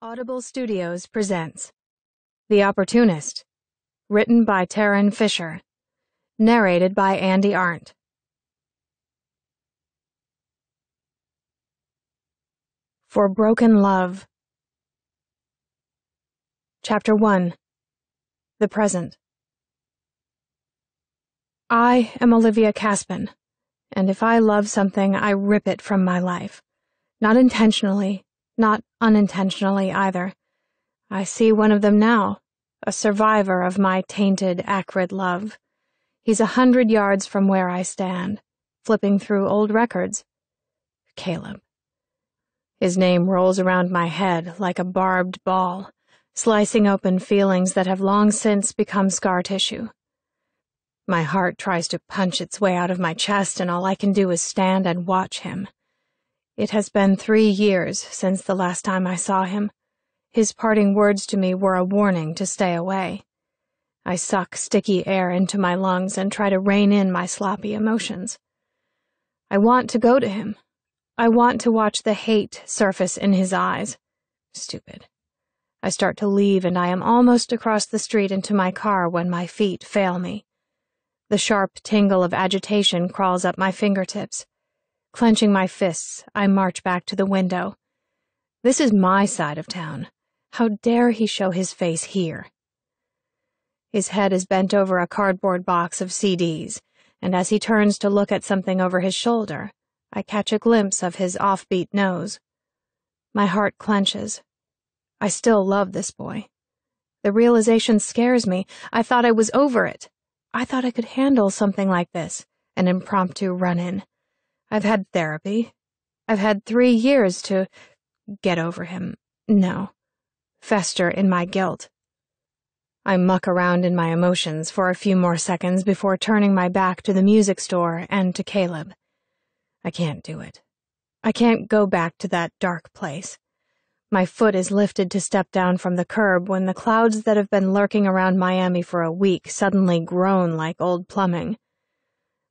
Audible Studios presents The Opportunist, written by Taryn Fisher, narrated by Andy Arndt. For Broken Love. Chapter 1. The Present. I am Olivia Caspin, and if I love something, I rip it from my life. Not intentionally, not unintentionally either. I see one of them now, a survivor of my tainted, acrid love. He's 100 yards from where I stand, flipping through old records. Caleb. His name rolls around my head like a barbed ball, slicing open feelings that have long since become scar tissue. My heart tries to punch its way out of my chest, and all I can do is stand and watch him. It has been 3 years since the last time I saw him. His parting words to me were a warning to stay away. I suck sticky air into my lungs and try to rein in my sloppy emotions. I want to go to him. I want to watch the hate surface in his eyes. Stupid. I start to leave, and I am almost across the street into my car when my feet fail me. The sharp tingle of agitation crawls up my fingertips. Clenching my fists, I march back to the window. This is my side of town. How dare he show his face here? His head is bent over a cardboard box of CDs, and as he turns to look at something over his shoulder, I catch a glimpse of his offbeat nose. My heart clenches. I still love this boy. The realization scares me. I thought I was over it. I thought I could handle something like this, an impromptu run-in. I've had therapy. I've had 3 years to get over him. No. Fester in my guilt. I muck around in my emotions for a few more seconds before turning my back to the music store and to Caleb. I can't do it. I can't go back to that dark place. My foot is lifted to step down from the curb when the clouds that have been lurking around Miami for a week suddenly groan like old plumbing.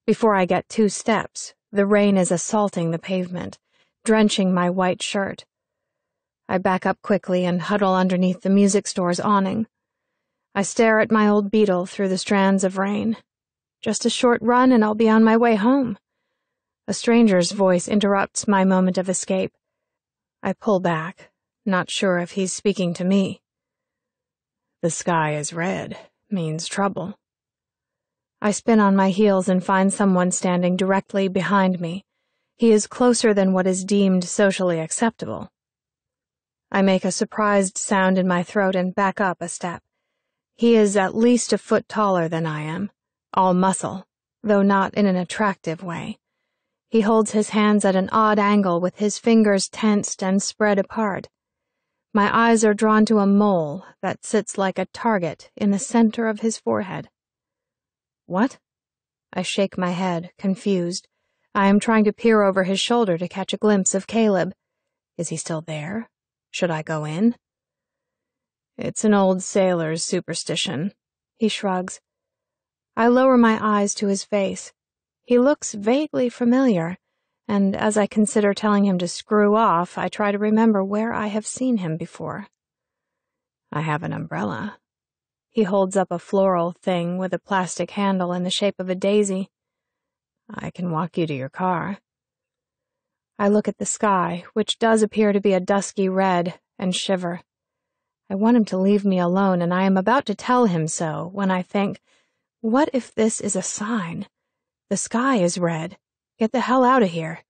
Before I get 2 steps, the rain is assaulting the pavement, drenching my white shirt. I back up quickly and huddle underneath the music store's awning. I stare at my old Beetle through the strands of rain. Just a short run and I'll be on my way home. A stranger's voice interrupts my moment of escape. I pull back, not sure if he's speaking to me. The sky is red, means trouble. I spin on my heels and find someone standing directly behind me. He is closer than what is deemed socially acceptable. I make a surprised sound in my throat and back up a step. He is at least a foot taller than I am, all muscle, though not in an attractive way. He holds his hands at an odd angle with his fingers tensed and spread apart. My eyes are drawn to a mole that sits like a target in the center of his forehead. What? I shake my head, confused. I am trying to peer over his shoulder to catch a glimpse of Caleb. Is he still there? Should I go in? It's an old sailor's superstition. He shrugs. I lower my eyes to his face. He looks vaguely familiar, and as I consider telling him to screw off, I try to remember where I have seen him before. I have an umbrella. He holds up a floral thing with a plastic handle in the shape of a daisy. I can walk you to your car. I look at the sky, which does appear to be a dusky red, and shiver. I want him to leave me alone, and I am about to tell him so when I think, what if this is a sign? The sky is red. Get the hell out of here.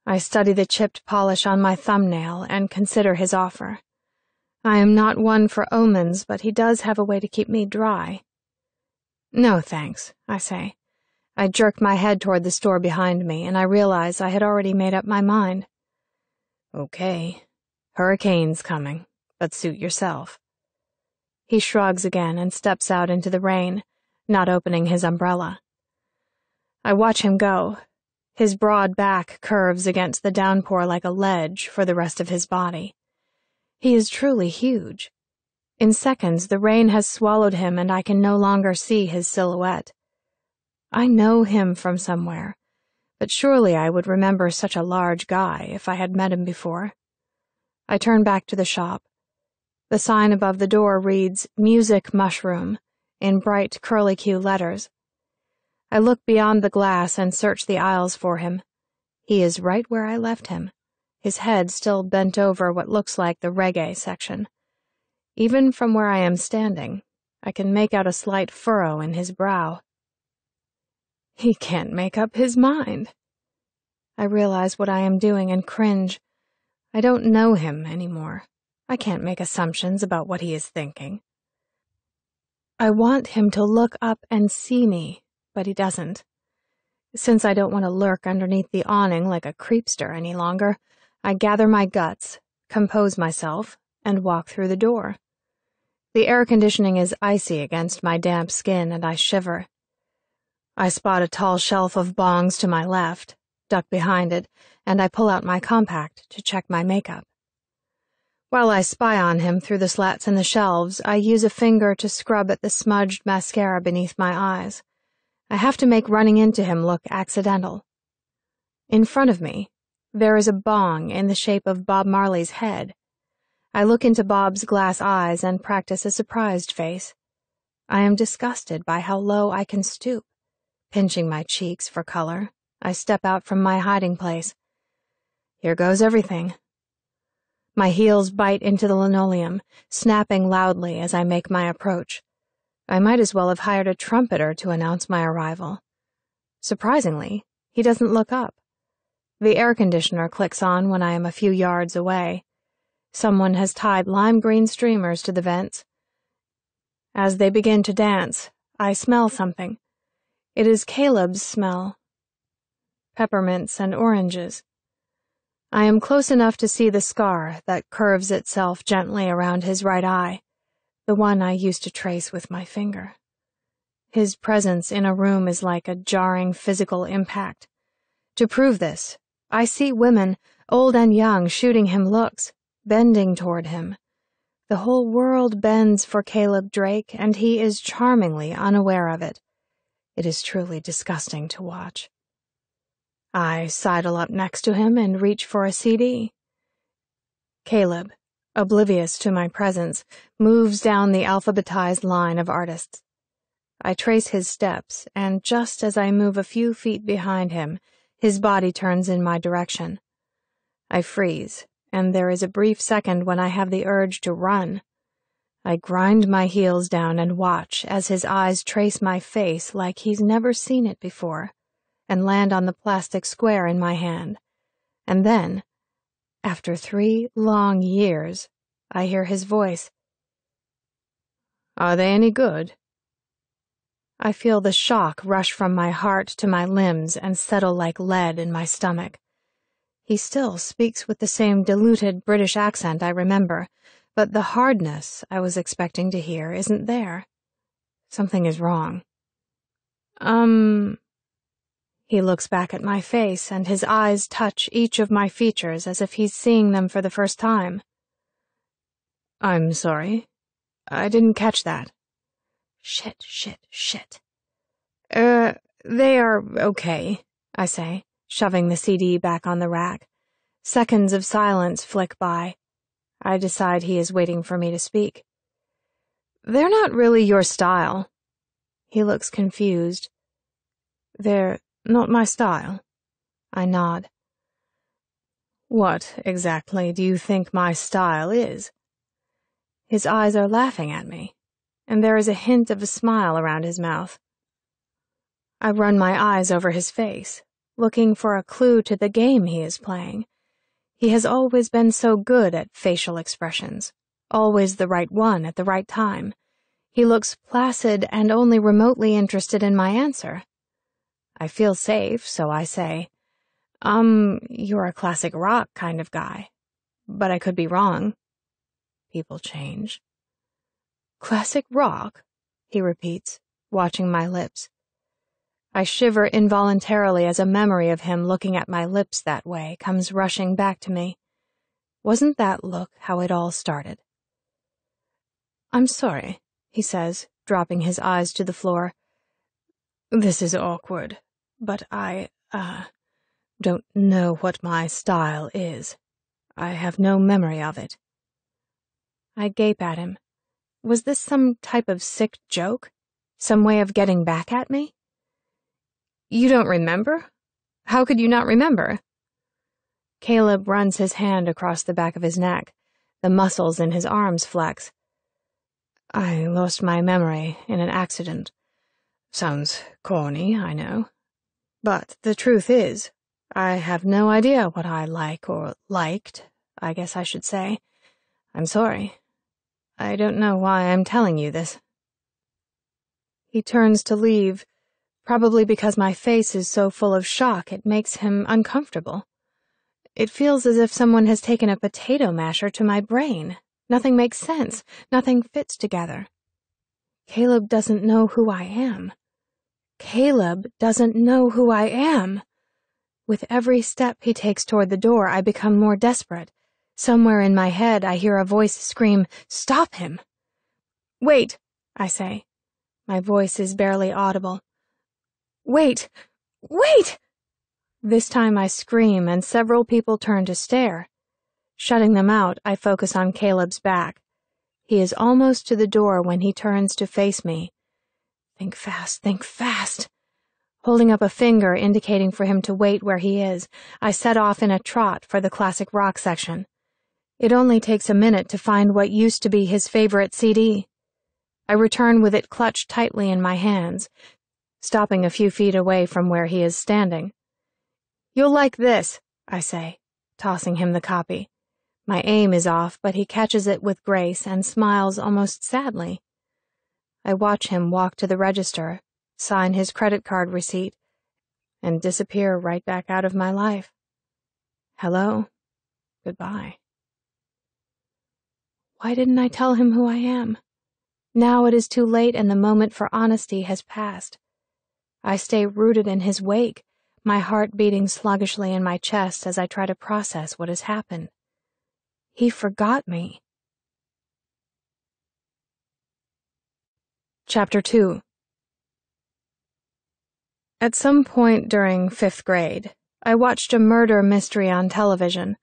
I study the chipped polish on my thumbnail and consider his offer. I am not one for omens, but he does have a way to keep me dry. No, thanks, I say. I jerk my head toward the store behind me, and I realize I had already made up my mind. Okay. Hurricane's coming, but suit yourself. He shrugs again and steps out into the rain, not opening his umbrella. I watch him go. His broad back curves against the downpour like a ledge for the rest of his body. He is truly huge. In seconds, the rain has swallowed him and I can no longer see his silhouette. I know him from somewhere, but surely I would remember such a large guy if I had met him before. I turn back to the shop. The sign above the door reads, "Music Mushroom," in bright curlicue letters. I look beyond the glass and search the aisles for him. He is right where I left him, his head still bent over what looks like the reggae section. Even from where I am standing, I can make out a slight furrow in his brow. He can't make up his mind. I realize what I am doing and cringe. I don't know him anymore. I can't make assumptions about what he is thinking. I want him to look up and see me, but he doesn't. Since I don't want to lurk underneath the awning like a creepster any longer, I gather my guts, compose myself, and walk through the door. The air conditioning is icy against my damp skin, and I shiver. I spot a tall shelf of bongs to my left, duck behind it, and I pull out my compact to check my makeup. While I spy on him through the slats in the shelves, I use a finger to scrub at the smudged mascara beneath my eyes. I have to make running into him look accidental. In front of me, there is a bong in the shape of Bob Marley's head. I look into Bob's glass eyes and practice a surprised face. I am disgusted by how low I can stoop. Pinching my cheeks for color, I step out from my hiding place. Here goes everything. My heels bite into the linoleum, snapping loudly as I make my approach. I might as well have hired a trumpeter to announce my arrival. Surprisingly, he doesn't look up. The air conditioner clicks on when I am a few yards away. Someone has tied lime green streamers to the vents. As they begin to dance, I smell something. It is Caleb's smell. Peppermints and oranges. I am close enough to see the scar that curves itself gently around his right eye, the one I used to trace with my finger. His presence in a room is like a jarring physical impact. To prove this, I see women, old and young, shooting him looks, bending toward him. The whole world bends for Caleb Drake, and he is charmingly unaware of it. It is truly disgusting to watch. I sidle up next to him and reach for a CD. Caleb, oblivious to my presence, moves down the alphabetized line of artists. I trace his steps, and just as I move a few feet behind him, his body turns in my direction. I freeze, and there is a brief second when I have the urge to run. I grind my heels down and watch as his eyes trace my face like he's never seen it before, and land on the plastic square in my hand. And then, after 3 long years, I hear his voice. "Are they any good?" I feel the shock rush from my heart to my limbs and settle like lead in my stomach. He still speaks with the same diluted British accent I remember, but the hardness I was expecting to hear isn't there. Something is wrong. He looks back at my face, and his eyes touch each of my features as if he's seeing them for the first time. "I'm sorry. I didn't catch that." Shit. They are okay, I say, shoving the CD back on the rack. Seconds of silence flick by. I decide he is waiting for me to speak. "They're not really your style." He looks confused. "They're not my style?" I nod. "What, exactly, do you think my style is?" His eyes are laughing at me, and there is a hint of a smile around his mouth. I run my eyes over his face, looking for a clue to the game he is playing. He has always been so good at facial expressions, always the right one at the right time. He looks placid and only remotely interested in my answer. I feel safe, so I say, "You're a classic rock kind of guy. But I could be wrong. People change." "Classic rock?" he repeats, watching my lips. I shiver involuntarily as a memory of him looking at my lips that way comes rushing back to me. Wasn't that look how it all started? "I'm sorry," he says, dropping his eyes to the floor. "This is awkward, but I don't know what my style is. I have no memory of it. I gape at him. Was this some type of sick joke? Some way of getting back at me? You don't remember? How could you not remember? Caleb runs his hand across the back of his neck. The muscles in his arms flex. I lost my memory in an accident. Sounds corny, I know. But the truth is, I have no idea what I like or liked, I guess I should say. I'm sorry. I don't know why I'm telling you this. He turns to leave, probably because my face is so full of shock it makes him uncomfortable. It feels as if someone has taken a potato masher to my brain. Nothing makes sense. Nothing fits together. Caleb doesn't know who I am. Caleb doesn't know who I am. With every step he takes toward the door, I become more desperate. Somewhere in my head, I hear a voice scream, "Stop him!" "Wait," I say. My voice is barely audible. "Wait! Wait!" This time I scream, and several people turn to stare. Shutting them out, I focus on Caleb's back. He is almost to the door when he turns to face me. Think fast, think fast. Holding up a finger indicating for him to wait where he is, I set off in a trot for the classic rock section. It only takes a minute to find what used to be his favorite CD. I return with it clutched tightly in my hands, stopping a few feet away from where he is standing. "You'll like this," I say, tossing him the copy. My aim is off, but he catches it with grace and smiles almost sadly. I watch him walk to the register, sign his credit card receipt, and disappear right back out of my life. Hello. Goodbye. Why didn't I tell him who I am? Now it is too late and the moment for honesty has passed. I stay rooted in his wake, my heart beating sluggishly in my chest as I try to process what has happened. He forgot me. Chapter 2. At some point during 5th grade, I watched a murder mystery on television.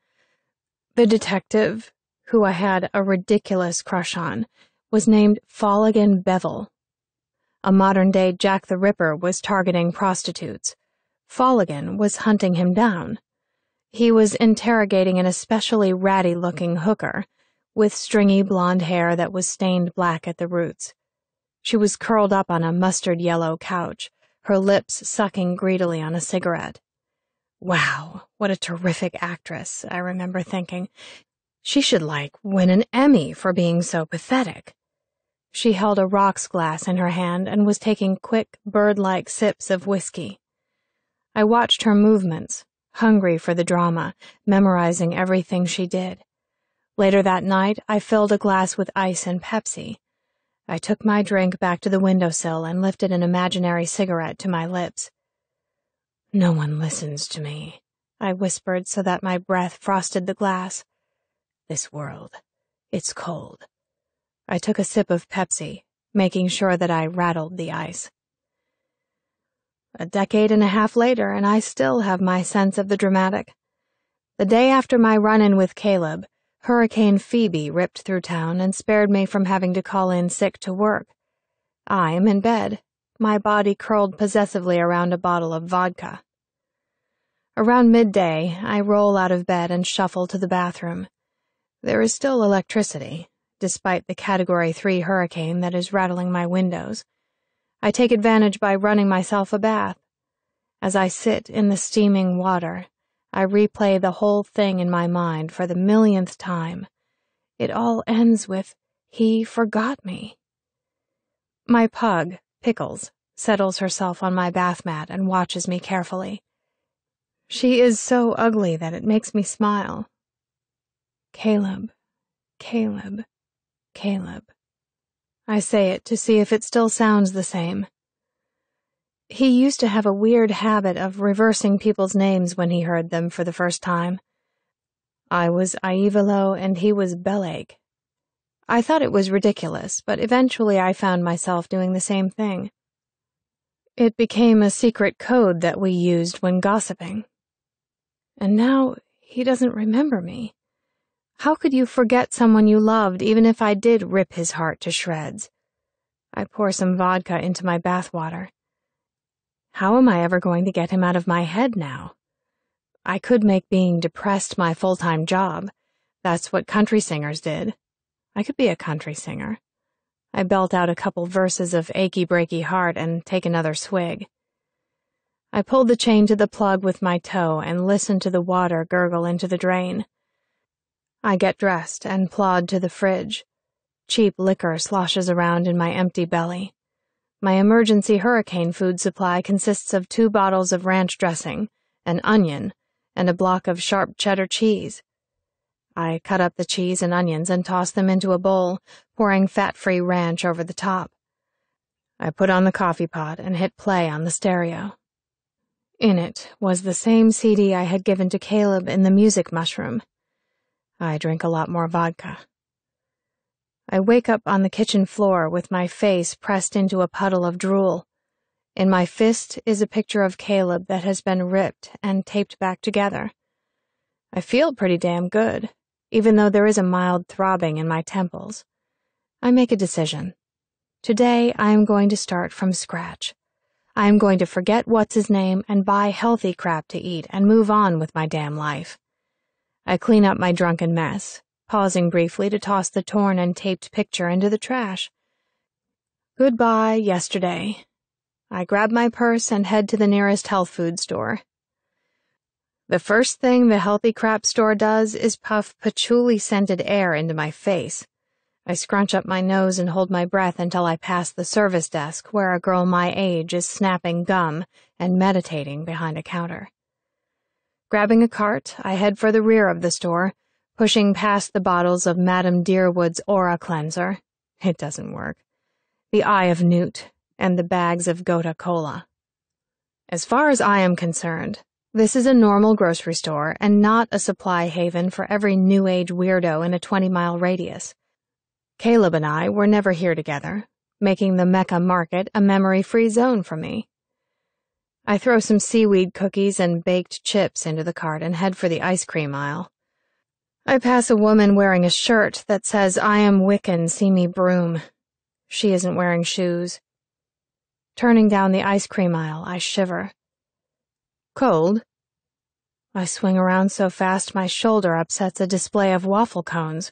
The detective, who I had a ridiculous crush on, was named Folligan Bevel. A modern-day Jack the Ripper was targeting prostitutes. Folligan was hunting him down. He was interrogating an especially ratty-looking hooker, with stringy blonde hair that was stained black at the roots. She was curled up on a mustard-yellow couch, her lips sucking greedily on a cigarette. Wow, what a terrific actress, I remember thinking. She should, win an Emmy for being so pathetic. She held a rocks glass in her hand and was taking quick, bird-like sips of whiskey. I watched her movements, hungry for the drama, memorizing everything she did. Later that night, I filled a glass with ice and Pepsi. I took my drink back to the windowsill and lifted an imaginary cigarette to my lips. "No one listens to me," I whispered so that my breath frosted the glass. "This world, it's cold." I took a sip of Pepsi, making sure that I rattled the ice. A decade and a half later, and I still have my sense of the dramatic. The day after my run-in with Caleb, Hurricane Phoebe ripped through town and spared me from having to call in sick to work. I am in bed, my body curled possessively around a bottle of vodka. Around midday, I roll out of bed and shuffle to the bathroom. There is still electricity, despite the Category 3 hurricane that is rattling my windows. I take advantage by running myself a bath. As I sit in the steaming water, I replay the whole thing in my mind for the millionth time. It all ends with, "He forgot me." My pug, Pickles, settles herself on my bath mat and watches me carefully. She is so ugly that it makes me smile. Caleb, Caleb, Caleb. I say it to see if it still sounds the same. He used to have a weird habit of reversing people's names when he heard them for the first time. I was Aivalo and he was Bellake. I thought it was ridiculous, but eventually I found myself doing the same thing. It became a secret code that we used when gossiping. And now he doesn't remember me. How could you forget someone you loved, even if I did rip his heart to shreds? I pour some vodka into my bathwater. How am I ever going to get him out of my head now? I could make being depressed my full-time job. That's what country singers did. I could be a country singer. I belt out a couple verses of Achy Breaky Heart and take another swig. I pulled the chain to the plug with my toe and listened to the water gurgle into the drain. I get dressed and plod to the fridge. Cheap liquor sloshes around in my empty belly. My emergency hurricane food supply consists of 2 bottles of ranch dressing, an onion, and a block of sharp cheddar cheese. I cut up the cheese and onions and toss them into a bowl, pouring fat-free ranch over the top. I put on the coffee pot and hit play on the stereo. In it was the same CD I had given to Caleb in the music mushroom. I drink a lot more vodka. I wake up on the kitchen floor with my face pressed into a puddle of drool. In my fist is a picture of Caleb that has been ripped and taped back together. I feel pretty damn good, even though there is a mild throbbing in my temples. I make a decision. Today I am going to start from scratch. I am going to forget what's-his-name and buy healthy crap to eat and move on with my damn life. I clean up my drunken mess, pausing briefly to toss the torn and taped picture into the trash. Goodbye, yesterday. I grab my purse and head to the nearest health food store. The first thing the healthy crap store does is puff patchouli-scented air into my face. I scrunch up my nose and hold my breath until I pass the service desk where a girl my age is snapping gum and meditating behind a counter. Grabbing a cart, I head for the rear of the store, pushing past the bottles of Madame Deerwood's Aura Cleanser. It doesn't work. The Eye of Newt, and the bags of Gota Cola. As far as I am concerned, this is a normal grocery store and not a supply haven for every New Age weirdo in a 20-mile radius. Caleb and I were never here together, making the Mecca Market a memory-free zone for me. I throw some seaweed cookies and baked chips into the cart and head for the ice cream aisle. I pass a woman wearing a shirt that says, "I am Wiccan, see me broom." She isn't wearing shoes. Turning down the ice cream aisle, I shiver. Cold? I swing around so fast my shoulder upsets a display of waffle cones.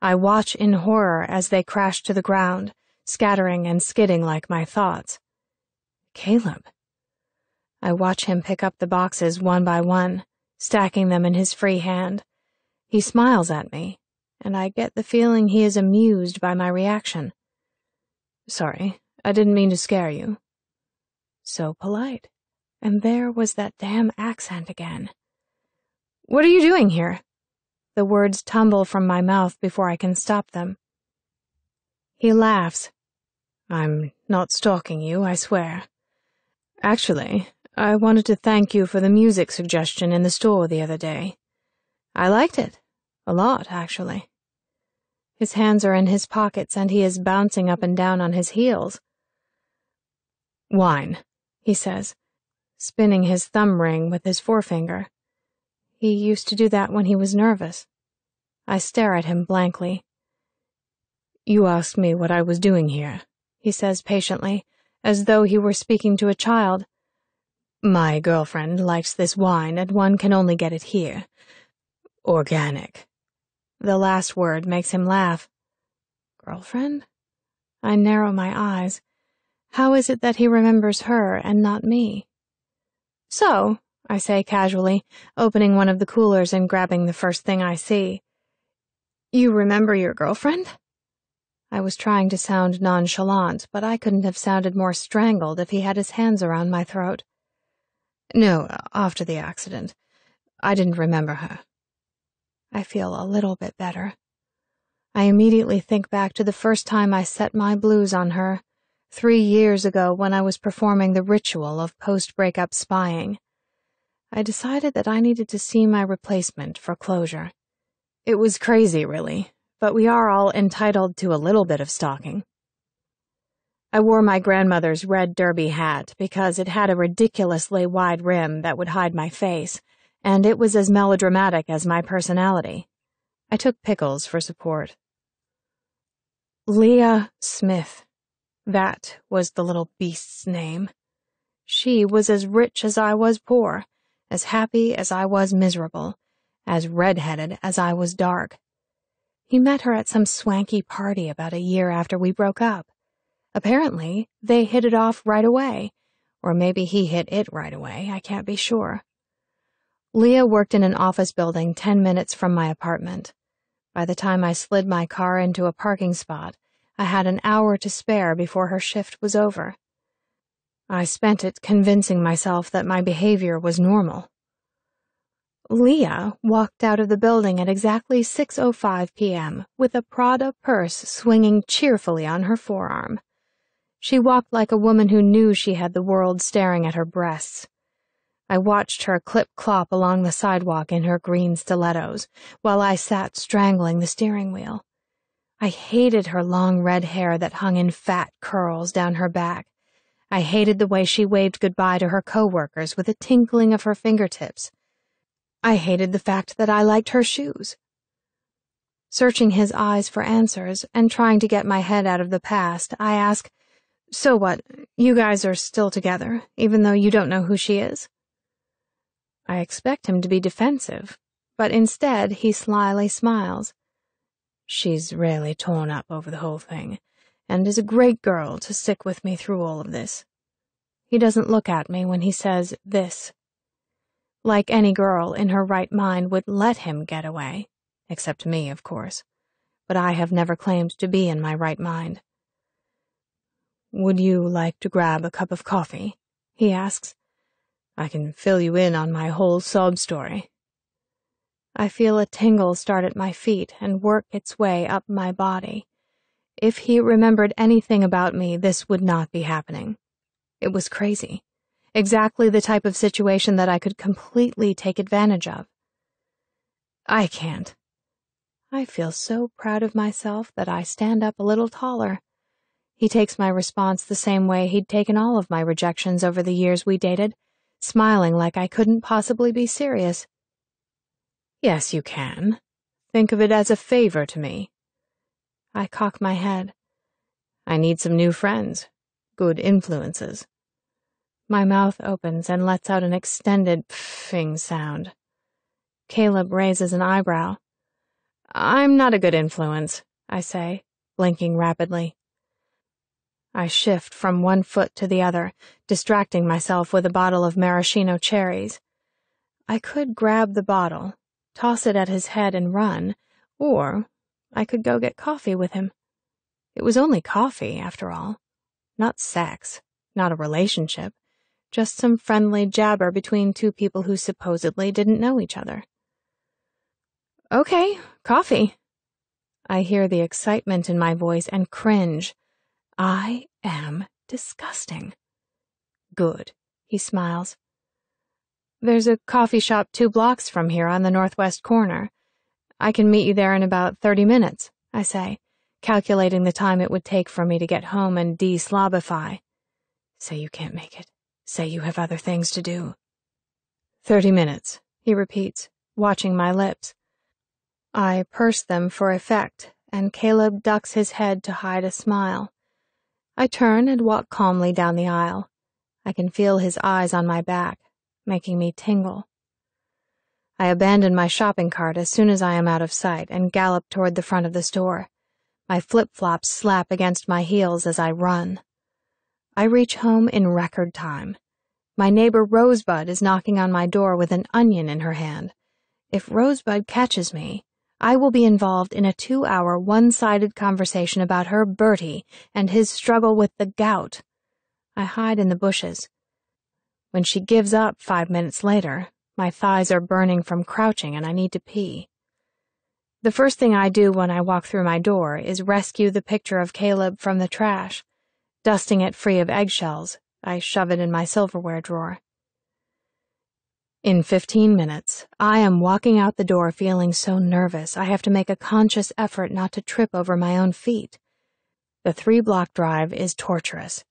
I watch in horror as they crash to the ground, scattering and skidding like my thoughts. Caleb. I watch him pick up the boxes one by one, stacking them in his free hand. He smiles at me, and I get the feeling he is amused by my reaction. Sorry, I didn't mean to scare you. So polite. And there was that damn accent again. What are you doing here? The words tumble from my mouth before I can stop them. He laughs. I'm not stalking you, I swear. Actually, I wanted to thank you for the music suggestion in the store the other day. I liked it. A lot, actually. His hands are in his pockets and he is bouncing up and down on his heels. Wine, he says, spinning his thumb ring with his forefinger. He used to do that when he was nervous. I stare at him blankly. You asked me what I was doing here, he says patiently, as though he were speaking to a child. My girlfriend likes this wine and one can only get it here. Organic. The last word makes him laugh. Girlfriend? I narrow my eyes. How is it that he remembers her and not me? So, I say casually, opening one of the coolers and grabbing the first thing I see. You remember your girlfriend? I was trying to sound nonchalant, but I couldn't have sounded more strangled if he had his hands around my throat. No, after the accident. I didn't remember her. I feel a little bit better. I immediately think back to the first time I set my blues on her, 3 years ago when I was performing the ritual of post-breakup spying. I decided that I needed to see my replacement for closure. It was crazy, really, but we are all entitled to a little bit of stalking. I wore my grandmother's red derby hat because it had a ridiculously wide rim that would hide my face, and it was as melodramatic as my personality. I took Pickles for support. Leah Smith. That was the little beast's name. She was as rich as I was poor, as happy as I was miserable, as red-headed as I was dark. He met her at some swanky party about a year after we broke up. Apparently, they hit it off right away, or maybe he hit it right away, I can't be sure. Leah worked in an office building 10 minutes from my apartment. By the time I slid my car into a parking spot, I had an hour to spare before her shift was over. I spent it convincing myself that my behavior was normal. Leah walked out of the building at exactly 6:05 p.m. with a Prada purse swinging cheerfully on her forearm. She walked like a woman who knew she had the world staring at her breasts. I watched her clip-clop along the sidewalk in her green stilettos, while I sat strangling the steering wheel. I hated her long red hair that hung in fat curls down her back. I hated the way she waved goodbye to her coworkers with a tinkling of her fingertips. I hated the fact that I liked her shoes. Searching his eyes for answers and trying to get my head out of the past, I ask, "So what, you guys are still together, even though you don't know who she is?" I expect him to be defensive, but instead he slyly smiles. "She's really torn up over the whole thing, and is a great girl to stick with me through all of this." He doesn't look at me when he says this. Like any girl in her right mind would let him get away, except me, of course, but I have never claimed to be in my right mind. "Would you like to grab a cup of coffee?" he asks. "I can fill you in on my whole sob story." I feel a tingle start at my feet and work its way up my body. If he remembered anything about me, this would not be happening. It was crazy. Exactly the type of situation that I could completely take advantage of. I can't. I feel so proud of myself that I stand up a little taller. He takes my response the same way he'd taken all of my rejections over the years we dated, smiling like I couldn't possibly be serious. "Yes, you can. Think of it as a favor to me." I cock my head. "I need some new friends. Good influences." My mouth opens and lets out an extended pffing sound. Caleb raises an eyebrow. "I'm not a good influence," I say, blinking rapidly. I shift from one foot to the other, distracting myself with a bottle of maraschino cherries. I could grab the bottle, toss it at his head and run, or I could go get coffee with him. It was only coffee, after all. Not sex, not a relationship, just some friendly jabber between two people who supposedly didn't know each other. "Okay, coffee." I hear the excitement in my voice and cringe. I am disgusting. "Good," he smiles. "There's a coffee shop 2 blocks from here on the northwest corner. I can meet you there in about 30 minutes, I say, calculating the time it would take for me to get home and de-slobify. Say you can't make it. Say you have other things to do. 30 minutes, he repeats, watching my lips. I purse them for effect, and Caleb ducks his head to hide a smile. I turn and walk calmly down the aisle. I can feel his eyes on my back, making me tingle. I abandon my shopping cart as soon as I am out of sight and gallop toward the front of the store. My flip-flops slap against my heels as I run. I reach home in record time. My neighbor Rosebud is knocking on my door with an onion in her hand. If Rosebud catches me, I will be involved in a 2-hour one-sided conversation about her Bertie and his struggle with the gout. I hide in the bushes. When she gives up 5 minutes later, my thighs are burning from crouching and I need to pee. The first thing I do when I walk through my door is rescue the picture of Caleb from the trash. Dusting it free of eggshells, I shove it in my silverware drawer. In 15 minutes, I am walking out the door feeling so nervous I have to make a conscious effort not to trip over my own feet. The 3-block drive is torturous.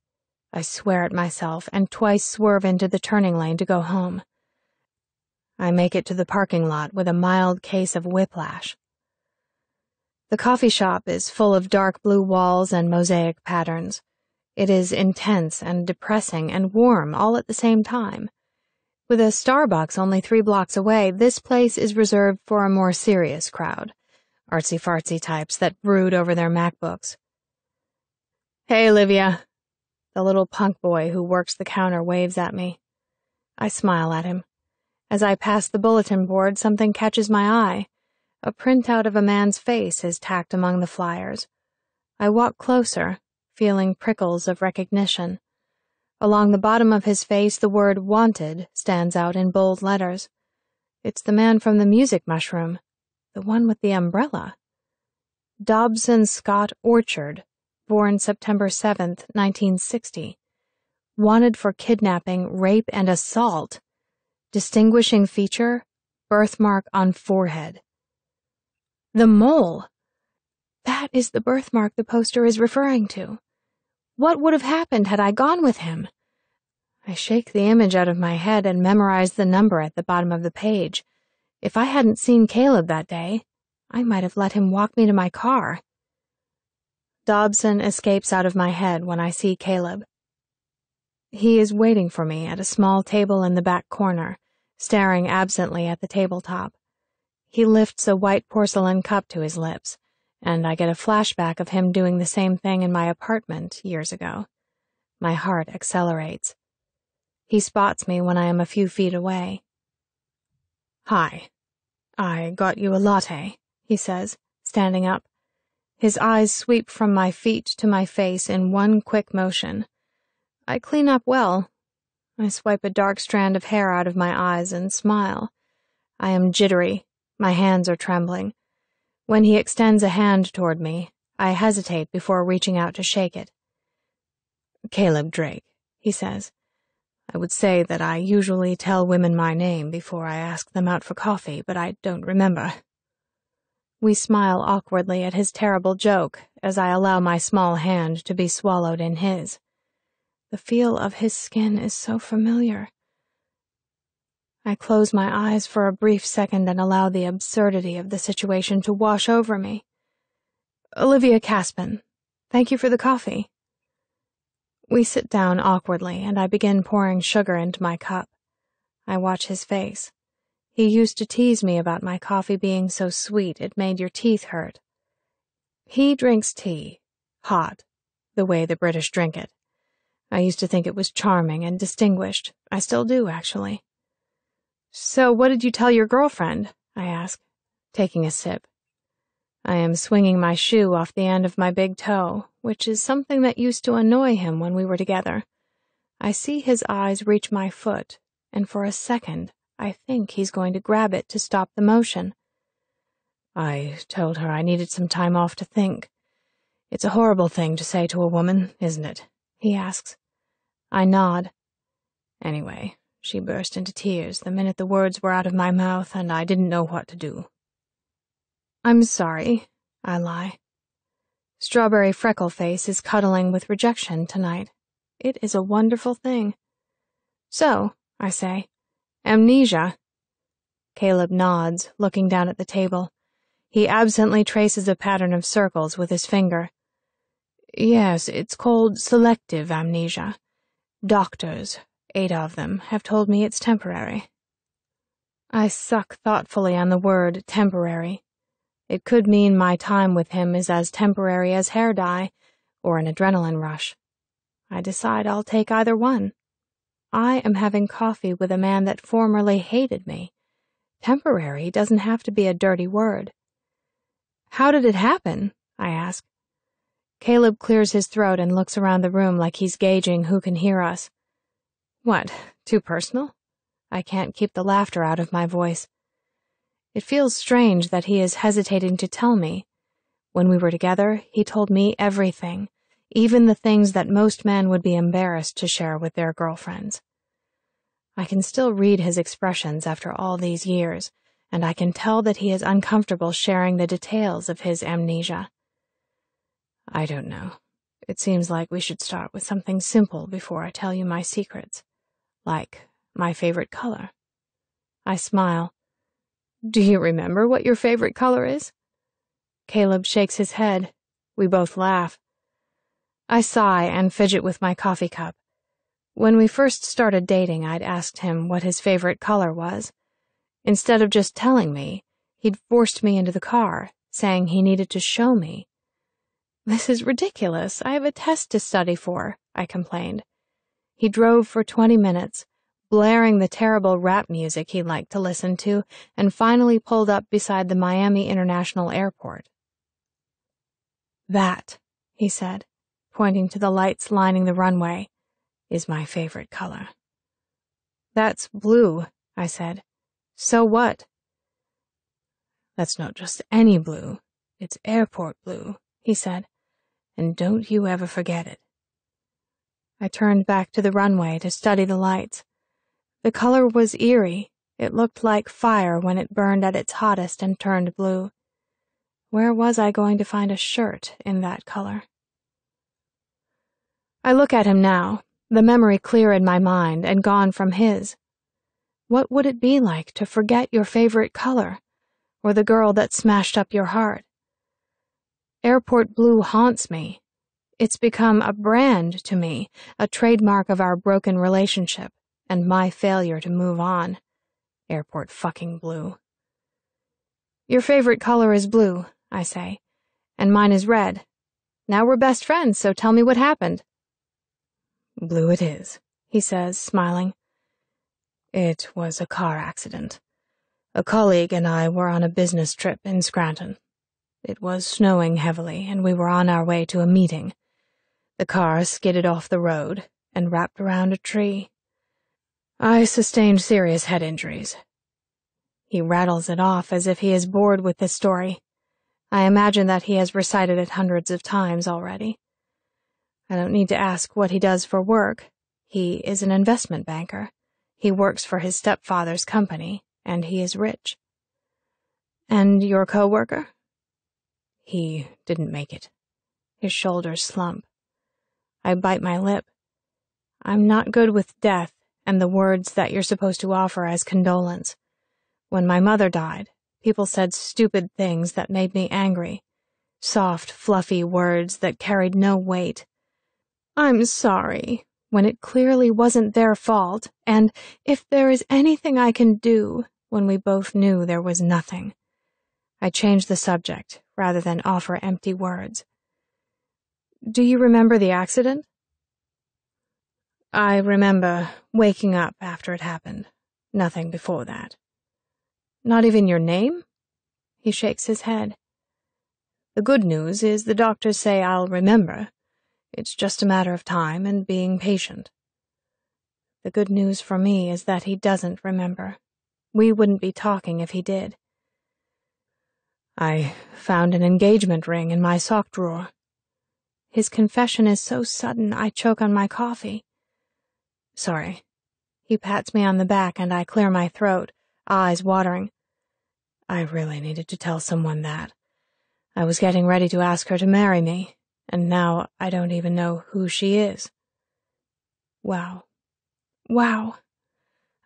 I swear at myself and twice swerve into the turning lane to go home. I make it to the parking lot with a mild case of whiplash. The coffee shop is full of dark blue walls and mosaic patterns. It is intense and depressing and warm all at the same time. With a Starbucks only 3 blocks away, this place is reserved for a more serious crowd, artsy-fartsy types that brood over their MacBooks. "Hey, Olivia." The little punk boy who works the counter waves at me. I smile at him. As I pass the bulletin board, something catches my eye. A printout of a man's face is tacked among the flyers. I walk closer, feeling prickles of recognition. Along the bottom of his face, the word "Wanted" stands out in bold letters. It's the man from the Music Mushroom, the one with the umbrella. Dobson Scott Orchard, born September 7th, 1960. Wanted for kidnapping, rape, and assault. Distinguishing feature, birthmark on forehead. The mole! That is the birthmark the poster is referring to. What would have happened had I gone with him? I shake the image out of my head and memorize the number at the bottom of the page. If I hadn't seen Caleb that day, I might have let him walk me to my car. Dobson escapes out of my head when I see Caleb. He is waiting for me at a small table in the back corner, staring absently at the tabletop. He lifts a white porcelain cup to his lips, and I get a flashback of him doing the same thing in my apartment years ago. My heart accelerates. He spots me when I am a few feet away. "Hi. I got you a latte," he says, standing up. His eyes sweep from my feet to my face in one quick motion. I clean up well. I swipe a dark strand of hair out of my eyes and smile. I am jittery. My hands are trembling. When he extends a hand toward me, I hesitate before reaching out to shake it. "Caleb Drake," he says. "I would say that I usually tell women my name before I ask them out for coffee, but I don't remember." We smile awkwardly at his terrible joke as I allow my small hand to be swallowed in his. The feel of his skin is so familiar. I close my eyes for a brief second and allow the absurdity of the situation to wash over me. "Olivia Caspin, thank you for the coffee." We sit down awkwardly, and I begin pouring sugar into my cup. I watch his face. He used to tease me about my coffee being so sweet it made your teeth hurt. He drinks tea, hot, the way the British drink it. I used to think it was charming and distinguished. I still do, actually. "So what did you tell your girlfriend?" I ask, taking a sip. I am swinging my shoe off the end of my big toe, which is something that used to annoy him when we were together. I see his eyes reach my foot, and for a second, I think he's going to grab it to stop the motion. "I told her I needed some time off to think. It's a horrible thing to say to a woman, isn't it?" he asks. I nod. Anyway, she burst into tears the minute the words were out of my mouth, and I didn't know what to do. "I'm sorry," I lie. Strawberry Freckleface is cuddling with rejection tonight. It is a wonderful thing. "So," I say, "amnesia." Caleb nods, looking down at the table. He absently traces a pattern of circles with his finger. "Yes, it's called selective amnesia. Doctors, 8 of them, have told me it's temporary." I suck thoughtfully on the word temporary. It could mean my time with him is as temporary as hair dye, or an adrenaline rush. I decide I'll take either one. I am having coffee with a man that formerly hated me. Temporary doesn't have to be a dirty word. "How did it happen?" I ask. Caleb clears his throat and looks around the room like he's gauging who can hear us. "What, too personal?" I can't keep the laughter out of my voice. It feels strange that he is hesitating to tell me. When we were together, he told me everything, even the things that most men would be embarrassed to share with their girlfriends. I can still read his expressions after all these years, and I can tell that he is uncomfortable sharing the details of his amnesia. "I don't know. It seems like we should start with something simple before I tell you my secrets. Like my favorite color." I smile. "Do you remember what your favorite color is?" Caleb shakes his head. We both laugh. I sigh and fidget with my coffee cup. When we first started dating, I'd asked him what his favorite color was. Instead of just telling me, he'd forced me into the car, saying he needed to show me. This is ridiculous. I have a test to study for, I complained. He drove for 20 minutes, blaring the terrible rap music he liked to listen to, and finally pulled up beside the Miami International Airport. That, he said, pointing to the lights lining the runway, is my favorite color. That's blue, I said. So what? That's not just any blue. It's airport blue, he said, and don't you ever forget it. I turned back to the runway to study the lights. The color was eerie. It looked like fire when it burned at its hottest and turned blue. Where was I going to find a shirt in that color? I look at him now, the memory clear in my mind and gone from his. What would it be like to forget your favorite color, or the girl that smashed up your heart? Airport blue haunts me. It's become a brand to me, a trademark of our broken relationship and my failure to move on. Airport fucking blue. Your favorite color is blue, I say, and mine is red. Now we're best friends, so tell me what happened. Blue it is, he says, smiling. It was a car accident. A colleague and I were on a business trip in Scranton. It was snowing heavily, and we were on our way to a meeting. The car skidded off the road and wrapped around a tree. I sustained serious head injuries. He rattles it off as if he is bored with this story. I imagine that he has recited it hundreds of times already. I don't need to ask what he does for work. He is an investment banker. He works for his stepfather's company, and he is rich. And your coworker? He didn't make it. His shoulders slump. I bite my lip. I'm not good with death and the words that you're supposed to offer as condolence. When my mother died, people said stupid things that made me angry. Soft, fluffy words that carried no weight. I'm sorry, when it clearly wasn't their fault, and if there is anything I can do, when we both knew there was nothing. I changed the subject, rather than offer empty words. Do you remember the accident? I remember waking up after it happened. Nothing before that. Not even your name? He shakes his head. The good news is the doctors say I'll remember. It's just a matter of time and being patient. The good news for me is that he doesn't remember. We wouldn't be talking if he did. I found an engagement ring in my sock drawer. His confession is so sudden I choke on my coffee. Sorry. He pats me on the back and I clear my throat, eyes watering. I really needed to tell someone that. I was getting ready to ask her to marry me, and now I don't even know who she is. Wow. Wow.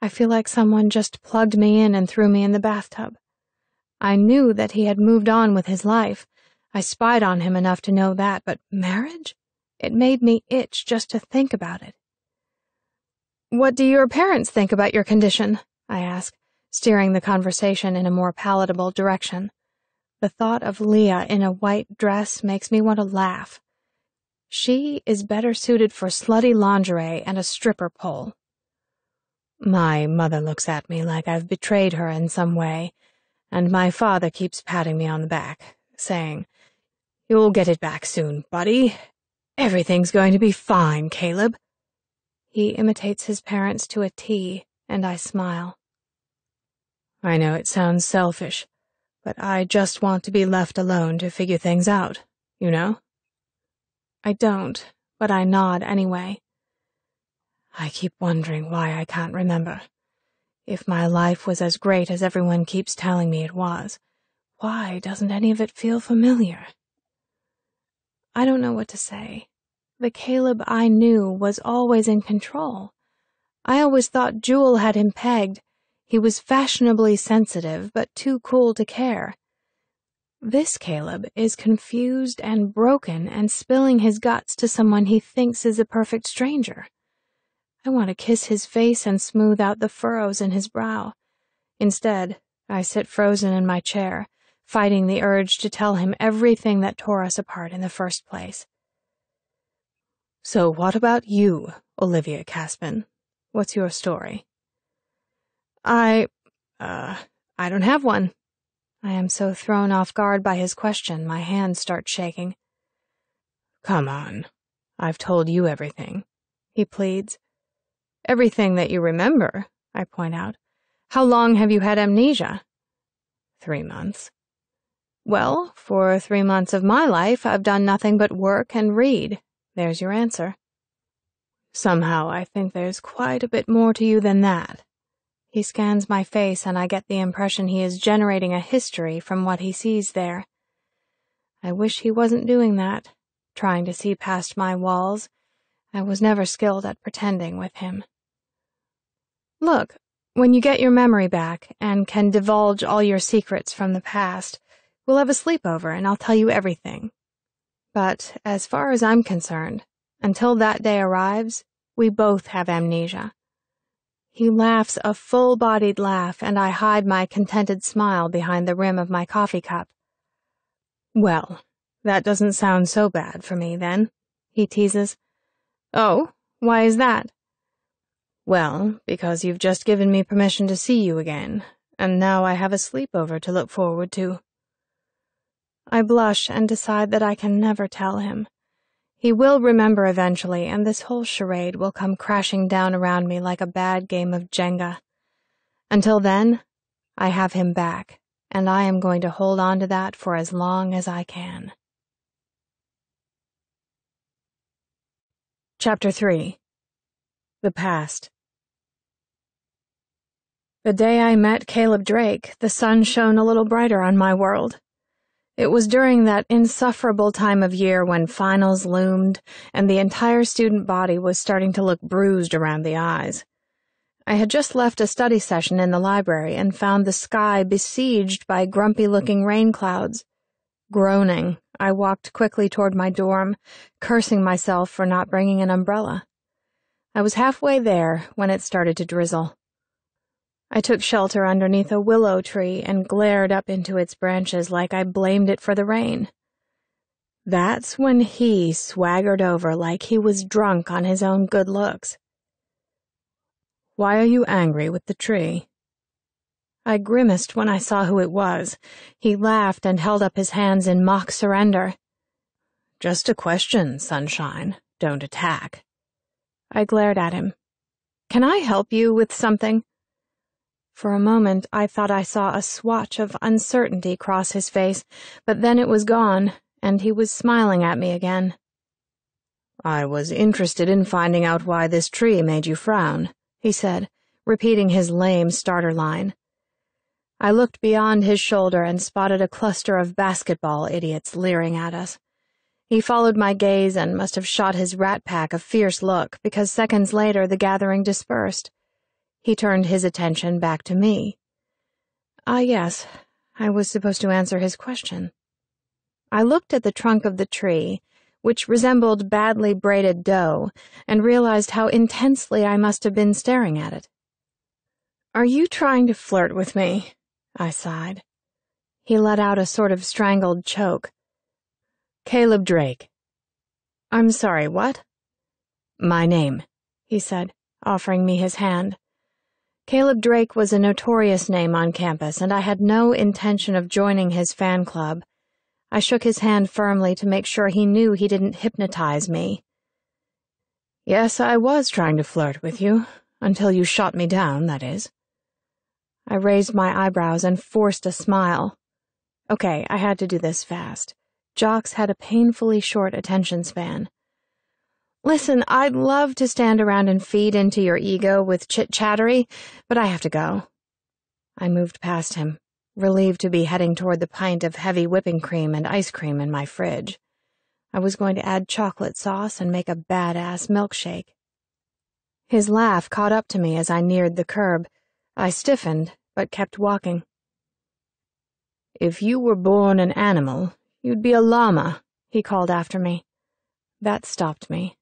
I feel like someone just plugged me in and threw me in the bathtub. I knew that he had moved on with his life. I spied on him enough to know that, but marriage? It made me itch just to think about it. What do your parents think about your condition? I ask, steering the conversation in a more palatable direction. The thought of Leah in a white dress makes me want to laugh. She is better suited for slutty lingerie and a stripper pole. My mother looks at me like I've betrayed her in some way, and my father keeps patting me on the back, saying, You'll get it back soon, buddy. Everything's going to be fine, Caleb. He imitates his parents to a T, and I smile. I know it sounds selfish, but I just want to be left alone to figure things out, you know? I don't, but I nod anyway. I keep wondering why I can't remember. If my life was as great as everyone keeps telling me it was, why doesn't any of it feel familiar? I don't know what to say. The Caleb I knew was always in control. I always thought Jewel had him pegged. He was fashionably sensitive, but too cool to care. This Caleb is confused and broken and spilling his guts to someone he thinks is a perfect stranger. I want to kiss his face and smooth out the furrows in his brow. Instead, I sit frozen in my chair, fighting the urge to tell him everything that tore us apart in the first place. So what about you, Olivia Caspin? What's your story? I don't have one. I am so thrown off guard by his question, my hands start shaking. Come on. I've told you everything, he pleads. Everything that you remember, I point out. How long have you had amnesia? 3 months. Well, for 3 months of my life, I've done nothing but work and read. There's your answer. Somehow I think there's quite a bit more to you than that. He scans my face and I get the impression he is generating a history from what he sees there. I wish he wasn't doing that, trying to see past my walls. I was never skilled at pretending with him. Look, when you get your memory back and can divulge all your secrets from the past, we'll have a sleepover and I'll tell you everything. But as far as I'm concerned, until that day arrives, we both have amnesia. He laughs a full-bodied laugh, and I hide my contented smile behind the rim of my coffee cup. Well, that doesn't sound so bad for me, then, he teases. Oh, why is that? Well, because you've just given me permission to see you again, and now I have a sleepover to look forward to. I blush and decide that I can never tell him. He will remember eventually, and this whole charade will come crashing down around me like a bad game of Jenga. Until then, I have him back, and I am going to hold on to that for as long as I can. Chapter 3. The Past. The day I met Caleb Drake, the sun shone a little brighter on my world. It was during that insufferable time of year when finals loomed and the entire student body was starting to look bruised around the eyes. I had just left a study session in the library and found the sky besieged by grumpy-looking rain clouds. Groaning, I walked quickly toward my dorm, cursing myself for not bringing an umbrella. I was halfway there when it started to drizzle. I took shelter underneath a willow tree and glared up into its branches like I blamed it for the rain. That's when he swaggered over like he was drunk on his own good looks. Why are you angry with the tree? I grimaced when I saw who it was. He laughed and held up his hands in mock surrender. Just a question, sunshine. Don't attack. I glared at him. Can I help you with something? For a moment, I thought I saw a swatch of uncertainty cross his face, but then it was gone, and he was smiling at me again. I was interested in finding out why this tree made you frown, he said, repeating his lame starter line. I looked beyond his shoulder and spotted a cluster of basketball idiots leering at us. He followed my gaze and must have shot his rat pack a fierce look, because seconds later the gathering dispersed. He turned his attention back to me. Ah, yes, I was supposed to answer his question. I looked at the trunk of the tree, which resembled badly braided dough, and realized how intensely I must have been staring at it. Are you trying to flirt with me? I sighed. He let out a sort of strangled choke. Caleb Drake. I'm sorry, what? My name, he said, offering me his hand. Caleb Drake was a notorious name on campus, and I had no intention of joining his fan club. I shook his hand firmly to make sure he knew he didn't hypnotize me. Yes, I was trying to flirt with you, until you shot me down, that is. I raised my eyebrows and forced a smile. Okay, I had to do this fast. Jocks had a painfully short attention span. Listen, I'd love to stand around and feed into your ego with chit-chattery, but I have to go. I moved past him, relieved to be heading toward the pint of heavy whipping cream and ice cream in my fridge. I was going to add chocolate sauce and make a badass milkshake. His laugh caught up to me as I neared the curb. I stiffened, but kept walking. "If you were born an animal, you'd be a llama," he called after me. That stopped me.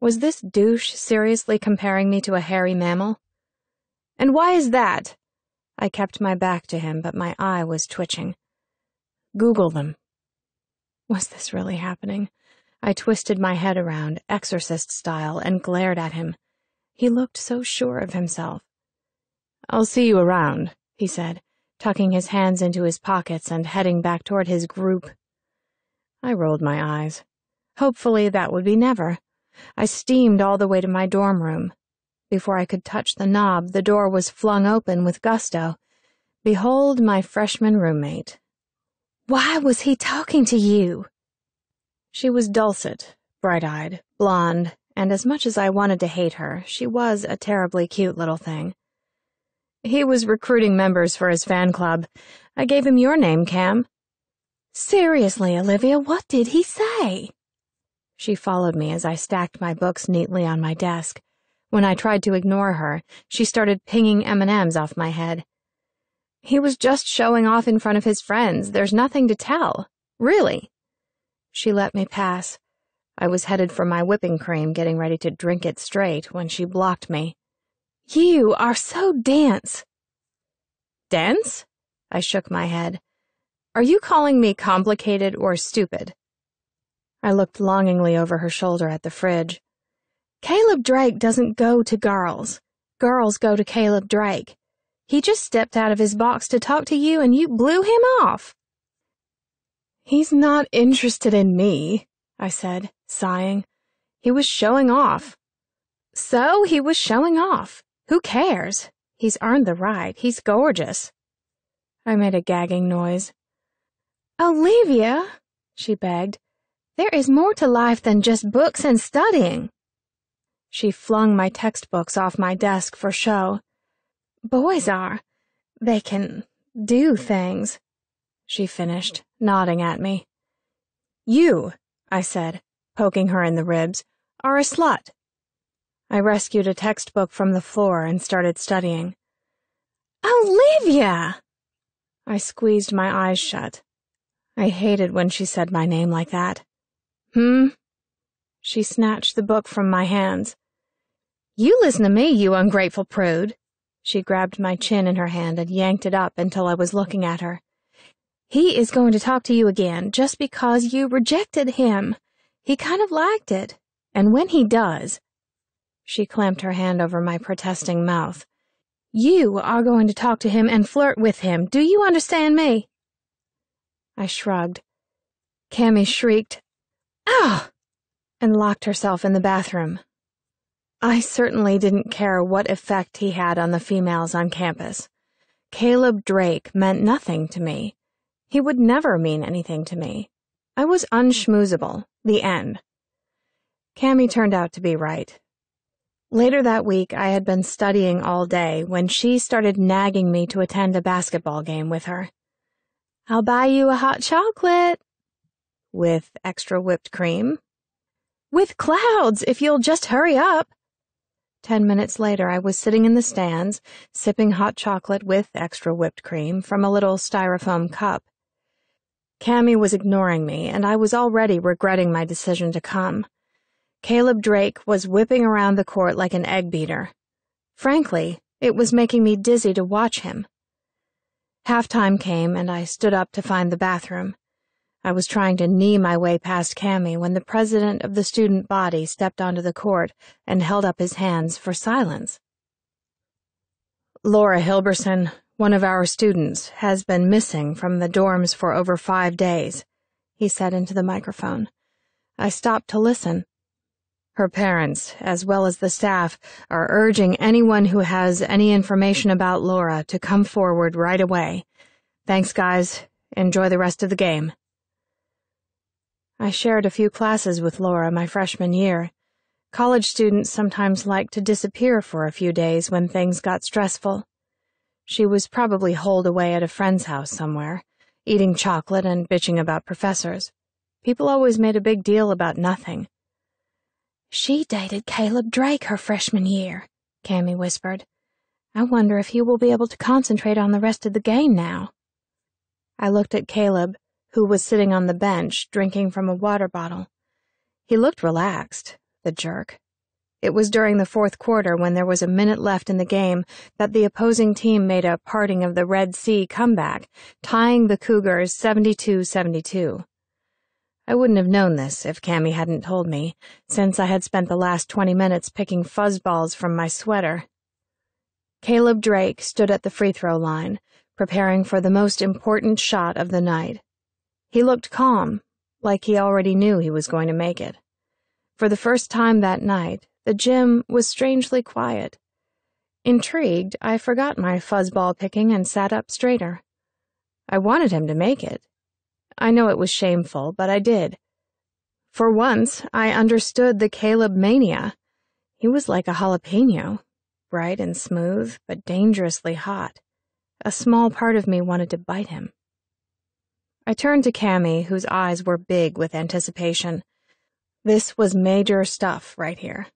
Was this douche seriously comparing me to a hairy mammal? "And why is that?" I kept my back to him, but my eye was twitching. "Google them." Was this really happening? I twisted my head around, exorcist style, and glared at him. He looked so sure of himself. "I'll see you around," he said, tucking his hands into his pockets and heading back toward his group. I rolled my eyes. Hopefully that would be never. I steamed all the way to my dorm room. Before I could touch the knob, the door was flung open with gusto. Behold my freshman roommate. "Why was he talking to you?" She was dulcet, bright-eyed, blonde, and as much as I wanted to hate her, she was a terribly cute little thing. "He was recruiting members for his fan club. I gave him your name, Cam." "Seriously, Olivia, what did he say?" She followed me as I stacked my books neatly on my desk. When I tried to ignore her, she started pinging M&Ms off my head. "He was just showing off in front of his friends. There's nothing to tell. Really." She let me pass. I was headed for my whipping cream, getting ready to drink it straight, when she blocked me. "You are so dense." "Dense?" I shook my head. "Are you calling me complicated or stupid?" I looked longingly over her shoulder at the fridge. "Caleb Drake doesn't go to girls. Girls go to Caleb Drake. He just stepped out of his box to talk to you and you blew him off." "He's not interested in me," I said, sighing. "He was showing off." "So he was showing off. Who cares? He's earned the right. He's gorgeous." I made a gagging noise. "Olivia," she begged, "there is more to life than just books and studying." She flung my textbooks off my desk for show. "Boys are. They can do things," she finished, nodding at me. "You," I said, poking her in the ribs, "are a slut." I rescued a textbook from the floor and started studying. "Olivia!" I squeezed my eyes shut. I hated when she said my name like that. She snatched the book from my hands. "You listen to me, you ungrateful prude." She grabbed my chin in her hand and yanked it up until I was looking at her. "He is going to talk to you again just because you rejected him. He kind of liked it. And when he does," she clamped her hand over my protesting mouth, "you are going to talk to him and flirt with him. Do you understand me?" I shrugged. Cammy shrieked, "Ah!" and locked herself in the bathroom. I certainly didn't care what effect he had on the females on campus. Caleb Drake meant nothing to me. He would never mean anything to me. I was unschmoozable. The end. Cammy turned out to be right. Later that week, I had been studying all day when she started nagging me to attend a basketball game with her. "I'll buy you a hot chocolate." "With extra whipped cream?" "With clouds, if you'll just hurry up." 10 minutes later, I was sitting in the stands, sipping hot chocolate with extra whipped cream from a little styrofoam cup. Cammy was ignoring me, and I was already regretting my decision to come. Caleb Drake was whipping around the court like an egg beater. Frankly, it was making me dizzy to watch him. Halftime came, and I stood up to find the bathroom. I was trying to knee my way past Cammy when the president of the student body stepped onto the court and held up his hands for silence. "Laura Hilberson, one of our students, has been missing from the dorms for over 5 days," he said into the microphone. I stopped to listen. "Her parents, as well as the staff, are urging anyone who has any information about Laura to come forward right away. Thanks, guys. Enjoy the rest of the game." I shared a few classes with Laura my freshman year. College students sometimes liked to disappear for a few days when things got stressful. She was probably holed away at a friend's house somewhere, eating chocolate and bitching about professors. People always made a big deal about nothing. "She dated Caleb Drake her freshman year," Cammy whispered. "I wonder if he will be able to concentrate on the rest of the game now." I looked at Caleb, who was sitting on the bench, drinking from a water bottle. He looked relaxed, the jerk. It was during the fourth quarter, when there was a minute left in the game, that the opposing team made a parting of the Red Sea comeback, tying the Cougars 72-72. I wouldn't have known this if Cammy hadn't told me, since I had spent the last 20 minutes picking fuzzballs from my sweater. Caleb Drake stood at the free throw line, preparing for the most important shot of the night. He looked calm, like he already knew he was going to make it. For the first time that night, the gym was strangely quiet. Intrigued, I forgot my fuzzball picking and sat up straighter. I wanted him to make it. I know it was shameful, but I did. For once, I understood the Caleb mania. He was like a jalapeno, bright and smooth, but dangerously hot. A small part of me wanted to bite him. I turned to Cammy, whose eyes were big with anticipation. This was major stuff right here.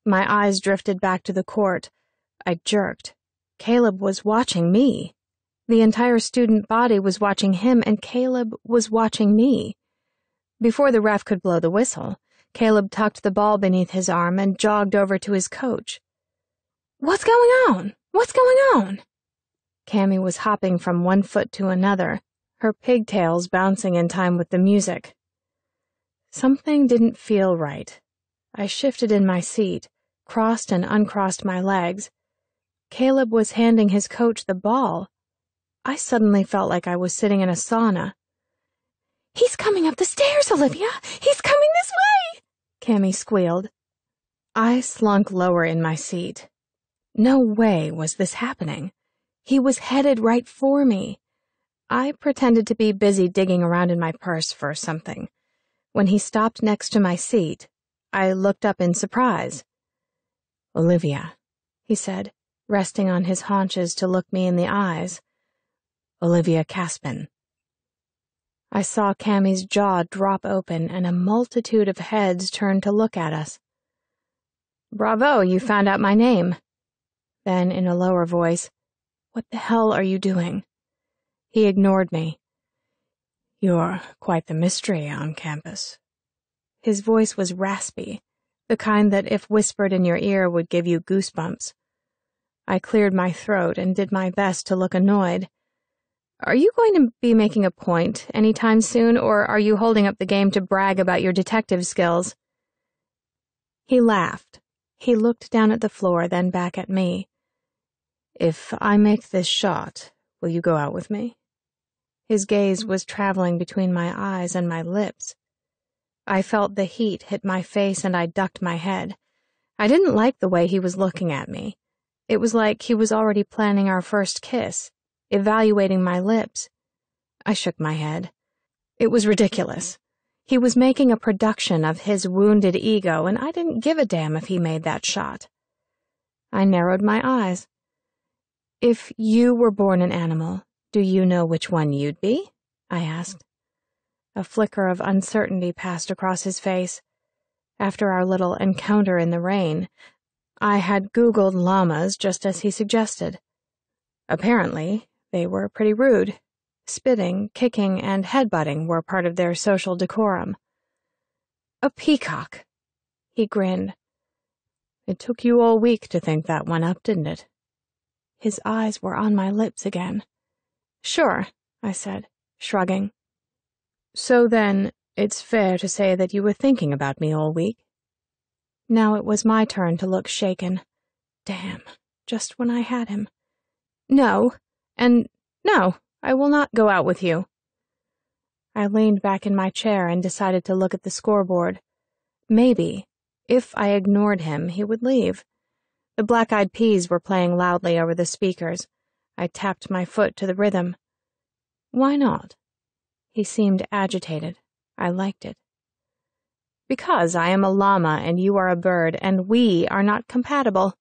My eyes drifted back to the court. I jerked. Caleb was watching me. The entire student body was watching him, and Caleb was watching me. Before the ref could blow the whistle, Caleb tucked the ball beneath his arm and jogged over to his coach. "What's going on? What's going on?" Cammy was hopping from one foot to another, her pigtails bouncing in time with the music. Something didn't feel right. I shifted in my seat, crossed and uncrossed my legs. Caleb was handing his coach the ball. I suddenly felt like I was sitting in a sauna. "He's coming up the stairs, Olivia! He's coming this way!" Cammy squealed. I slunk lower in my seat. No way was this happening. He was headed right for me. I pretended to be busy digging around in my purse for something. When he stopped next to my seat, I looked up in surprise. "Olivia," he said, resting on his haunches to look me in the eyes. "Olivia Caspin." I saw Cammy's jaw drop open and a multitude of heads turn to look at us. "Bravo, you found out my name." Then, in a lower voice, "What the hell are you doing?" He ignored me. "You're quite the mystery on campus." His voice was raspy, the kind that if whispered in your ear would give you goosebumps. I cleared my throat and did my best to look annoyed. "Are you going to be making a point any time soon, or are you holding up the game to brag about your detective skills?" He laughed. He looked down at the floor, then back at me. "If I make this shot, will you go out with me?" His gaze was traveling between my eyes and my lips. I felt the heat hit my face and I ducked my head. I didn't like the way he was looking at me. It was like he was already planning our first kiss, evaluating my lips. I shook my head. It was ridiculous. He was making a production of his wounded ego, and I didn't give a damn if he made that shot. I narrowed my eyes. "If you were born an animal, do you know which one you'd be?" I asked. A flicker of uncertainty passed across his face. After our little encounter in the rain, I had Googled llamas just as he suggested. Apparently, they were pretty rude. Spitting, kicking, and headbutting were part of their social decorum. "A peacock." He grinned. "It took you all week to think that one up, didn't it?" His eyes were on my lips again. "Sure," I said, shrugging. "So then, it's fair to say that you were thinking about me all week?" Now it was my turn to look shaken. Damn, just when I had him. "No, and no, I will not go out with you." I leaned back in my chair and decided to look at the scoreboard. Maybe, if I ignored him, he would leave. The Black Eyed Peas were playing loudly over the speakers. I tapped my foot to the rhythm. Why not? He seemed agitated. I liked it. "Because I am a llama and you are a bird, and we are not compatible."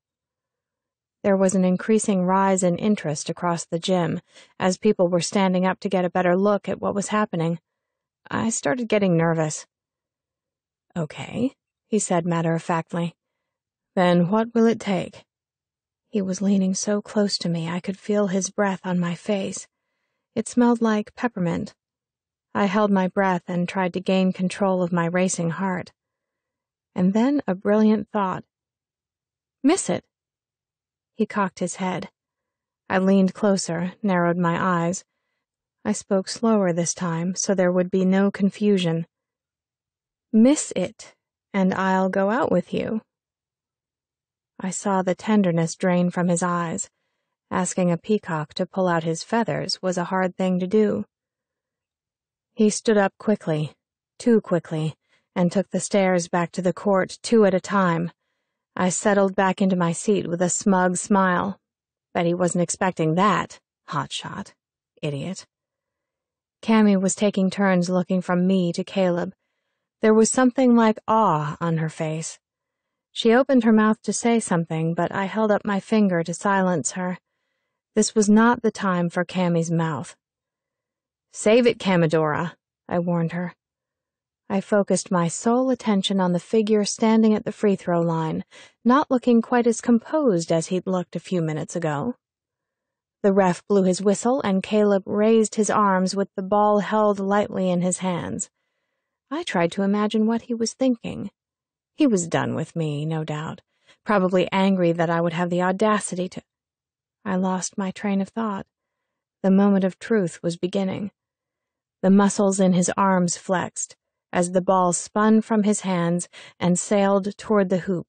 There was an increasing rise in interest across the gym, as people were standing up to get a better look at what was happening. I started getting nervous. "Okay," he said matter-of-factly. "Then what will it take?" He was leaning so close to me I could feel his breath on my face. It smelled like peppermint. I held my breath and tried to gain control of my racing heart. And then a brilliant thought. Miss it. He cocked his head. I leaned closer, narrowed my eyes. I spoke slower this time, so there would be no confusion. Miss it, and I'll go out with you. I saw the tenderness drain from his eyes. Asking a peacock to pull out his feathers was a hard thing to do. He stood up quickly, too quickly, and took the stairs back to the court 2 at a time. I settled back into my seat with a smug smile. Bet he wasn't expecting that, hotshot, idiot. Cammy was taking turns looking from me to Caleb. There was something like awe on her face. She opened her mouth to say something, but I held up my finger to silence her. This was not the time for Cammy's mouth. Save it, Camadora, I warned her. I focused my sole attention on the figure standing at the free throw line, not looking quite as composed as he'd looked a few minutes ago. The ref blew his whistle, and Caleb raised his arms with the ball held lightly in his hands. I tried to imagine what he was thinking. He was done with me, no doubt, probably angry that I would have the audacity to... I lost my train of thought. The moment of truth was beginning. The muscles in his arms flexed as the ball spun from his hands and sailed toward the hoop.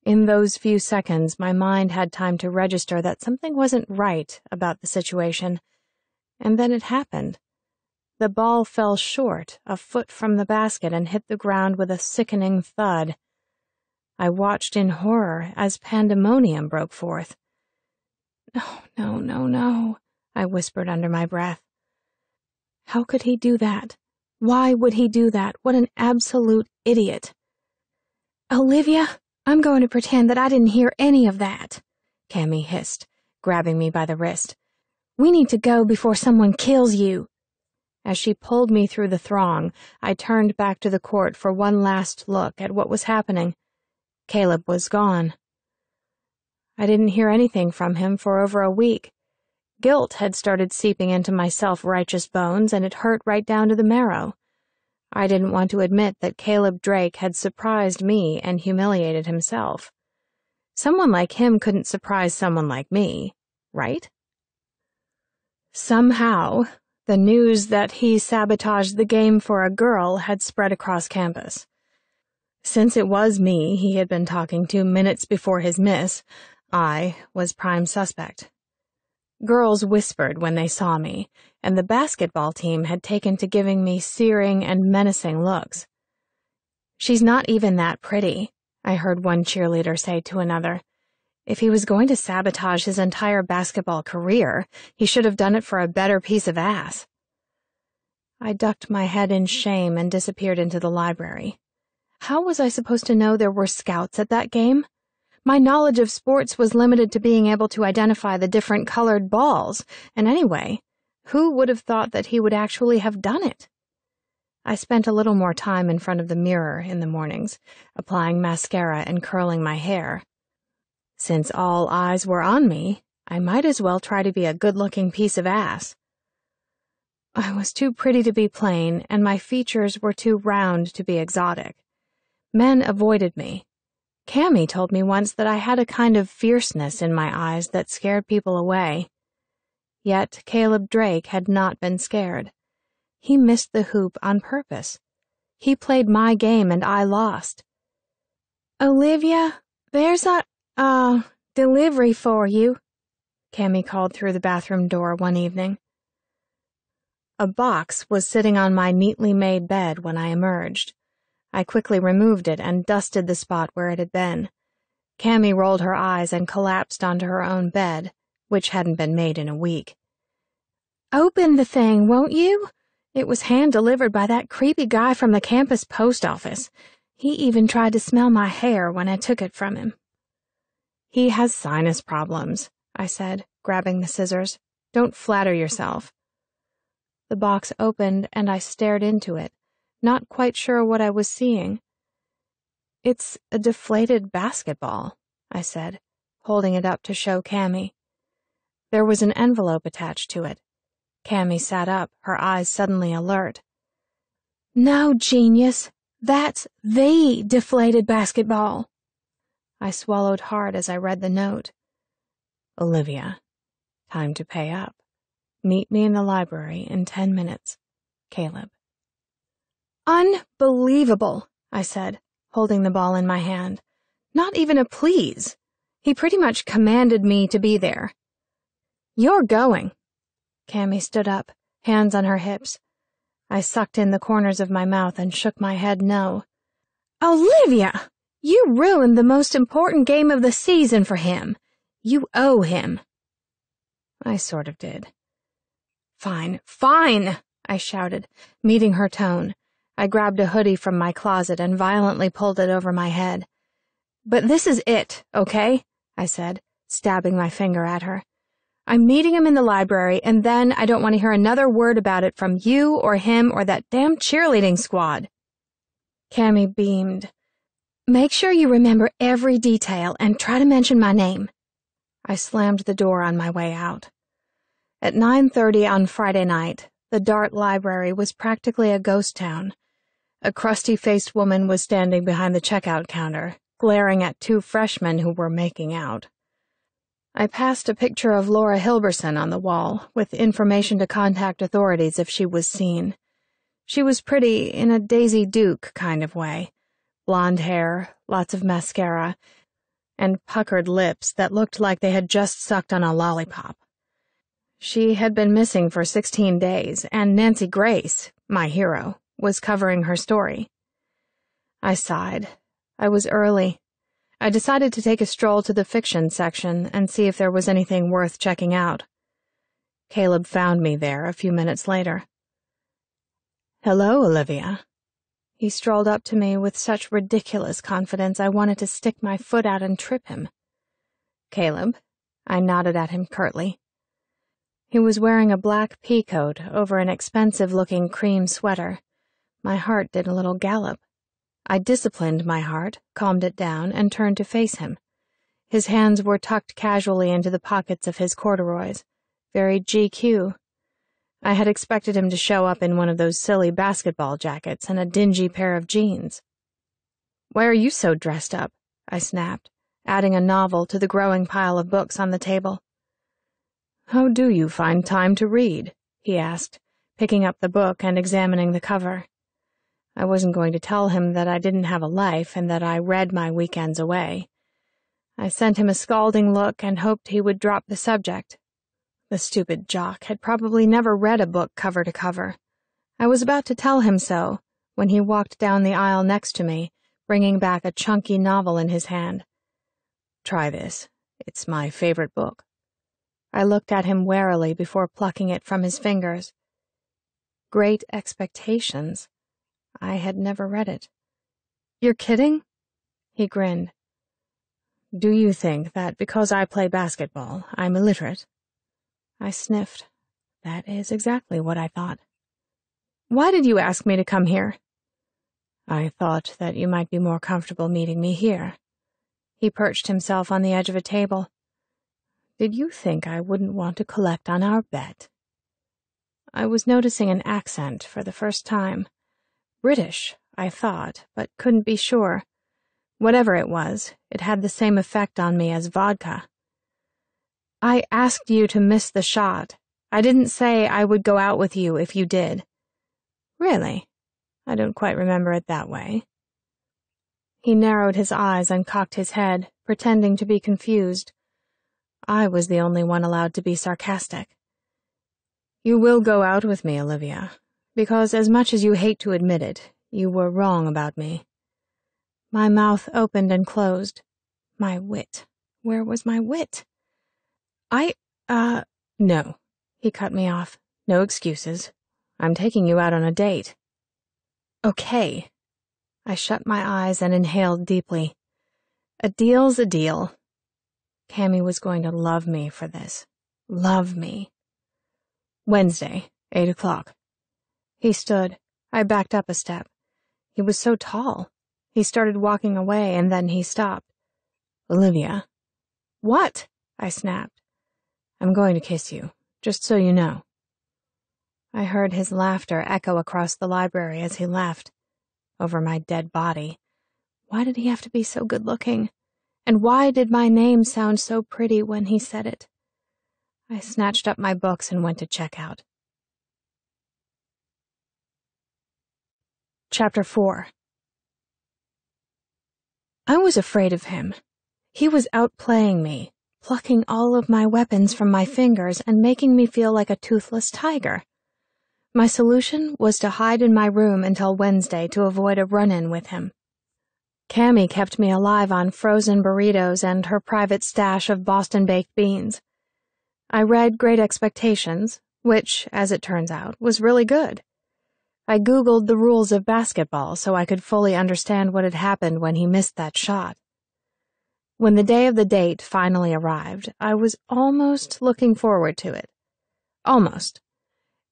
In those few seconds, my mind had time to register that something wasn't right about the situation. And then it happened. The ball fell short, a foot from the basket, and hit the ground with a sickening thud. I watched in horror as pandemonium broke forth. No, I whispered under my breath. How could he do that? Why would he do that? What an absolute idiot. Olivia, I'm going to pretend that I didn't hear any of that, Cammy hissed, grabbing me by the wrist. We need to go before someone kills you. As she pulled me through the throng, I turned back to the court for one last look at what was happening. Caleb was gone. I didn't hear anything from him for over a week. Guilt had started seeping into my self-righteous bones, and it hurt right down to the marrow. I didn't want to admit that Caleb Drake had surprised me and humiliated himself. Someone like him couldn't surprise someone like me, right? Somehow, the news that he sabotaged the game for a girl had spread across campus. Since it was me he had been talking to minutes before his miss, I was prime suspect. Girls whispered when they saw me, and the basketball team had taken to giving me searing and menacing looks. She's not even that pretty, I heard one cheerleader say to another. If he was going to sabotage his entire basketball career, he should have done it for a better piece of ass. I ducked my head in shame and disappeared into the library. How was I supposed to know there were scouts at that game? My knowledge of sports was limited to being able to identify the different colored balls, and anyway, who would have thought that he would actually have done it? I spent a little more time in front of the mirror in the mornings, applying mascara and curling my hair. Since all eyes were on me, I might as well try to be a good-looking piece of ass. I was too pretty to be plain, and my features were too round to be exotic. Men avoided me. Cammy told me once that I had a kind of fierceness in my eyes that scared people away. Yet Caleb Drake had not been scared. He missed the hoop on purpose. He played my game and I lost. Olivia, there's a, delivery for you, Cammy called through the bathroom door one evening. A box was sitting on my neatly made bed when I emerged. I quickly removed it and dusted the spot where it had been. Cammy rolled her eyes and collapsed onto her own bed, which hadn't been made in a week. Open the thing, won't you? It was hand-delivered by that creepy guy from the campus post office. He even tried to smell my hair when I took it from him. He has sinus problems, I said, grabbing the scissors. Don't flatter yourself. The box opened and I stared into it, not quite sure what I was seeing. It's a deflated basketball, I said, holding it up to show Cammy. There was an envelope attached to it. Cammy sat up, her eyes suddenly alert. No, genius. That's the deflated basketball. I swallowed hard as I read the note. Olivia, time to pay up. Meet me in the library in 10 minutes. Caleb. Unbelievable, I said, holding the ball in my hand. Not even a please. He pretty much commanded me to be there. You're going. Cammy stood up, hands on her hips. I sucked in the corners of my mouth and shook my head no. Olivia! You ruined the most important game of the season for him. You owe him. I sort of did. Fine, fine, I shouted, meeting her tone. I grabbed a hoodie from my closet and violently pulled it over my head. But this is it, okay? I said, stabbing my finger at her. I'm meeting him in the library, and then I don't want to hear another word about it from you or him or that damn cheerleading squad. Cammy beamed. Make sure you remember every detail and try to mention my name. I slammed the door on my way out. At 9:30 on Friday night, the Dart Library was practically a ghost town. A crusty-faced woman was standing behind the checkout counter, glaring at two freshmen who were making out. I passed a picture of Laura Hilberson on the wall, with information to contact authorities if she was seen. She was pretty in a Daisy Duke kind of way. Blonde hair, lots of mascara, and puckered lips that looked like they had just sucked on a lollipop. She had been missing for 16 days, and Nancy Grace, my hero, was covering her story. I sighed. I was early. I decided to take a stroll to the fiction section and see if there was anything worth checking out. Caleb found me there a few minutes later. Hello, Olivia. He strolled up to me with such ridiculous confidence I wanted to stick my foot out and trip him. Caleb, I nodded at him curtly. He was wearing a black pea coat over an expensive-looking cream sweater. My heart did a little gallop. I disciplined my heart, calmed it down, and turned to face him. His hands were tucked casually into the pockets of his corduroys. Very GQ. I had expected him to show up in one of those silly basketball jackets and a dingy pair of jeans. Why are you so dressed up? I snapped, adding a novel to the growing pile of books on the table. How do you find time to read? He asked, picking up the book and examining the cover. I wasn't going to tell him that I didn't have a life and that I read my weekends away. I sent him a scalding look and hoped he would drop the subject. The stupid jock had probably never read a book cover to cover. I was about to tell him so when he walked down the aisle next to me, bringing back a chunky novel in his hand. Try this. It's my favorite book. I looked at him warily before plucking it from his fingers. Great Expectations. I had never read it. You're kidding? He grinned. Do you think that because I play basketball, I'm illiterate? I sniffed. That is exactly what I thought. Why did you ask me to come here? I thought that you might be more comfortable meeting me here. He perched himself on the edge of a table. Did you think I wouldn't want to collect on our bet? I was noticing an accent for the first time. British, I thought, but couldn't be sure. Whatever it was, it had the same effect on me as vodka. I asked you to miss the shot. I didn't say I would go out with you if you did. Really? I don't quite remember it that way. He narrowed his eyes and cocked his head, pretending to be confused. I was the only one allowed to be sarcastic. You will go out with me, Olivia, because as much as you hate to admit it, you were wrong about me. My mouth opened and closed. My wit. Where was my wit? No. He cut me off. No excuses. I'm taking you out on a date. Okay. I shut my eyes and inhaled deeply. A deal's a deal. Cammy was going to love me for this. Love me. Wednesday, 8 o'clock. He stood. I backed up a step. He was so tall. He started walking away, and then he stopped. Olivia. What? I snapped. I'm going to kiss you, just so you know. I heard his laughter echo across the library as he left. Over my dead body. Why did he have to be so good-looking? And why did my name sound so pretty when he said it? I snatched up my books and went to check out. Chapter 4. I was afraid of him. He was outplaying me, plucking all of my weapons from my fingers and making me feel like a toothless tiger. My solution was to hide in my room until Wednesday to avoid a run-in with him. Cammy kept me alive on frozen burritos and her private stash of Boston baked beans. I read Great Expectations, which, as it turns out, was really good. I Googled the rules of basketball so I could fully understand what had happened when he missed that shot. When the day of the date finally arrived, I was almost looking forward to it. Almost.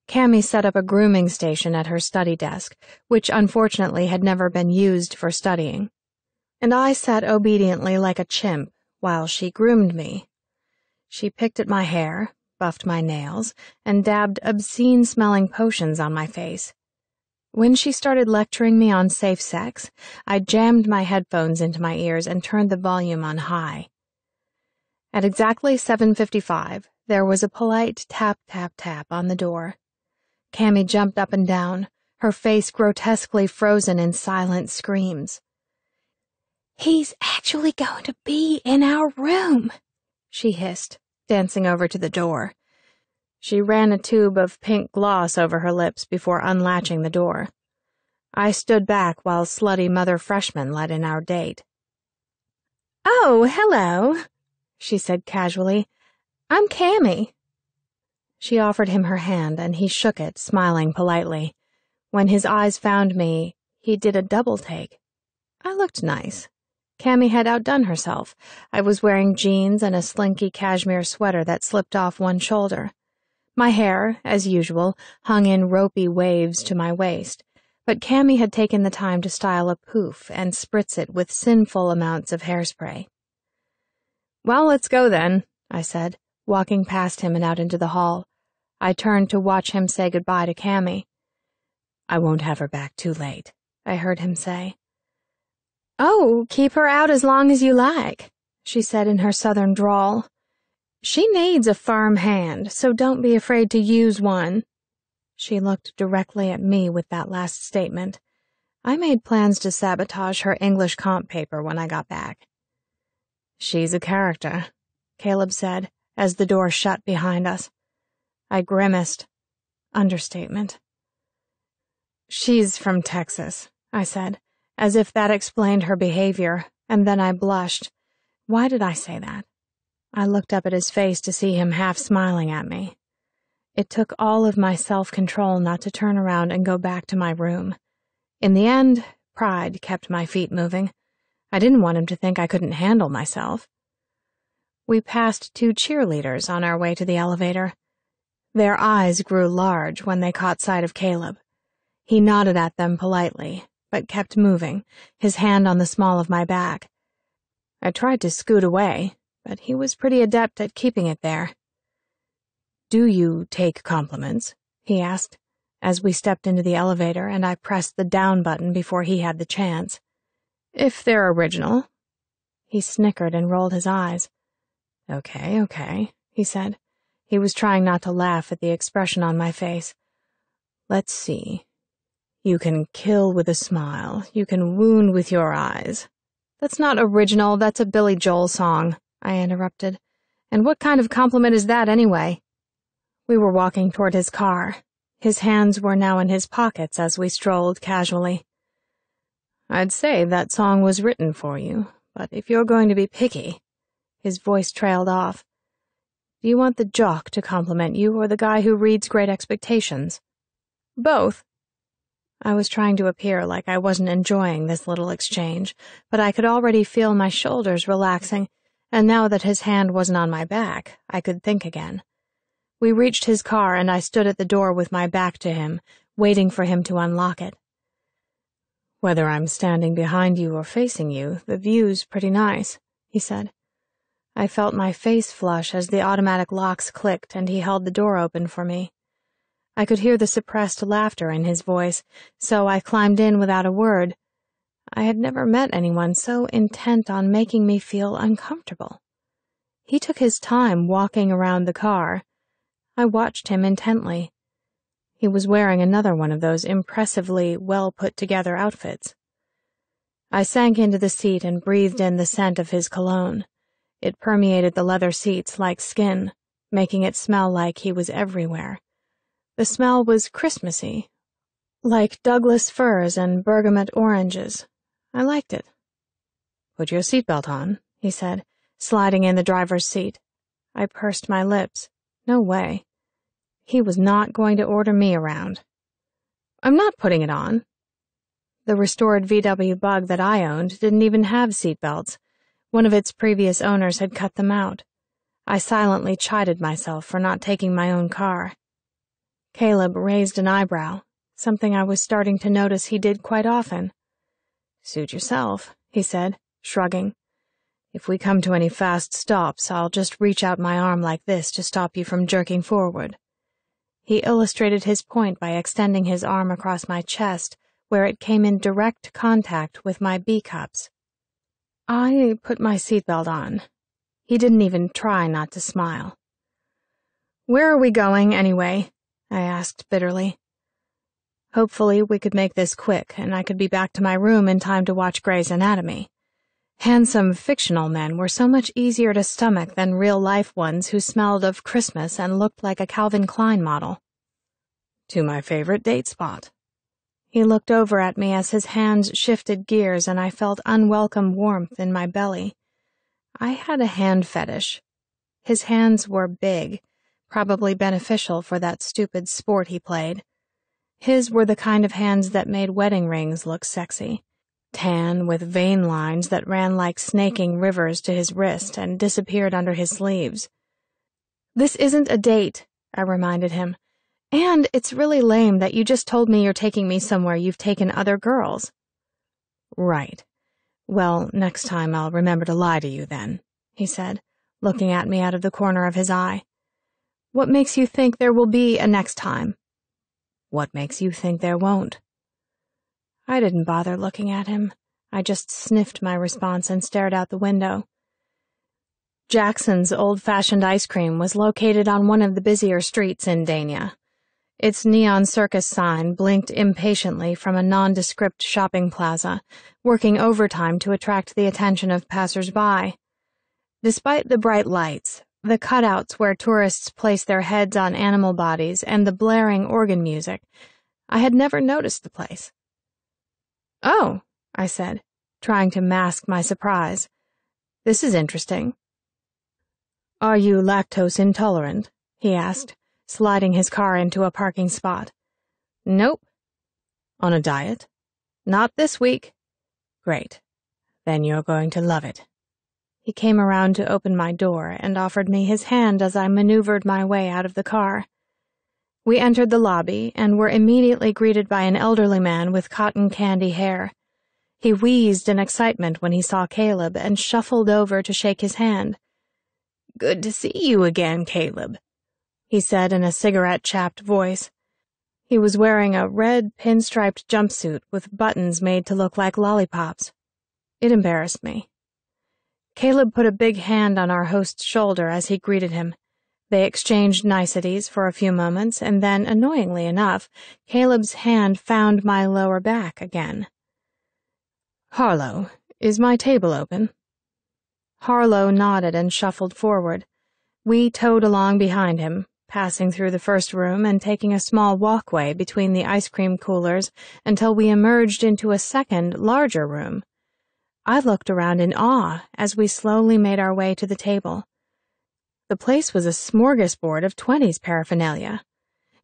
Cammy set up a grooming station at her study desk, which unfortunately had never been used for studying. And I sat obediently like a chimp while she groomed me. She picked at my hair, buffed my nails, and dabbed obscene-smelling potions on my face. When she started lecturing me on safe sex, I jammed my headphones into my ears and turned the volume on high. At exactly 7:55, there was a polite tap, tap, tap on the door. Cammy jumped up and down, her face grotesquely frozen in silent screams. "He's actually going to be in our room," she hissed, dancing over to the door. She ran a tube of pink gloss over her lips before unlatching the door. I stood back while slutty mother freshman let in our date. "Oh, hello," she said casually. "I'm Cammy." She offered him her hand, and he shook it, smiling politely. When his eyes found me, he did a double take. I looked nice. Cammy had outdone herself. I was wearing jeans and a slinky cashmere sweater that slipped off one shoulder. My hair, as usual, hung in ropey waves to my waist, but Cammy had taken the time to style a poof and spritz it with sinful amounts of hairspray. "Well, let's go then," I said, walking past him and out into the hall. I turned to watch him say goodbye to Cammy. "I won't have her back too late," I heard him say. "Oh, keep her out as long as you like," she said in her southern drawl. "She needs a firm hand, so don't be afraid to use one." She looked directly at me with that last statement. I made plans to sabotage her English comp paper when I got back. "She's a character," Caleb said, as the door shut behind us. I grimaced. Understatement. "She's from Texas," I said, as if that explained her behavior, and then I blushed. Why did I say that? I looked up at his face to see him half smiling at me. It took all of my self-control not to turn around and go back to my room. In the end, pride kept my feet moving. I didn't want him to think I couldn't handle myself. We passed 2 cheerleaders on our way to the elevator. Their eyes grew large when they caught sight of Caleb. He nodded at them politely, but kept moving, his hand on the small of my back. I tried to scoot away, but he was pretty adept at keeping it there. "Do you take compliments?" he asked, as we stepped into the elevator and I pressed the down button before he had the chance. "If they're original." He snickered and rolled his eyes. Okay, he said. He was trying not to laugh at the expression on my face. "Let's see. You can kill with a smile. You can wound with your eyes." "That's not original, that's a Billy Joel song," I interrupted. "And what kind of compliment is that anyway?" We were walking toward his car. His hands were now in his pockets as we strolled casually. "I'd say that song was written for you, but if you're going to be picky..." His voice trailed off. "Do you want the jock to compliment you or the guy who reads Great Expectations?" "Both." I was trying to appear like I wasn't enjoying this little exchange, but I could already feel my shoulders relaxing, and now that his hand wasn't on my back, I could think again. We reached his car and I stood at the door with my back to him, waiting for him to unlock it. "Whether I'm standing behind you or facing you, the view's pretty nice," he said. I felt my face flush as the automatic locks clicked and he held the door open for me. I could hear the suppressed laughter in his voice, so I climbed in without a word. I had never met anyone so intent on making me feel uncomfortable. He took his time walking around the car. I watched him intently. He was wearing another one of those impressively well-put-together outfits. I sank into the seat and breathed in the scent of his cologne. It permeated the leather seats like skin, making it smell like he was everywhere. The smell was Christmassy, like Douglas firs and bergamot oranges. I liked it. "Put your seatbelt on," he said, sliding in the driver's seat. I pursed my lips. No way. He was not going to order me around. "I'm not putting it on." The restored VW Bug that I owned didn't even have seatbelts. One of its previous owners had cut them out. I silently chided myself for not taking my own car. Caleb raised an eyebrow, something I was starting to notice he did quite often. "Suit yourself," he said, shrugging. "If we come to any fast stops, I'll just reach out my arm like this to stop you from jerking forward." He illustrated his point by extending his arm across my chest, where it came in direct contact with my B-cups. I put my seatbelt on. He didn't even try not to smile. "Where are we going, anyway?" I asked bitterly. Hopefully we could make this quick, and I could be back to my room in time to watch Grey's Anatomy. Handsome, fictional men were so much easier to stomach than real-life ones who smelled of Christmas and looked like a Calvin Klein model. "To my favorite date spot." He looked over at me as his hands shifted gears and I felt unwelcome warmth in my belly. I had a hand fetish. His hands were big, probably beneficial for that stupid sport he played. His were the kind of hands that made wedding rings look sexy. Tan, with vein lines that ran like snaking rivers to his wrist and disappeared under his sleeves. "This isn't a date," I reminded him. "And it's really lame that you just told me you're taking me somewhere you've taken other girls." "Right. Well, next time I'll remember to lie to you then," he said, looking at me out of the corner of his eye. "What makes you think there will be a next time?" "What makes you think there won't?" I didn't bother looking at him. I just sniffed my response and stared out the window. Jackson's old-fashioned ice cream was located on one of the busier streets in Dania. Its neon circus sign blinked impatiently from a nondescript shopping plaza, working overtime to attract the attention of passers-by. Despite the bright lights, the cutouts where tourists place their heads on animal bodies, and the blaring organ music, I had never noticed the place. "Oh," I said, trying to mask my surprise. "This is interesting." "Are you lactose intolerant?" he asked, sliding his car into a parking spot. "Nope." "On a diet?" "Not this week." "Great. Then you're going to love it." He came around to open my door and offered me his hand as I maneuvered my way out of the car. We entered the lobby and were immediately greeted by an elderly man with cotton candy hair. He wheezed in excitement when he saw Caleb and shuffled over to shake his hand. "Good to see you again, Caleb," he said in a cigarette-chapped voice. He was wearing a red pinstriped jumpsuit with buttons made to look like lollipops. It embarrassed me. Caleb put a big hand on our host's shoulder as he greeted him. They exchanged niceties for a few moments, and then, annoyingly enough, Caleb's hand found my lower back again. "Harlow, is my table open?" Harlow nodded and shuffled forward. We towed along behind him, passing through the first room and taking a small walkway between the ice cream coolers until we emerged into a second, larger room. I looked around in awe as we slowly made our way to the table. The place was a smorgasbord of 20s paraphernalia.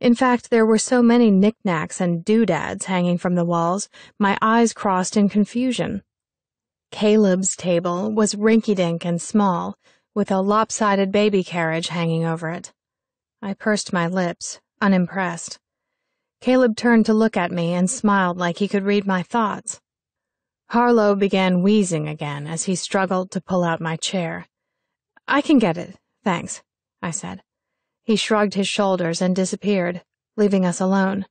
In fact, there were so many knickknacks and doodads hanging from the walls, my eyes crossed in confusion. Caleb's table was rinky-dink and small, with a lopsided baby carriage hanging over it. I pursed my lips, unimpressed. Caleb turned to look at me and smiled like he could read my thoughts. Harlow began wheezing again as he struggled to pull out my chair. "I can get it, thanks," I said. He shrugged his shoulders and disappeared, leaving us alone.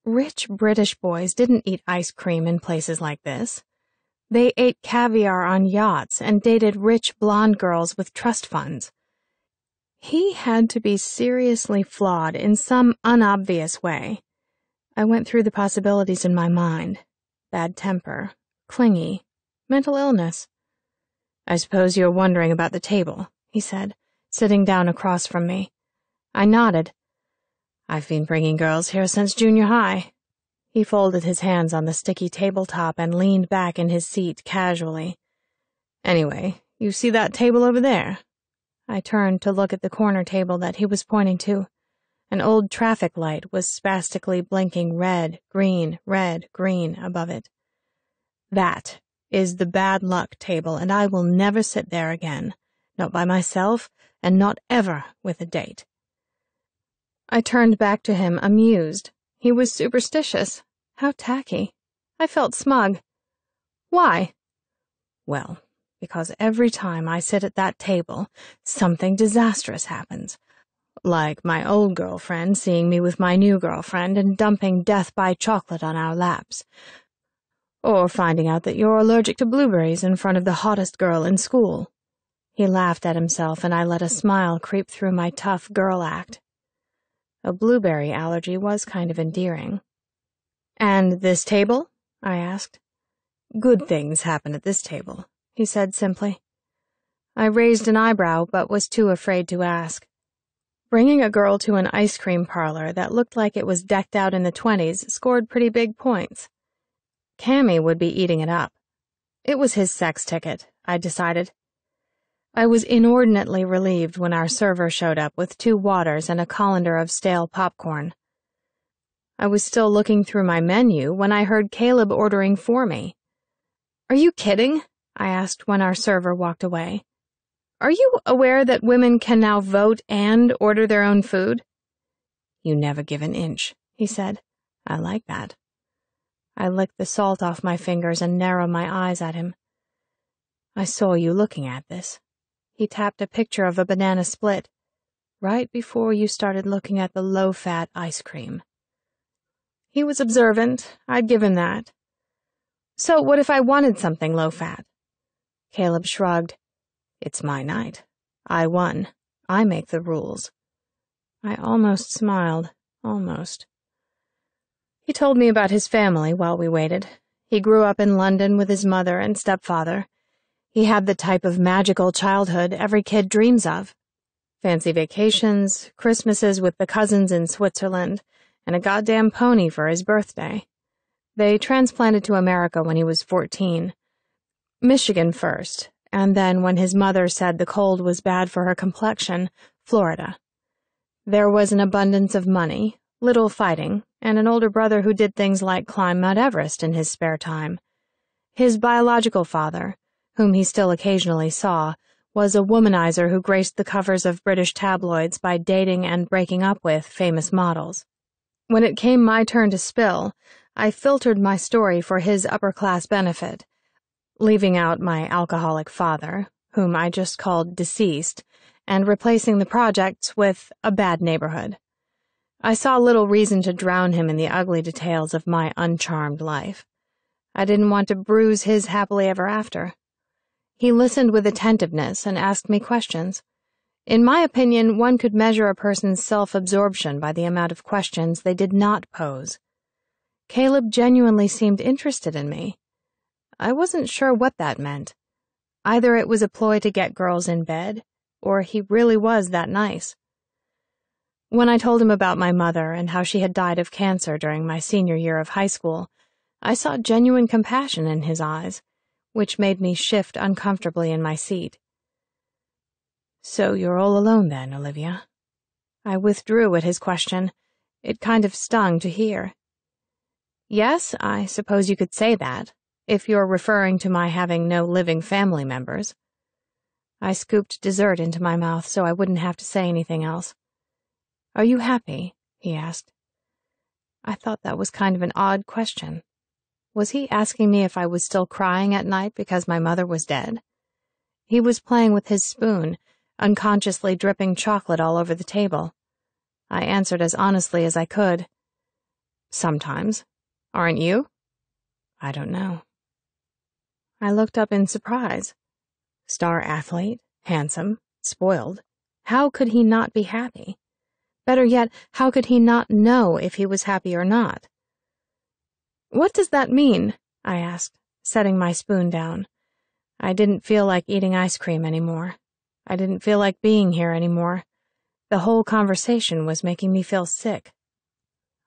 Rich British boys didn't eat ice cream in places like this. They ate caviar on yachts and dated rich blonde girls with trust funds. He had to be seriously flawed in some unobvious way. I went through the possibilities in my mind. Bad temper, clingy, mental illness. "I suppose you're wondering about the table," he said, sitting down across from me. I nodded. "I've been bringing girls here since junior high." He folded his hands on the sticky tabletop and leaned back in his seat casually. "Anyway, you see that table over there?" I turned to look at the corner table that he was pointing to. An old traffic light was spastically blinking red, green above it. "That is the bad luck table, and I will never sit there again, not by myself, and not ever with a date." I turned back to him, amused. He was superstitious. How tacky. I felt smug. "Why?" "Well, because every time I sit at that table, something disastrous happens. Like my old girlfriend seeing me with my new girlfriend and dumping death by chocolate on our laps. Or finding out that you're allergic to blueberries in front of the hottest girl in school." He laughed at himself, and I let a smile creep through my tough girl act. A blueberry allergy was kind of endearing. "And this table?" I asked. "Good things happen at this table," he said simply. I raised an eyebrow, but was too afraid to ask. Bringing a girl to an ice cream parlor that looked like it was decked out in the 20s scored pretty big points. Cammy would be eating it up. It was his sex ticket, I decided. I was inordinately relieved when our server showed up with 2 waters and a colander of stale popcorn. I was still looking through my menu when I heard Caleb ordering for me. "Are you kidding?" I asked when our server walked away. "Are you aware that women can now vote and order their own food?" "You never give an inch," he said. "I like that." I licked the salt off my fingers and narrowed my eyes at him. "I saw you looking at this." He tapped a picture of a banana split. "Right before you started looking at the low-fat ice cream." He was observant. I'd give him that. "So what if I wanted something low-fat?" Caleb shrugged. "It's my night. I won. I make the rules." I almost smiled. Almost. He told me about his family while we waited. He grew up in London with his mother and stepfather. He had the type of magical childhood every kid dreams of. Fancy vacations, Christmases with the cousins in Switzerland, and a goddamn pony for his birthday. They transplanted to America when he was 14. Michigan first, and then when his mother said the cold was bad for her complexion, Florida. There was an abundance of money, little fighting, and an older brother who did things like climb Mount Everest in his spare time. His biological father, whom he still occasionally saw, was a womanizer who graced the covers of British tabloids by dating and breaking up with famous models. When it came my turn to spill, I filtered my story for his upper-class benefit, leaving out my alcoholic father, whom I just called deceased, and replacing the projects with a bad neighborhood. I saw little reason to drown him in the ugly details of my uncharmed life. I didn't want to bruise his happily ever after. He listened with attentiveness and asked me questions. In my opinion, one could measure a person's self-absorption by the amount of questions they did not pose. Caleb genuinely seemed interested in me. I wasn't sure what that meant. Either it was a ploy to get girls in bed, or he really was that nice. When I told him about my mother and how she had died of cancer during my senior year of high school, I saw genuine compassion in his eyes, which made me shift uncomfortably in my seat. "So you're all alone then, Olivia?" I withdrew at his question. It kind of stung to hear. "Yes, I suppose you could say that, if you're referring to my having no living family members." I scooped dessert into my mouth so I wouldn't have to say anything else. "Are you happy?" he asked. I thought that was kind of an odd question. Was he asking me if I was still crying at night because my mother was dead? He was playing with his spoon, unconsciously dripping chocolate all over the table. I answered as honestly as I could. Sometimes. Aren't you? I don't know. I looked up in surprise. Star athlete, handsome, spoiled. How could he not be happy? Better yet, how could he not know if he was happy or not? What does that mean? I asked, setting my spoon down. I didn't feel like eating ice cream anymore. I didn't feel like being here anymore. The whole conversation was making me feel sick.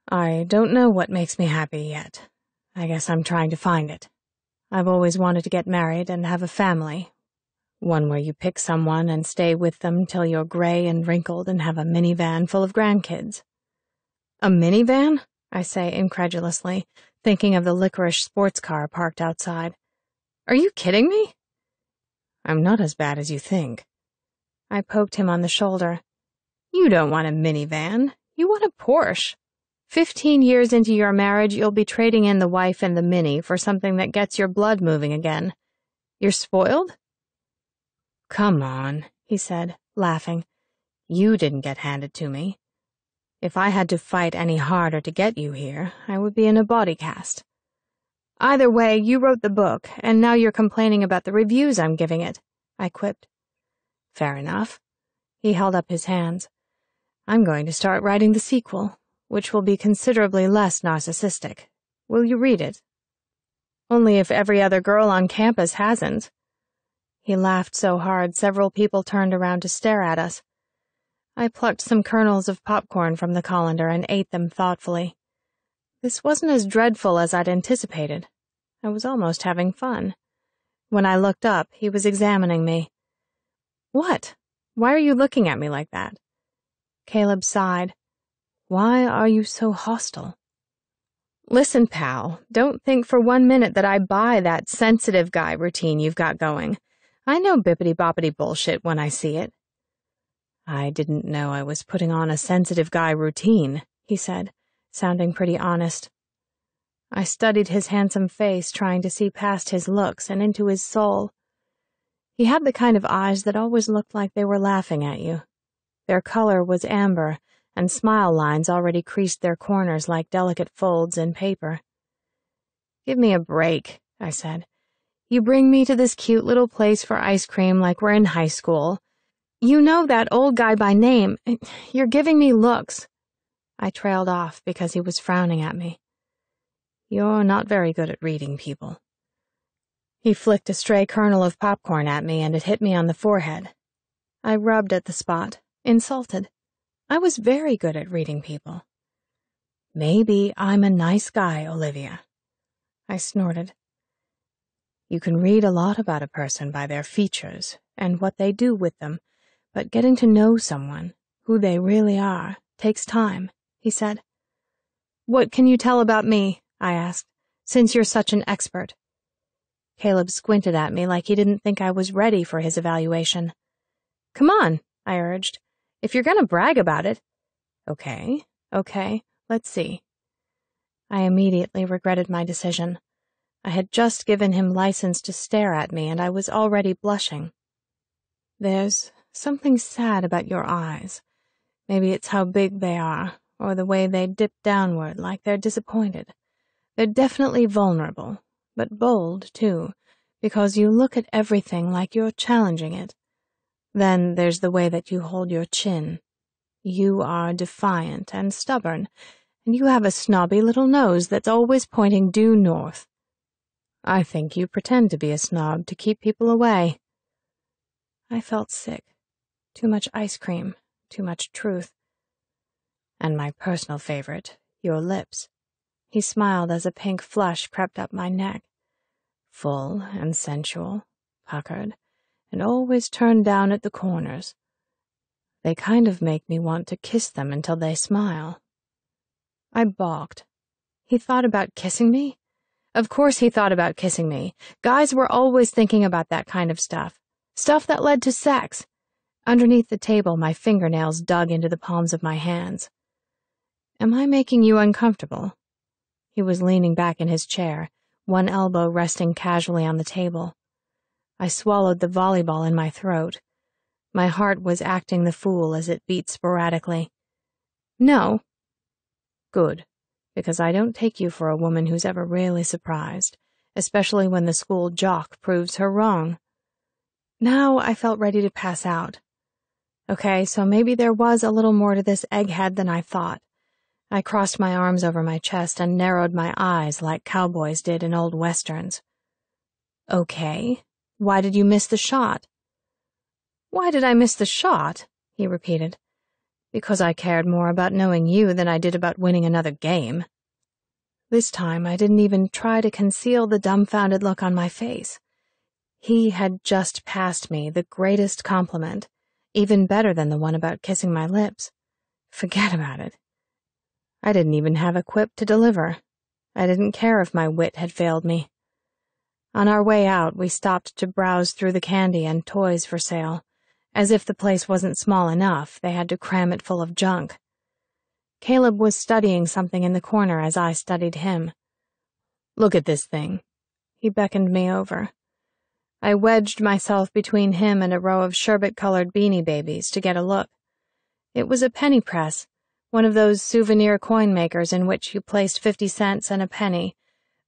I don't know what makes me happy yet. I guess I'm trying to find it. I've always wanted to get married and have a family. One where you pick someone and stay with them till you're gray and wrinkled and have a minivan full of grandkids. A minivan? I say incredulously, thinking of the licorice sports car parked outside. Are you kidding me? I'm not as bad as you think. I poked him on the shoulder. You don't want a minivan. You want a Porsche. 15 years into your marriage, you'll be trading in the wife and the Mini for something that gets your blood moving again. You're spoiled? Come on, he said, laughing. You didn't get handed to me. If I had to fight any harder to get you here, I would be in a body cast. Either way, you wrote the book, and now you're complaining about the reviews I'm giving it, I quipped. Fair enough. He held up his hands. I'm going to start writing the sequel, which will be considerably less narcissistic. Will you read it? Only if every other girl on campus hasn't. He laughed so hard several people turned around to stare at us. I plucked some kernels of popcorn from the colander and ate them thoughtfully. This wasn't as dreadful as I'd anticipated. I was almost having fun. When I looked up, he was examining me. What? Why are you looking at me like that? Caleb sighed. Why are you so hostile? Listen, pal, don't think for 1 minute that I buy that sensitive guy routine you've got going. I know bippity-boppity bullshit when I see it. I didn't know I was putting on a sensitive guy routine, he said, sounding pretty honest. I studied his handsome face, trying to see past his looks and into his soul. He had the kind of eyes that always looked like they were laughing at you. Their color was amber, and smile lines already creased their corners like delicate folds in paper. Give me a break, I said. You bring me to this cute little place for ice cream like we're in high school. You know that old guy by name. You're giving me looks. I trailed off because he was frowning at me. You're not very good at reading people. He flicked a stray kernel of popcorn at me and it hit me on the forehead. I rubbed at the spot, insulted. I was very good at reading people. Maybe I'm a nice guy, Olivia. I snorted. You can read a lot about a person by their features and what they do with them, but getting to know someone, who they really are, takes time, he said. What can you tell about me, I asked, since you're such an expert? Caleb squinted at me like he didn't think I was ready for his evaluation. Come on, I urged. If you're going to brag about it. Okay, let's see. I immediately regretted my decision. I had just given him license to stare at me, and I was already blushing. There's something sad about your eyes. Maybe it's how big they are, or the way they dip downward like they're disappointed. They're definitely vulnerable, but bold, too, because you look at everything like you're challenging it. Then there's the way that you hold your chin. You are defiant and stubborn, and you have a snobby little nose that's always pointing due north. I think you pretend to be a snob to keep people away. I felt sick. Too much ice cream, too much truth. And my personal favorite, your lips. He smiled as a pink flush crept up my neck. Full and sensual, puckered, and always turned down at the corners. They kind of make me want to kiss them until they smile. I balked. He thought about kissing me? Of course he thought about kissing me. Guys were always thinking about that kind of stuff. Stuff that led to sex. Underneath the table, my fingernails dug into the palms of my hands. Am I making you uncomfortable? He was leaning back in his chair, one elbow resting casually on the table. I swallowed the volleyball in my throat. My heart was acting the fool as it beat sporadically. No. Good, because I don't take you for a woman who's ever really surprised, especially when the school jock proves her wrong. Now I felt ready to pass out. Okay, so maybe there was a little more to this egghead than I thought. I crossed my arms over my chest and narrowed my eyes like cowboys did in old westerns. Okay, why did you miss the shot? Why did I miss the shot? He repeated. Because I cared more about knowing you than I did about winning another game. This time I didn't even try to conceal the dumbfounded look on my face. He had just passed me the greatest compliment, even better than the one about kissing my lips. Forget about it. I didn't even have a quip to deliver. I didn't care if my wit had failed me. On our way out, we stopped to browse through the candy and toys for sale. As if the place wasn't small enough, they had to cram it full of junk. Caleb was studying something in the corner as I studied him. Look at this thing. He beckoned me over. I wedged myself between him and a row of sherbet-colored Beanie Babies to get a look. It was a penny press, one of those souvenir coin makers in which you placed 50 cents and a penny.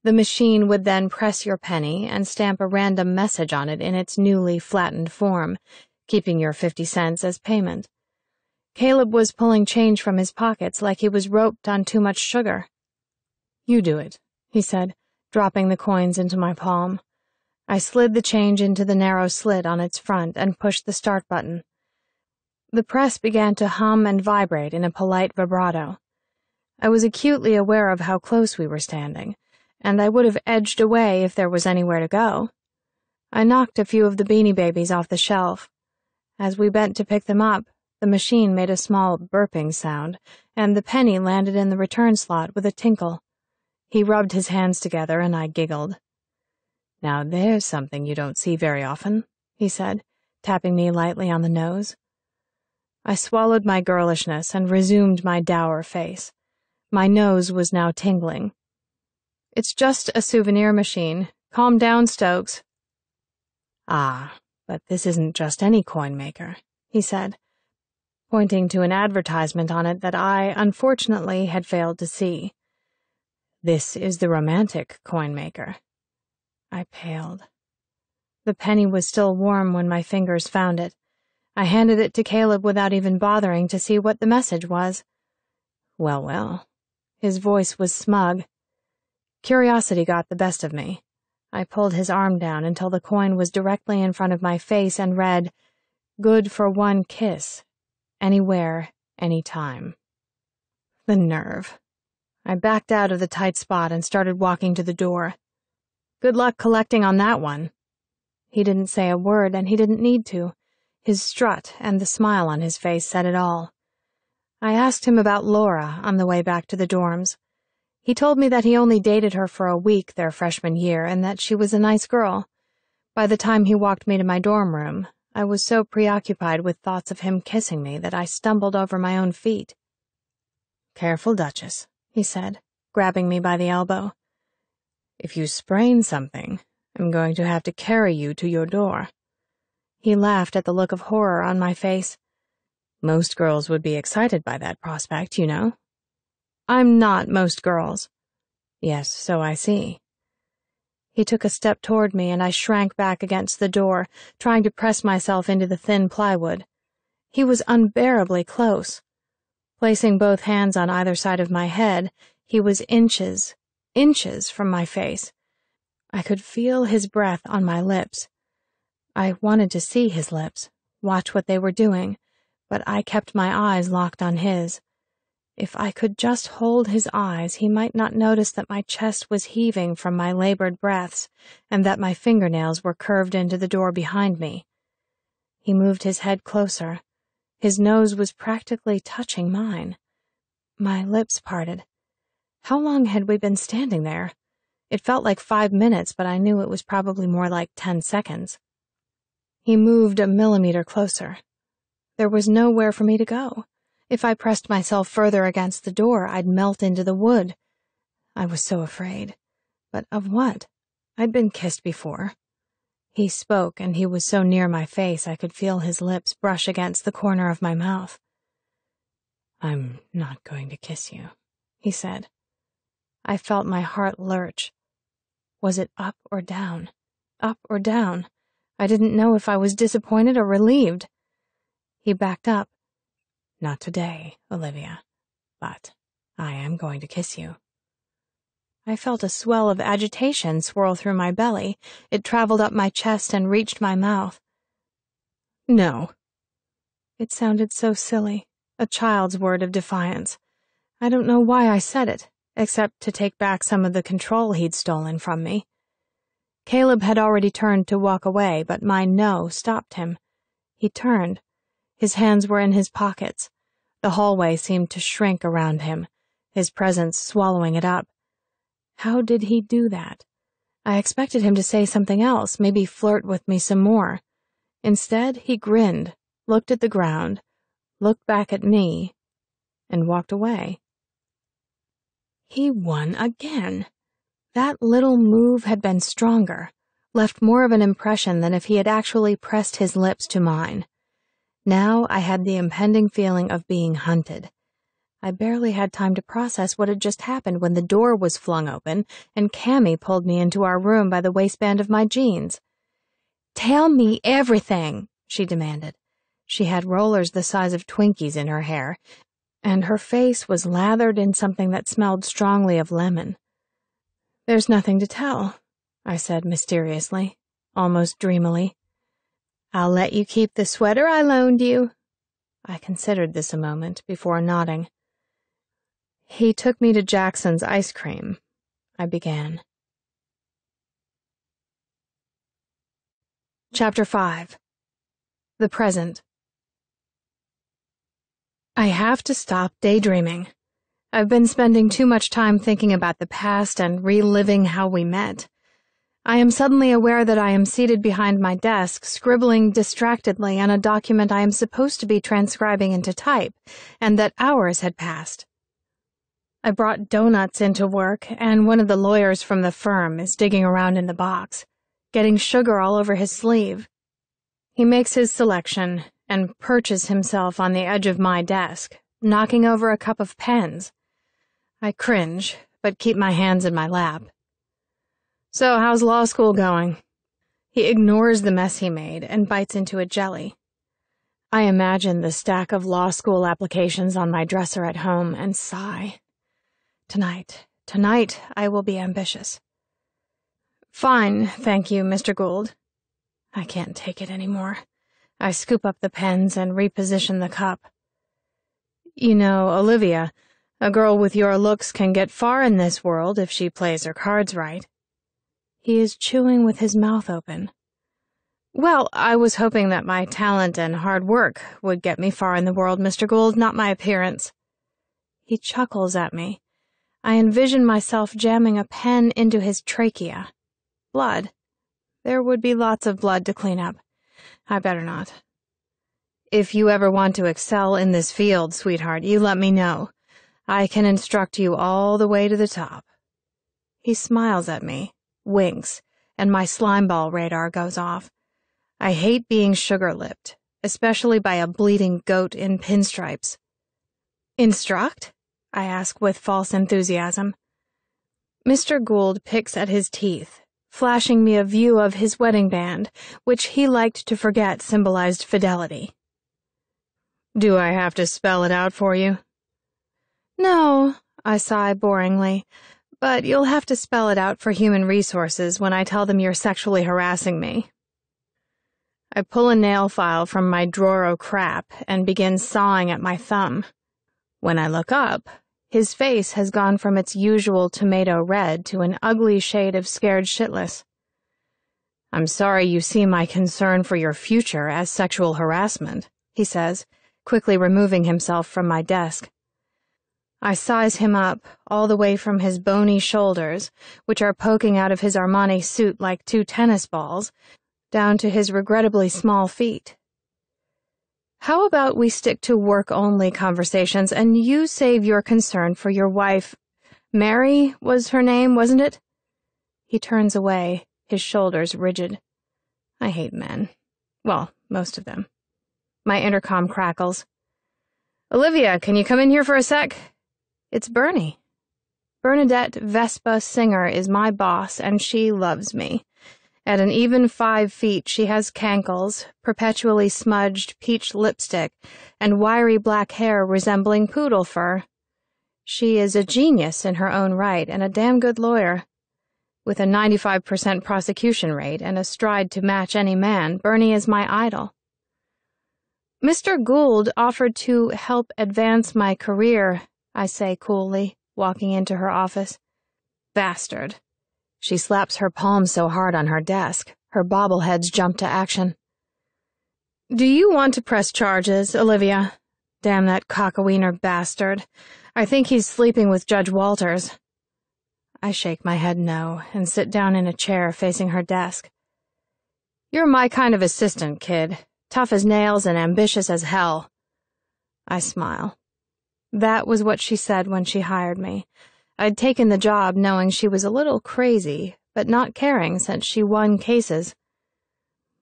The machine would then press your penny and stamp a random message on it in its newly flattened form, keeping your 50 cents as payment. Caleb was pulling change from his pockets like he was roped on too much sugar. You do it, he said, dropping the coins into my palm. I slid the change into the narrow slit on its front and pushed the start button. The press began to hum and vibrate in a polite vibrato. I was acutely aware of how close we were standing, and I would have edged away if there was anywhere to go. I knocked a few of the Beanie Babies off the shelf. As we bent to pick them up, the machine made a small burping sound, and the penny landed in the return slot with a tinkle. He rubbed his hands together, and I giggled. Now there's something you don't see very often, he said, tapping me lightly on the nose. I swallowed my girlishness and resumed my dour face. My nose was now tingling. It's just a souvenir machine. Calm down, Stokes. Ah, but this isn't just any coin maker, he said, pointing to an advertisement on it that I, unfortunately, had failed to see. This is the romantic coin maker. I paled. The penny was still warm when my fingers found it. I handed it to Caleb without even bothering to see what the message was. Well, well. His voice was smug. Curiosity got the best of me. I pulled his arm down until the coin was directly in front of my face and read, Good for one kiss. Anywhere, anytime. The nerve. I backed out of the tight spot and started walking to the door. Good luck collecting on that one. He didn't say a word, and he didn't need to. His strut and the smile on his face said it all. I asked him about Laura on the way back to the dorms. He told me that he only dated her for a week their freshman year and that she was a nice girl. By the time he walked me to my dorm room, I was so preoccupied with thoughts of him kissing me that I stumbled over my own feet. Careful, Duchess, he said, grabbing me by the elbow. If you sprain something, I'm going to have to carry you to your door. He laughed at the look of horror on my face. Most girls would be excited by that prospect, you know. I'm not most girls. Yes, so I see. He took a step toward me, and I shrank back against the door, trying to press myself into the thin plywood. He was unbearably close. Placing both hands on either side of my head, he was inches from my face. I could feel his breath on my lips. I wanted to see his lips, watch what they were doing, but I kept my eyes locked on his. If I could just hold his eyes, he might not notice that my chest was heaving from my labored breaths and that my fingernails were curved into the door behind me. He moved his head closer. His nose was practically touching mine. My lips parted. How long had we been standing there? It felt like 5 minutes, but I knew it was probably more like 10 seconds. He moved a millimeter closer. There was nowhere for me to go. If I pressed myself further against the door, I'd melt into the wood. I was so afraid. But of what? I'd been kissed before. He spoke, and he was so near my face I could feel his lips brush against the corner of my mouth. "I'm not going to kiss you," he said. I felt my heart lurch. Was it up or down? Up or down? I didn't know if I was disappointed or relieved. He backed up. "Not today, Olivia, but I am going to kiss you." I felt a swell of agitation swirl through my belly. It traveled up my chest and reached my mouth. "No." It sounded so silly, a child's word of defiance. I don't know why I said it, except to take back some of the control he'd stolen from me. Caleb had already turned to walk away, but my no stopped him. He turned. His hands were in his pockets. The hallway seemed to shrink around him, his presence swallowing it up. How did he do that? I expected him to say something else, maybe flirt with me some more. Instead, he grinned, looked at the ground, looked back at me, and walked away. He won again. That little move had been stronger, left more of an impression than if he had actually pressed his lips to mine. Now I had the impending feeling of being hunted. I barely had time to process what had just happened when the door was flung open and Cammy pulled me into our room by the waistband of my jeans. "Tell me everything," she demanded. She had rollers the size of Twinkies in her hair, and her face was lathered in something that smelled strongly of lemon. "There's nothing to tell," I said mysteriously, almost dreamily. "I'll let you keep the sweater I loaned you." I considered this a moment before nodding. "He took me to Jackson's ice cream," I began. Chapter 5. The Present. I have to stop daydreaming. I've been spending too much time thinking about the past and reliving how we met. I am suddenly aware that I am seated behind my desk, scribbling distractedly on a document I am supposed to be transcribing into type, and that hours had passed. I brought donuts into work, and one of the lawyers from the firm is digging around in the box, getting sugar all over his sleeve. He makes his selection and perches himself on the edge of my desk, knocking over a cup of pens. I cringe, but keep my hands in my lap. "So, how's law school going?" He ignores the mess he made and bites into a jelly. I imagine the stack of law school applications on my dresser at home and sigh. Tonight, I will be ambitious. "Fine, thank you, Mr. Gould." I can't take it anymore. I scoop up the pens and reposition the cup. "You know, Olivia, a girl with your looks can get far in this world if she plays her cards right." He is chewing with his mouth open. "Well, I was hoping that my talent and hard work would get me far in the world, Mr. Gould, not my appearance." He chuckles at me. I envision myself jamming a pen into his trachea. Blood. There would be lots of blood to clean up. I better not. "If you ever want to excel in this field, sweetheart, you let me know. I can instruct you all the way to the top." He smiles at me, winks, and my slimeball radar goes off. I hate being sugar-lipped, especially by a bleeding goat in pinstripes. "Instruct?" I ask with false enthusiasm. Mr. Gould picks at his teeth, flashing me a view of his wedding band, which he liked to forget symbolized fidelity. "Do I have to spell it out for you?" "No," I sigh boringly, "but you'll have to spell it out for human resources when I tell them you're sexually harassing me." I pull a nail file from my drawer o' crap and begin sawing at my thumb. When I look up, his face has gone from its usual tomato red to an ugly shade of scared shitless. "I'm sorry you see my concern for your future as sexual harassment," he says, quickly removing himself from my desk. I size him up, all the way from his bony shoulders, which are poking out of his Armani suit like two tennis balls, down to his regrettably small feet. "How about we stick to work-only conversations and you save your concern for your wife? Mary was her name, wasn't it?" He turns away, his shoulders rigid. I hate men. Well, most of them. My intercom crackles. Olivia, can you come in here for a sec? It's Bernie. Bernadette Vespa Singer is my boss, and she loves me. At an even 5 feet, she has cankles, perpetually smudged peach lipstick, and wiry black hair resembling poodle fur. She is a genius in her own right and a damn good lawyer. With a 95% prosecution rate and a stride to match any man, Bernie is my idol. Mr. Gould offered to help advance my career, I say coolly, walking into her office. Bastard. She slaps her palm so hard on her desk, her bobbleheads jump to action. Do you want to press charges, Olivia? Damn that cockawiener bastard. I think he's sleeping with Judge Walters. I shake my head no and sit down in a chair facing her desk. You're my kind of assistant, kid. Tough as nails and ambitious as hell. I smile. That was what she said when she hired me. I'd taken the job knowing she was a little crazy, but not caring since she won cases.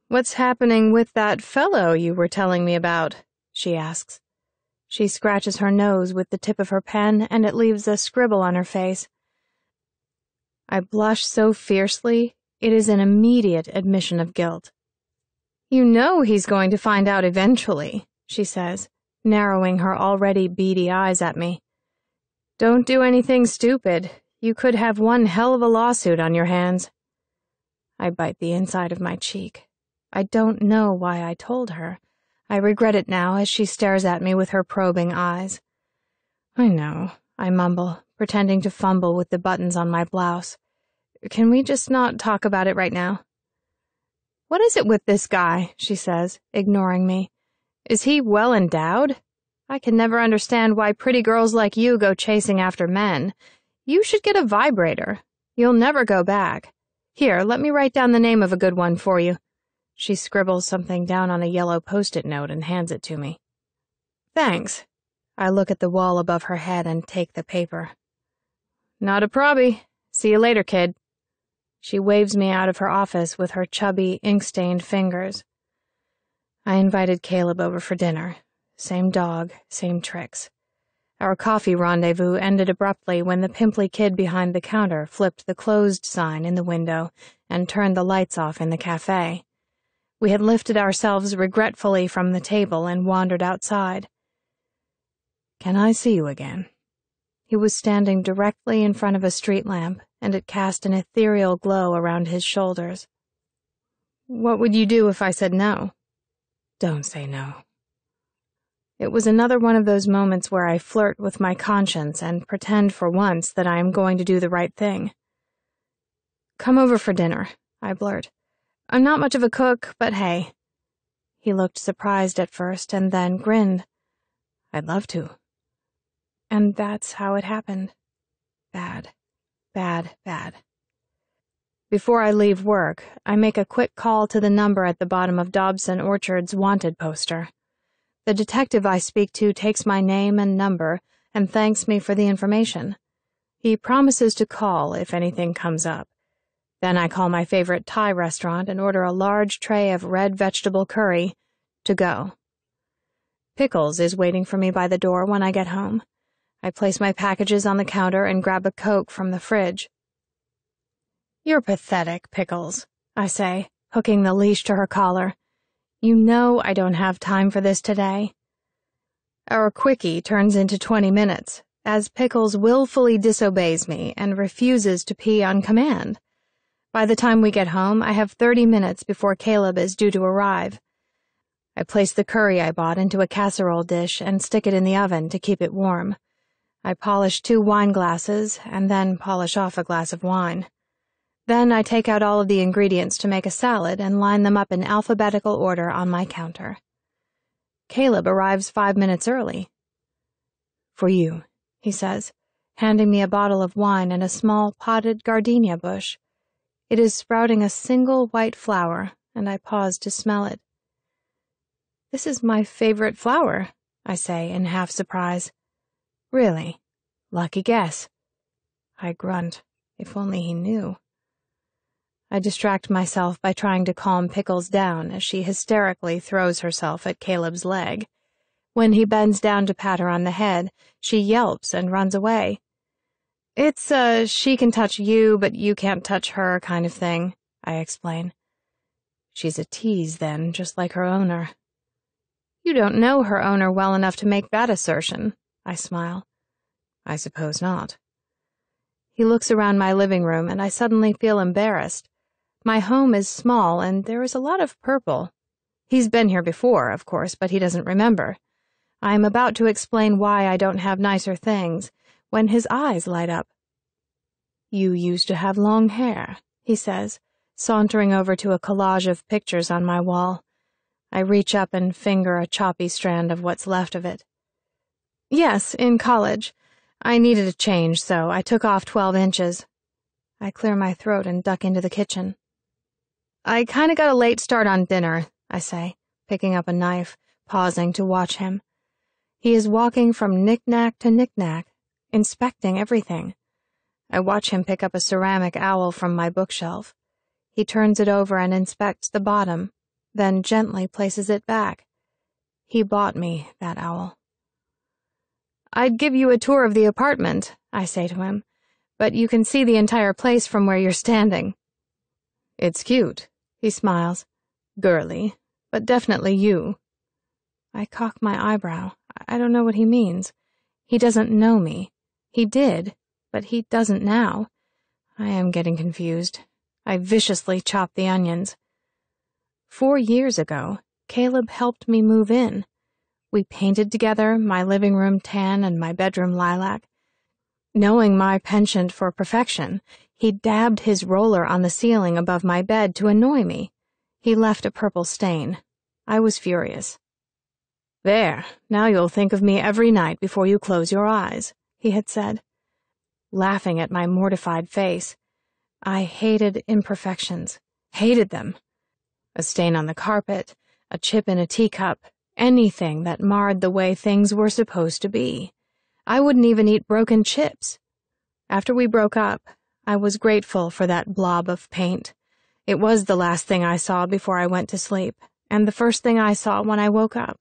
What's happening with that fellow you were telling me about? She asks. She scratches her nose with the tip of her pen, and it leaves a scribble on her face. I blush so fiercely, it is an immediate admission of guilt. You know he's going to find out eventually, she says, narrowing her already beady eyes at me. Don't do anything stupid. You could have one hell of a lawsuit on your hands. I bite the inside of my cheek. I don't know why I told her. I regret it now as she stares at me with her probing eyes. I know, I mumble, pretending to fumble with the buttons on my blouse. Can we just not talk about it right now? What is it with this guy? She says, ignoring me. Is he well endowed? I can never understand why pretty girls like you go chasing after men. You should get a vibrator. You'll never go back. Here, let me write down the name of a good one for you. She scribbles something down on a yellow post-it note and hands it to me. Thanks. I look at the wall above her head and take the paper. Not a probby. See you later, kid. She waves me out of her office with her chubby, ink-stained fingers. I invited Caleb over for dinner. Same dog, same tricks. Our coffee rendezvous ended abruptly when the pimply kid behind the counter flipped the closed sign in the window and turned the lights off in the cafe. We had lifted ourselves regretfully from the table and wandered outside. Can I see you again? He was standing directly in front of a street lamp, and it cast an ethereal glow around his shoulders. What would you do if I said no? Don't say no. It was another one of those moments where I flirt with my conscience and pretend for once that I am going to do the right thing. Come over for dinner, I blurt. I'm not much of a cook, but hey. He looked surprised at first and then grinned. I'd love to. And that's how it happened. Bad. Bad, bad. Before I leave work, I make a quick call to the number at the bottom of Dobson Orchard's wanted poster. The detective I speak to takes my name and number and thanks me for the information. He promises to call if anything comes up. Then I call my favorite Thai restaurant and order a large tray of red vegetable curry to go. Pickles is waiting for me by the door when I get home. I place my packages on the counter and grab a Coke from the fridge. You're pathetic, Pickles, I say, hooking the leash to her collar. You know I don't have time for this today. Our quickie turns into 20 minutes, as Pickles willfully disobeys me and refuses to pee on command. By the time we get home, I have 30 minutes before Caleb is due to arrive. I place the curry I bought into a casserole dish and stick it in the oven to keep it warm. I polish 2 wine glasses and then polish off a glass of wine. Then I take out all of the ingredients to make a salad and line them up in alphabetical order on my counter. Caleb arrives 5 minutes early. For you, he says, handing me a bottle of wine and a small potted gardenia bush. It is sprouting a single white flower, and I pause to smell it. This is my favorite flower, I say in half surprise. Really? Lucky guess. I grunt. If only he knew. I distract myself by trying to calm Pickles down as she hysterically throws herself at Caleb's leg. When he bends down to pat her on the head, she yelps and runs away. It's a she can touch you, but you can't touch her kind of thing, I explain. She's a tease then, just like her owner. You don't know her owner well enough to make that assertion, I smile. I suppose not. He looks around my living room, and I suddenly feel embarrassed. My home is small, and there is a lot of purple. He's been here before, of course, but he doesn't remember. I am about to explain why I don't have nicer things, when his eyes light up. You used to have long hair, he says, sauntering over to a collage of pictures on my wall. I reach up and finger a choppy strand of what's left of it. Yes, in college. I needed a change, so I took off 12 inches. I clear my throat and duck into the kitchen. I kinda got a late start on dinner, I say, picking up a knife, pausing to watch him. He is walking from knick-knack to knick-knack, inspecting everything. I watch him pick up a ceramic owl from my bookshelf. He turns it over and inspects the bottom, then gently places it back. He bought me that owl. I'd give you a tour of the apartment, I say to him, but you can see the entire place from where you're standing. It's cute, he smiles. Girly, but definitely you. I cock my eyebrow. I don't know what he means. He doesn't know me. He did, but he doesn't now. I am getting confused. I viciously chop the onions. 4 years ago, Caleb helped me move in. We painted together, my living room tan and my bedroom lilac. Knowing my penchant for perfection, he dabbed his roller on the ceiling above my bed to annoy me. He left a purple stain. I was furious. There, now you'll think of me every night before you close your eyes, he had said, laughing at my mortified face. I hated imperfections, hated them. A stain on the carpet, a chip in a teacup, anything that marred the way things were supposed to be. I wouldn't even eat broken chips. After we broke up, I was grateful for that blob of paint. It was the last thing I saw before I went to sleep, and the first thing I saw when I woke up.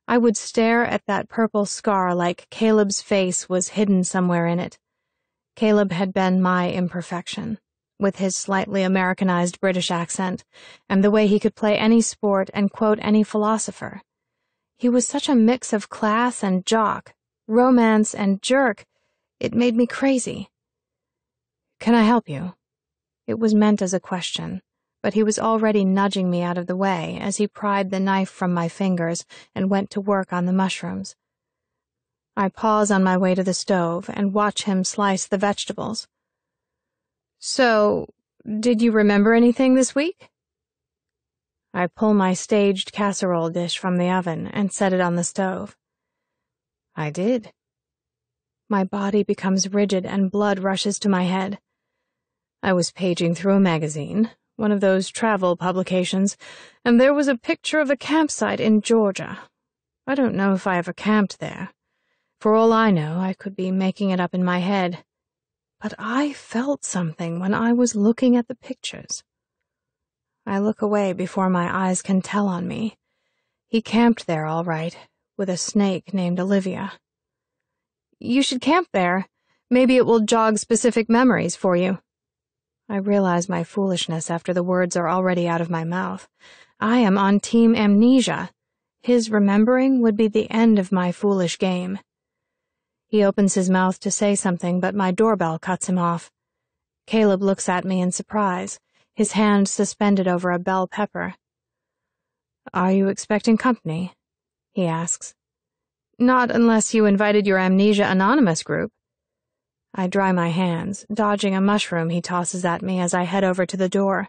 I would stare at that purple scar like Caleb's face was hidden somewhere in it. Caleb had been my imperfection, with his slightly Americanized British accent, and the way he could play any sport and quote any philosopher. He was such a mix of class and jock, romance and jerk, it made me crazy. Can I help you? It was meant as a question, but he was already nudging me out of the way as he pried the knife from my fingers and went to work on the mushrooms. I pause on my way to the stove and watch him slice the vegetables. So, did you remember anything this week? I pull my staged casserole dish from the oven and set it on the stove. I did. My body becomes rigid and blood rushes to my head. I was paging through a magazine, one of those travel publications, and there was a picture of a campsite in Georgia. I don't know if I ever camped there. For all I know, I could be making it up in my head. But I felt something when I was looking at the pictures. I look away before my eyes can tell on me. He camped there all right, with a snake named Olivia. You should camp there. Maybe it will jog specific memories for you. I realize my foolishness after the words are already out of my mouth. I am on Team Amnesia. His remembering would be the end of my foolish game. He opens his mouth to say something, but my doorbell cuts him off. Caleb looks at me in surprise, his hand suspended over a bell pepper. Are you expecting company? He asks. Not unless you invited your Amnesia Anonymous group. I dry my hands, dodging a mushroom he tosses at me as I head over to the door.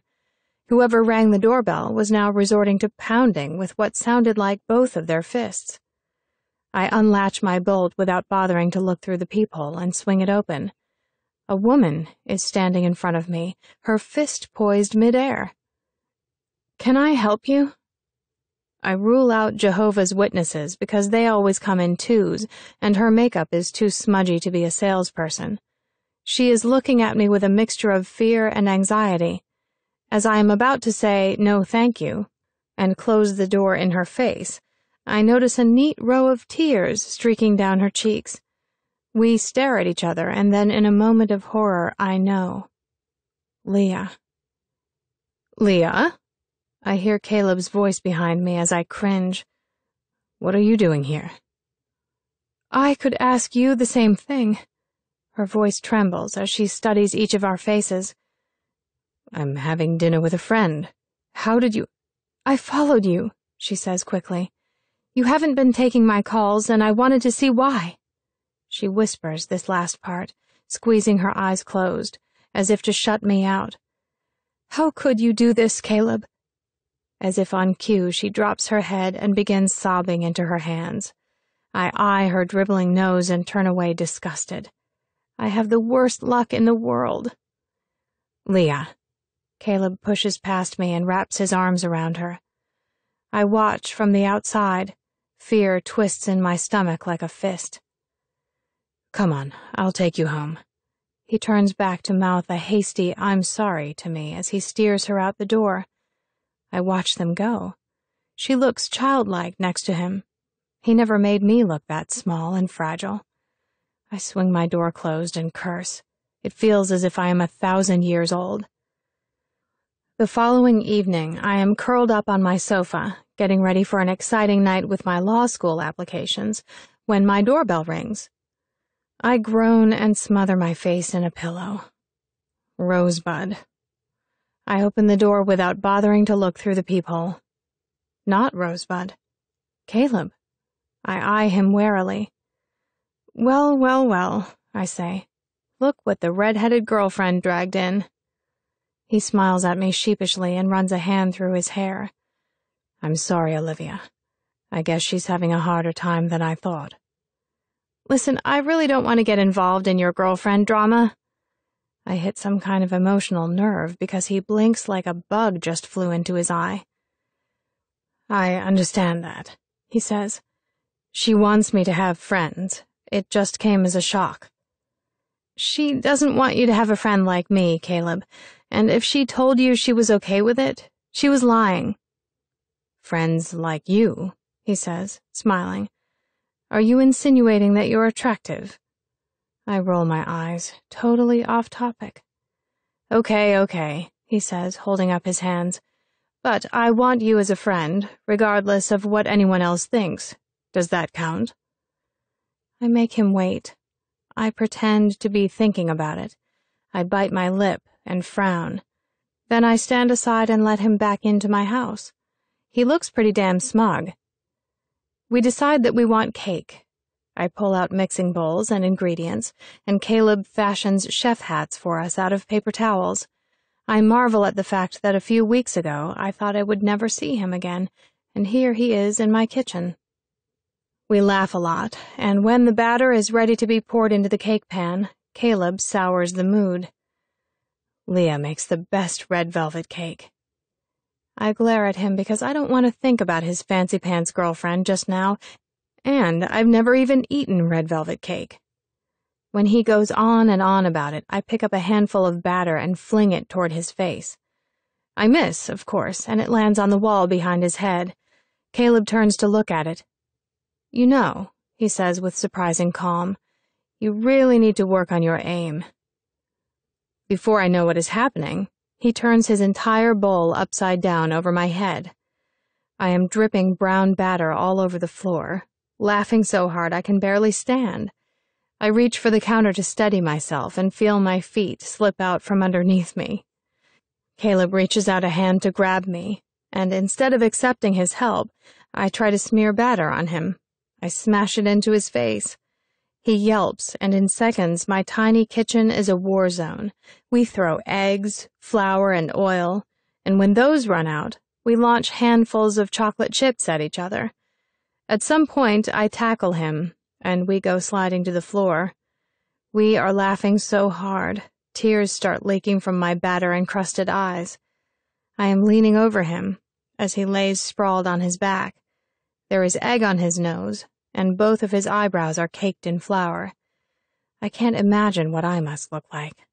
Whoever rang the doorbell was now resorting to pounding with what sounded like both of their fists. I unlatch my bolt without bothering to look through the peephole and swing it open. A woman is standing in front of me, her fist poised midair. Can I help you? I rule out Jehovah's Witnesses because they always come in twos, and her makeup is too smudgy to be a salesperson. She is looking at me with a mixture of fear and anxiety. As I am about to say, no thank you, and close the door in her face, I notice a neat row of tears streaking down her cheeks. We stare at each other, and then in a moment of horror, I know. Leah. Leah? I hear Caleb's voice behind me as I cringe. What are you doing here? I could ask you the same thing. Her voice trembles as she studies each of our faces. I'm having dinner with a friend. How did you— I followed you, she says quickly. You haven't been taking my calls, and I wanted to see why. She whispers this last part, squeezing her eyes closed, as if to shut me out. How could you do this, Caleb? As if on cue, she drops her head and begins sobbing into her hands. I eye her dribbling nose and turn away disgusted. I have the worst luck in the world. Leah. Caleb pushes past me and wraps his arms around her. I watch from the outside. Fear twists in my stomach like a fist. Come on, I'll take you home. He turns back to mouth a hasty I'm sorry to me as he steers her out the door. I watch them go. She looks childlike next to him. He never made me look that small and fragile. I swing my door closed and curse. It feels as if I am 1,000 years old. The following evening, I am curled up on my sofa, getting ready for an exciting night with my law school applications, when my doorbell rings. I groan and smother my face in a pillow. Rosebud. I open the door without bothering to look through the peephole. Not Rosebud. Caleb. I eye him warily. Well, well, well, I say. Look what the red-headed girlfriend dragged in. He smiles at me sheepishly and runs a hand through his hair. I'm sorry, Olivia. I guess she's having a harder time than I thought. Listen, I really don't want to get involved in your girlfriend drama. I hit some kind of emotional nerve because he blinks like a bug just flew into his eye. I understand that, he says. She wants me to have friends. It just came as a shock. She doesn't want you to have a friend like me, Caleb, and if she told you she was okay with it, she was lying. Friends like you, he says, smiling. Are you insinuating that you're attractive? I roll my eyes, totally off topic. Okay, he says, holding up his hands. But I want you as a friend, regardless of what anyone else thinks. Does that count? I make him wait. I pretend to be thinking about it. I bite my lip and frown. Then I stand aside and let him back into my house. He looks pretty damn smug. We decide that we want cake. I pull out mixing bowls and ingredients, and Caleb fashions chef hats for us out of paper towels. I marvel at the fact that a few weeks ago I thought I would never see him again, and here he is in my kitchen. We laugh a lot, and when the batter is ready to be poured into the cake pan, Caleb sours the mood. Leah makes the best red velvet cake. I glare at him because I don't want to think about his fancy-pants girlfriend just now, and I've never even eaten red velvet cake. When he goes on and on about it, I pick up a handful of batter and fling it toward his face. I miss, of course, and it lands on the wall behind his head. Caleb turns to look at it. You know, he says with surprising calm, you really need to work on your aim. Before I know what is happening, he turns his entire bowl upside down over my head. I am dripping brown batter all over the floor, laughing so hard I can barely stand. I reach for the counter to steady myself and feel my feet slip out from underneath me. Caleb reaches out a hand to grab me, and instead of accepting his help, I try to smear batter on him. I smash it into his face. He yelps, and in seconds my tiny kitchen is a war zone. We throw eggs, flour, and oil, and when those run out, we launch handfuls of chocolate chips at each other. At some point, I tackle him, and we go sliding to the floor. We are laughing so hard, tears start leaking from my batter-encrusted eyes. I am leaning over him as he lays sprawled on his back. There is egg on his nose, and both of his eyebrows are caked in flour. I can't imagine what I must look like.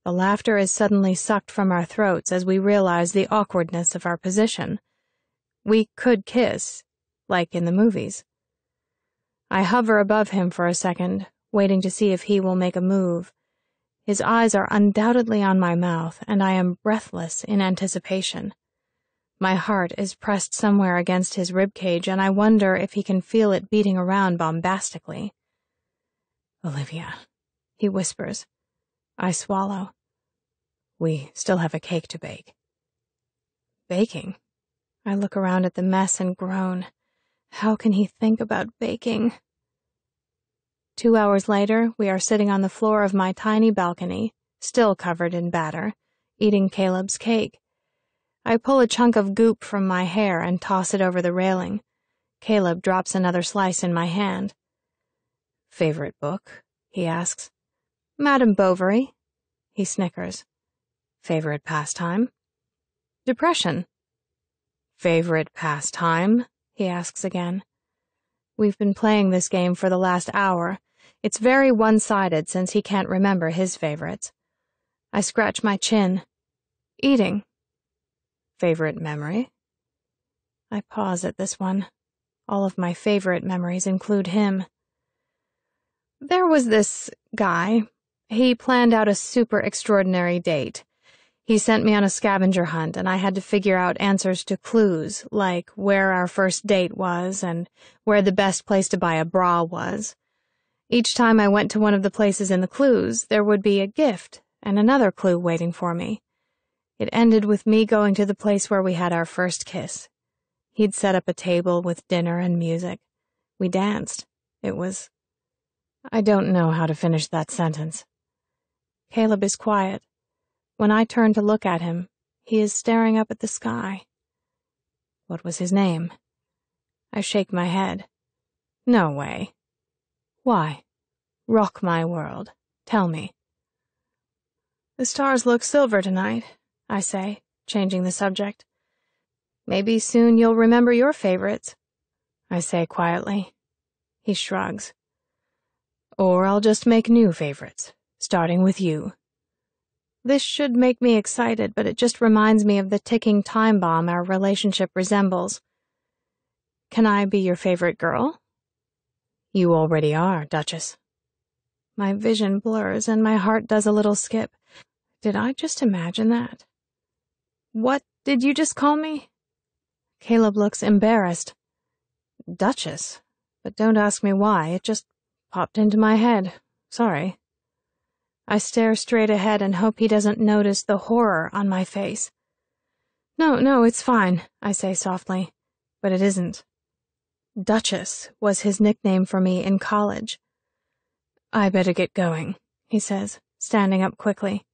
The laughter is suddenly sucked from our throats as we realize the awkwardness of our position. We could kiss, like in the movies. I hover above him for a second, waiting to see if he will make a move. His eyes are undoubtedly on my mouth, and I am breathless in anticipation. My heart is pressed somewhere against his ribcage, and I wonder if he can feel it beating around bombastically. "Olivia," he whispers. I swallow. "We still have a cake to bake." Baking? I look around at the mess and groan. How can he think about baking? 2 hours later, we are sitting on the floor of my tiny balcony, still covered in batter, eating Caleb's cake. I pull a chunk of goop from my hair and toss it over the railing. Caleb drops another slice in my hand. "Favorite book?" he asks. "Madame Bovary." He snickers. "Favorite pastime?" "Depression." "Favorite pastime?" he asks again. We've been playing this game for the last hour. It's very one-sided since he can't remember his favorites. I scratch my chin. "Eating." "Favorite memory?" I pause at this one. All of my favorite memories include him. There was this guy. He planned out a super extraordinary date. He sent me on a scavenger hunt, and I had to figure out answers to clues, like where our first date was and where the best place to buy a bra was. Each time I went to one of the places in the clues, there would be a gift and another clue waiting for me. It ended with me going to the place where we had our first kiss. He'd set up a table with dinner and music. We danced. I don't know how to finish that sentence. Caleb is quiet. When I turn to look at him, he is staring up at the sky. What was his name? I shake my head. No way. Why? Rock my world. Tell me. The stars look silver tonight, I say, changing the subject. Maybe soon you'll remember your favorites, I say quietly. He shrugs. Or I'll just make new favorites, starting with you. This should make me excited, but it just reminds me of the ticking time bomb our relationship resembles. Can I be your favorite girl? You already are, Duchess. My vision blurs and my heart does a little skip. Did I just imagine that? What did you just call me? Caleb looks embarrassed. Duchess, but don't ask me why, it just popped into my head. Sorry. I stare straight ahead and hope he doesn't notice the horror on my face. No, it's fine, I say softly, but it isn't. Duchess was his nickname for me in college. I better get going, he says, standing up quickly.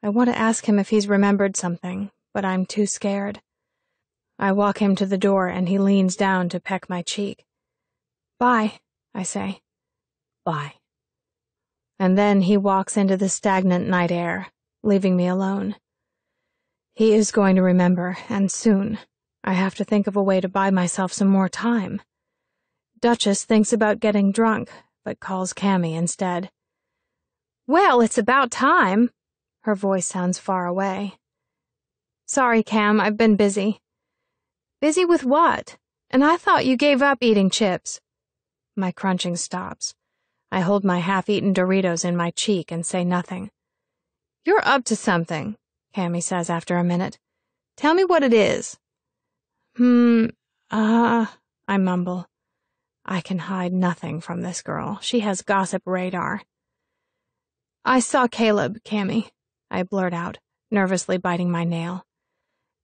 I want to ask him if he's remembered something, but I'm too scared. I walk him to the door and he leans down to peck my cheek. Bye, I say. Bye. And then he walks into the stagnant night air, leaving me alone. He is going to remember, and soon. I have to think of a way to buy myself some more time. Duchess thinks about getting drunk, but calls Cammy instead. Well, it's about time. Her voice sounds far away. Sorry, Cam, I've been busy. Busy with what? And I thought you gave up eating chips. My crunching stops. I hold my half-eaten Doritos in my cheek and say nothing. You're up to something, Cammy says after a minute. Tell me what it is. I mumble. I can hide nothing from this girl. She has gossip radar. I saw Caleb, Cammy, I blurt out, nervously biting my nail.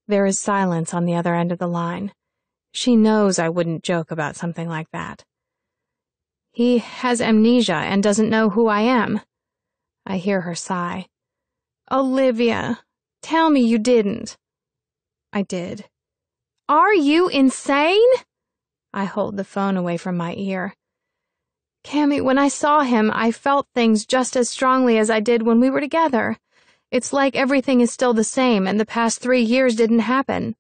There is silence on the other end of the line. She knows I wouldn't joke about something like that. He has amnesia and doesn't know who I am. I hear her sigh. Olivia, tell me you didn't. I did. Are you insane? I hold the phone away from my ear. Cammy, when I saw him, I felt things just as strongly as I did when we were together. It's like everything is still the same and the past 3 years didn't happen.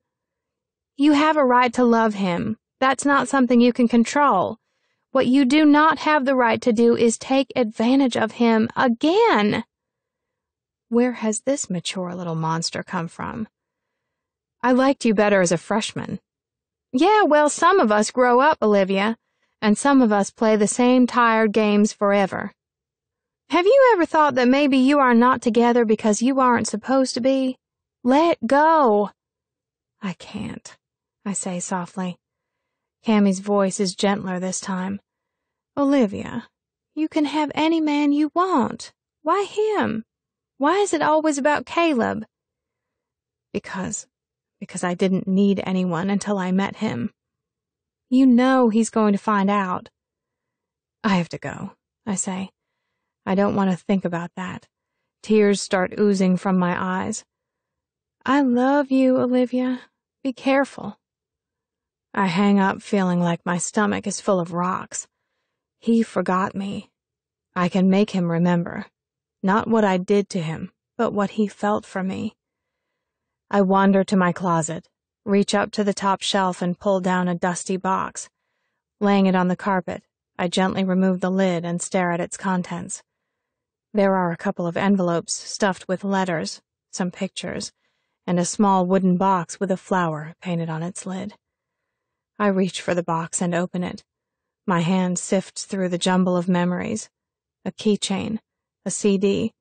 You have a right to love him. That's not something you can control. What you do not have the right to do is take advantage of him again. Where has this mature little monster come from? I liked you better as a freshman. Yeah, well, some of us grow up, Olivia, and some of us play the same tired games forever. Have you ever thought that maybe you are not together because you aren't supposed to be? Let go. I can't, I say softly. Cammie's voice is gentler this time. Olivia, you can have any man you want. Why him? Why is it always about Caleb? Because I didn't need anyone until I met him. You know he's going to find out. I have to go, I say. I don't want to think about that. Tears start oozing from my eyes. I love you, Olivia. Be careful. I hang up feeling like my stomach is full of rocks. He forgot me. I can make him remember. Not what I did to him, but what he felt for me. I wander to my closet, reach up to the top shelf and pull down a dusty box. Laying it on the carpet, I gently remove the lid and stare at its contents. There are a couple of envelopes stuffed with letters, some pictures, and a small wooden box with a flower painted on its lid. I reach for the box and open it. My hand sifts through the jumble of memories, a keychain, a CD,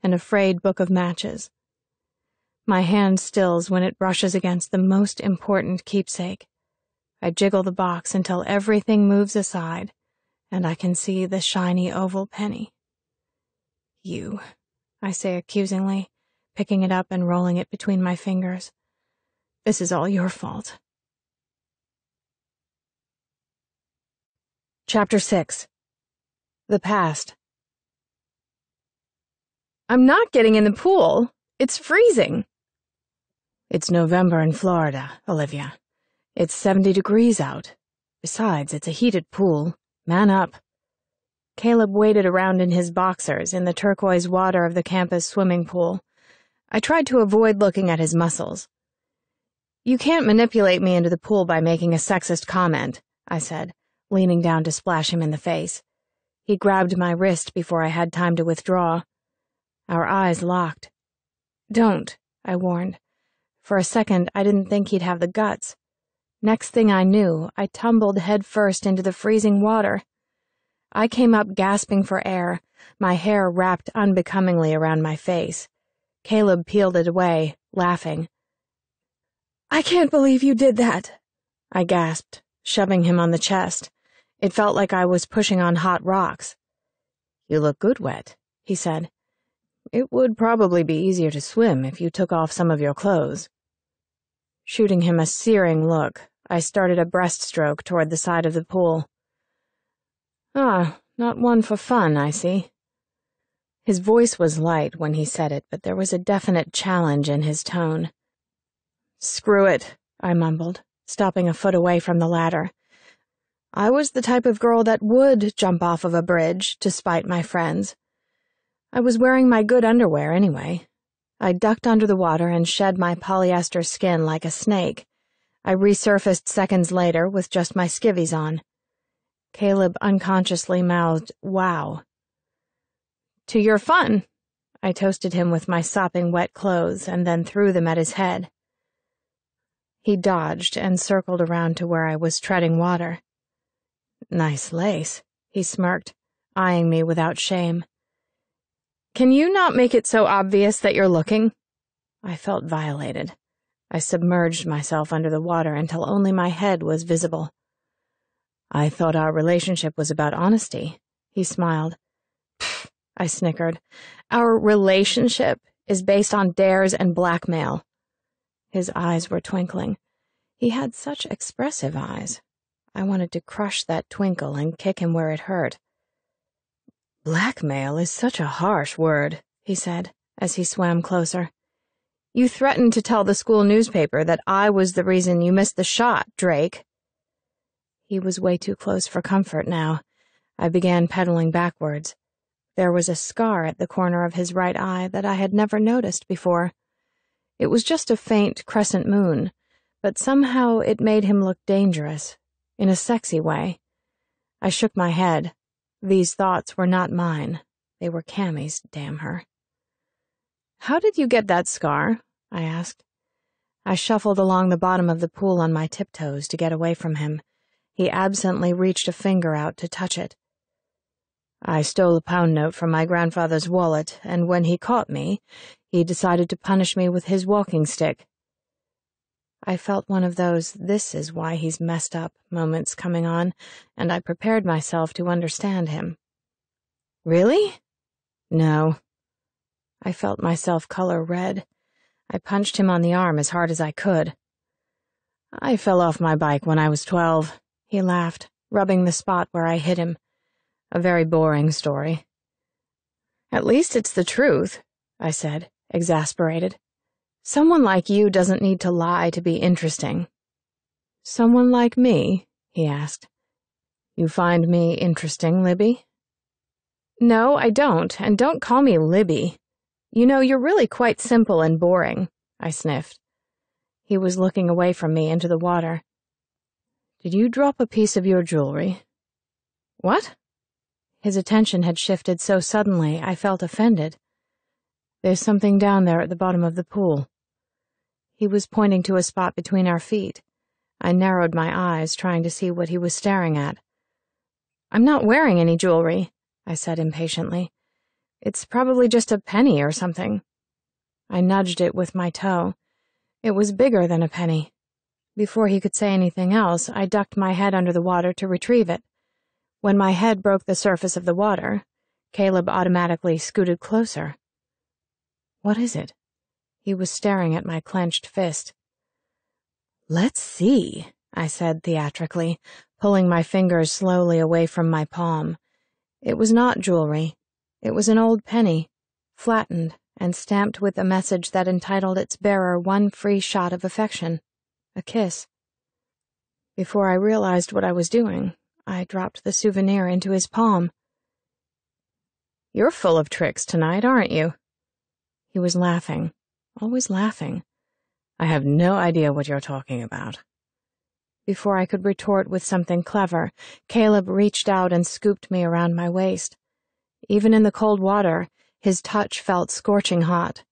and a frayed book of matches. My hand stills when it brushes against the most important keepsake. I jiggle the box until everything moves aside, and I can see the shiny oval penny. You, I say accusingly, picking it up and rolling it between my fingers. This is all your fault. Chapter 6. The Past. I'm not getting in the pool. It's freezing. It's November in Florida, Olivia. It's 70 degrees out. Besides, it's a heated pool. Man up. Caleb waded around in his boxers in the turquoise water of the campus swimming pool. I tried to avoid looking at his muscles. You can't manipulate me into the pool by making a sexist comment, I said, leaning down to splash him in the face. He grabbed my wrist before I had time to withdraw. Our eyes locked. Don't, I warned. For a second, I didn't think he'd have the guts. Next thing I knew, I tumbled headfirst into the freezing water. I came up gasping for air, my hair wrapped unbecomingly around my face. Caleb peeled it away, laughing. I can't believe you did that, I gasped, shoving him on the chest. It felt like I was pushing on hot rocks. You look good wet, he said. It would probably be easier to swim if you took off some of your clothes. Shooting him a searing look, I started a breaststroke toward the side of the pool. Ah, not one for fun, I see. His voice was light when he said it, but there was a definite challenge in his tone. Screw it, I mumbled, stopping a foot away from the ladder. I was the type of girl that would jump off of a bridge to spite my friends. I was wearing my good underwear anyway. I ducked under the water and shed my polyester skin like a snake. I resurfaced seconds later with just my skivvies on. Caleb unconsciously mouthed, "Wow." To your fun, I toasted him with my sopping wet clothes and then threw them at his head. He dodged and circled around to where I was treading water. Nice lace, he smirked, eyeing me without shame. Can you not make it so obvious that you're looking? I felt violated. I submerged myself under the water until only my head was visible. I thought our relationship was about honesty, he smiled. Pfft, I snickered. Our relationship is based on dares and blackmail. His eyes were twinkling. He had such expressive eyes. I wanted to crush that twinkle and kick him where it hurt. Blackmail is such a harsh word, he said, as he swam closer. You threatened to tell the school newspaper that I was the reason you missed the shot, Drake. He was way too close for comfort now. I began pedaling backwards. There was a scar at the corner of his right eye that I had never noticed before. It was just a faint crescent moon, but somehow it made him look dangerous, in a sexy way. I shook my head. These thoughts were not mine. They were Cammie's, damn her. How did you get that scar? I asked. I shuffled along the bottom of the pool on my tiptoes to get away from him. He absently reached a finger out to touch it. I stole a pound note from my grandfather's wallet, and when he caught me, he decided to punish me with his walking stick. I felt one of those "this is why he's messed up" moments coming on, and I prepared myself to understand him. Really? No. I felt myself color red. I punched him on the arm as hard as I could. I fell off my bike when I was 12, he laughed, rubbing the spot where I hit him. A very boring story. At least it's the truth, I said, exasperated. Someone like you doesn't need to lie to be interesting. Someone like me? He asked. You find me interesting, Libby? No, I don't, and don't call me Libby. You know, you're really quite simple and boring, I sniffed. He was looking away from me into the water. Did you drop a piece of your jewelry? What? His attention had shifted so suddenly I felt offended. There's something down there at the bottom of the pool. He was pointing to a spot between our feet. I narrowed my eyes, trying to see what he was staring at. I'm not wearing any jewelry, I said impatiently. It's probably just a penny or something. I nudged it with my toe. It was bigger than a penny. Before he could say anything else, I ducked my head under the water to retrieve it. When my head broke the surface of the water, Caleb automatically scooted closer. What is it? He was staring at my clenched fist. Let's see, I said theatrically, pulling my fingers slowly away from my palm. It was not jewelry. It was an old penny, flattened and stamped with a message that entitled its bearer one free shot of affection, a kiss. Before I realized what I was doing, I dropped the souvenir into his palm. You're full of tricks tonight, aren't you? He was laughing, always laughing. I have no idea what you're talking about. Before I could retort with something clever, Caleb reached out and scooped me around my waist. Even in the cold water, his touch felt scorching hot.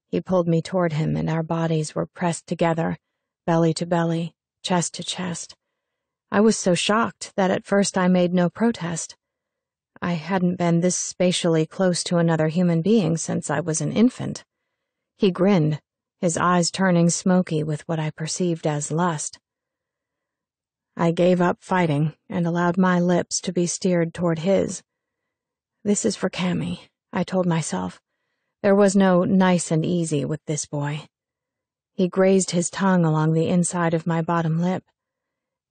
He pulled me toward him, and our bodies were pressed together, belly to belly, chest to chest. I was so shocked that at first I made no protest. I hadn't been this spatially close to another human being since I was an infant. He grinned, his eyes turning smoky with what I perceived as lust. I gave up fighting and allowed my lips to be steered toward his. This is for Cammy, I told myself. There was no nice and easy with this boy. He grazed his tongue along the inside of my bottom lip.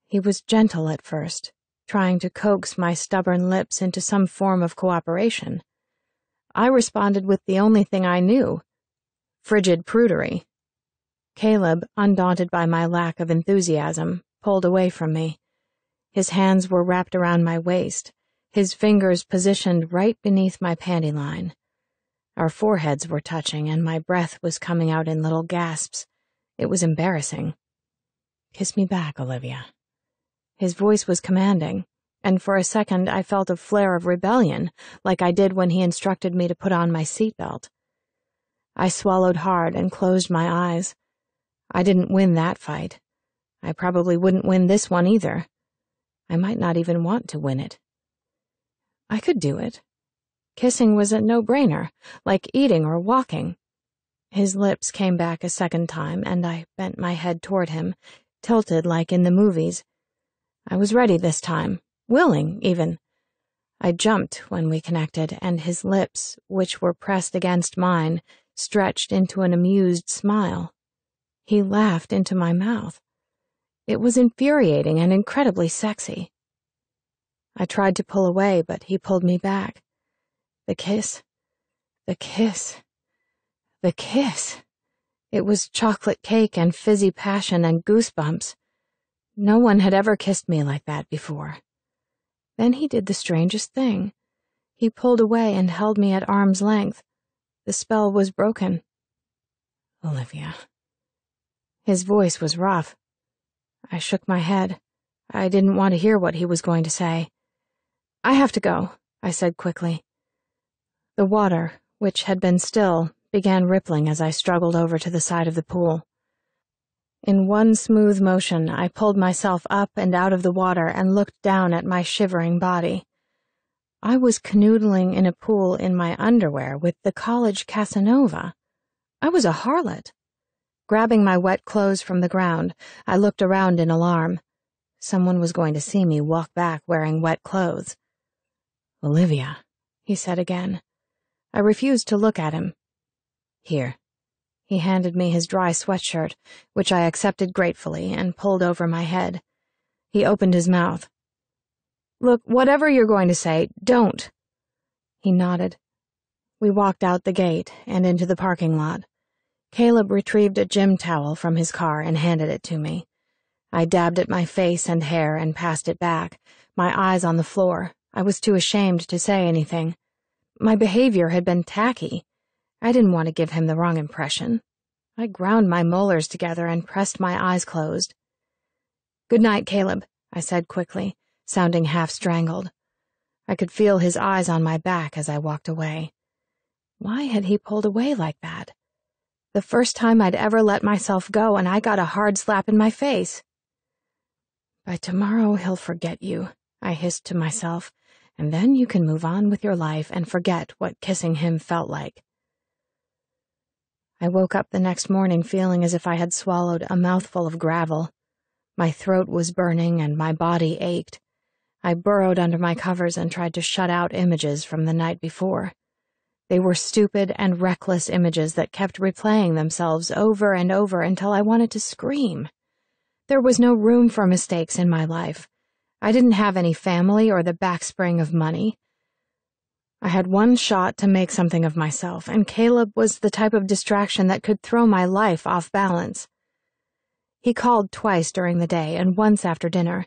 He was gentle at first, trying to coax my stubborn lips into some form of cooperation. I responded with the only thing I knew, frigid prudery. Caleb, undaunted by my lack of enthusiasm, pulled away from me. His hands were wrapped around my waist, his fingers positioned right beneath my panty line. Our foreheads were touching, and my breath was coming out in little gasps. It was embarrassing. Kiss me back, Olivia. His voice was commanding, and for a second I felt a flare of rebellion, like I did when he instructed me to put on my seatbelt. I swallowed hard and closed my eyes. I didn't win that fight. I probably wouldn't win this one either. I might not even want to win it. I could do it. Kissing was a no-brainer, like eating or walking. His lips came back a second time, and I bent my head toward him, tilted like in the movies. I was ready this time, willing, even. I jumped when we connected, and his lips, which were pressed against mine, stretched into an amused smile. He laughed into my mouth. It was infuriating and incredibly sexy. I tried to pull away, but he pulled me back. The kiss. The kiss. The kiss. It was chocolate cake and fizzy passion and goosebumps. No one had ever kissed me like that before. Then he did the strangest thing. He pulled away and held me at arm's length. The spell was broken. Olivia. His voice was rough. I shook my head. I didn't want to hear what he was going to say. I have to go, I said quickly. The water, which had been still, began rippling as I struggled over to the side of the pool. In one smooth motion, I pulled myself up and out of the water and looked down at my shivering body. I was canoodling in a pool in my underwear with the college Casanova. I was a harlot. Grabbing my wet clothes from the ground, I looked around in alarm. Someone was going to see me walk back wearing wet clothes. "Olivia," he said again. I refused to look at him. "Here." He handed me his dry sweatshirt, which I accepted gratefully and pulled over my head. He opened his mouth. "Look, whatever you're going to say, don't." He nodded. We walked out the gate and into the parking lot. Caleb retrieved a gym towel from his car and handed it to me. I dabbed at my face and hair and passed it back, my eyes on the floor. I was too ashamed to say anything. My behavior had been tacky. I didn't want to give him the wrong impression. I ground my molars together and pressed my eyes closed. "Good night, Caleb," I said quickly, sounding half strangled. I could feel his eyes on my back as I walked away. Why had he pulled away like that? The first time I'd ever let myself go, and I got a hard slap in my face. "By tomorrow he'll forget you," I hissed to myself, "and then you can move on with your life and forget what kissing him felt like." I woke up the next morning feeling as if I had swallowed a mouthful of gravel. My throat was burning and my body ached. I burrowed under my covers and tried to shut out images from the night before. They were stupid and reckless images that kept replaying themselves over and over until I wanted to scream. There was no room for mistakes in my life. I didn't have any family or the backspring of money. I had one shot to make something of myself, and Caleb was the type of distraction that could throw my life off balance. He called twice during the day and once after dinner.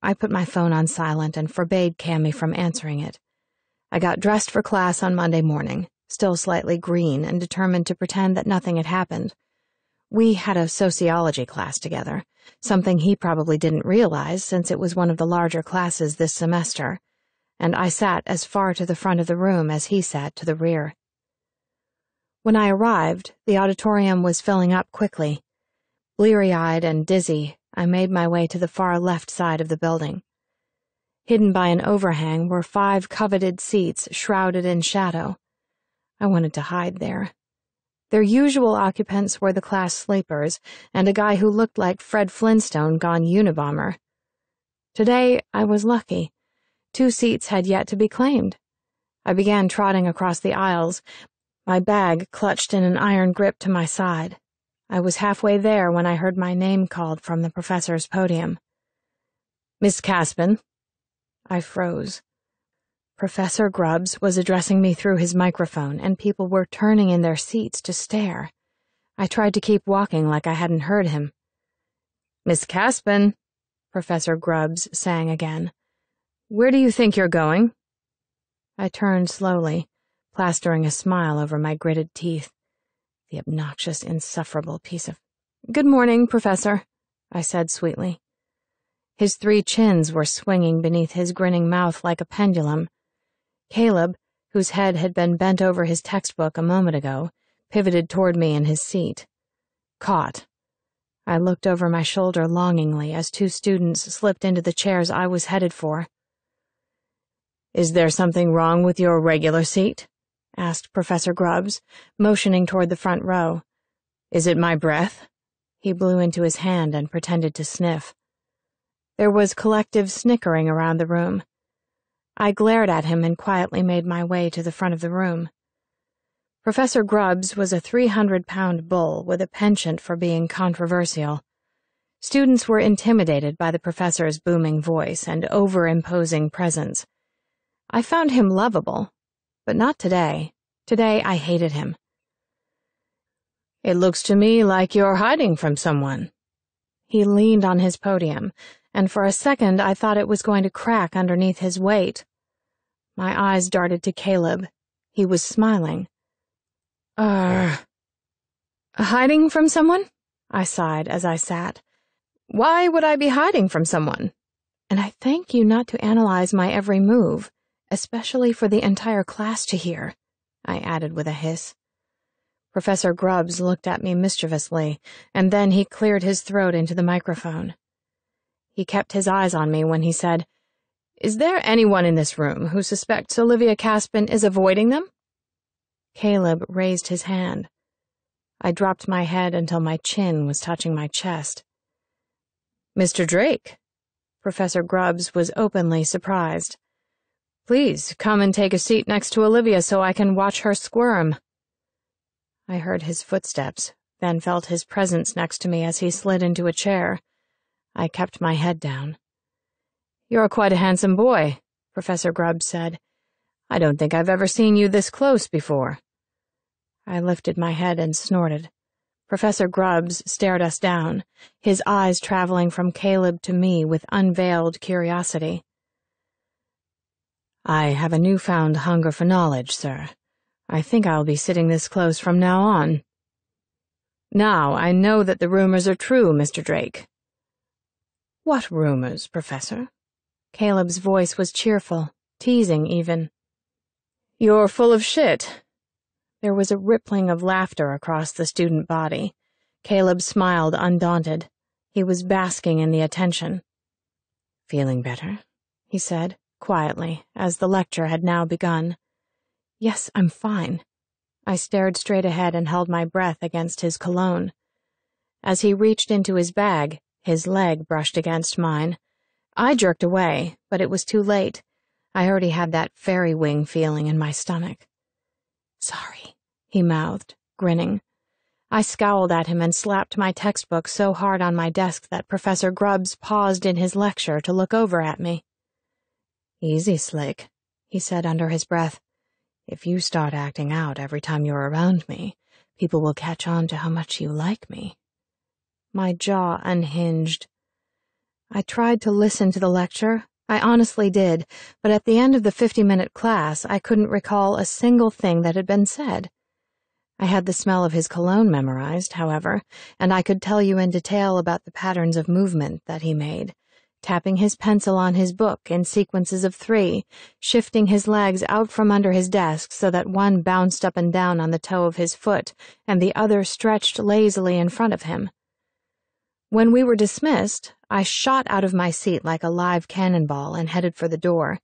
I put my phone on silent and forbade Cammy from answering it. I got dressed for class on Monday morning, still slightly green and determined to pretend that nothing had happened. We had a sociology class together, something he probably didn't realize since it was one of the larger classes this semester, and I sat as far to the front of the room as he sat to the rear. When I arrived, the auditorium was filling up quickly. Bleary-eyed and dizzy, I made my way to the far left side of the building. Hidden by an overhang were 5 coveted seats shrouded in shadow. I wanted to hide there. Their usual occupants were the class sleepers and a guy who looked like Fred Flintstone gone Unabomber. Today, I was lucky. 2 seats had yet to be claimed. I began trotting across the aisles, my bag clutched in an iron grip to my side. I was halfway there when I heard my name called from the professor's podium. "Miss Caspin." I froze. Professor Grubbs was addressing me through his microphone, and people were turning in their seats to stare. I tried to keep walking like I hadn't heard him. "Miss Caspin," Professor Grubbs sang again. "Where do you think you're going?" I turned slowly, plastering a smile over my gritted teeth. The obnoxious, insufferable piece of— "Good morning, Professor," I said sweetly. His 3 chins were swinging beneath his grinning mouth like a pendulum. Caleb, whose head had been bent over his textbook a moment ago, pivoted toward me in his seat. Caught. I looked over my shoulder longingly as 2 students slipped into the chairs I was headed for. "Is there something wrong with your regular seat?" asked Professor Grubbs, motioning toward the front row. "Is it my breath?" He blew into his hand and pretended to sniff. There was collective snickering around the room. I glared at him and quietly made my way to the front of the room. Professor Grubbs was a 300-pound bull with a penchant for being controversial. Students were intimidated by the professor's booming voice and over-imposing presence. I found him lovable, but not today. Today I hated him. "It looks to me like you're hiding from someone." He leaned on his podium, and for a second I thought it was going to crack underneath his weight. My eyes darted to Caleb. He was smiling. Hiding from someone?" I sighed as I sat. "Why would I be hiding from someone? And I thank you not to analyze my every move, especially for the entire class to hear," I added with a hiss. Professor Grubbs looked at me mischievously, and then he cleared his throat into the microphone. He kept his eyes on me when he said, "Is there anyone in this room who suspects Olivia Caspin is avoiding them?" Caleb raised his hand. I dropped my head until my chin was touching my chest. "Mr. Drake?" Professor Grubbs was openly surprised. "Please come and take a seat next to Olivia so I can watch her squirm." I heard his footsteps, then felt his presence next to me as he slid into a chair. I kept my head down. "You're quite a handsome boy," Professor Grubbs said. "I don't think I've ever seen you this close before." I lifted my head and snorted. Professor Grubbs stared us down, his eyes traveling from Caleb to me with unveiled curiosity. "I have a newfound hunger for knowledge, sir. I think I'll be sitting this close from now on." "Now I know that the rumors are true, Mr. Drake." "What rumors, Professor?" Caleb's voice was cheerful, teasing even. "You're full of shit." There was a rippling of laughter across the student body. Caleb smiled undaunted. He was basking in the attention. "Feeling better?" he said, quietly, as the lecture had now begun. "Yes, I'm fine." I stared straight ahead and held my breath against his cologne. As he reached into his bag, his leg brushed against mine. I jerked away, but it was too late. I already had that fairy wing feeling in my stomach. "Sorry," he mouthed, grinning. I scowled at him and slapped my textbook so hard on my desk that Professor Grubbs paused in his lecture to look over at me. "Easy, Slick," he said under his breath. "If you start acting out every time you're around me, people will catch on to how much you like me." My jaw unhinged. I tried to listen to the lecture. I honestly did, but at the end of the 50-minute class, I couldn't recall a single thing that had been said. I had the smell of his cologne memorized, however, and I could tell you in detail about the patterns of movement that he made, tapping his pencil on his book in sequences of 3, shifting his legs out from under his desk so that one bounced up and down on the toe of his foot and the other stretched lazily in front of him. When we were dismissed, I shot out of my seat like a live cannonball and headed for the door.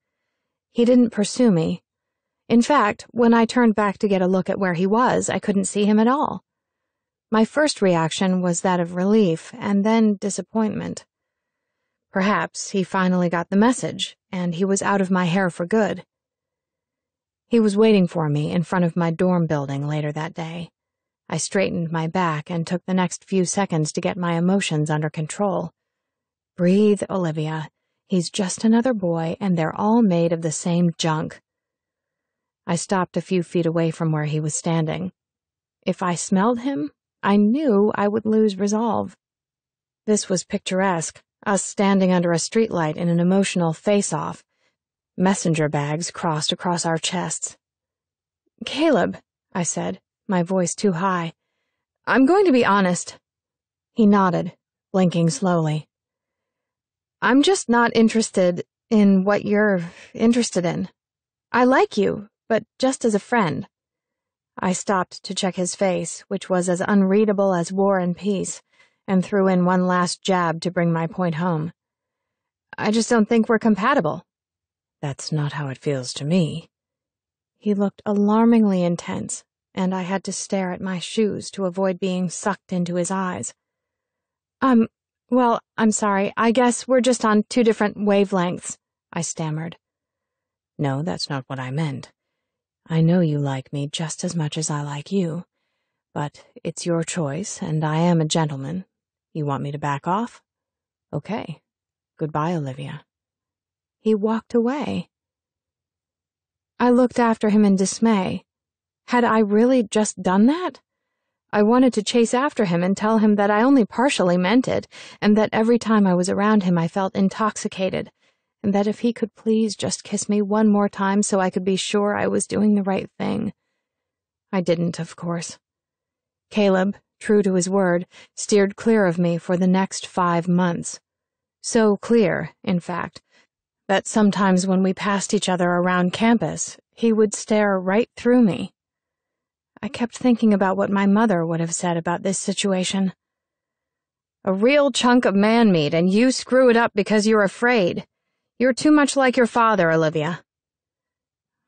He didn't pursue me. In fact, when I turned back to get a look at where he was, I couldn't see him at all. My first reaction was that of relief and then disappointment. Perhaps he finally got the message, and he was out of my hair for good. He was waiting for me in front of my dorm building later that day. I straightened my back and took the next few seconds to get my emotions under control. Breathe, Olivia. He's just another boy, and they're all made of the same junk. I stopped a few feet away from where he was standing. If I smelled him, I knew I would lose resolve. This was picturesque, us standing under a streetlight in an emotional face-off, messenger bags crossed across our chests. "Caleb," I said, my voice too high, "I'm going to be honest." He nodded, blinking slowly. "I'm just not interested in what you're interested in. I like you, but just as a friend." I stopped to check his face, which was as unreadable as War and Peace, and threw in one last jab to bring my point home. "I just don't think we're compatible." "That's not how it feels to me." He looked alarmingly intense, and I had to stare at my shoes to avoid being sucked into his eyes. Well, I'm sorry. I guess we're just on 2 different wavelengths," I stammered. "No, that's not what I meant. I know you like me just as much as I like you, but it's your choice, and I am a gentleman. You want me to back off? Okay. Goodbye, Olivia." He walked away. I looked after him in dismay. Had I really just done that? I wanted to chase after him and tell him that I only partially meant it, and that every time I was around him I felt intoxicated, and that if he could please just kiss me one more time so I could be sure I was doing the right thing. I didn't, of course. Caleb, true to his word, steered clear of me for the next 5 months. So clear, in fact, that sometimes when we passed each other around campus, he would stare right through me. I kept thinking about what my mother would have said about this situation. "A real chunk of man meat, and you screw it up because you're afraid. You're too much like your father, Olivia."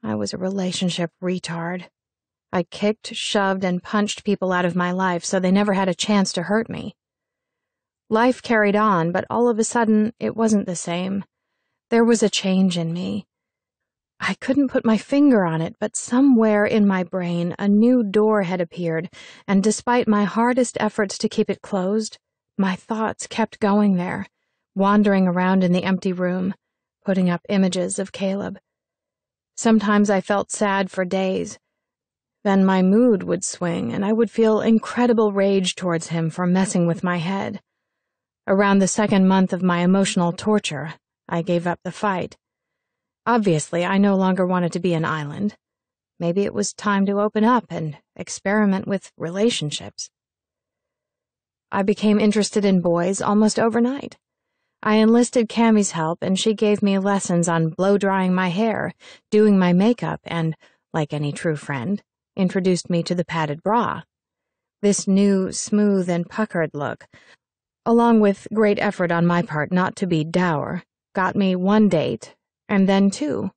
I was a relationship retard. I kicked, shoved, and punched people out of my life so they never had a chance to hurt me. Life carried on, but all of a sudden, it wasn't the same. There was a change in me. I couldn't put my finger on it, but somewhere in my brain, a new door had appeared, and despite my hardest efforts to keep it closed, my thoughts kept going there, wandering around in the empty room, putting up images of Caleb. Sometimes I felt sad for days. Then my mood would swing, and I would feel incredible rage towards him for messing with my head. Around the second month of my emotional torture, I gave up the fight. Obviously, I no longer wanted to be an island. Maybe it was time to open up and experiment with relationships. I became interested in boys almost overnight. I enlisted Cammie's help, and she gave me lessons on blow-drying my hair, doing my makeup, and, like any true friend, introduced me to the padded bra. This new, smooth, and puckered look, along with great effort on my part not to be dour, got me one date, and then two.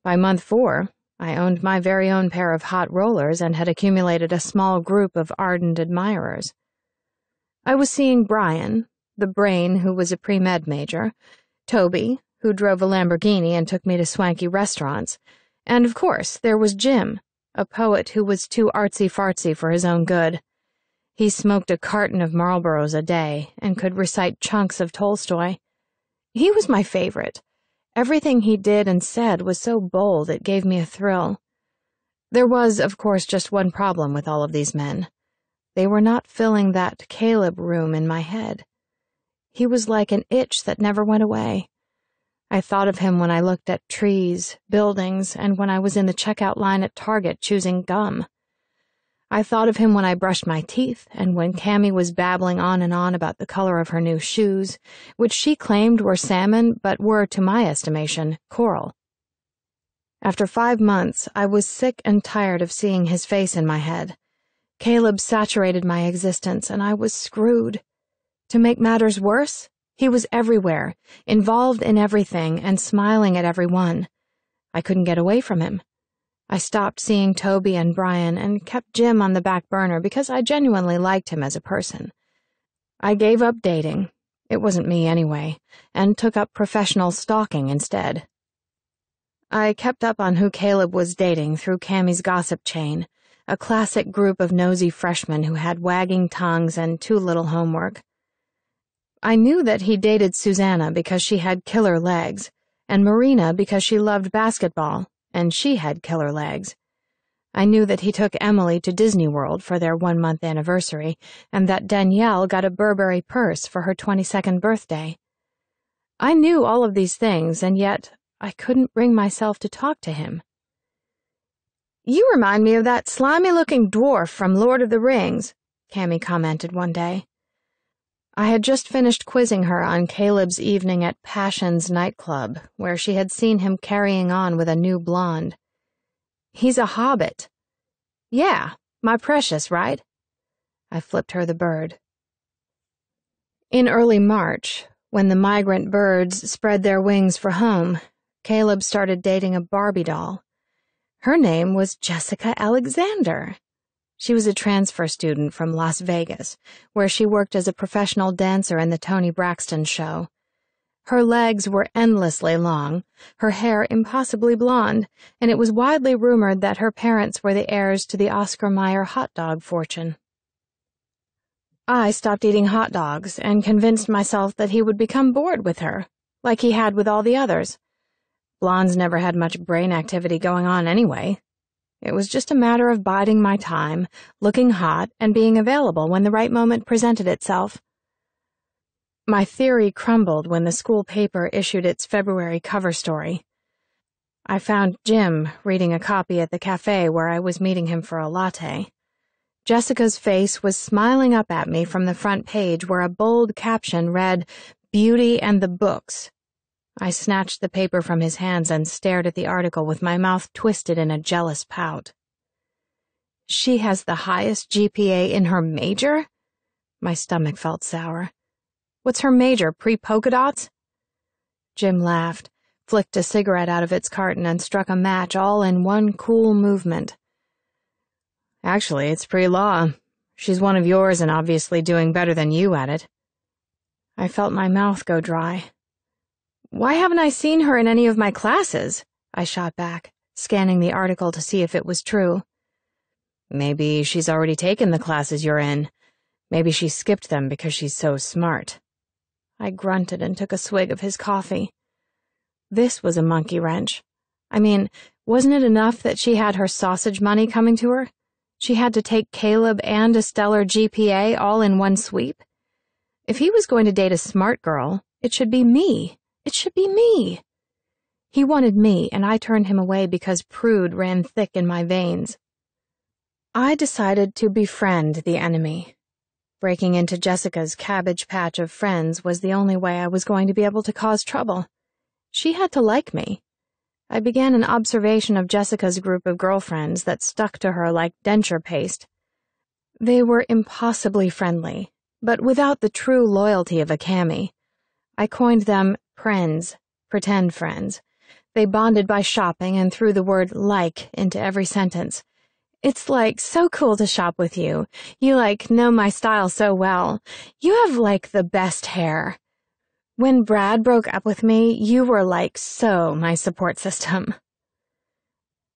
By month 4, I owned my very own pair of hot rollers and had accumulated a small group of ardent admirers. I was seeing Brian, the brain who was a pre-med major, Toby, who drove a Lamborghini and took me to swanky restaurants, and of course there was Jim, a poet who was too artsy-fartsy for his own good. He smoked a carton of Marlboros a day and could recite chunks of Tolstoy. He was my favorite. Everything he did and said was so bold it gave me a thrill. There was, of course, just one problem with all of these men. They were not filling that Caleb room in my head. He was like an itch that never went away. I thought of him when I looked at trees, buildings, and when I was in the checkout line at Target choosing gum. I thought of him when I brushed my teeth and when Cammie was babbling on and on about the color of her new shoes, which she claimed were salmon but were, to my estimation, coral. After 5 months, I was sick and tired of seeing his face in my head. Caleb saturated my existence, and I was screwed. To make matters worse, he was everywhere, involved in everything, and smiling at everyone. I couldn't get away from him. I stopped seeing Toby and Brian and kept Jim on the back burner because I genuinely liked him as a person. I gave up dating, it wasn't me anyway, and took up professional stalking instead. I kept up on who Caleb was dating through Cammie's gossip chain, a classic group of nosy freshmen who had wagging tongues and too little homework. I knew that he dated Susanna because she had killer legs, and Marina because she loved basketball, and she had killer legs. I knew that he took Emily to Disney World for their 1-month anniversary, and that Danielle got a Burberry purse for her 22nd birthday. I knew all of these things, and yet I couldn't bring myself to talk to him. "You remind me of that slimy-looking dwarf from Lord of the Rings," Cammie commented one day. I had just finished quizzing her on Caleb's evening at Passion's nightclub, where she had seen him carrying on with a new blonde. "He's a hobbit." "Yeah, my precious, right?" I flipped her the bird. In early March, when the migrant birds spread their wings for home, Caleb started dating a Barbie doll. Her name was Jessica Alexander. She was a transfer student from Las Vegas, where she worked as a professional dancer in the Toni Braxton show. Her legs were endlessly long, her hair impossibly blonde, and it was widely rumored that her parents were the heirs to the Oscar Mayer hot dog fortune. I stopped eating hot dogs and convinced myself that he would become bored with her, like he had with all the others. Blondes never had much brain activity going on anyway. It was just a matter of biding my time, looking hot, and being available when the right moment presented itself. My theory crumbled when the school paper issued its February cover story. I found Jim reading a copy at the cafe where I was meeting him for a latte. Jessica's face was smiling up at me from the front page where a bold caption read, "Beauty and the Books." I snatched the paper from his hands and stared at the article with my mouth twisted in a jealous pout. She has the highest GPA in her major? My stomach felt sour. What's her major, pre-polka dots? Jim laughed, flicked a cigarette out of its carton, and struck a match all in one cool movement. Actually, it's pre-law. She's one of yours and obviously doing better than you at it. I felt my mouth go dry. Why haven't I seen her in any of my classes? I shot back, scanning the article to see if it was true. Maybe she's already taken the classes you're in. Maybe she skipped them because she's so smart. I grunted and took a swig of his coffee. This was a monkey wrench. I mean, wasn't it enough that she had her sausage money coming to her? She had to take Caleb and a stellar GPA all in one sweep? If he was going to date a smart girl, it should be me. It should be me. He wanted me, and I turned him away because prude ran thick in my veins. I decided to befriend the enemy. Breaking into Jessica's cabbage patch of friends was the only way I was going to be able to cause trouble. She had to like me. I began an observation of Jessica's group of girlfriends that stuck to her like denture paste. They were impossibly friendly, but without the true loyalty of a cammie. I coined them friends, pretend friends. They bonded by shopping and threw the word like into every sentence. It's so cool to shop with you. You know my style so well. You have the best hair. When Brad broke up with me, you were so my support system.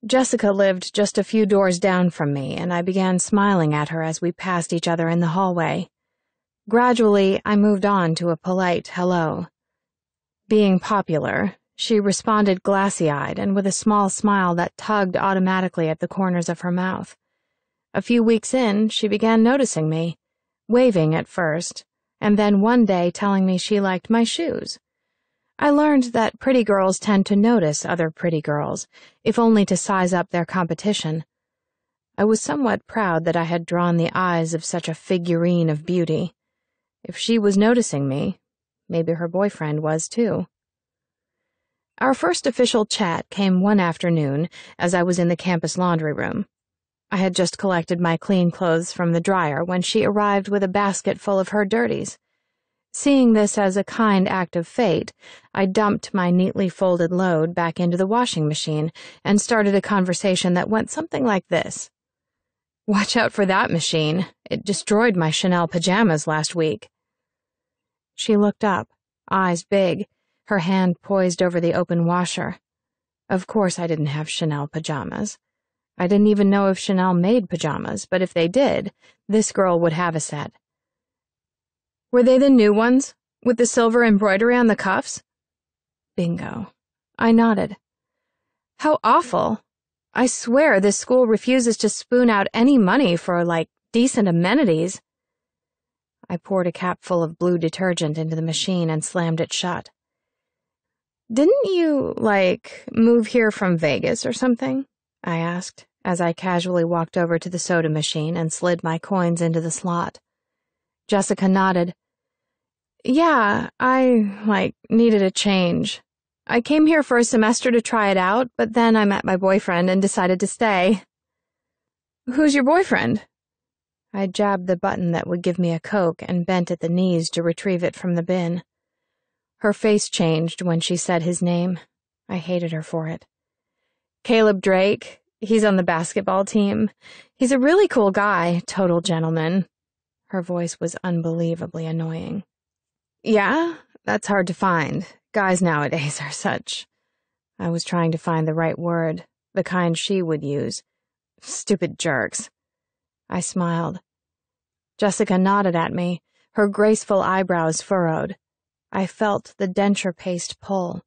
Jessica lived just a few doors down from me, and I began smiling at her as we passed each other in the hallway. Gradually, I moved on to a polite hello. Being popular, she responded glassy-eyed and with a small smile that tugged automatically at the corners of her mouth. A few weeks in, she began noticing me, waving at first, and then one day telling me she liked my shoes. I learned that pretty girls tend to notice other pretty girls, if only to size up their competition. I was somewhat proud that I had drawn the eyes of such a figurine of beauty. If she was noticing me, maybe her boyfriend was too. Our first official chat came one afternoon as I was in the campus laundry room. I had just collected my clean clothes from the dryer when she arrived with a basket full of her dirties. Seeing this as a kind act of fate, I dumped my neatly folded load back into the washing machine and started a conversation that went something like this. Watch out for that machine. It destroyed my Chanel pajamas last week. She looked up, eyes big, her hand poised over the open washer. Of course I didn't have Chanel pajamas. I didn't even know if Chanel made pajamas, but if they did, this girl would have a set. Were they the new ones, with the silver embroidery on the cuffs? Bingo. I nodded. How awful. I swear this school refuses to spoon out any money for, decent amenities. I poured a capful of blue detergent into the machine and slammed it shut. Didn't you, move here from Vegas or something? I asked, as I casually walked over to the soda machine and slid my coins into the slot. Jessica nodded. Yeah, I, needed a change. I came here for a semester to try it out, but then I met my boyfriend and decided to stay. Who's your boyfriend? I jabbed the button that would give me a Coke and bent at the knees to retrieve it from the bin. Her face changed when she said his name. I hated her for it. Caleb Drake. He's on the basketball team. He's a really cool guy, total gentleman. Her voice was unbelievably annoying. Yeah, that's hard to find. Guys nowadays are such... I was trying to find the right word, the kind she would use. Stupid jerks. I smiled. Jessica nodded at me, her graceful eyebrows furrowed. I felt the denture paste pull.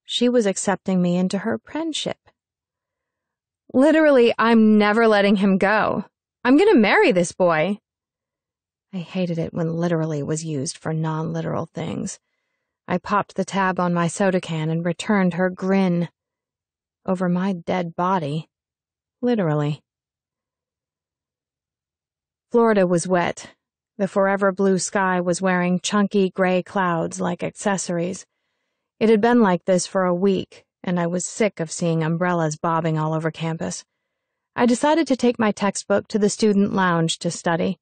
She was accepting me into her friendship. Literally, I'm never letting him go. I'm gonna marry this boy. I hated it when literally was used for non-literal things. I popped the tab on my soda can and returned her grin. Over my dead body. Literally. Florida was wet. The forever blue sky was wearing chunky gray clouds like accessories. It had been like this for a week, and I was sick of seeing umbrellas bobbing all over campus. I decided to take my textbook to the student lounge to study.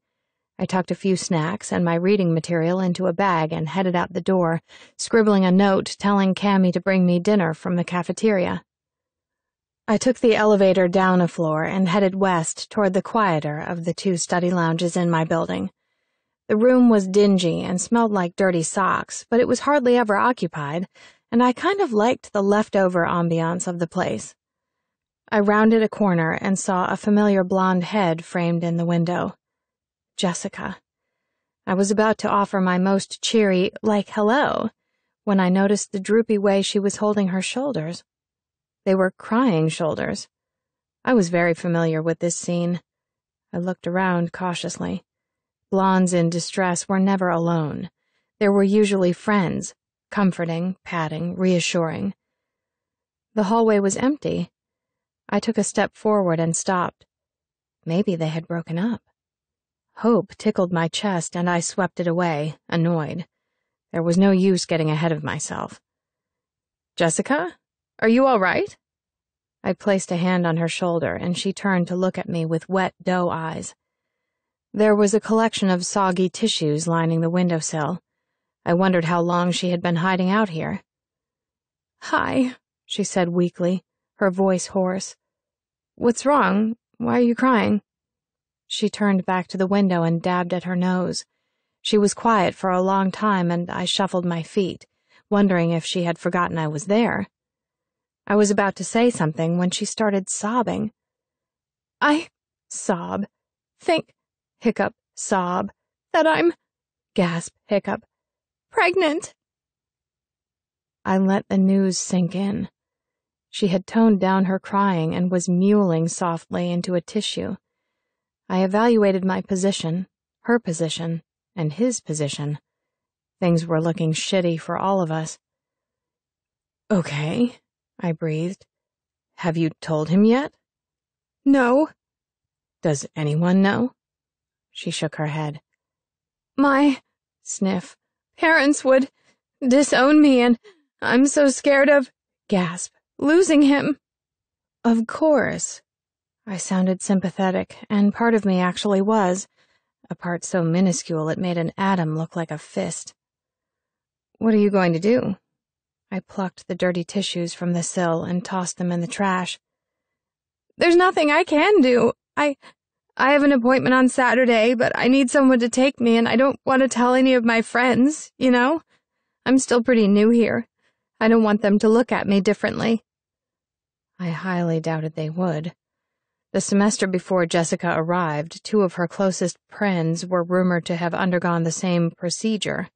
I tucked a few snacks and my reading material into a bag and headed out the door, scribbling a note telling Cammy to bring me dinner from the cafeteria. I took the elevator down a floor and headed west toward the quieter of the 2 study lounges in my building. The room was dingy and smelled like dirty socks, but it was hardly ever occupied, and I kind of liked the leftover ambiance of the place. I rounded a corner and saw a familiar blonde head framed in the window. Jessica. I was about to offer my most cheery, hello, when I noticed the droopy way she was holding her shoulders. They were crying shoulders. I was very familiar with this scene. I looked around cautiously. Blondes in distress were never alone. There were usually friends, comforting, patting, reassuring. The hallway was empty. I took a step forward and stopped. Maybe they had broken up. Hope tickled my chest, and I swept it away, annoyed. There was no use getting ahead of myself. "Jessica, are you all right?" I placed a hand on her shoulder, and she turned to look at me with wet doe eyes. There was a collection of soggy tissues lining the windowsill. I wondered how long she had been hiding out here. "Hi," she said weakly, her voice hoarse. "What's wrong? Why are you crying?" She turned back to the window and dabbed at her nose. She was quiet for a long time, and I shuffled my feet, wondering if she had forgotten I was there. I was about to say something when she started sobbing. Sob. Think, hiccup, sob, that I'm, gasp, hiccup, pregnant. I let the news sink in. She had toned down her crying and was mewling softly into a tissue. I evaluated my position, her position, and his position. Things were looking shitty for all of us. "Okay," I breathed. "Have you told him yet?" "No." "Does anyone know?" She shook her head. "My," sniff, "parents would disown me, and I'm so scared of," gasp, "losing him." "Of course." I sounded sympathetic, and part of me actually was, a part so minuscule it made an atom look like a fist. "What are you going to do?" I plucked the dirty tissues from the sill and tossed them in the trash. "There's nothing I can do. I have an appointment on Saturday, but I need someone to take me, and I don't want to tell any of my friends, you know? I'm still pretty new here. I don't want them to look at me differently." I highly doubted they would. The semester before Jessica arrived, 2 of her closest friends were rumored to have undergone the same procedure.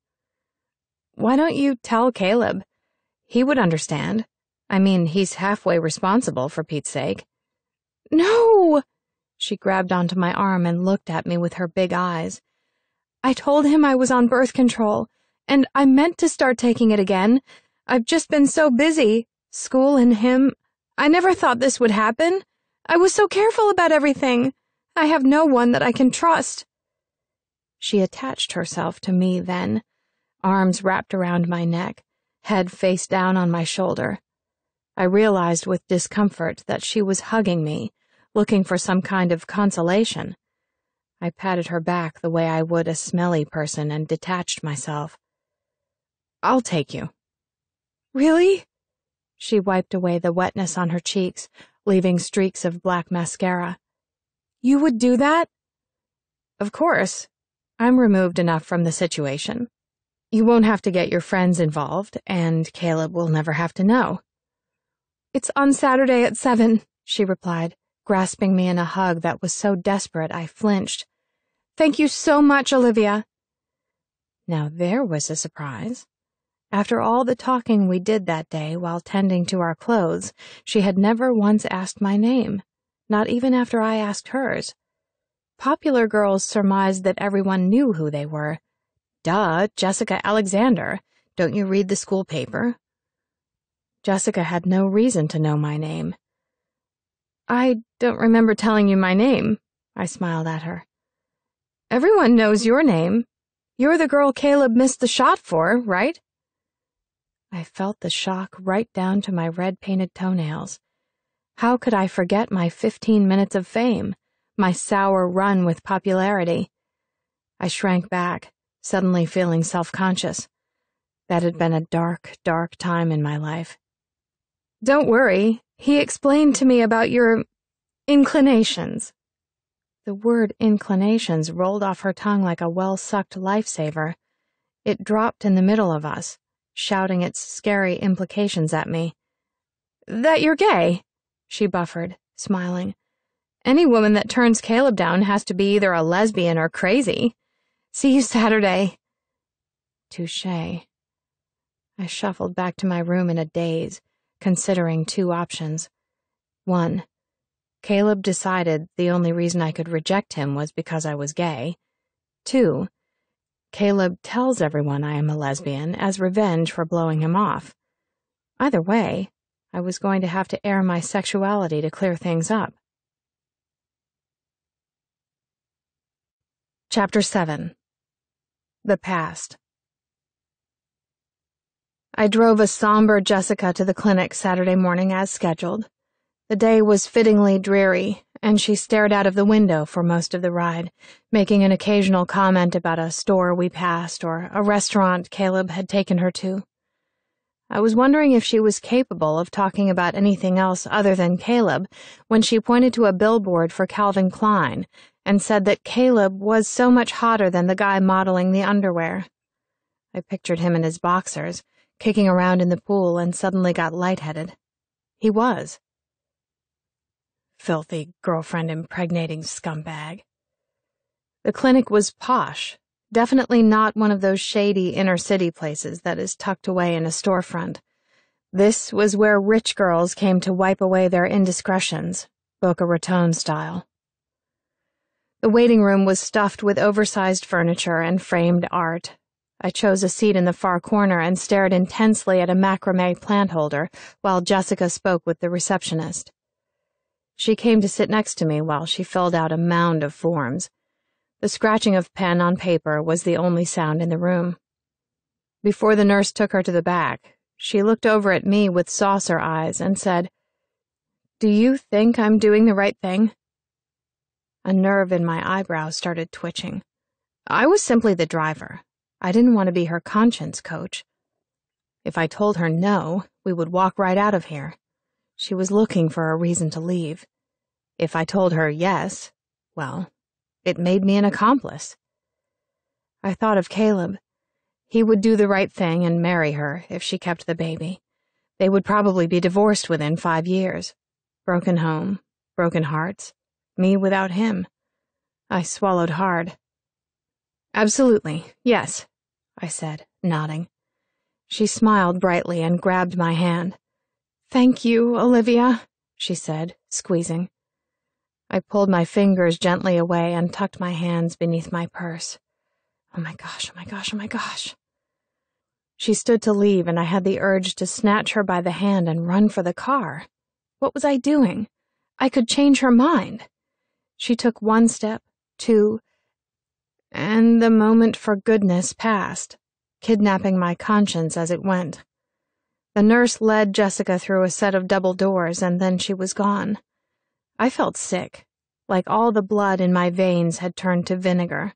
"Why don't you tell Caleb? He would understand. I mean, he's halfway responsible, for Pete's sake." "No!" She grabbed onto my arm and looked at me with her big eyes. "I told him I was on birth control, and I meant to start taking it again. I've just been so busy, school and him. I never thought this would happen. I was so careful about everything. I have no one that I can trust." She attached herself to me then, arms wrapped around my neck, head face down on my shoulder. I realized with discomfort that she was hugging me, looking for some kind of consolation. I patted her back the way I would a smelly person and detached myself. "I'll take you." "Really?" She wiped away the wetness on her cheeks, leaving streaks of black mascara. "You would do that?" "Of course. I'm removed enough from the situation. You won't have to get your friends involved, and Caleb will never have to know." "It's on Saturday at 7, she replied, grasping me in a hug that was so desperate I flinched. "Thank you so much, Olivia." Now there was a surprise. After all the talking we did that day while tending to our clothes, she had never once asked my name, not even after I asked hers. Popular girls surmised that everyone knew who they were. Duh, Jessica Alexander. Don't you read the school paper? Jessica had no reason to know my name. "I don't remember telling you my name," I smiled at her. "Everyone knows your name. You're the girl Caleb missed the shot for, right?" I felt the shock right down to my red-painted toenails. How could I forget my 15 minutes of fame, my sour run with popularity? I shrank back, suddenly feeling self-conscious. That had been a dark, dark time in my life. Don't worry, he explained to me about your inclinations. The word inclinations rolled off her tongue like a well-sucked lifesaver. It dropped in the middle of us, shouting its scary implications at me. That you're gay, she buffered, smiling. Any woman that turns Caleb down has to be either a lesbian or crazy. See you Saturday. Touché. I shuffled back to my room in a daze, considering two options. 1. Caleb decided the only reason I could reject him was because I was gay. 2. Caleb tells everyone I am a lesbian as revenge for blowing him off. Either way, I was going to have to air my sexuality to clear things up. Chapter 7. The Past. I drove a somber Jessica to the clinic Saturday morning as scheduled. The day was fittingly dreary, and she stared out of the window for most of the ride, making an occasional comment about a store we passed or a restaurant Caleb had taken her to. I was wondering if she was capable of talking about anything else other than Caleb when she pointed to a billboard for Calvin Klein and said that Caleb was so much hotter than the guy modeling the underwear. I pictured him in his boxers, kicking around in the pool, and suddenly got lightheaded. He was. Filthy girlfriend-impregnating scumbag. The clinic was posh, definitely not one of those shady inner-city places that is tucked away in a storefront. This was where rich girls came to wipe away their indiscretions, Boca Raton style. The waiting room was stuffed with oversized furniture and framed art. I chose a seat in the far corner and stared intensely at a macrame plant holder while Jessica spoke with the receptionist. She came to sit next to me while she filled out a mound of forms. The scratching of pen on paper was the only sound in the room. Before the nurse took her to the back, she looked over at me with saucer eyes and said, "Do you think I'm doing the right thing?" A nerve in my eyebrow started twitching. I was simply the driver. I didn't want to be her conscience coach. If I told her no, we would walk right out of here. She was looking for a reason to leave. If I told her yes, well, it made me an accomplice. I thought of Caleb. He would do the right thing and marry her if she kept the baby. They would probably be divorced within 5 years. Broken home, broken hearts, me without him. I swallowed hard. Absolutely, yes, I said, nodding. She smiled brightly and grabbed my hand. Thank you, Olivia, she said, squeezing. I pulled my fingers gently away and tucked my hands beneath my purse. Oh my gosh, oh my gosh, oh my gosh. She stood to leave, and I had the urge to snatch her by the hand and run for the car. What was I doing? I could change her mind. She took 1 step, 2, and the moment for goodness passed, kidnapping my conscience as it went. The nurse led Jessica through a set of double doors, and then she was gone. I felt sick, like all the blood in my veins had turned to vinegar.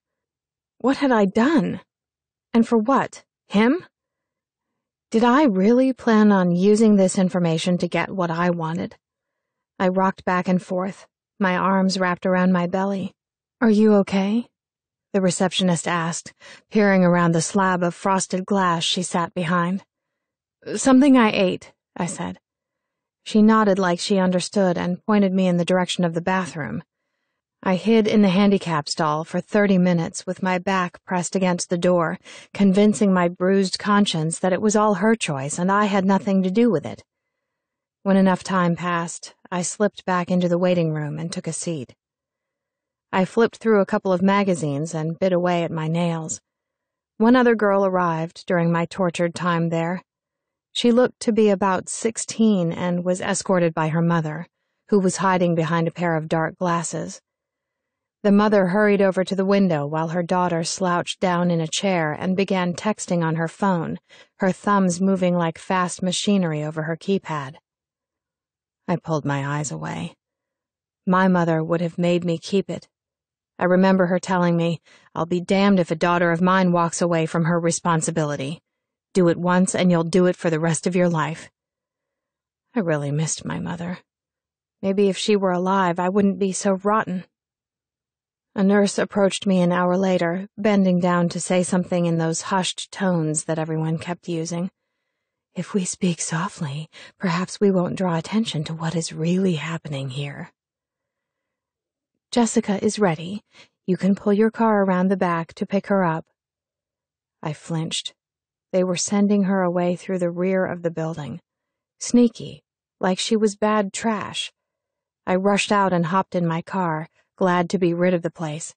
What had I done? And for what? Him? Did I really plan on using this information to get what I wanted? I rocked back and forth, my arms wrapped around my belly. Are you okay? The receptionist asked, peering around the slab of frosted glass she sat behind. Something I ate, I said. She nodded like she understood and pointed me in the direction of the bathroom. I hid in the handicap stall for 30 minutes with my back pressed against the door, convincing my bruised conscience that it was all her choice and I had nothing to do with it. When enough time passed, I slipped back into the waiting room and took a seat. I flipped through a couple of magazines and bit away at my nails. One other girl arrived during my tortured time there. She looked to be about 16 and was escorted by her mother, who was hiding behind a pair of dark glasses. The mother hurried over to the window while her daughter slouched down in a chair and began texting on her phone, her thumbs moving like fast machinery over her keypad. I pulled my eyes away. My mother would have made me keep it. I remember her telling me, "I'll be damned if a daughter of mine walks away from her responsibility. Do it once and you'll do it for the rest of your life." I really missed my mother. Maybe if she were alive, I wouldn't be so rotten. A nurse approached me an hour later, bending down to say something in those hushed tones that everyone kept using. "If we speak softly, perhaps we won't draw attention to what is really happening here." "Jessica is ready. You can pull your car around the back to pick her up." I flinched. They were sending her away through the rear of the building. Sneaky, like she was bad trash. I rushed out and hopped in my car, glad to be rid of the place.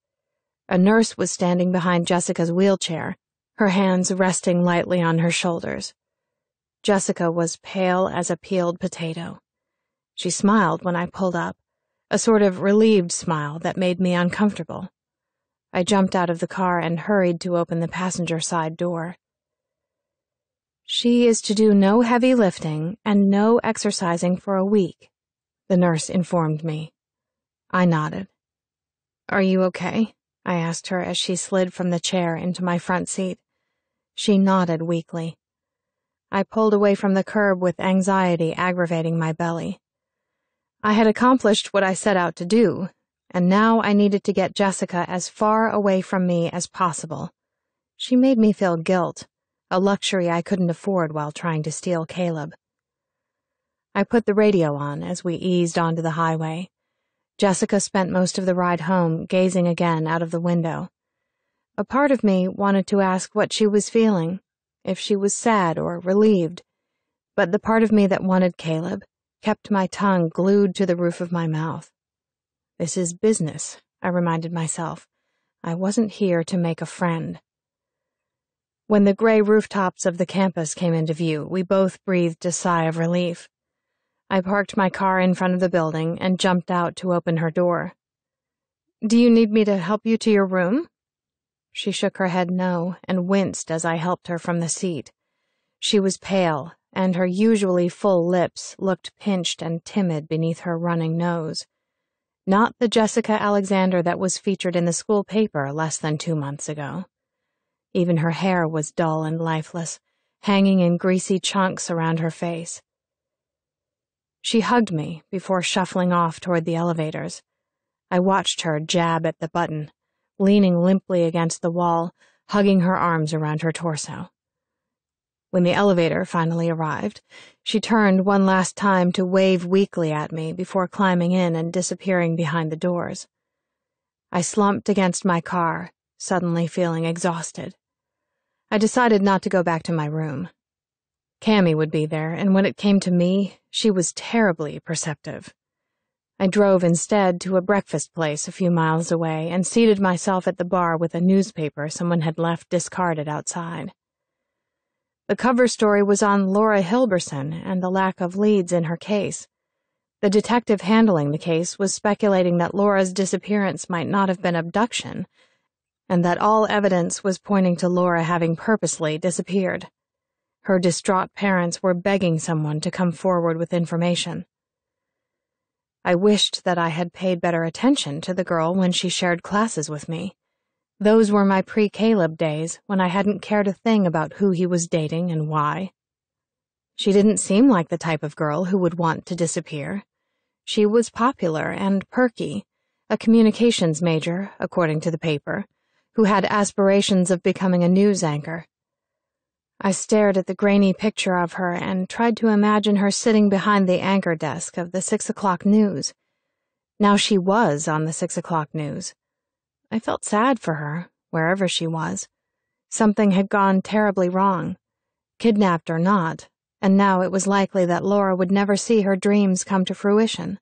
A nurse was standing behind Jessica's wheelchair, her hands resting lightly on her shoulders. Jessica was pale as a peeled potato. She smiled when I pulled up, a sort of relieved smile that made me uncomfortable. I jumped out of the car and hurried to open the passenger side door. "She is to do no heavy lifting and no exercising for a week," the nurse informed me. I nodded. "Are you okay?" I asked her as she slid from the chair into my front seat. She nodded weakly. I pulled away from the curb with anxiety aggravating my belly. I had accomplished what I set out to do, and now I needed to get Jessica as far away from me as possible. She made me feel guilt, a luxury I couldn't afford while trying to steal Caleb. I put the radio on as we eased onto the highway. Jessica spent most of the ride home gazing again out of the window. A part of me wanted to ask what she was feeling, if she was sad or relieved, but the part of me that wanted Caleb kept my tongue glued to the roof of my mouth. This is business, I reminded myself. I wasn't here to make a friend. When the gray rooftops of the campus came into view, we both breathed a sigh of relief. I parked my car in front of the building and jumped out to open her door. "Do you need me to help you to your room?" She shook her head no and winced as I helped her from the seat. She was pale, and her usually full lips looked pinched and timid beneath her running nose. Not the Jessica Alexander that was featured in the school paper less than 2 months ago. Even her hair was dull and lifeless, hanging in greasy chunks around her face. She hugged me before shuffling off toward the elevators. I watched her jab at the button, leaning limply against the wall, hugging her arms around her torso. When the elevator finally arrived, she turned one last time to wave weakly at me before climbing in and disappearing behind the doors. I slumped against my car, suddenly feeling exhausted. I decided not to go back to my room. Cammy would be there, and when it came to me, she was terribly perceptive. I drove instead to a breakfast place a few miles away and seated myself at the bar with a newspaper someone had left discarded outside. The cover story was on Laura Hilberson and the lack of leads in her case. The detective handling the case was speculating that Laura's disappearance might not have been abduction, and that all evidence was pointing to Laura having purposely disappeared. Her distraught parents were begging someone to come forward with information. I wished that I had paid better attention to the girl when she shared classes with me. Those were my pre-Caleb days, when I hadn't cared a thing about who he was dating and why. She didn't seem like the type of girl who would want to disappear. She was popular and perky, a communications major, according to the paper, who had aspirations of becoming a news anchor. I stared at the grainy picture of her and tried to imagine her sitting behind the anchor desk of the 6 o'clock news. Now she was on the 6 o'clock news. I felt sad for her, wherever she was. Something had gone terribly wrong, kidnapped or not, and now it was likely that Laura would never see her dreams come to fruition.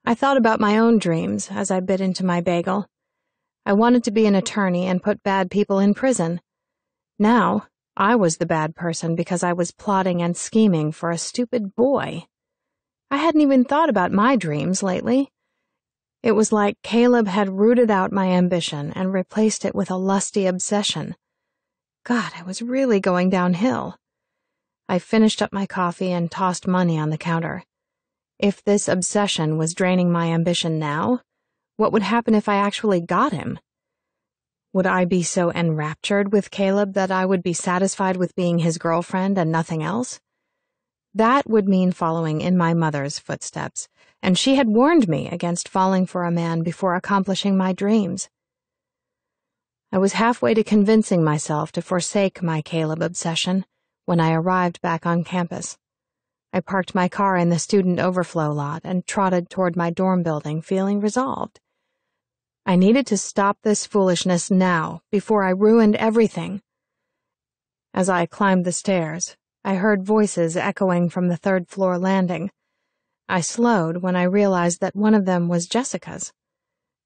I thought about my own dreams as I bit into my bagel. I wanted to be an attorney and put bad people in prison. Now, I was the bad person because I was plotting and scheming for a stupid boy. I hadn't even thought about my dreams lately. It was like Caleb had rooted out my ambition and replaced it with a lusty obsession. God, I was really going downhill. I finished up my coffee and tossed money on the counter. If this obsession was draining my ambition now, what would happen if I actually got him? Would I be so enraptured with Caleb that I would be satisfied with being his girlfriend and nothing else? That would mean following in my mother's footsteps, and she had warned me against falling for a man before accomplishing my dreams. I was halfway to convincing myself to forsake my Caleb obsession when I arrived back on campus. I parked my car in the student overflow lot and trotted toward my dorm building, feeling resolved. I needed to stop this foolishness now, before I ruined everything. As I climbed the stairs, I heard voices echoing from the third-floor landing. I slowed when I realized that one of them was Jessica's.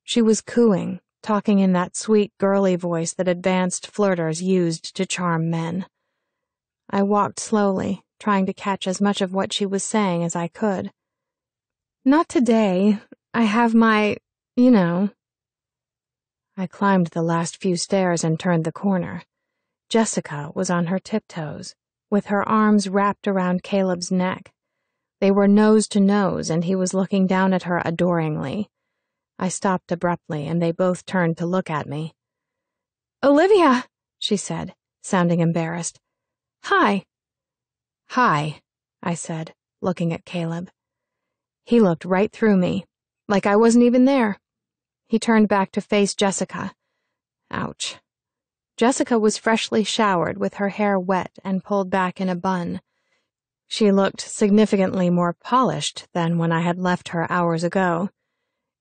She was cooing, talking in that sweet, girly voice that advanced flirters used to charm men. I walked slowly, trying to catch as much of what she was saying as I could. "Not today. I have my, you know." I climbed the last few stairs and turned the corner. Jessica was on her tiptoes, with her arms wrapped around Caleb's neck. They were nose to nose, and he was looking down at her adoringly. I stopped abruptly, and they both turned to look at me. "Olivia," she said, sounding embarrassed. "Hi." "Hi," I said, looking at Caleb. He looked right through me, like I wasn't even there. He turned back to face Jessica. Ouch. Jessica was freshly showered with her hair wet and pulled back in a bun. She looked significantly more polished than when I had left her hours ago.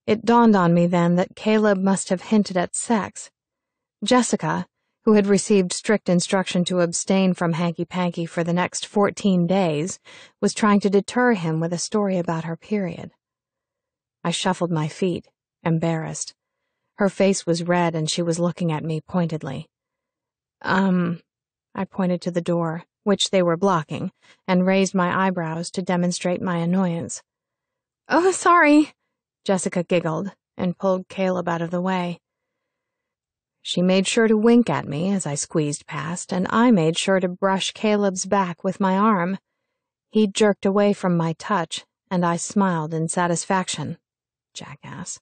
It dawned on me then that Caleb must have hinted at sex. Jessica, who had received strict instruction to abstain from hanky-panky for the next 14 days, was trying to deter him with a story about her period. I shuffled my feet, embarrassed. Her face was red and she was looking at me pointedly. I pointed to the door, which they were blocking, and raised my eyebrows to demonstrate my annoyance. "Oh, sorry," Jessica giggled and pulled Caleb out of the way. She made sure to wink at me as I squeezed past, and I made sure to brush Caleb's back with my arm. He jerked away from my touch, and I smiled in satisfaction. Jackass.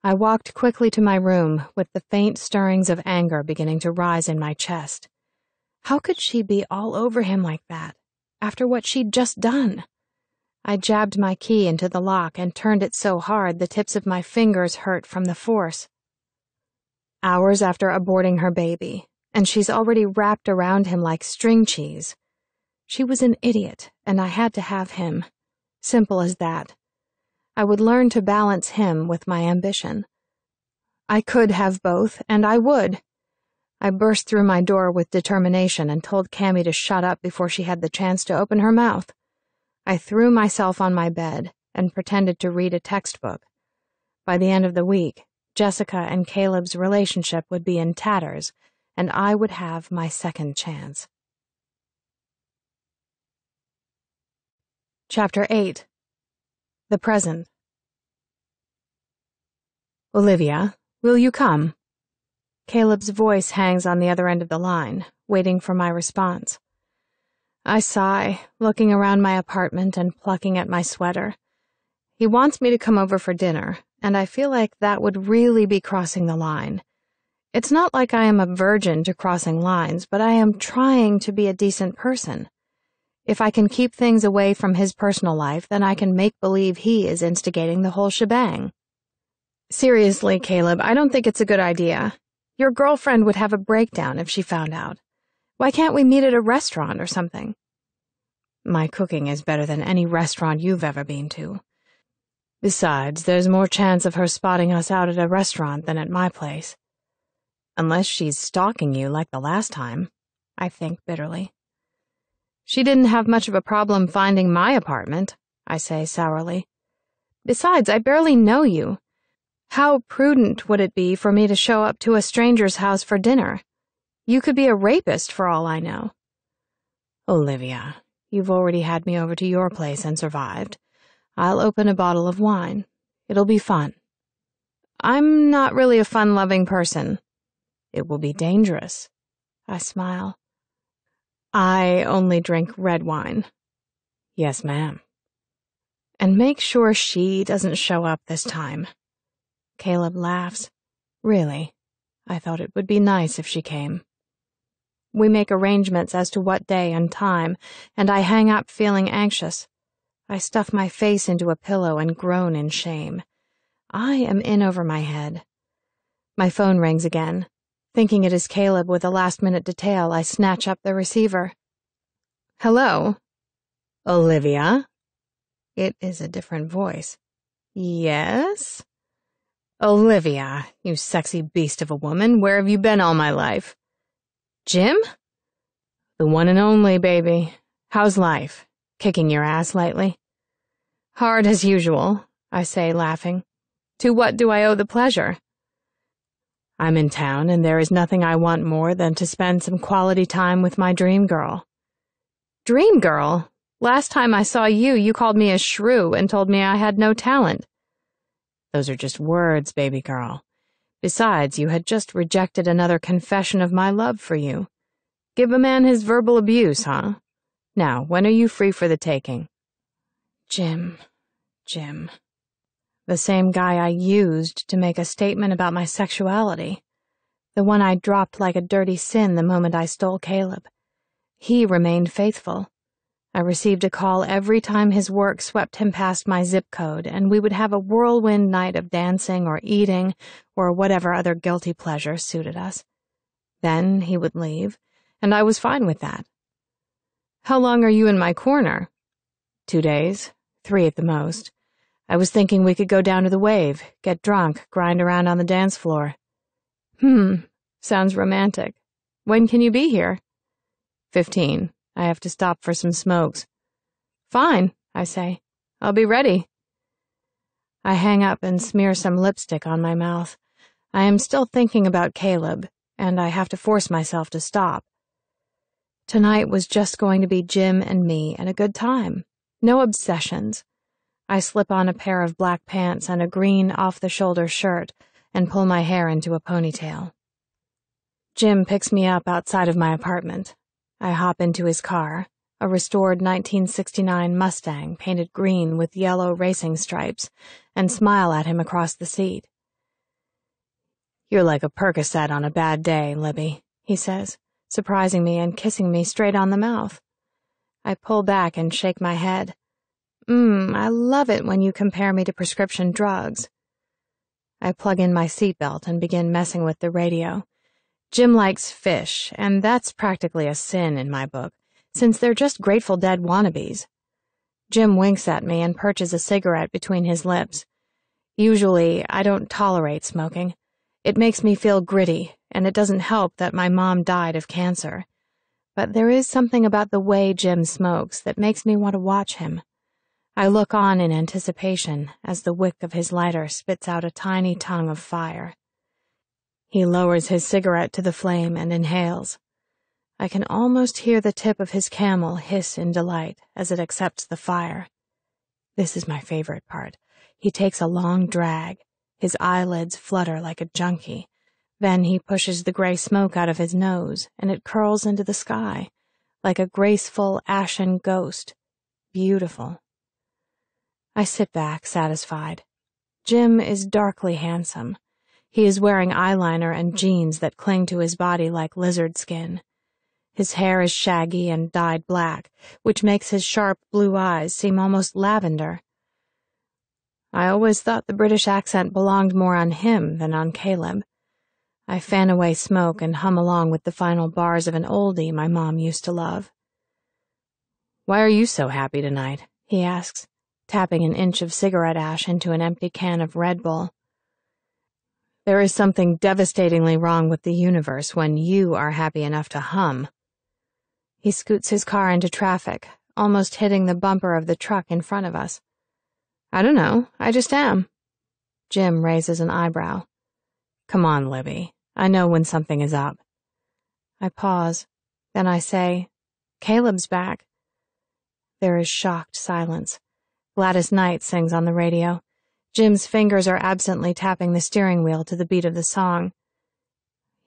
I walked quickly to my room, with the faint stirrings of anger beginning to rise in my chest. How could she be all over him like that, after what she'd just done? I jabbed my key into the lock and turned it so hard the tips of my fingers hurt from the force. Hours after aborting her baby, and she's already wrapped around him like string cheese. She was an idiot, and I had to have him. Simple as that. I would learn to balance him with my ambition. I could have both, and I would. I burst through my door with determination and told Cammy to shut up before she had the chance to open her mouth. I threw myself on my bed and pretended to read a textbook. By the end of the week, Jessica and Caleb's relationship would be in tatters, and I would have my second chance. Chapter 8. The Present. "Olivia, will you come?" Caleb's voice hangs on the other end of the line, waiting for my response. I sigh, looking around my apartment and plucking at my sweater. He wants me to come over for dinner, and I feel like that would really be crossing the line. It's not like I am a virgin to crossing lines, but I am trying to be a decent person. If I can keep things away from his personal life, then I can make believe he is instigating the whole shebang. Seriously, Caleb, I don't think it's a good idea. Your girlfriend would have a breakdown if she found out. Why can't we meet at a restaurant or something? My cooking is better than any restaurant you've ever been to. Besides, there's more chance of her spotting us out at a restaurant than at my place. Unless she's stalking you like the last time, I think bitterly. She didn't have much of a problem finding my apartment, I say sourly. Besides, I barely know you. How prudent would it be for me to show up to a stranger's house for dinner? You could be a rapist for all I know. Olivia, you've already had me over to your place and survived. I'll open a bottle of wine. It'll be fun. I'm not really a fun-loving person. It will be dangerous. I smile. I only drink red wine. Yes, ma'am. And make sure she doesn't show up this time. Caleb laughs. Really, I thought it would be nice if she came. We make arrangements as to what day and time, and I hang up feeling anxious. I stuff my face into a pillow and groan in shame. I am in over my head. My phone rings again. Thinking it is Caleb with a last-minute detail, I snatch up the receiver. Hello? Olivia? It is a different voice. Yes? Olivia, you sexy beast of a woman, where have you been all my life? Jim? The one and only, baby. How's life? Kicking your ass lately? Hard as usual, I say, laughing. To what do I owe the pleasure? I'm in town, and there is nothing I want more than to spend some quality time with my dream girl. Dream girl? Last time I saw you, you called me a shrew and told me I had no talent. Those are just words, baby girl. Besides, you had just rejected another confession of my love for you. Give a man his verbal abuse, huh? Now, when are you free for the taking? Jim. The same guy I used to make a statement about my sexuality. The one I dropped like a dirty sin the moment I stole Caleb. He remained faithful. I received a call every time his work swept him past my zip code, and we would have a whirlwind night of dancing or eating or whatever other guilty pleasure suited us. Then he would leave, and I was fine with that. How long are you in my corner? 2 days, 3 at the most. I was thinking we could go down to the Wave, get drunk, grind around on the dance floor. Sounds romantic. When can you be here? 15. I have to stop for some smokes. Fine, I say. I'll be ready. I hang up and smear some lipstick on my mouth. I am still thinking about Caleb, and I have to force myself to stop. Tonight was just going to be Jim and me and a good time. No obsessions. I slip on a pair of black pants and a green off-the-shoulder shirt and pull my hair into a ponytail. Jim picks me up outside of my apartment. I hop into his car, a restored 1969 Mustang painted green with yellow racing stripes, and smile at him across the seat. You're like a Percocet on a bad day, Libby, he says, surprising me and kissing me straight on the mouth. I pull back and shake my head. I love it when you compare me to prescription drugs. I plug in my seatbelt and begin messing with the radio. Jim likes Fish, and that's practically a sin in my book, since they're just Grateful Dead wannabes. Jim winks at me and perches a cigarette between his lips. Usually, I don't tolerate smoking. It makes me feel gritty, and it doesn't help that my mom died of cancer. But there is something about the way Jim smokes that makes me want to watch him. I look on in anticipation as the wick of his lighter spits out a tiny tongue of fire. He lowers his cigarette to the flame and inhales. I can almost hear the tip of his Camel hiss in delight as it accepts the fire. This is my favorite part. He takes a long drag. His eyelids flutter like a junkie. Then he pushes the gray smoke out of his nose, and it curls into the sky, like a graceful, ashen ghost. Beautiful. I sit back, satisfied. Jim is darkly handsome. He is wearing eyeliner and jeans that cling to his body like lizard skin. His hair is shaggy and dyed black, which makes his sharp blue eyes seem almost lavender. I always thought the British accent belonged more on him than on Caleb. I fan away smoke and hum along with the final bars of an oldie my mom used to love. Why are you so happy tonight? He asks, tapping an inch of cigarette ash into an empty can of Red Bull. There is something devastatingly wrong with the universe when you are happy enough to hum. He scoots his car into traffic, almost hitting the bumper of the truck in front of us. I don't know, I just am. Jim raises an eyebrow. Come on, Libby. I know when something is up. I pause. Then I say, Caleb's back. There is shocked silence. Gladys Knight sings on the radio. Jim's fingers are absently tapping the steering wheel to the beat of the song.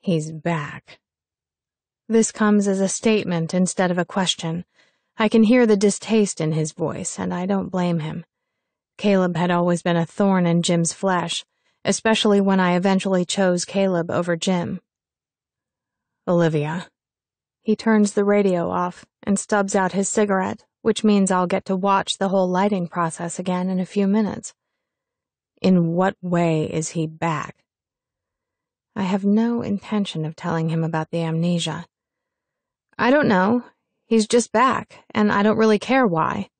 He's back. This comes as a statement instead of a question. I can hear the distaste in his voice, and I don't blame him. Caleb had always been a thorn in Jim's flesh, especially when I eventually chose Caleb over Jim. Olivia. He turns the radio off and stubs out his cigarette, which means I'll get to watch the whole lighting process again in a few minutes. In what way is he back? I have no intention of telling him about the amnesia. I don't know. He's just back, and I don't really care why.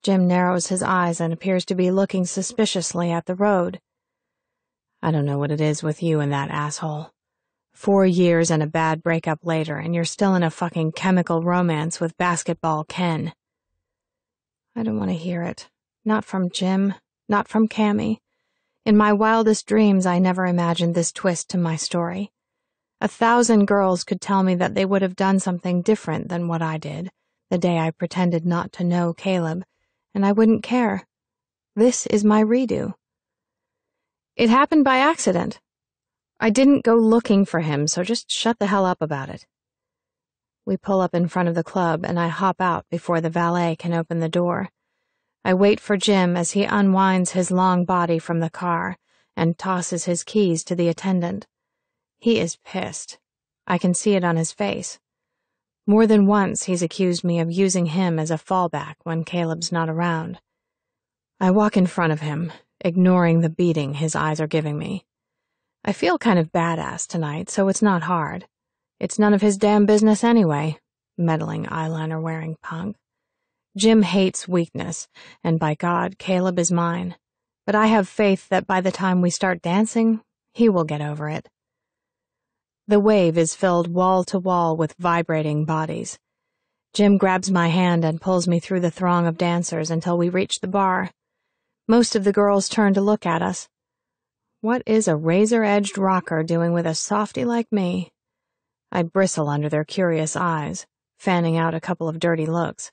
Jim narrows his eyes and appears to be looking suspiciously at the road. I don't know what it is with you and that asshole. 4 years and a bad breakup later, and you're still in a fucking chemical romance with Basketball Ken. I don't want to hear it. Not from Jim. Not from Cammy. In my wildest dreams, I never imagined this twist to my story. 1,000 girls could tell me that they would have done something different than what I did, the day I pretended not to know Caleb, and I wouldn't care. This is my redo. It happened by accident. I didn't go looking for him, so just shut the hell up about it. We pull up in front of the club, and I hop out before the valet can open the door. I wait for Jim as he unwinds his long body from the car and tosses his keys to the attendant. He is pissed. I can see it on his face. More than once he's accused me of using him as a fallback when Caleb's not around. I walk in front of him, ignoring the beating his eyes are giving me. I feel kind of badass tonight, so it's not hard. It's none of his damn business anyway, meddling eyeliner-wearing punk. Jim hates weakness, and by God, Caleb is mine. But I have faith that by the time we start dancing, he will get over it. The wave is filled wall to wall with vibrating bodies. Jim grabs my hand and pulls me through the throng of dancers until we reach the bar. Most of the girls turn to look at us. What is a razor-edged rocker doing with a softy like me? I bristle under their curious eyes, fanning out a couple of dirty looks.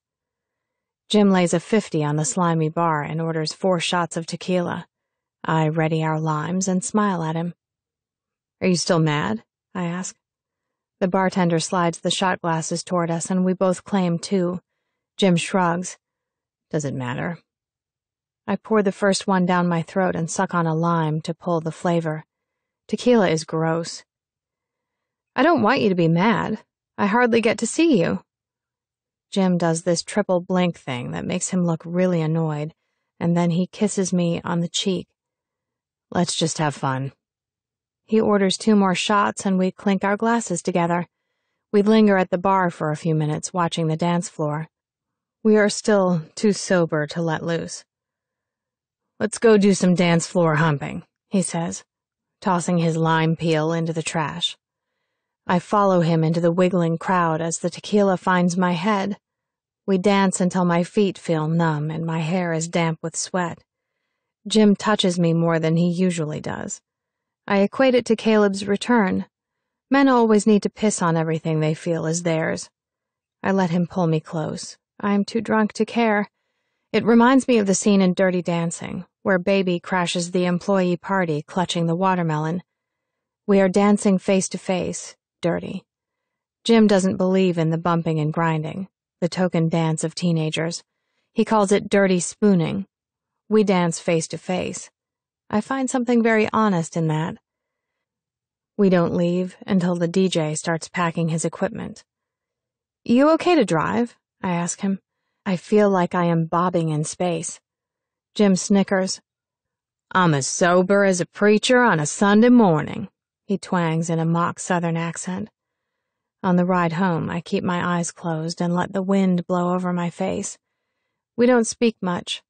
Jim lays a 50 on the slimy bar and orders 4 shots of tequila. I ready our limes and smile at him. Are you still mad? I ask. The bartender slides the shot glasses toward us, and we both claim 2. Jim shrugs. Does it matter? I pour the first one down my throat and suck on a lime to pull the flavor. Tequila is gross. I don't want you to be mad. I hardly get to see you. Jim does this triple blink thing that makes him look really annoyed, and then he kisses me on the cheek. Let's just have fun. He orders 2 more shots, and we clink our glasses together. We linger at the bar for a few minutes, watching the dance floor. We are still too sober to let loose. Let's go do some dance floor humping, he says, tossing his lime peel into the trash. I follow him into the wiggling crowd as the tequila finds my head. We dance until my feet feel numb and my hair is damp with sweat. Jim touches me more than he usually does. I equate it to Caleb's return. Men always need to piss on everything they feel is theirs. I let him pull me close. I am too drunk to care. It reminds me of the scene in Dirty Dancing, where Baby crashes the employee party clutching the watermelon. We are dancing face to face, dirty. Jim doesn't believe in the bumping and grinding, the token dance of teenagers. He calls it dirty spooning. We dance face to face. I find something very honest in that. We don't leave until the DJ starts packing his equipment. You okay to drive? I ask him. I feel like I am bobbing in space. Jim snickers. I'm as sober as a preacher on a Sunday morning, he twangs in a mock Southern accent. On the ride home, I keep my eyes closed and let the wind blow over my face. We don't speak much.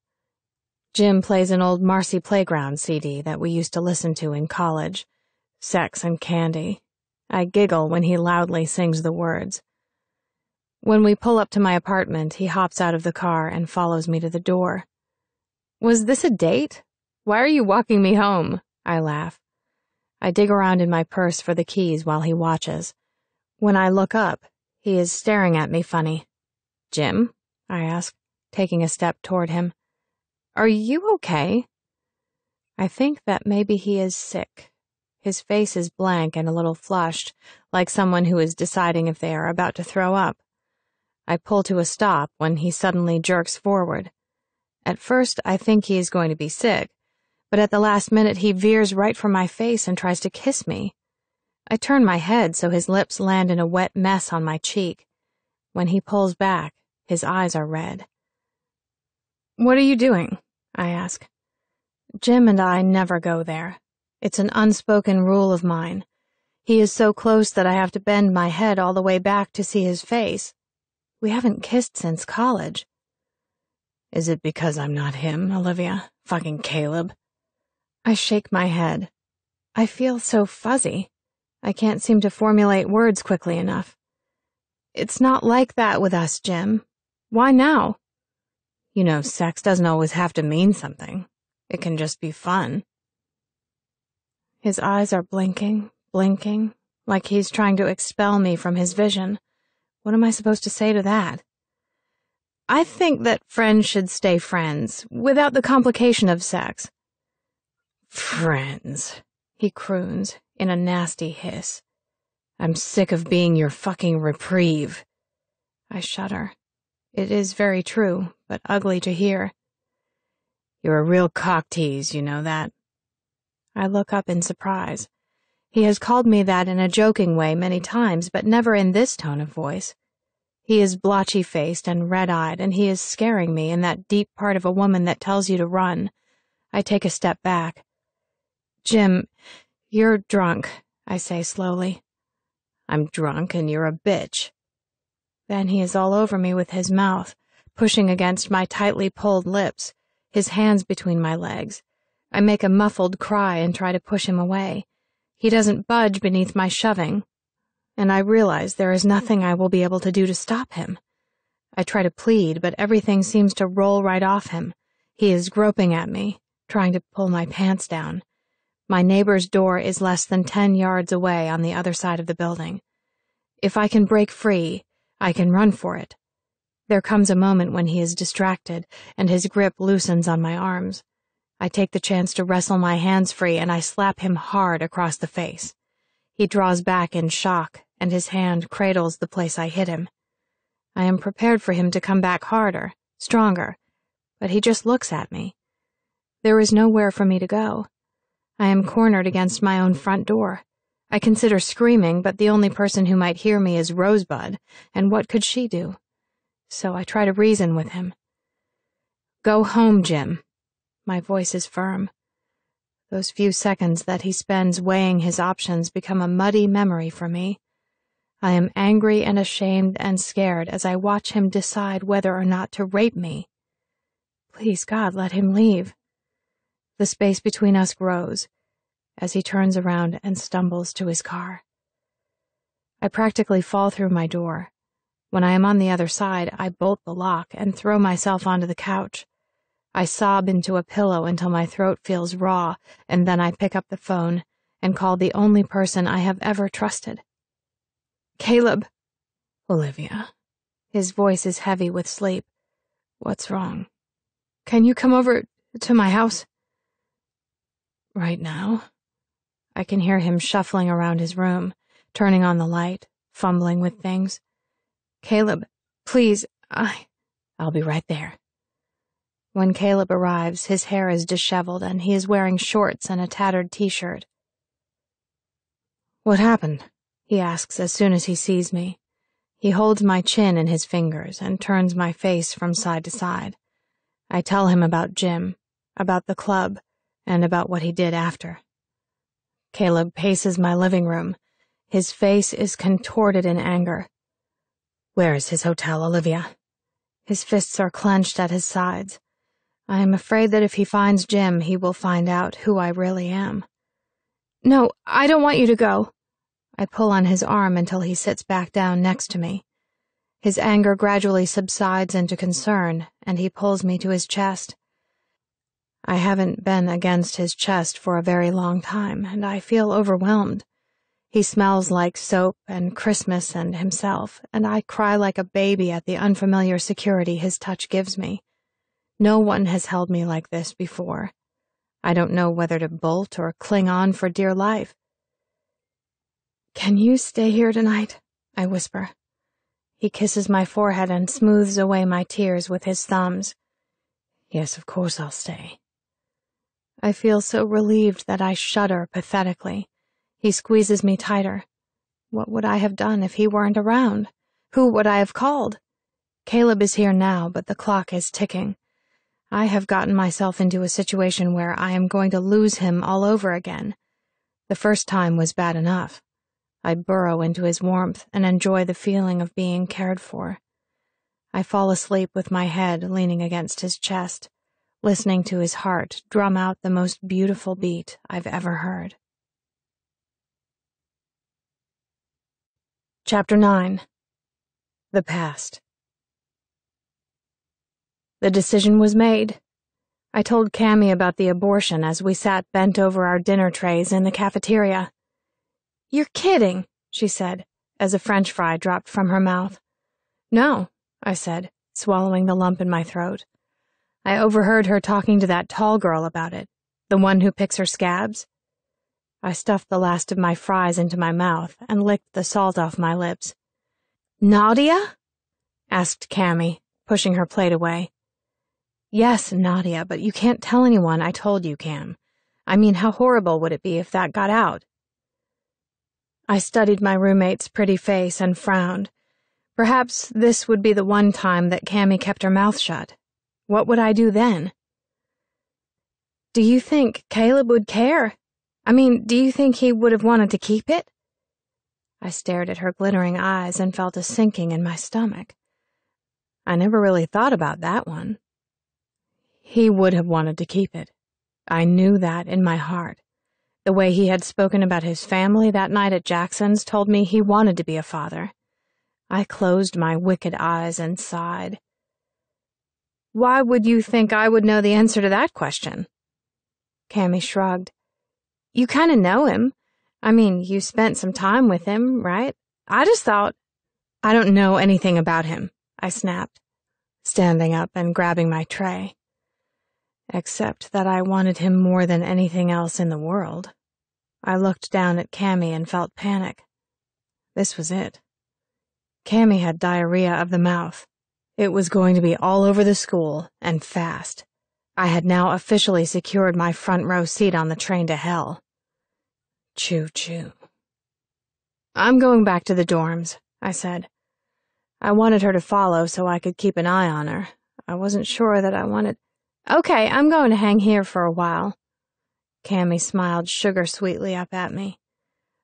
Jim plays an old Marcy Playground CD that we used to listen to in college. Sex and Candy. I giggle when he loudly sings the words. When we pull up to my apartment, he hops out of the car and follows me to the door. Was this a date? Why are you walking me home? I laugh. I dig around in my purse for the keys while he watches. When I look up, he is staring at me funny. Jim? I ask, taking a step toward him. Are you okay? I think that maybe he is sick. His face is blank and a little flushed, like someone who is deciding if they are about to throw up. I pull to a stop when he suddenly jerks forward. At first, I think he is going to be sick, but at the last minute he veers right for my face and tries to kiss me. I turn my head so his lips land in a wet mess on my cheek. When he pulls back, his eyes are red. "What are you doing?" I ask. Jim and I never go there. It's an unspoken rule of mine. He is so close that I have to bend my head all the way back to see his face. We haven't kissed since college. "Is it because I'm not him, Olivia? Fucking Caleb?" I shake my head. I feel so fuzzy. I can't seem to formulate words quickly enough. "It's not like that with us, Jim. Why now?" "You know, sex doesn't always have to mean something. It can just be fun." His eyes are blinking, like he's trying to expel me from his vision. What am I supposed to say to that? "I think that friends should stay friends, without the complication of sex." "Friends," he croons, in a nasty hiss. "I'm sick of being your fucking reprieve." I shudder. It is very true, but ugly to hear. "You're a real cock tease, you know that." I look up in surprise. He has called me that in a joking way many times, but never in this tone of voice. He is blotchy-faced and red-eyed, and he is scaring me in that deep part of a woman that tells you to run. I take a step back. "Jim, you're drunk," I say slowly. "I'm drunk and you're a bitch." Then he is all over me with his mouth, pushing against my tightly pulled lips, his hands between my legs. I make a muffled cry and try to push him away. He doesn't budge beneath my shoving, and I realize there is nothing I will be able to do to stop him. I try to plead, but everything seems to roll right off him. He is groping at me, trying to pull my pants down. My neighbor's door is less than 10 yards away on the other side of the building. If I can break free, I can run for it. There comes a moment when he is distracted, and his grip loosens on my arms. I take the chance to wrestle my hands free, and I slap him hard across the face. He draws back in shock, and his hand cradles the place I hit him. I am prepared for him to come back harder, stronger, but he just looks at me. There is nowhere for me to go. I am cornered against my own front door. I consider screaming, but the only person who might hear me is Rosebud, and what could she do? So I try to reason with him. "Go home, Jim." My voice is firm. Those few seconds that he spends weighing his options become a muddy memory for me. I am angry and ashamed and scared as I watch him decide whether or not to rape me. Please, God, let him leave. The space between us grows as he turns around and stumbles to his car. I practically fall through my door. When I am on the other side, I bolt the lock and throw myself onto the couch. I sob into a pillow until my throat feels raw, and then I pick up the phone and call the only person I have ever trusted. "Caleb." "Olivia." His voice is heavy with sleep. "What's wrong?" "Can you come over to my house?" "Right now?" I can hear him shuffling around his room, turning on the light, fumbling with things. "Caleb, please, I'll be right there." When Caleb arrives, his hair is disheveled and he is wearing shorts and a tattered t-shirt. "What happened?" he asks as soon as he sees me. He holds my chin in his fingers and turns my face from side to side. I tell him about Jim, about the club, and about what he did after. Caleb paces my living room. His face is contorted in anger. "Where is his hotel, Olivia?" His fists are clenched at his sides. I am afraid that if he finds Jim, he will find out who I really am. "No, I don't want you to go." I pull on his arm until he sits back down next to me. His anger gradually subsides into concern, and he pulls me to his chest. I haven't been against his chest for a very long time, and I feel overwhelmed. He smells like soap and Christmas and himself, and I cry like a baby at the unfamiliar security his touch gives me. No one has held me like this before. I don't know whether to bolt or cling on for dear life. "Can you stay here tonight?" I whisper. He kisses my forehead and smooths away my tears with his thumbs. Yes, of course I'll stay. I feel so relieved that I shudder pathetically. He squeezes me tighter. What would I have done if he weren't around? Who would I have called? Caleb is here now, but the clock is ticking. I have gotten myself into a situation where I am going to lose him all over again. The first time was bad enough. I burrow into his warmth and enjoy the feeling of being cared for. I fall asleep with my head leaning against his chest, listening to his heart drum out the most beautiful beat I've ever heard. Chapter 9. The Past. The decision was made. I told Cammy about the abortion as we sat bent over our dinner trays in the cafeteria. "You're kidding," she said, as a French fry dropped from her mouth. "No," I said, swallowing the lump in my throat. "I overheard her talking to that tall girl about it, the one who picks her scabs." I stuffed the last of my fries into my mouth and licked the salt off my lips. "Nadia?" asked Cammy, pushing her plate away. "Yes, Nadia, but you can't tell anyone I told you, Cam. I mean, how horrible would it be if that got out?" I studied my roommate's pretty face and frowned. Perhaps this would be the one time that Cammy kept her mouth shut. What would I do then? "Do you think Caleb would care? Do you think he would have wanted to keep it?" I stared at her glittering eyes and felt a sinking in my stomach. I never really thought about that one. He would have wanted to keep it. I knew that in my heart. The way he had spoken about his family that night at Jackson's told me he wanted to be a father. I closed my wicked eyes and sighed. "Why would you think I would know the answer to that question?" Cammy shrugged. "You kind of know him. You spent some time with him, right? I just thought—" "I don't know anything about him," I snapped, standing up and grabbing my tray. Except that I wanted him more than anything else in the world. I looked down at Cammy and felt panic. This was it. Cammy had diarrhea of the mouth. It was going to be all over the school, and fast. I had now officially secured my front row seat on the train to hell. Choo-choo. "I'm going back to the dorms," I said. I wanted her to follow so I could keep an eye on her. I wasn't sure that I wanted— "Okay, I'm going to hang here for a while." Cammy smiled sugar-sweetly up at me.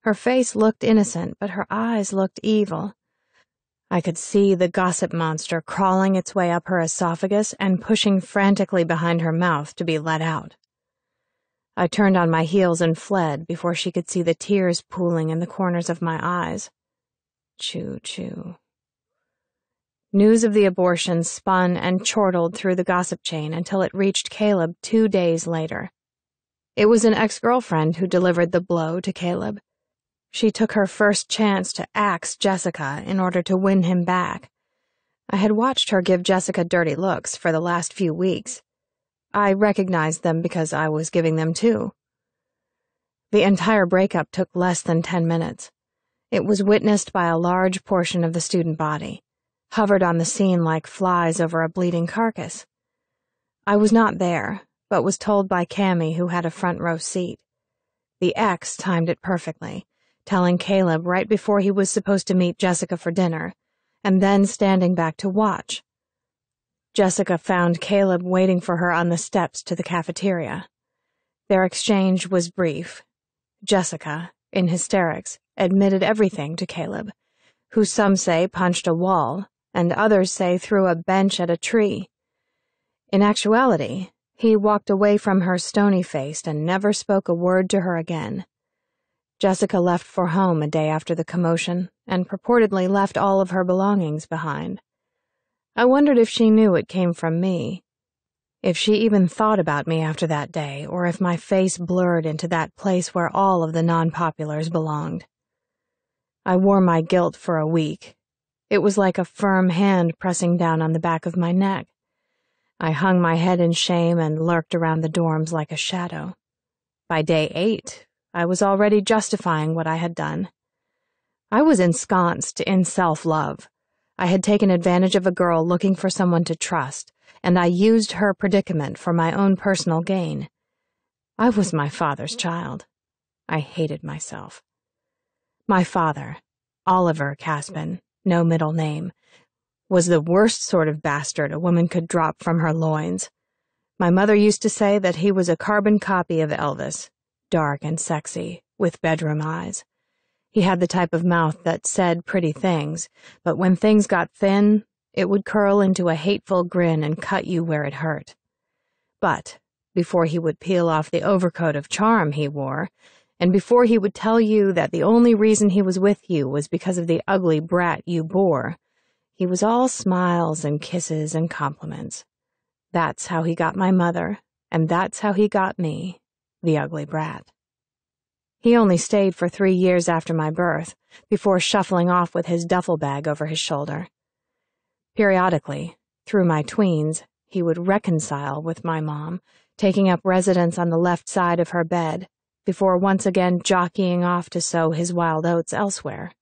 Her face looked innocent, but her eyes looked evil. I could see the gossip monster crawling its way up her esophagus and pushing frantically behind her mouth to be let out. I turned on my heels and fled before she could see the tears pooling in the corners of my eyes. Choo-choo. News of the abortion spun and chortled through the gossip chain until it reached Caleb 2 days later. It was an ex-girlfriend who delivered the blow to Caleb. She took her first chance to axe Jessica in order to win him back. I had watched her give Jessica dirty looks for the last few weeks. I recognized them because I was giving them too. The entire breakup took less than 10 minutes. It was witnessed by a large portion of the student body, hovered on the scene like flies over a bleeding carcass. I was not there, but was told by Cammy, who had a front row seat. The ex timed it perfectly, telling Caleb right before he was supposed to meet Jessica for dinner, and then standing back to watch. Jessica found Caleb waiting for her on the steps to the cafeteria. Their exchange was brief. Jessica, in hysterics, admitted everything to Caleb, who some say punched a wall, and others say threw a bench at a tree. In actuality, he walked away from her stony-faced and never spoke a word to her again. Jessica left for home a day after the commotion, and purportedly left all of her belongings behind. I wondered if she knew it came from me, if she even thought about me after that day, or if my face blurred into that place where all of the non-populars belonged. I wore my guilt for a week. It was like a firm hand pressing down on the back of my neck. I hung my head in shame and lurked around the dorms like a shadow. By day 8, I was already justifying what I had done. I was ensconced in self-love. I had taken advantage of a girl looking for someone to trust, and I used her predicament for my own personal gain. I was my father's child. I hated myself. My father, Oliver Caspin, no middle name, was the worst sort of bastard a woman could drop from her loins. My mother used to say that he was a carbon copy of Elvis, dark and sexy, with bedroom eyes. He had the type of mouth that said pretty things, but when things got thin, it would curl into a hateful grin and cut you where it hurt. But before he would peel off the overcoat of charm he wore, and before he would tell you that the only reason he was with you was because of the ugly brat you bore, he was all smiles and kisses and compliments. That's how he got my mother, and that's how he got me, the ugly brat. He only stayed for 3 years after my birth, before shuffling off with his duffel bag over his shoulder. Periodically, through my tweens, he would reconcile with my mom, taking up residence on the left side of her bed, before once again jockeying off to sow his wild oats elsewhere.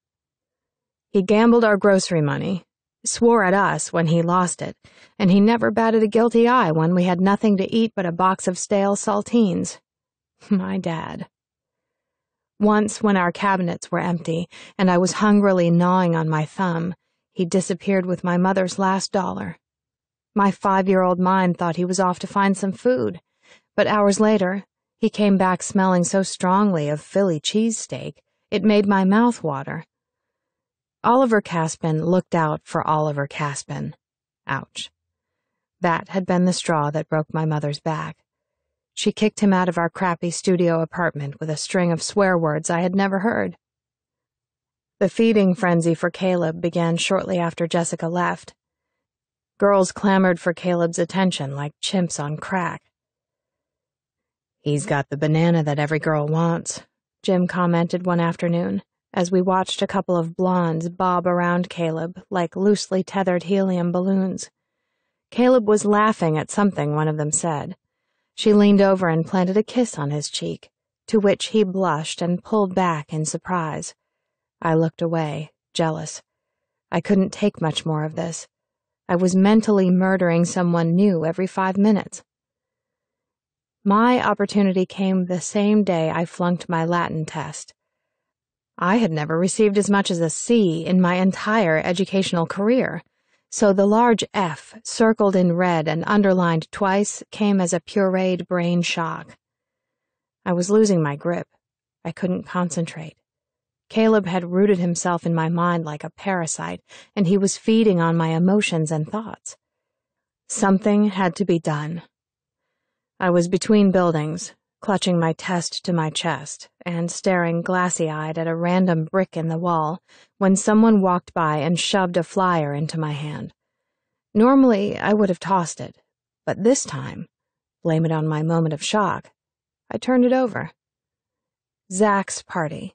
He gambled our grocery money, swore at us when he lost it, and he never batted a guilty eye when we had nothing to eat but a box of stale saltines. My dad. Once, when our cabinets were empty, and I was hungrily gnawing on my thumb, he disappeared with my mother's last dollar. My 5-year-old mind thought he was off to find some food, but hours later, he came back smelling so strongly of Philly cheesesteak, it made my mouth water. Oliver Caspin looked out for Oliver Caspin. Ouch. That had been the straw that broke my mother's back. She kicked him out of our crappy studio apartment with a string of swear words I had never heard. The feeding frenzy for Caleb began shortly after Jessica left. Girls clamored for Caleb's attention like chimps on crack. "He's got the banana that every girl wants," Jim commented one afternoon, as we watched a couple of blondes bob around Caleb like loosely tethered helium balloons. Caleb was laughing at something one of them said. She leaned over and planted a kiss on his cheek, to which he blushed and pulled back in surprise. I looked away, jealous. I couldn't take much more of this. I was mentally murdering someone new every 5 minutes. My opportunity came the same day I flunked my Latin test. I had never received as much as a C in my entire educational career, so the large F, circled in red and underlined twice, came as a pureed brain shock. I was losing my grip. I couldn't concentrate. Caleb had rooted himself in my mind like a parasite, and he was feeding on my emotions and thoughts. Something had to be done. I was between buildings, clutching my test to my chest and staring glassy-eyed at a random brick in the wall when someone walked by and shoved a flyer into my hand. Normally, I would have tossed it, but this time, blame it on my moment of shock, I turned it over. Zach's party.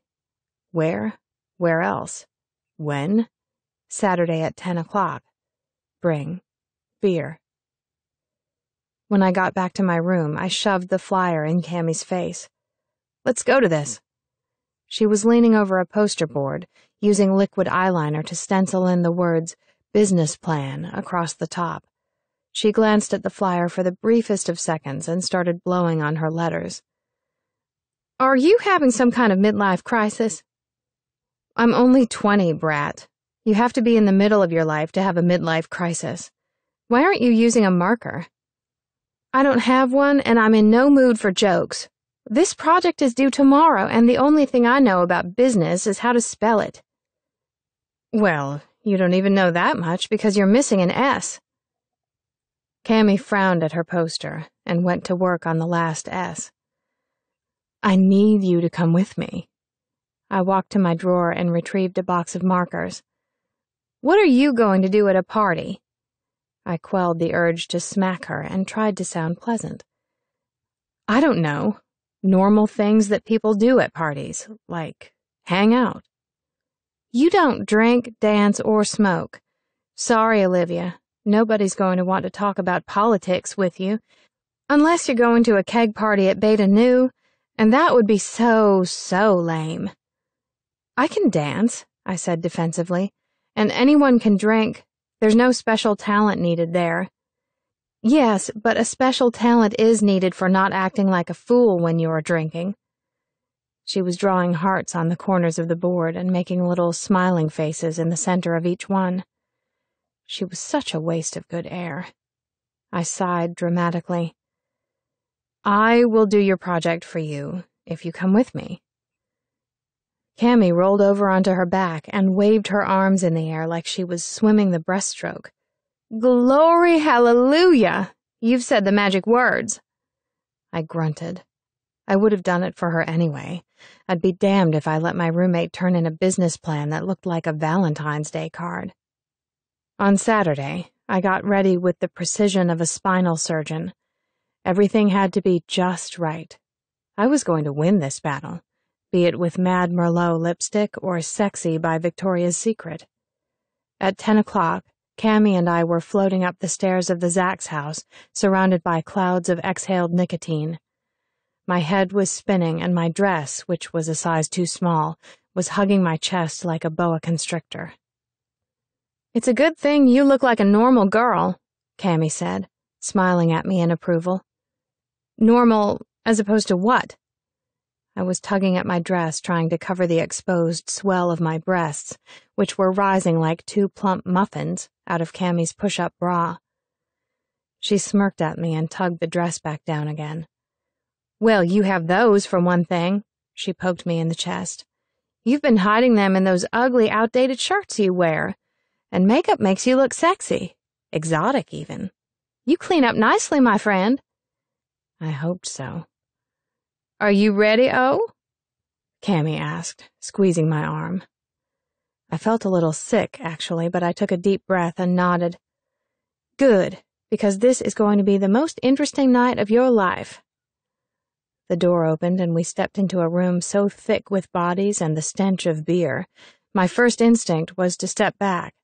Where? Where else? When? Saturday at 10 o'clock. Bring beer. When I got back to my room, I shoved the flyer in Cammie's face. "Let's go to this." She was leaning over a poster board, using liquid eyeliner to stencil in the words "business plan" across the top. She glanced at the flyer for the briefest of seconds and started blowing on her letters. "Are you having some kind of midlife crisis?" "I'm only 20, brat. You have to be in the middle of your life to have a midlife crisis. Why aren't you using a marker?" "I don't have one, and I'm in no mood for jokes. This project is due tomorrow, and the only thing I know about business is how to spell it." "Well, you don't even know that much because you're missing an S." Cammie frowned at her poster and went to work on the last S. "I need you to come with me." I walked to my drawer and retrieved a box of markers. "What are you going to do at a party?" I quelled the urge to smack her and tried to sound pleasant. "I don't know. Normal things that people do at parties, like hang out." "You don't drink, dance, or smoke. Sorry, Olivia. Nobody's going to want to talk about politics with you, unless you're going to a keg party at Beta Nu, and that would be so lame." "I can dance," I said defensively, "and anyone can drink. There's no special talent needed there." Yes, but a special talent is needed for not acting like a fool when you are drinking. She was drawing hearts on the corners of the board and making little smiling faces in the center of each one. She was such a waste of good air. I sighed dramatically. I will do your project for you if you come with me. Cammy rolled over onto her back and waved her arms in the air like she was swimming the breaststroke. Glory hallelujah! You've said the magic words. I grunted. I would have done it for her anyway. I'd be damned if I let my roommate turn in a business plan that looked like a Valentine's Day card. On Saturday, I got ready with the precision of a spinal surgeon. Everything had to be just right. I was going to win this battle, be it with Mad Merlot lipstick or Sexy by Victoria's Secret. At 10 o'clock, Cammy and I were floating up the stairs of the Zach's house, surrounded by clouds of exhaled nicotine. My head was spinning, and my dress, which was a size too small, was hugging my chest like a boa constrictor. It's a good thing you look like a normal girl, Cammy said, smiling at me in approval. Normal as opposed to what? I was tugging at my dress, trying to cover the exposed swell of my breasts, which were rising like two plump muffins out of Cammy's push-up bra. She smirked at me and tugged the dress back down again. Well, you have those, for one thing, she poked me in the chest. You've been hiding them in those ugly, outdated shirts you wear, and makeup makes you look sexy, exotic even. You clean up nicely, my friend. I hoped so. Are you ready, O? Cammy asked, squeezing my arm. I felt a little sick, actually, but I took a deep breath and nodded. Good, because this is going to be the most interesting night of your life. The door opened and we stepped into a room so thick with bodies and the stench of beer, my first instinct was to step back.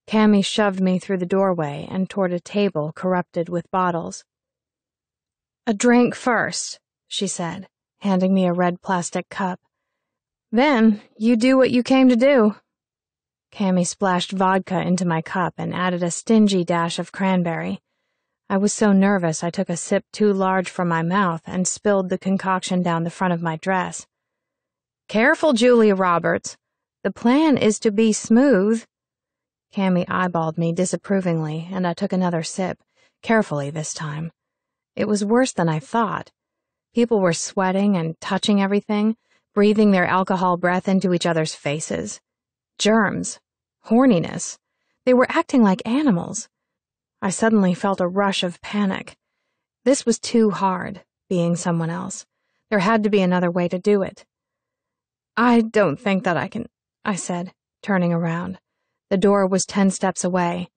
Cammy shoved me through the doorway and toward a table corrupted with bottles. A drink first, she said, handing me a red plastic cup. Then you do what you came to do. Cammy splashed vodka into my cup and added a stingy dash of cranberry. I was so nervous I took a sip too large from my mouth and spilled the concoction down the front of my dress. Careful, Julia Roberts. The plan is to be smooth. Cammy eyeballed me disapprovingly, and I took another sip, carefully this time. It was worse than I thought. People were sweating and touching everything, breathing their alcohol breath into each other's faces. Germs. Horniness. They were acting like animals. I suddenly felt a rush of panic. This was too hard, being someone else. There had to be another way to do it. I don't think that I can, I said, turning around. The door was 10 steps away.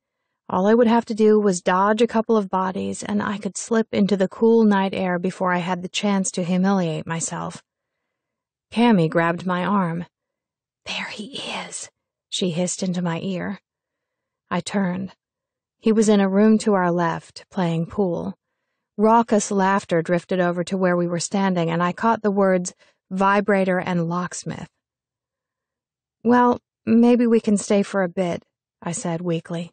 All I would have to do was dodge a couple of bodies, and I could slip into the cool night air before I had the chance to humiliate myself. Cammy grabbed my arm. There he is, she hissed into my ear. I turned. He was in a room to our left, playing pool. Raucous laughter drifted over to where we were standing, and I caught the words vibrator and locksmith. Well, maybe we can stay for a bit, I said weakly.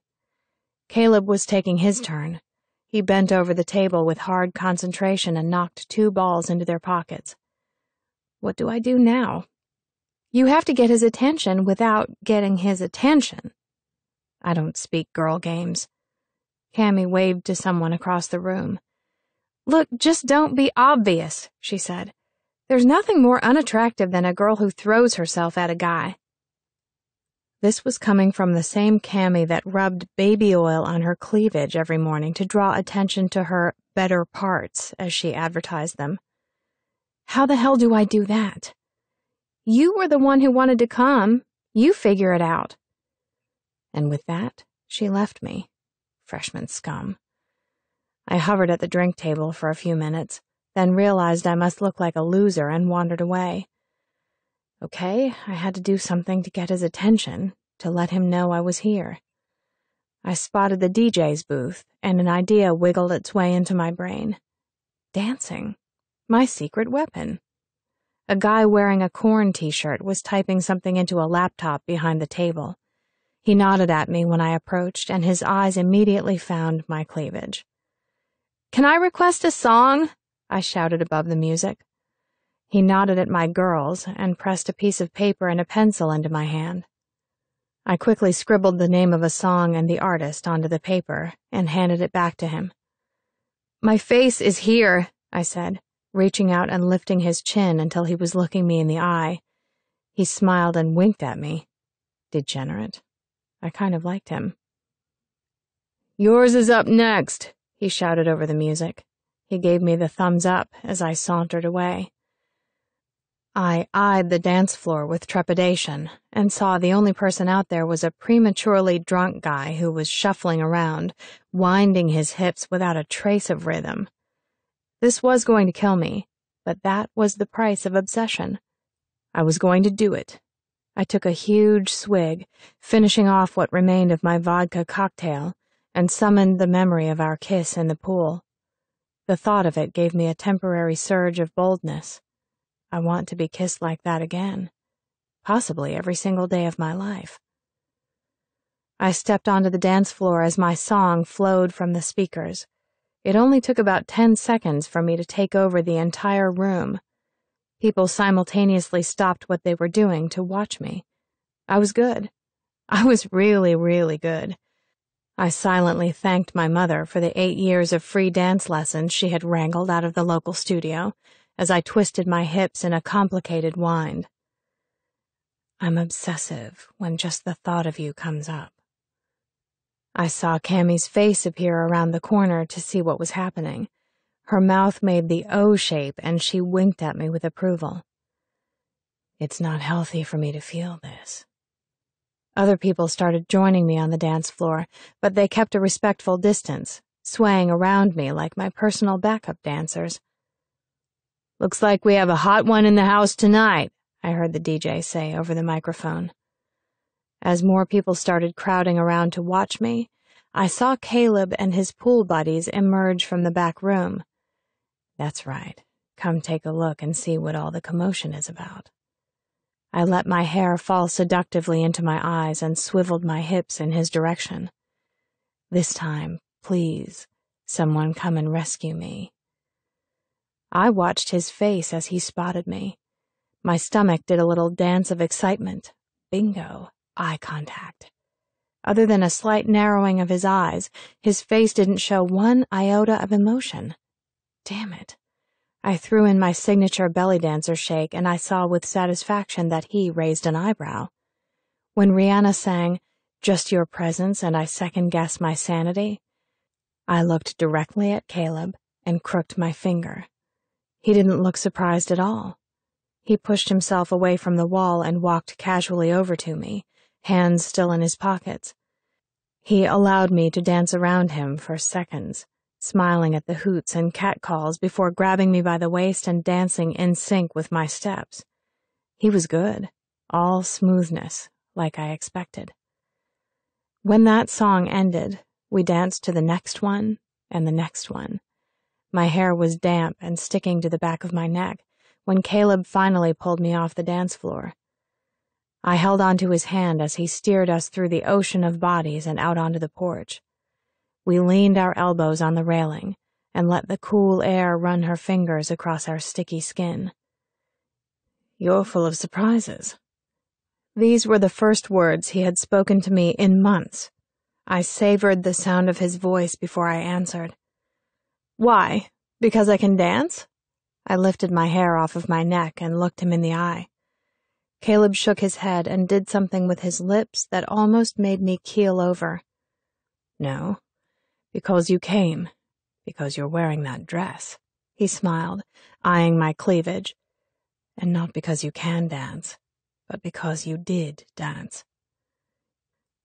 Caleb was taking his turn. He bent over the table with hard concentration and knocked 2 balls into their pockets. What do I do now? You have to get his attention without getting his attention. I don't speak girl games. Cammy waved to someone across the room. Look, just don't be obvious, she said. There's nothing more unattractive than a girl who throws herself at a guy. This was coming from the same Cammy that rubbed baby oil on her cleavage every morning to draw attention to her better parts, as she advertised them. How the hell do I do that? You were the one who wanted to come. You figure it out. And with that, she left me. Freshman scum. I hovered at the drink table for a few minutes, then realized I must look like a loser and wandered away. Okay, I had to do something to get his attention, to let him know I was here. I spotted the DJ's booth, and an idea wiggled its way into my brain. Dancing. My secret weapon. A guy wearing a Korn t-shirt was typing something into a laptop behind the table. He nodded at me when I approached, and his eyes immediately found my cleavage. "Can I request a song?" I shouted above the music. He nodded at my girls and pressed a piece of paper and a pencil into my hand. I quickly scribbled the name of a song and the artist onto the paper and handed it back to him. "My face is here," I said, reaching out and lifting his chin until he was looking me in the eye. He smiled and winked at me. Degenerate. I kind of liked him. "Yours is up next," he shouted over the music. He gave me the thumbs up as I sauntered away. I eyed the dance floor with trepidation and saw the only person out there was a prematurely drunk guy who was shuffling around, winding his hips without a trace of rhythm. This was going to kill me, but that was the price of obsession. I was going to do it. I took a huge swig, finishing off what remained of my vodka cocktail, and summoned the memory of our kiss in the pool. The thought of it gave me a temporary surge of boldness. I want to be kissed like that again, possibly every single day of my life. I stepped onto the dance floor as my song flowed from the speakers. It only took about 10 seconds for me to take over the entire room. People simultaneously stopped what they were doing to watch me. I was good. I was really, really good. I silently thanked my mother for the 8 years of free dance lessons she had wrangled out of the local studio as I twisted my hips in a complicated wind. I'm obsessive when just the thought of you comes up. I saw Cammie's face appear around the corner to see what was happening. Her mouth made the O shape and she winked at me with approval. It's not healthy for me to feel this. Other people started joining me on the dance floor, but they kept a respectful distance, swaying around me like my personal backup dancers. "Looks like we have a hot one in the house tonight," I heard the DJ say over the microphone. As more people started crowding around to watch me, I saw Caleb and his pool buddies emerge from the back room. That's right. Come take a look and see what all the commotion is about. I let my hair fall seductively into my eyes and swiveled my hips in his direction. This time, please, someone come and rescue me. I watched his face as he spotted me. My stomach did a little dance of excitement. Bingo, eye contact. Other than a slight narrowing of his eyes, his face didn't show one iota of emotion. Damn it. I threw in my signature belly dancer shake and I saw with satisfaction that he raised an eyebrow. When Rihanna sang, "Just Your Presence," and I second-guessed my sanity, I looked directly at Caleb and crooked my finger. He didn't look surprised at all. He pushed himself away from the wall and walked casually over to me, hands still in his pockets. He allowed me to dance around him for seconds, smiling at the hoots and catcalls before grabbing me by the waist and dancing in sync with my steps. He was good, all smoothness, like I expected. When that song ended, we danced to the next one and the next one. My hair was damp and sticking to the back of my neck when Caleb finally pulled me off the dance floor. I held onto his hand as he steered us through the ocean of bodies and out onto the porch. We leaned our elbows on the railing and let the cool air run her fingers across our sticky skin. "You're full of surprises." These were the first words he had spoken to me in months. I savored the sound of his voice before I answered. "Why? Because I can dance?" I lifted my hair off of my neck and looked him in the eye. Caleb shook his head and did something with his lips that almost made me keel over. "No, because you came, because you're wearing that dress," he smiled, eyeing my cleavage. "And not because you can dance, but because you did dance."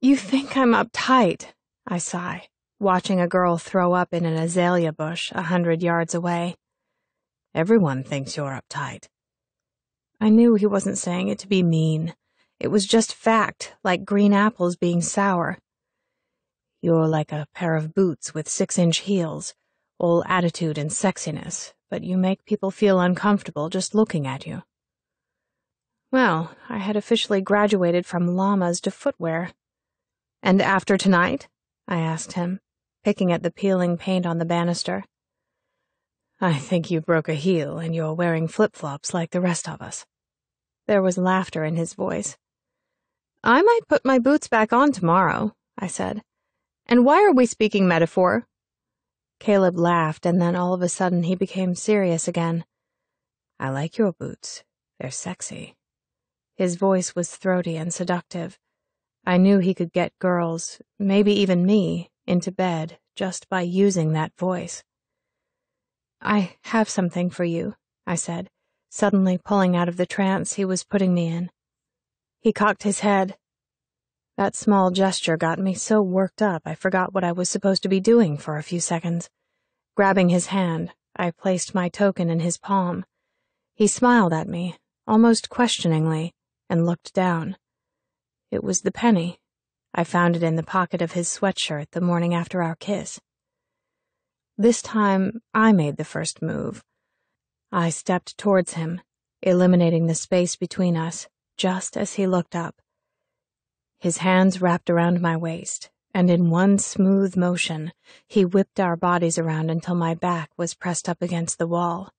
"You think I'm uptight," I sigh, watching a girl throw up in an azalea bush 100 yards away. "Everyone thinks you're uptight." I knew he wasn't saying it to be mean. It was just fact, like green apples being sour. "You're like a pair of boots with 6-inch heels, all attitude and sexiness, but you make people feel uncomfortable just looking at you." Well, I had officially graduated from llamas to footwear. "And after tonight?" I asked him, picking at the peeling paint on the banister. I think you broke a heel and you're wearing flip-flops like the rest of us. There was laughter in his voice. I might put my boots back on tomorrow, I said. And why are we speaking metaphor? Caleb laughed, and then all of a sudden he became serious again. I like your boots. They're sexy. His voice was throaty and seductive. I knew he could get girls, maybe even me, into bed just by using that voice. I have something for you, I said, suddenly pulling out of the trance he was putting me in. He cocked his head. That small gesture got me so worked up I forgot what I was supposed to be doing for a few seconds. Grabbing his hand, I placed my token in his palm. He smiled at me, almost questioningly, and looked down. It was the penny. I found it in the pocket of his sweatshirt the morning after our kiss. This time, I made the first move. I stepped towards him, eliminating the space between us, just as he looked up. His hands wrapped around my waist, and in one smooth motion, he whipped our bodies around until my back was pressed up against the wall.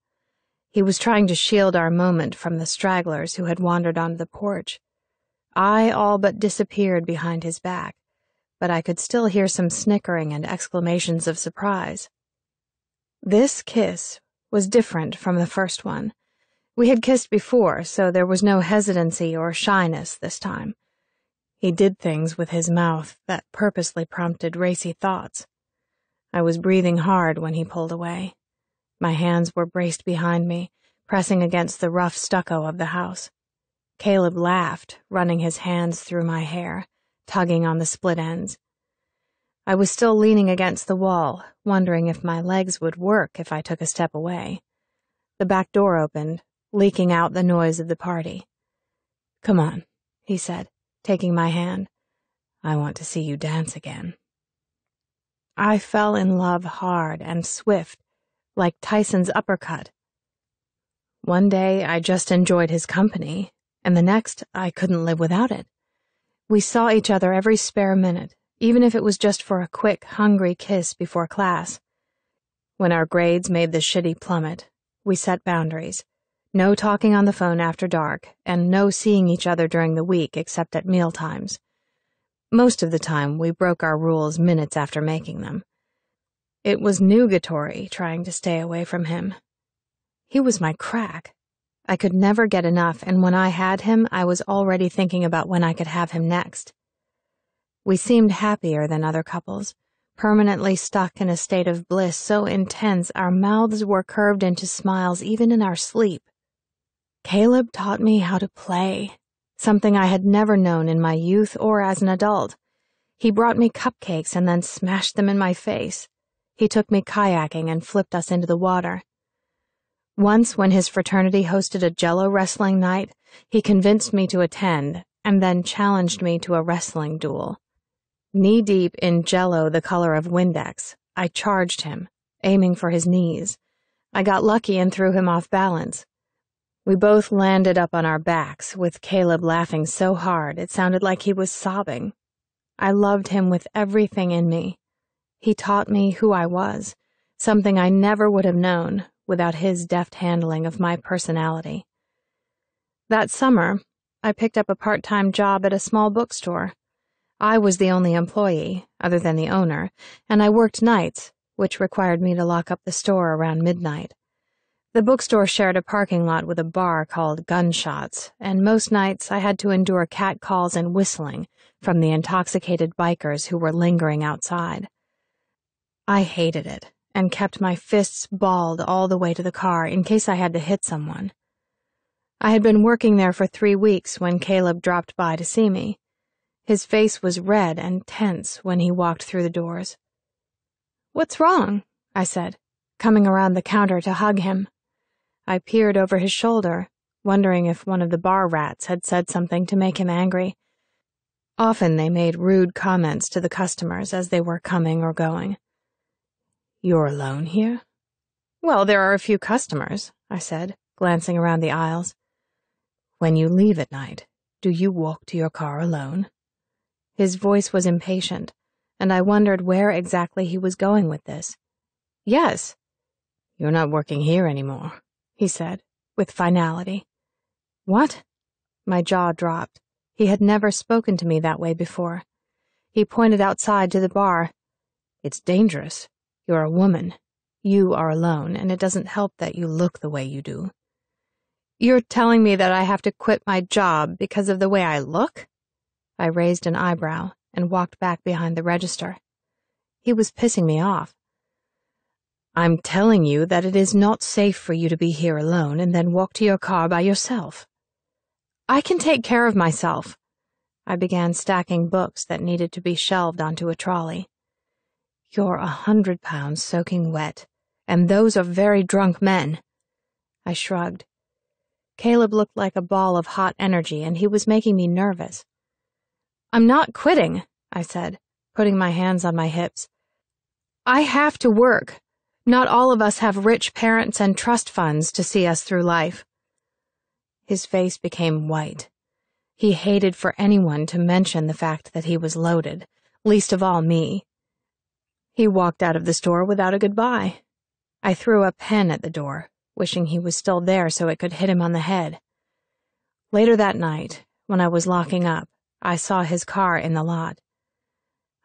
He was trying to shield our moment from the stragglers who had wandered onto the porch. I all but disappeared behind his back, but I could still hear some snickering and exclamations of surprise. This kiss was different from the first one. We had kissed before, so there was no hesitancy or shyness this time. He did things with his mouth that purposely prompted racy thoughts. I was breathing hard when he pulled away. My hands were braced behind me, pressing against the rough stucco of the house. Caleb laughed, running his hands through my hair, tugging on the split ends. I was still leaning against the wall, wondering if my legs would work if I took a step away. The back door opened, leaking out the noise of the party. Come on, he said, taking my hand. I want to see you dance again. I fell in love hard and swift, like Tyson's uppercut. One day I just enjoyed his company, and the next I couldn't live without it. We saw each other every spare minute, even if it was just for a quick, hungry kiss before class. When our grades made the shitty plummet, we set boundaries. No talking on the phone after dark, and no seeing each other during the week except at mealtimes. Most of the time, we broke our rules minutes after making them. It was nugatory trying to stay away from him. He was my crack. I could never get enough, and when I had him, I was already thinking about when I could have him next. We seemed happier than other couples, permanently stuck in a state of bliss so intense our mouths were curved into smiles even in our sleep. Caleb taught me how to play, something I had never known in my youth or as an adult. He brought me cupcakes and then smashed them in my face. He took me kayaking and flipped us into the water. Once, when his fraternity hosted a Jell-O wrestling night, he convinced me to attend and then challenged me to a wrestling duel. Knee-deep in Jell-O the color of Windex, I charged him, aiming for his knees. I got lucky and threw him off balance. We both landed up on our backs, with Caleb laughing so hard it sounded like he was sobbing. I loved him with everything in me. He taught me who I was, something I never would have known without his deft handling of my personality. That summer, I picked up a part-time job at a small bookstore. I was the only employee, other than the owner, and I worked nights, which required me to lock up the store around midnight. The bookstore shared a parking lot with a bar called Gunshots, and most nights I had to endure catcalls and whistling from the intoxicated bikers who were lingering outside. I hated it, and kept my fists balled all the way to the car in case I had to hit someone. I had been working there for 3 weeks when Caleb dropped by to see me. His face was red and tense when he walked through the doors. "What's wrong?" I said, coming around the counter to hug him. I peered over his shoulder, wondering if one of the bar rats had said something to make him angry. Often they made rude comments to the customers as they were coming or going. "You're alone here?" "Well, there are a few customers," I said, glancing around the aisles. "When you leave at night, do you walk to your car alone?" His voice was impatient, and I wondered where exactly he was going with this. "Yes." "You're not working here anymore," he said, with finality. "What?" My jaw dropped. He had never spoken to me that way before. He pointed outside to the bar. "It's dangerous. You're a woman. You are alone, and it doesn't help that you look the way you do." "You're telling me that I have to quit my job because of the way I look?" I raised an eyebrow and walked back behind the register. He was pissing me off. "I'm telling you that it is not safe for you to be here alone and then walk to your car by yourself." "I can take care of myself." I began stacking books that needed to be shelved onto a trolley. "You're 100 pounds soaking wet, and those are very drunk men." I shrugged. Caleb looked like a ball of hot energy, and he was making me nervous. "I'm not quitting," I said, putting my hands on my hips. "I have to work. Not all of us have rich parents and trust funds to see us through life." His face became white. He hated for anyone to mention the fact that he was loaded, least of all me. He walked out of the store without a goodbye. I threw a pen at the door, wishing he was still there so it could hit him on the head. Later that night, when I was locking up, I saw his car in the lot.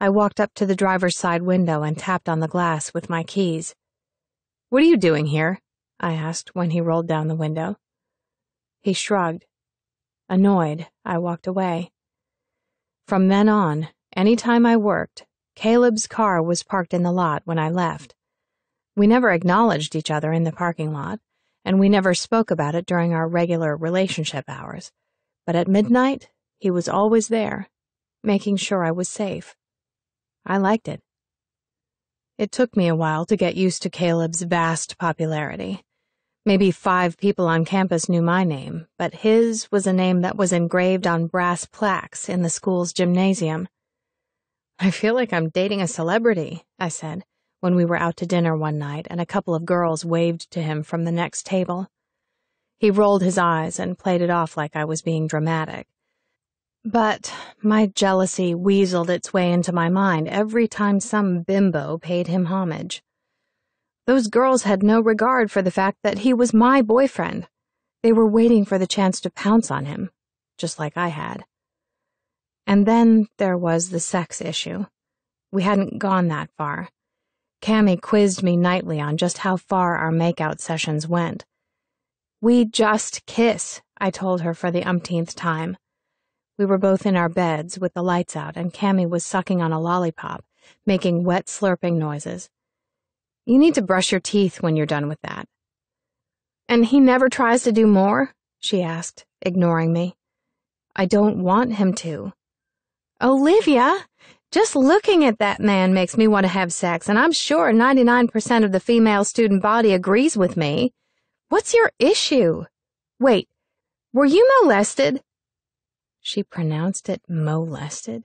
I walked up to the driver's side window and tapped on the glass with my keys. "What are you doing here?" I asked when he rolled down the window. He shrugged. Annoyed, I walked away. From then on, any time I worked, Caleb's car was parked in the lot when I left. We never acknowledged each other in the parking lot, and we never spoke about it during our regular relationship hours. But at midnight, he was always there, making sure I was safe. I liked it. It took me a while to get used to Caleb's vast popularity. Maybe 5 people on campus knew my name, but his was a name that was engraved on brass plaques in the school's gymnasium. "I feel like I'm dating a celebrity," I said, when we were out to dinner one night and a couple of girls waved to him from the next table. He rolled his eyes and played it off like I was being dramatic. But my jealousy weaseled its way into my mind every time some bimbo paid him homage. Those girls had no regard for the fact that he was my boyfriend. They were waiting for the chance to pounce on him, just like I had. And then there was the sex issue. We hadn't gone that far. Cammy quizzed me nightly on just how far our makeout sessions went. "We just kiss," I told her for the umpteenth time. We were both in our beds with the lights out, and Cammy was sucking on a lollipop, making wet slurping noises. "You need to brush your teeth when you're done with that." "And he never tries to do more?" she asked, ignoring me. "I don't want him to." "Olivia, just looking at that man makes me want to have sex, and I'm sure 99% of the female student body agrees with me. What's your issue? Wait, were you molested?" She pronounced it molested.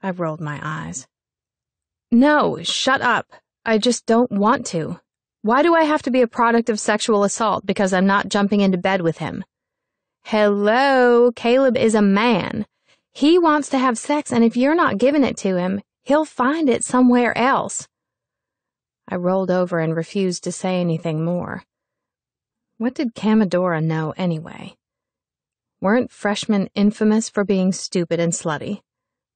I rolled my eyes. "No, shut up. I just don't want to. Why do I have to be a product of sexual assault because I'm not jumping into bed with him?" "Hello, Caleb is a man. He wants to have sex, and if you're not giving it to him, he'll find it somewhere else." I rolled over and refused to say anything more. What did Camadora know anyway? Weren't freshmen infamous for being stupid and slutty?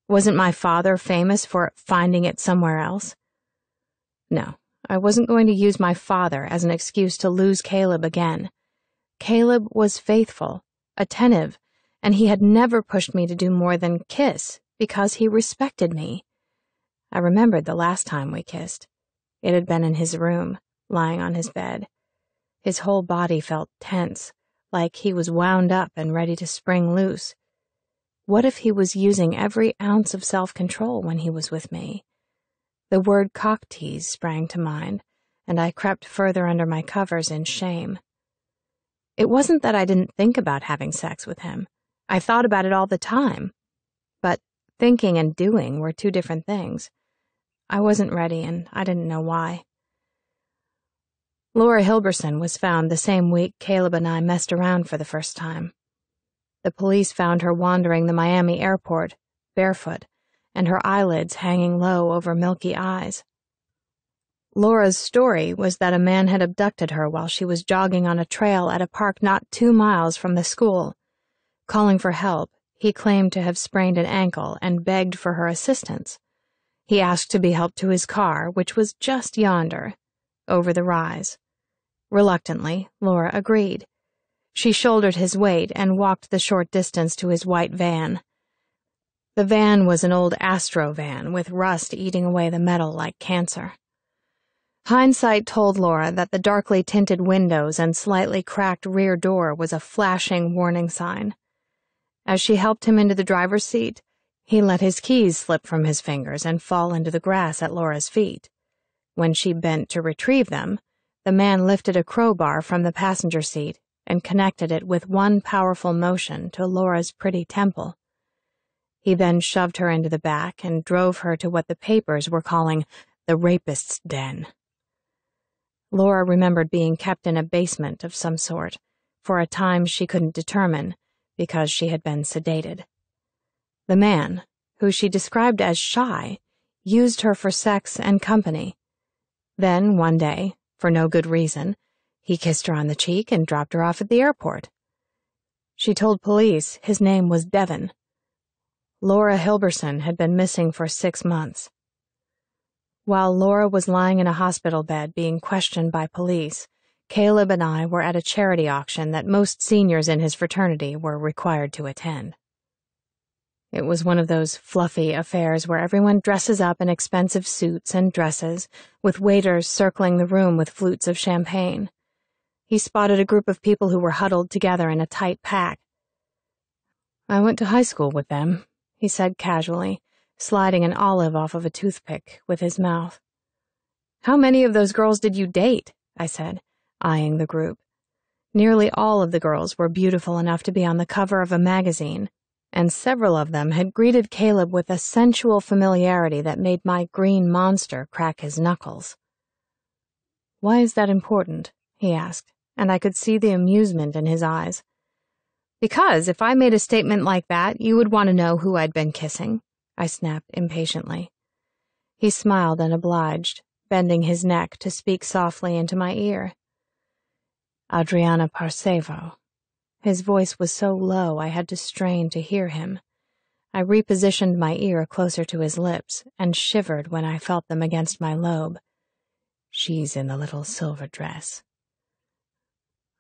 Wasn't my father famous for finding it somewhere else? No, I wasn't going to use my father as an excuse to lose Caleb again. Caleb was faithful, attentive, and he had never pushed me to do more than kiss because he respected me. I remembered the last time we kissed. It had been in his room, lying on his bed. His whole body felt tense, like he was wound up and ready to spring loose. What if he was using every ounce of self-control when he was with me? The word cock tease sprang to mind, and I crept further under my covers in shame. It wasn't that I didn't think about having sex with him. I thought about it all the time. But thinking and doing were 2 different things. I wasn't ready, and I didn't know why. Laura Hilberson was found the same week Caleb and I messed around for the first time. The police found her wandering the Miami airport, barefoot, and her eyelids hanging low over milky eyes. Laura's story was that a man had abducted her while she was jogging on a trail at a park not 2 miles from the school. Calling for help, he claimed to have sprained an ankle and begged for her assistance. He asked to be helped to his car, which was just yonder, over the rise. Reluctantly, Laura agreed. She shouldered his weight and walked the short distance to his white van. The van was an old Astro van with rust eating away the metal like cancer. Hindsight told Laura that the darkly tinted windows and slightly cracked rear door was a flashing warning sign. As she helped him into the driver's seat, he let his keys slip from his fingers and fall into the grass at Laura's feet. When she bent to retrieve them, the man lifted a crowbar from the passenger seat and connected it with one powerful motion to Laura's pretty temple. He then shoved her into the back and drove her to what the papers were calling the rapist's den. Laura remembered being kept in a basement of some sort, for a time she couldn't determine, because she had been sedated. The man, who she described as shy, used her for sex and company. Then, one day, for no good reason, he kissed her on the cheek and dropped her off at the airport. She told police his name was Devon. Laura Hilberson had been missing for 6 months. While Laura was lying in a hospital bed being questioned by police, Caleb and I were at a charity auction that most seniors in his fraternity were required to attend. It was one of those fluffy affairs where everyone dresses up in expensive suits and dresses, with waiters circling the room with flutes of champagne. He spotted a group of people who were huddled together in a tight pack. "I went to high school with them," he said casually, sliding an olive off of a toothpick with his mouth. "How many of those girls did you date?" I said, eyeing the group. Nearly all of the girls were beautiful enough to be on the cover of a magazine, and several of them had greeted Caleb with a sensual familiarity that made my green monster crack his knuckles. "Why is that important?" he asked, and I could see the amusement in his eyes. "Because if I made a statement like that, you would want to know who I'd been kissing," I snapped impatiently. He smiled and obliged, bending his neck to speak softly into my ear. "Adriana Parsevo." His voice was so low I had to strain to hear him. I repositioned my ear closer to his lips and shivered when I felt them against my lobe. "She's in the little silver dress."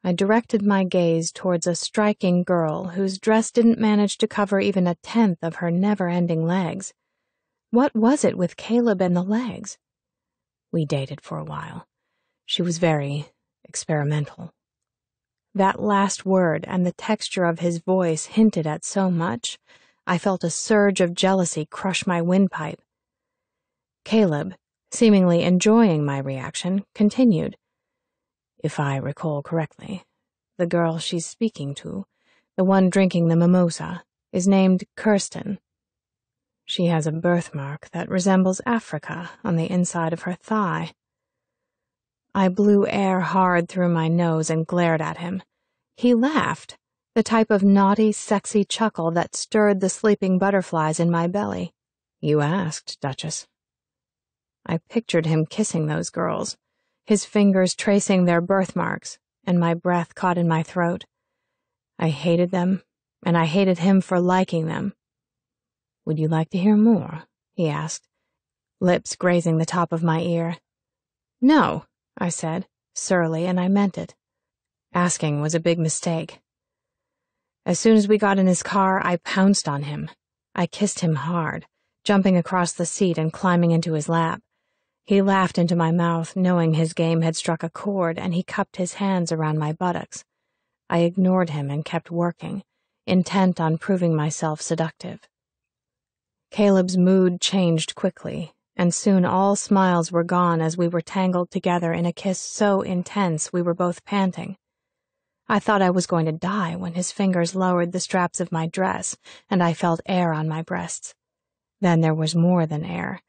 I directed my gaze towards a striking girl whose dress didn't manage to cover even a tenth of her never-ending legs. What was it with Caleb and the legs? We dated for a while. She was very experimental. That last word and the texture of his voice hinted at so much, I felt a surge of jealousy crush my windpipe. Caleb, seemingly enjoying my reaction, continued. "If I recall correctly, the girl she's speaking to, the one drinking the mimosa, is named Kirsten. She has a birthmark that resembles Africa on the inside of her thigh." I blew air hard through my nose and glared at him. He laughed, the type of naughty, sexy chuckle that stirred the sleeping butterflies in my belly. "You asked, Duchess." I pictured him kissing those girls, his fingers tracing their birthmarks, and my breath caught in my throat. I hated them, and I hated him for liking them. "Would you like to hear more?" he asked, lips grazing the top of my ear. "No," I said, surly, and I meant it. Asking was a big mistake. As soon as we got in his car, I pounced on him. I kissed him hard, jumping across the seat and climbing into his lap. He laughed into my mouth, knowing his game had struck a chord, and he cupped his hands around my buttocks. I ignored him and kept working, intent on proving myself seductive. Caleb's mood changed quickly, and soon all smiles were gone as we were tangled together in a kiss so intense we were both panting. I thought I was going to die when his fingers lowered the straps of my dress, and I felt air on my breasts. Then there was more than air.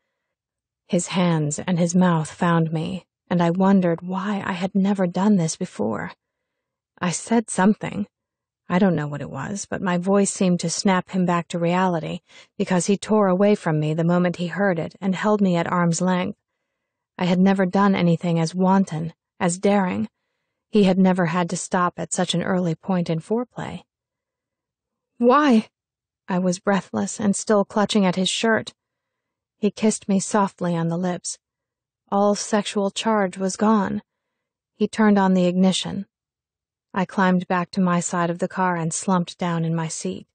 His hands and his mouth found me, and I wondered why I had never done this before. I said something. I don't know what it was, but my voice seemed to snap him back to reality, because he tore away from me the moment he heard it and held me at arm's length. I had never done anything as wanton, as daring. He had never had to stop at such an early point in foreplay. "Why?" I was breathless and still clutching at his shirt. He kissed me softly on the lips. All sexual charge was gone. He turned on the ignition. I climbed back to my side of the car and slumped down in my seat.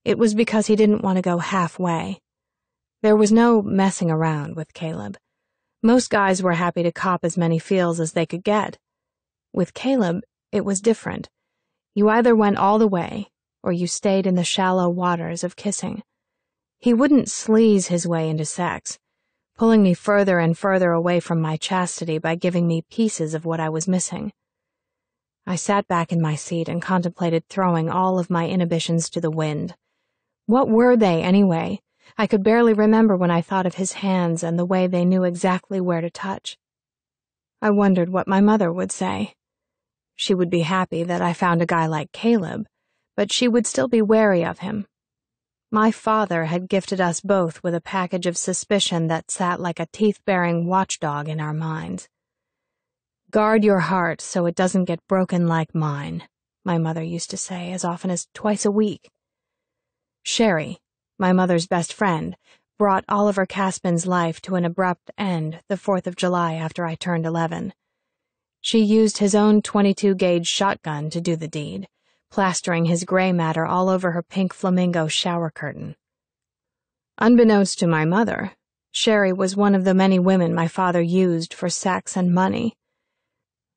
It was because he didn't want to go halfway. There was no messing around with Caleb. Most guys were happy to cop as many feels as they could get. With Caleb, it was different. You either went all the way, or you stayed in the shallow waters of kissing. He wouldn't sleaze his way into sex, pulling me further and further away from my chastity by giving me pieces of what I was missing. I sat back in my seat and contemplated throwing all of my inhibitions to the wind. What were they, anyway? I could barely remember when I thought of his hands and the way they knew exactly where to touch. I wondered what my mother would say. She would be happy that I found a guy like Caleb, but she would still be wary of him. My father had gifted us both with a package of suspicion that sat like a teeth-baring watchdog in our minds. "Guard your heart so it doesn't get broken like mine," my mother used to say as often as twice a week. Sherry, my mother's best friend, brought Oliver Caspin's life to an abrupt end the 4th of July after I turned 11. She used his own .22-gauge shotgun to do the deed, plastering his gray matter all over her pink flamingo shower curtain. Unbeknownst to my mother, Sherry was one of the many women my father used for sex and money.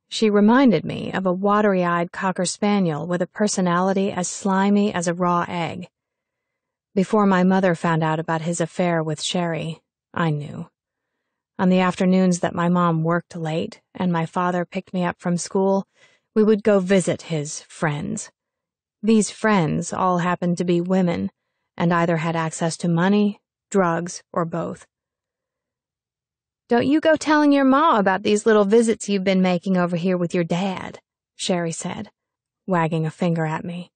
She reminded me of a watery-eyed cocker spaniel with a personality as slimy as a raw egg. Before my mother found out about his affair with Sherry, I knew. On the afternoons that my mom worked late and my father picked me up from school, we would go visit his friends. These friends all happened to be women, and either had access to money, drugs, or both. "Don't you go telling your ma about these little visits you've been making over here with your dad," Sherry said, wagging a finger at me.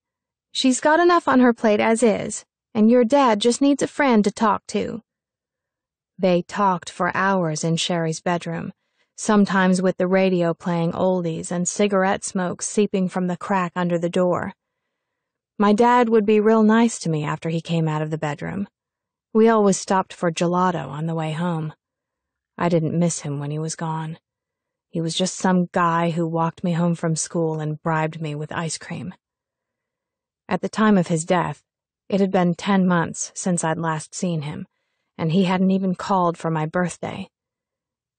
"She's got enough on her plate as is, and your dad just needs a friend to talk to." They talked for hours in Sherry's bedroom, sometimes with the radio playing oldies and cigarette smoke seeping from the crack under the door. My dad would be real nice to me after he came out of the bedroom. We always stopped for gelato on the way home. I didn't miss him when he was gone. He was just some guy who walked me home from school and bribed me with ice cream. At the time of his death, it had been 10 months since I'd last seen him, and he hadn't even called for my birthday.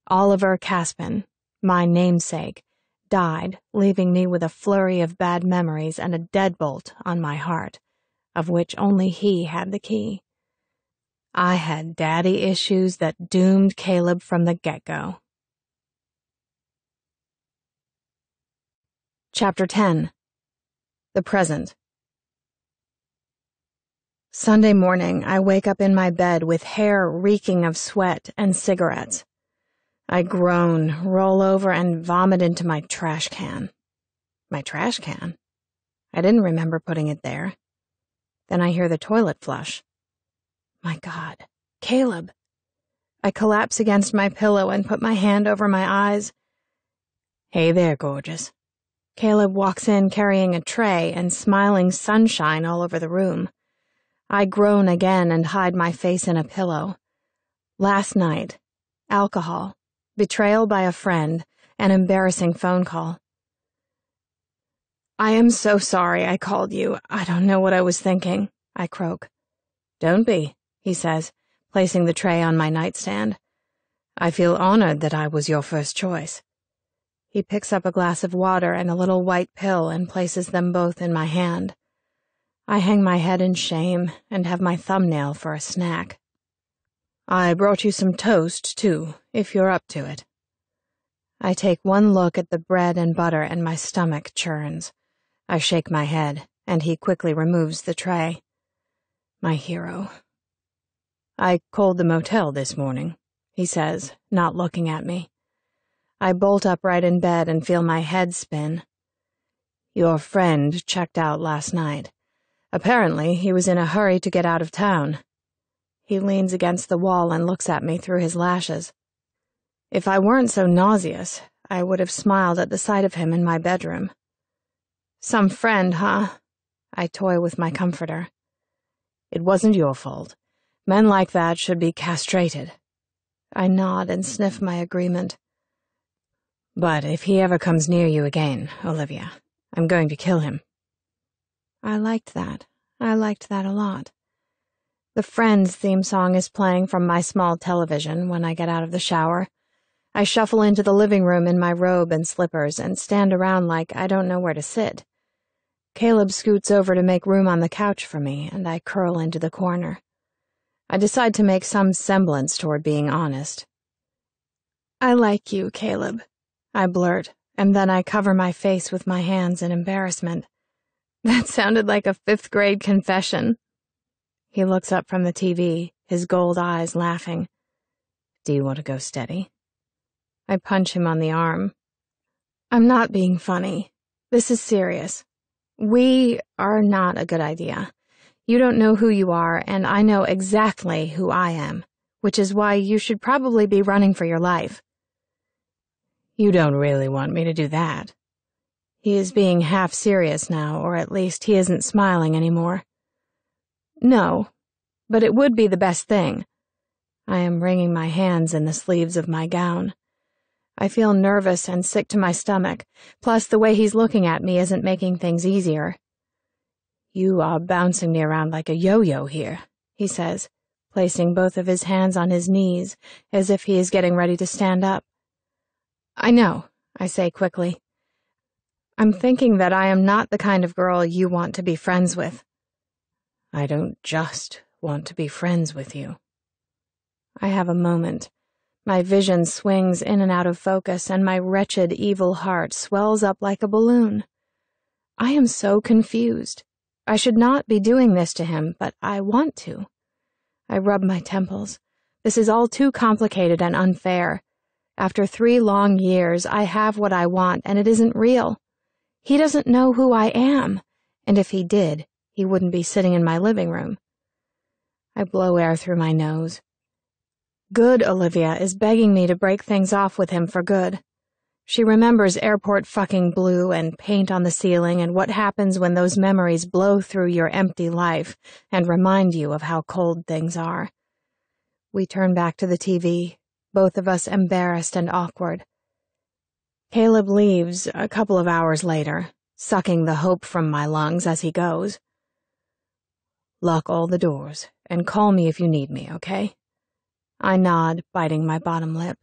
Oliver Caspin, my namesake, died, leaving me with a flurry of bad memories and a deadbolt on my heart, of which only he had the key. I had daddy issues that doomed Caleb from the get-go. Chapter 10. The Present. Sunday morning, I wake up in my bed with hair reeking of sweat and cigarettes. I groan, roll over, and vomit into my trash can. My trash can? I didn't remember putting it there. Then I hear the toilet flush. My God, Caleb. I collapse against my pillow and put my hand over my eyes. "Hey there, gorgeous." Caleb walks in carrying a tray and smiling sunshine all over the room. I groan again and hide my face in a pillow. Last night, alcohol, betrayal by a friend, an embarrassing phone call. "I am so sorry I called you. I don't know what I was thinking," I croak. "Don't be," he says, placing the tray on my nightstand. "I feel honored that I was your first choice." He picks up a glass of water and a little white pill and places them both in my hand. I hang my head in shame and have my thumbnail for a snack. "I brought you some toast, too, if you're up to it." I take one look at the bread and butter and my stomach churns. I shake my head, and he quickly removes the tray. My hero. "I called the motel this morning," he says, not looking at me. I bolt upright in bed and feel my head spin. "Your friend checked out last night. Apparently, he was in a hurry to get out of town." He leans against the wall and looks at me through his lashes. If I weren't so nauseous, I would have smiled at the sight of him in my bedroom. Some friend, huh? I toy with my comforter. It wasn't your fault. Men like that should be castrated. I nod and sniff my agreement. But if he ever comes near you again, Olivia, I'm going to kill him. I liked that. I liked that a lot. The Friends theme song is playing from my small television when I get out of the shower. I shuffle into the living room in my robe and slippers and stand around like I don't know where to sit. Caleb scoots over to make room on the couch for me, and I curl into the corner. I decide to make some semblance toward being honest. I like you, Caleb, I blurt, and then I cover my face with my hands in embarrassment. That sounded like a fifth-grade confession. He looks up from the TV, his gold eyes laughing. Do you want to go steady? I punch him on the arm. I'm not being funny. This is serious. We are not a good idea. You don't know who you are, and I know exactly who I am, which is why you should probably be running for your life. You don't really want me to do that. He is being half serious now, or at least he isn't smiling anymore. No, but it would be the best thing. I am wringing my hands in the sleeves of my gown. I feel nervous and sick to my stomach, plus the way he's looking at me isn't making things easier. You are bouncing me around like a yo-yo here, he says, placing both of his hands on his knees, as if he is getting ready to stand up. I know, I say quickly. I'm thinking that I am not the kind of girl you want to be friends with. I don't just want to be friends with you. I have a moment. My vision swings in and out of focus, and my wretched, evil heart swells up like a balloon. I am so confused. I should not be doing this to him, but I want to. I rub my temples. This is all too complicated and unfair. After 3 long years, I have what I want, and it isn't real. He doesn't know who I am, and if he did, he wouldn't be sitting in my living room. I blow air through my nose. Good Olivia is begging me to break things off with him for good. She remembers airport fucking blue and paint on the ceiling and what happens when those memories blow through your empty life and remind you of how cold things are. We turn back to the TV, both of us embarrassed and awkward. Caleb leaves a couple of hours later, sucking the hope from my lungs as he goes. Lock all the doors and call me if you need me, okay? I nod, biting my bottom lip.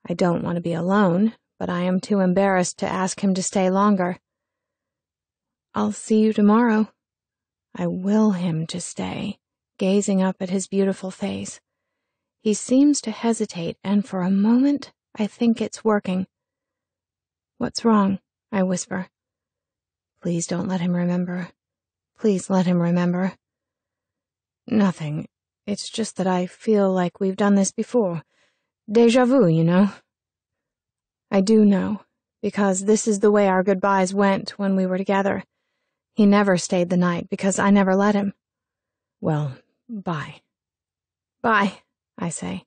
I don't want to be alone, but I am too embarrassed to ask him to stay longer. I'll see you tomorrow. I will him to stay, gazing up at his beautiful face. He seems to hesitate, and for a moment, I think it's working. What's wrong? I whisper. Please don't let him remember. Please let him remember. Nothing. It's just that I feel like we've done this before. Déjà vu, you know? I do know, because this is the way our goodbyes went when we were together. He never stayed the night because I never let him. Well, bye. Bye, I say.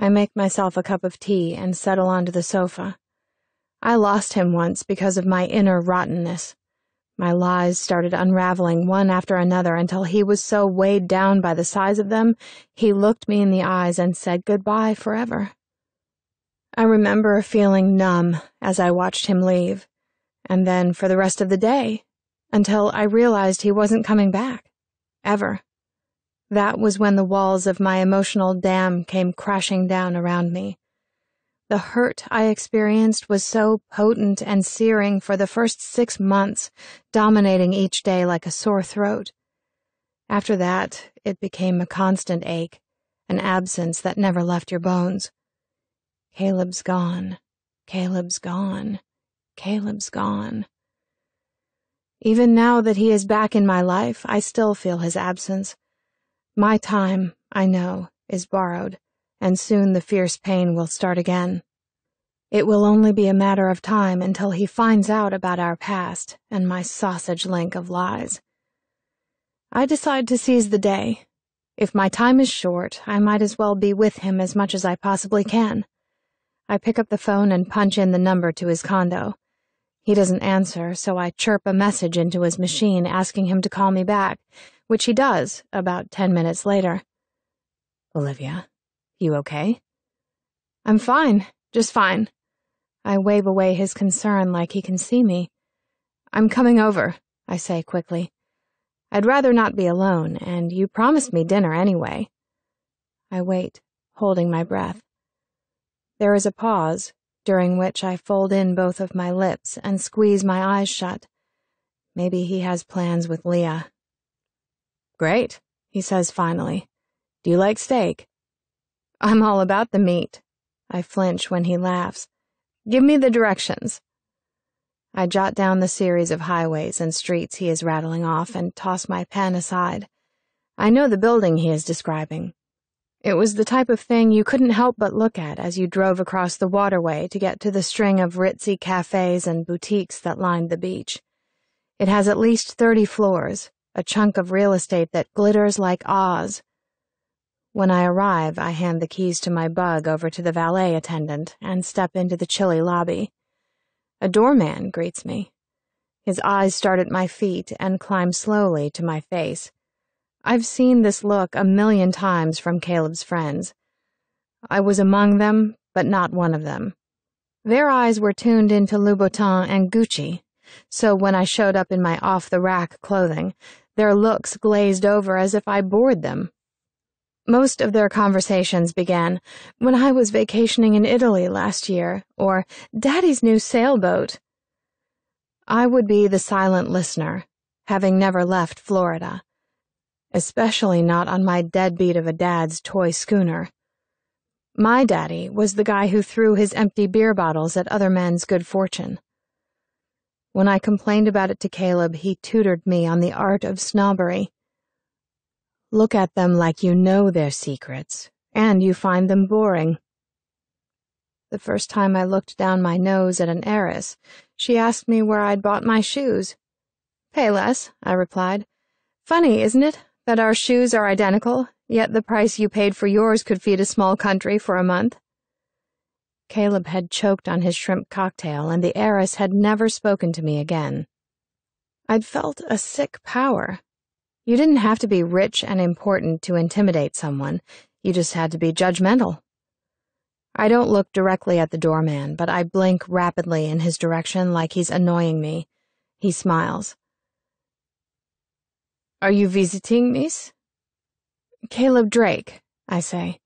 I make myself a cup of tea and settle onto the sofa. I lost him once because of my inner rottenness. My lies started unraveling one after another until he was so weighed down by the size of them, he looked me in the eyes and said goodbye forever. I remember feeling numb as I watched him leave, and then for the rest of the day, until I realized he wasn't coming back. Ever. That was when the walls of my emotional dam came crashing down around me. The hurt I experienced was so potent and searing for the first 6 months, dominating each day like a sore throat. After that, it became a constant ache, an absence that never left your bones. Caleb's gone. Caleb's gone. Caleb's gone. Even now that he is back in my life, I still feel his absence. My time, I know, is borrowed, and soon the fierce pain will start again. It will only be a matter of time until he finds out about our past and my sausage link of lies. I decide to seize the day. If my time is short, I might as well be with him as much as I possibly can. I pick up the phone and punch in the number to his condo. He doesn't answer, so I chirp a message into his machine asking him to call me back, which he does about 10 minutes later. Olivia, you okay? I'm fine, just fine. I wave away his concern like he can see me. I'm coming over, I say quickly. I'd rather not be alone, and you promised me dinner anyway. I wait, holding my breath. There is a pause, during which I fold in both of my lips and squeeze my eyes shut. Maybe he has plans with Leah. Great, he says finally. Do you like steak? I'm all about the meat. I flinch when he laughs. Give me the directions. I jot down the series of highways and streets he is rattling off and toss my pen aside. I know the building he is describing. It was the type of thing you couldn't help but look at as you drove across the waterway to get to the string of ritzy cafes and boutiques that lined the beach. It has at least 30 floors, a chunk of real estate that glitters like Oz. When I arrive, I hand the keys to my bug over to the valet attendant and step into the chilly lobby. A doorman greets me. His eyes start at my feet and climb slowly to my face. I've seen this look a million times from Caleb's friends. I was among them, but not one of them. Their eyes were tuned into Louboutin and Gucci, so when I showed up in my off-the-rack clothing, their looks glazed over as if I bored them. Most of their conversations began, "When I was vacationing in Italy last year," or "Daddy's new sailboat." I would be the silent listener, having never left Florida, especially not on my deadbeat of a dad's toy schooner. My daddy was the guy who threw his empty beer bottles at other men's good fortune. When I complained about it to Caleb, he tutored me on the art of snobbery. Look at them like you know their secrets, and you find them boring. The first time I looked down my nose at an heiress, she asked me where I'd bought my shoes. "Pay less," I replied. "Funny, isn't it, that our shoes are identical, yet the price you paid for yours could feed a small country for a month?" Caleb had choked on his shrimp cocktail, and the heiress had never spoken to me again. I'd felt a sick power. You didn't have to be rich and important to intimidate someone. You just had to be judgmental. I don't look directly at the doorman, but I blink rapidly in his direction like he's annoying me. He smiles. "Are you visiting, miss?" "Caleb Drake," I say.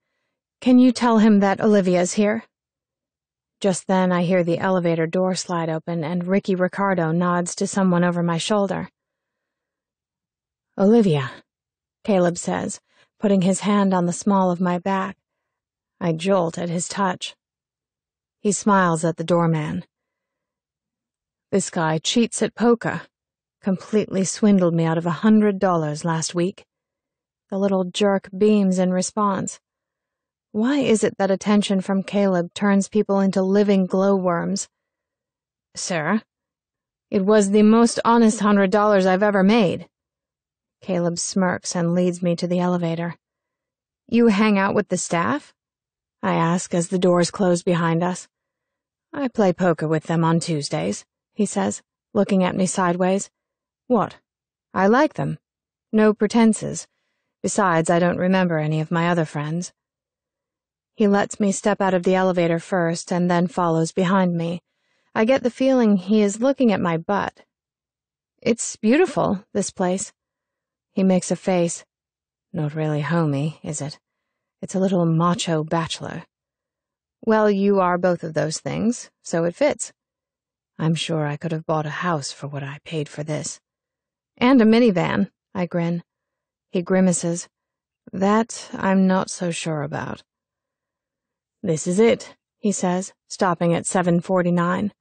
"Can you tell him that Olivia's here?" Just then I hear the elevator door slide open and Ricky Ricardo nods to someone over my shoulder. "Olivia," Caleb says, putting his hand on the small of my back. I jolt at his touch. He smiles at the doorman. "This guy cheats at poker. Completely swindled me out of $100 last week." The little jerk beams in response. Why is it that attention from Caleb turns people into living glowworms? "Sir, it was the most honest $100 I've ever made." Caleb smirks and leads me to the elevator. "You hang out with the staff?" I ask as the doors close behind us. "I play poker with them on Tuesdays," he says, looking at me sideways. "What? I like them. No pretenses. Besides, I don't remember any of my other friends." He lets me step out of the elevator first and then follows behind me. I get the feeling he is looking at my butt. "It's beautiful, this place." He makes a face. "Not really homey, is it? It's a little macho bachelor." "Well, you are both of those things, so it fits." "I'm sure I could have bought a house for what I paid for this." "And a minivan," I grin. He grimaces. "That I'm not so sure about." "This is it," he says, stopping at 749.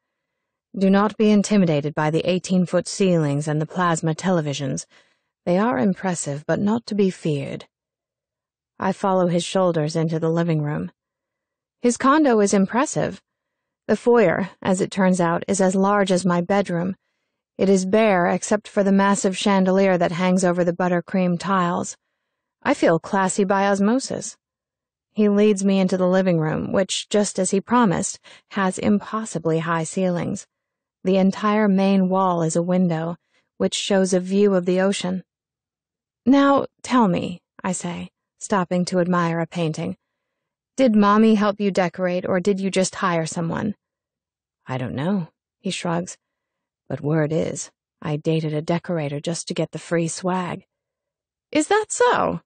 "Do not be intimidated by the 18-foot ceilings and the plasma televisions. They are impressive, but not to be feared." I follow his shoulders into the living room. His condo is impressive. The foyer, as it turns out, is as large as my bedroom. It is bare except for the massive chandelier that hangs over the buttercream tiles. I feel classy by osmosis. He leads me into the living room, which, just as he promised, has impossibly high ceilings. The entire main wall is a window, which shows a view of the ocean. Now, tell me, I say, stopping to admire a painting. Did Mommy help you decorate, or did you just hire someone? I don't know, he shrugs. But word is, I dated a decorator just to get the free swag. Is that so?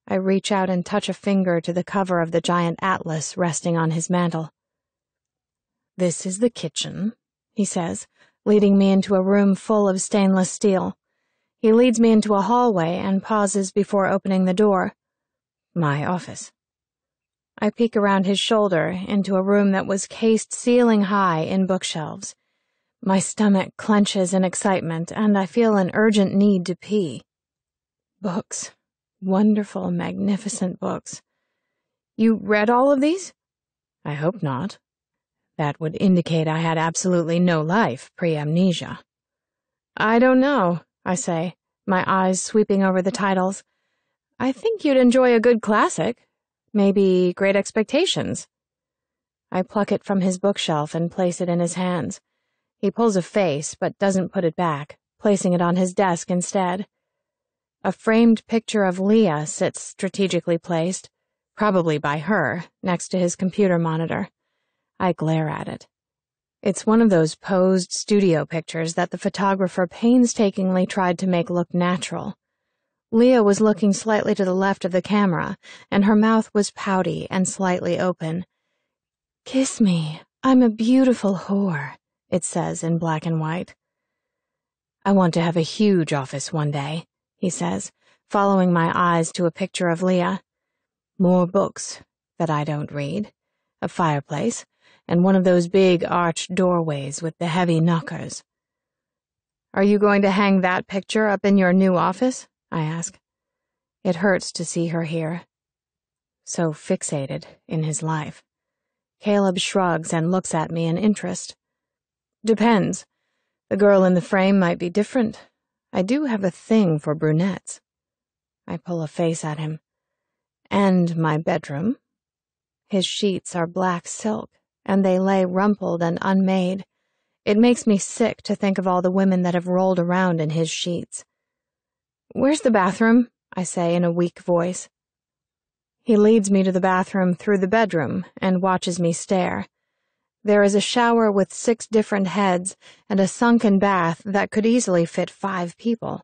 I reach out and touch a finger to the cover of the giant atlas resting on his mantel. This is the kitchen, he says, leading me into a room full of stainless steel. He leads me into a hallway and pauses before opening the door. My office. I peek around his shoulder into a room that was cased ceiling high in bookshelves. My stomach clenches in excitement, and I feel an urgent need to pee. Books. Wonderful, magnificent books. You read all of these? I hope not. That would indicate I had absolutely no life pre-amnesia. I don't know, I say, my eyes sweeping over the titles. I think you'd enjoy a good classic. Maybe Great Expectations. I pluck it from his bookshelf and place it in his hands. He pulls a face, but doesn't put it back, placing it on his desk instead. A framed picture of Leah sits strategically placed, probably by her, next to his computer monitor. I glare at it. It's one of those posed studio pictures that the photographer painstakingly tried to make look natural. Leah was looking slightly to the left of the camera, and her mouth was pouty and slightly open. "Kiss me, I'm a beautiful whore," it says in black and white. I want to have a huge office one day, he says, following my eyes to a picture of Leah. More books that I don't read, a fireplace, and one of those big arched doorways with the heavy knockers. Are you going to hang that picture up in your new office? I ask. It hurts to see her here. So fixated in his life. Caleb shrugs and looks at me in interest. Depends. The girl in the frame might be different. I do have a thing for brunettes. I pull a face at him. And my bedroom. His sheets are black silk, and they lay rumpled and unmade. It makes me sick to think of all the women that have rolled around in his sheets. Where's the bathroom? I say in a weak voice. He leads me to the bathroom through the bedroom and watches me stare. There is a shower with 6 different heads and a sunken bath that could easily fit 5 people.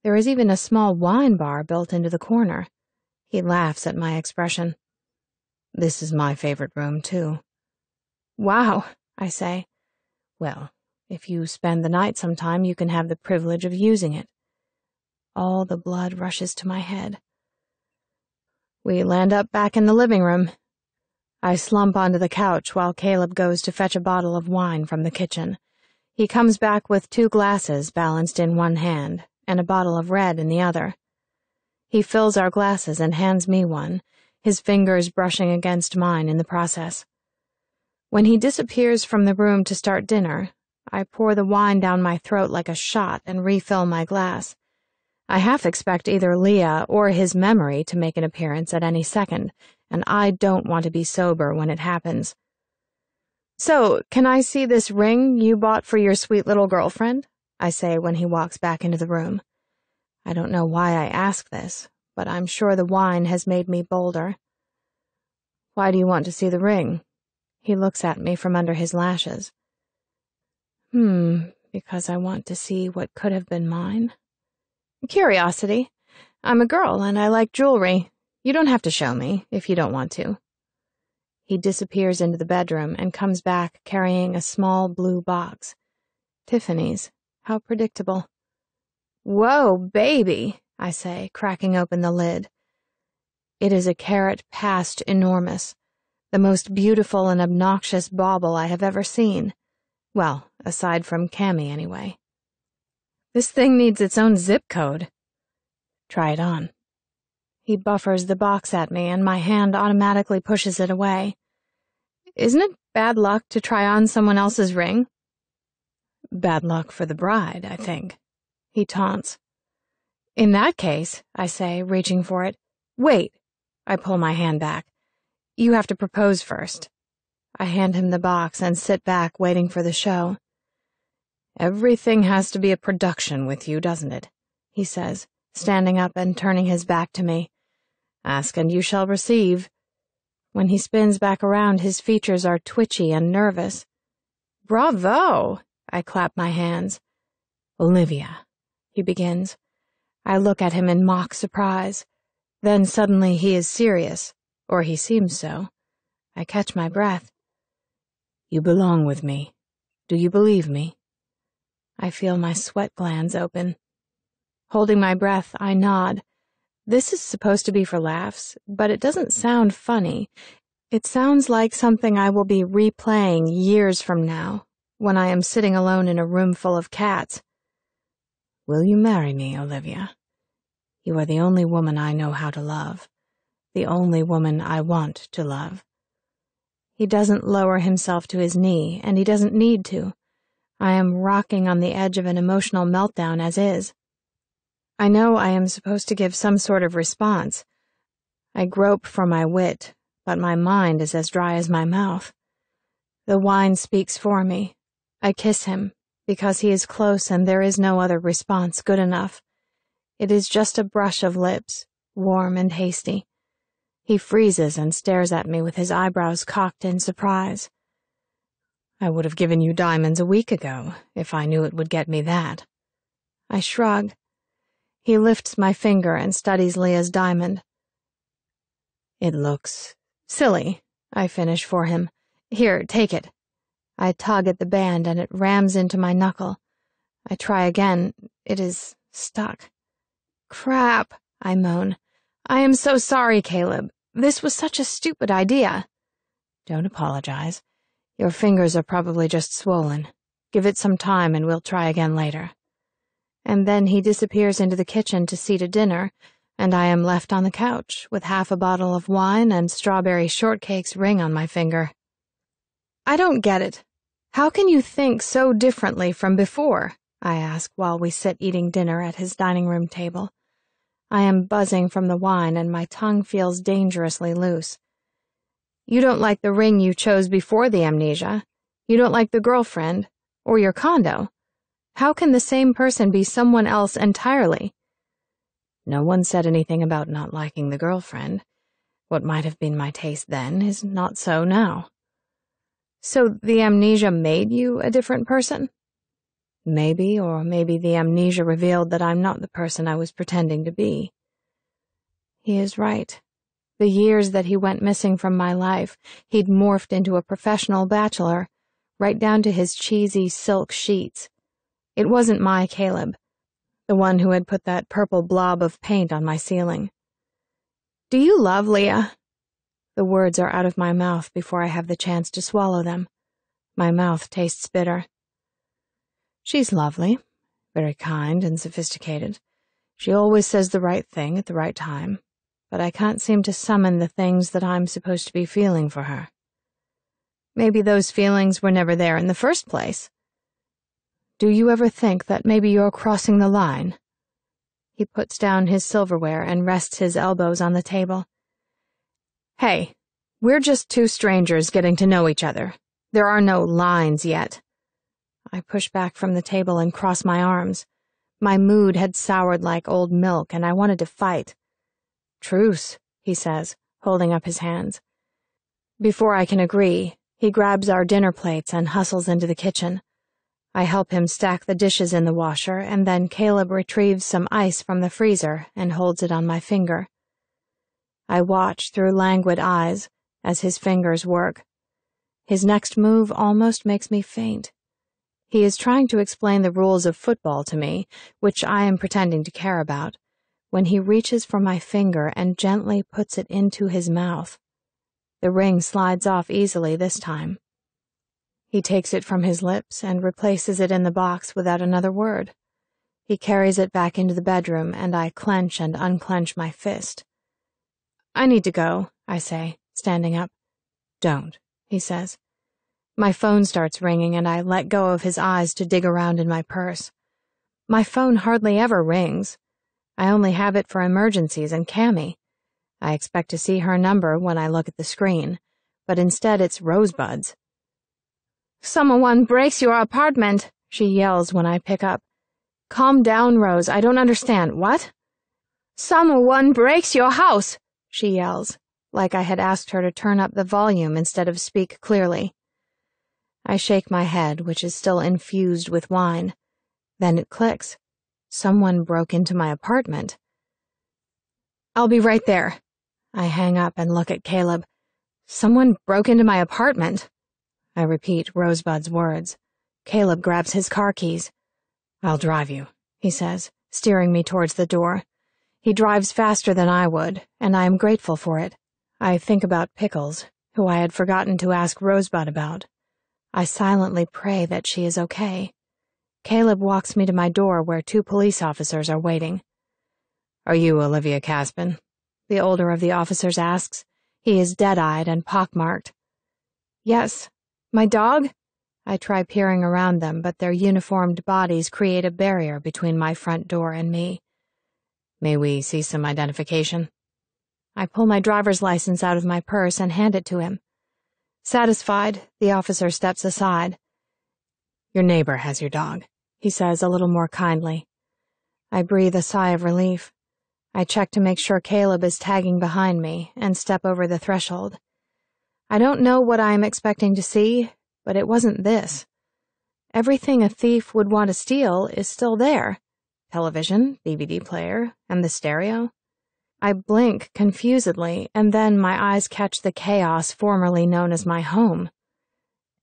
There is even a small wine bar built into the corner. He laughs at my expression. This is my favorite room, too. Wow, I say. Well, if you spend the night sometime, you can have the privilege of using it. All the blood rushes to my head. We land up back in the living room. I slump onto the couch while Caleb goes to fetch a bottle of wine from the kitchen. He comes back with 2 glasses balanced in one hand and a bottle of red in the other. He fills our glasses and hands me one, his fingers brushing against mine in the process. When he disappears from the room to start dinner, I pour the wine down my throat like a shot and refill my glass. I half expect either Leah or his memory to make an appearance at any second, and I don't want to be sober when it happens. So, can I see this ring you bought for your sweet little girlfriend? I say when he walks back into the room. I don't know why I ask this, but I'm sure the wine has made me bolder. Why do you want to see the ring? He looks at me from under his lashes. Because I want to see what could have been mine. Curiosity. I'm a girl and I like jewelry. You don't have to show me if you don't want to. He disappears into the bedroom and comes back carrying a small blue box. Tiffany's. How predictable. Whoa, baby, I say, cracking open the lid. It is a carat past enormous, the most beautiful and obnoxious bauble I have ever seen. Well, aside from Cammy anyway. This thing needs its own zip code. Try it on. He buffers the box at me and my hand automatically pushes it away. Isn't it bad luck to try on someone else's ring? Bad luck for the bride, I think. He taunts. In that case, I say, reaching for it. Wait. I pull my hand back. You have to propose first. I hand him the box and sit back waiting for the show. Everything has to be a production with you, doesn't it? He says, standing up and turning his back to me. Ask and you shall receive. When he spins back around, his features are twitchy and nervous. Bravo! I clap my hands. Olivia, he begins. I look at him in mock surprise. Then suddenly he is serious, or he seems so. I catch my breath. You belong with me. Do you believe me? I feel my sweat glands open. Holding my breath, I nod. This is supposed to be for laughs, but it doesn't sound funny. It sounds like something I will be replaying years from now, when I am sitting alone in a room full of cats. Will you marry me, Olivia? You are the only woman I know how to love. The only woman I want to love. He doesn't lower himself to his knee, and he doesn't need to. I am rocking on the edge of an emotional meltdown as is. I know I am supposed to give some sort of response. I grope for my wit, but my mind is as dry as my mouth. The wine speaks for me. I kiss him, because he is close and there is no other response good enough. It is just a brush of lips, warm and hasty. He freezes and stares at me with his eyebrows cocked in surprise. I would have given you diamonds a week ago, if I knew it would get me that. I shrug. He lifts my finger and studies Leah's diamond. It looks silly, I finish for him. Here, take it. I tug at the band and it rams into my knuckle. I try again. It is stuck. Crap, I moan. I am so sorry, Caleb. This was such a stupid idea. Don't apologize. Your fingers are probably just swollen. Give it some time and we'll try again later. And then he disappears into the kitchen to see to dinner, and I am left on the couch with half a bottle of wine and strawberry shortcake's ring on my finger. I don't get it. How can you think so differently from before? I ask while we sit eating dinner at his dining room table. I am buzzing from the wine and my tongue feels dangerously loose. You don't like the ring you chose before the amnesia. You don't like the girlfriend, or your condo. How can the same person be someone else entirely? No one said anything about not liking the girlfriend. What might have been my taste then is not so now. So the amnesia made you a different person? Maybe, or maybe the amnesia revealed that I'm not the person I was pretending to be. He is right. The years that he went missing from my life, he'd morphed into a professional bachelor, right down to his cheesy silk sheets. It wasn't my Caleb, the one who had put that purple blob of paint on my ceiling. Do you love Leah? The words are out of my mouth before I have the chance to swallow them. My mouth tastes bitter. She's lovely, very kind and sophisticated. She always says the right thing at the right time, but I can't seem to summon the things that I'm supposed to be feeling for her. Maybe those feelings were never there in the first place. Do you ever think that maybe you're crossing the line? He puts down his silverware and rests his elbows on the table. Hey, we're just two strangers getting to know each other. There are no lines yet. I push back from the table and cross my arms. My mood had soured like old milk, and I wanted to fight. Truce, he says, holding up his hands. Before I can agree, he grabs our dinner plates and hustles into the kitchen. I help him stack the dishes in the washer, and then Caleb retrieves some ice from the freezer and holds it on my finger. I watch through languid eyes as his fingers work. His next move almost makes me faint. He is trying to explain the rules of football to me, which I am pretending to care about, when he reaches for my finger and gently puts it into his mouth. The ring slides off easily this time. He takes it from his lips and replaces it in the box without another word. He carries it back into the bedroom, and I clench and unclench my fist. I need to go, I say, standing up. Don't, he says. My phone starts ringing, and I let go of his eyes to dig around in my purse. My phone hardly ever rings. I only have it for emergencies and Cammy. I expect to see her number when I look at the screen, but instead it's Rosebud's. "Someone breaks your apartment," she yells when I pick up. "Calm down, Rose. I don't understand. What?" "Someone breaks your house," she yells, like I had asked her to turn up the volume instead of speak clearly. I shake my head, which is still infused with wine. Then it clicks. Someone broke into my apartment. "I'll be right there." I hang up and look at Caleb. "Someone broke into my apartment." I repeat Rosebud's words. Caleb grabs his car keys. "I'll drive you," he says, steering me towards the door. He drives faster than I would, and I am grateful for it. I think about Pickles, who I had forgotten to ask Rosebud about. I silently pray that she is okay. Caleb walks me to my door where 2 police officers are waiting. "Are you Olivia Caspin?" the older of the officers asks. He is dead-eyed and pockmarked. "Yes. My dog?" I try peering around them, but their uniformed bodies create a barrier between my front door and me. "May we see some identification?" I pull my driver's license out of my purse and hand it to him. Satisfied, the officer steps aside. "Your neighbor has your dog," he says a little more kindly. I breathe a sigh of relief. I check to make sure Caleb is tagging behind me and step over the threshold. I don't know what I am expecting to see, but it wasn't this. Everything a thief would want to steal is still there. Television, DVD player, and the stereo. I blink confusedly, and then my eyes catch the chaos formerly known as my home.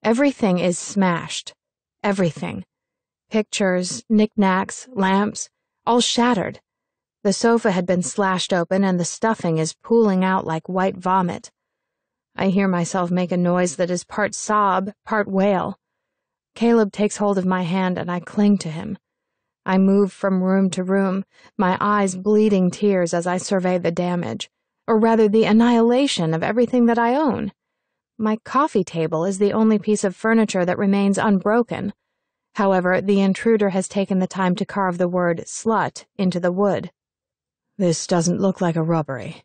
Everything is smashed. Everything. Pictures, knickknacks, lamps, all shattered. The sofa had been slashed open and the stuffing is pooling out like white vomit. I hear myself make a noise that is part sob, part wail. Caleb takes hold of my hand and I cling to him. I move from room to room, my eyes bleeding tears as I survey the damage, or rather the annihilation of everything that I own. My coffee table is the only piece of furniture that remains unbroken. However, the intruder has taken the time to carve the word slut into the wood. "This doesn't look like a robbery,"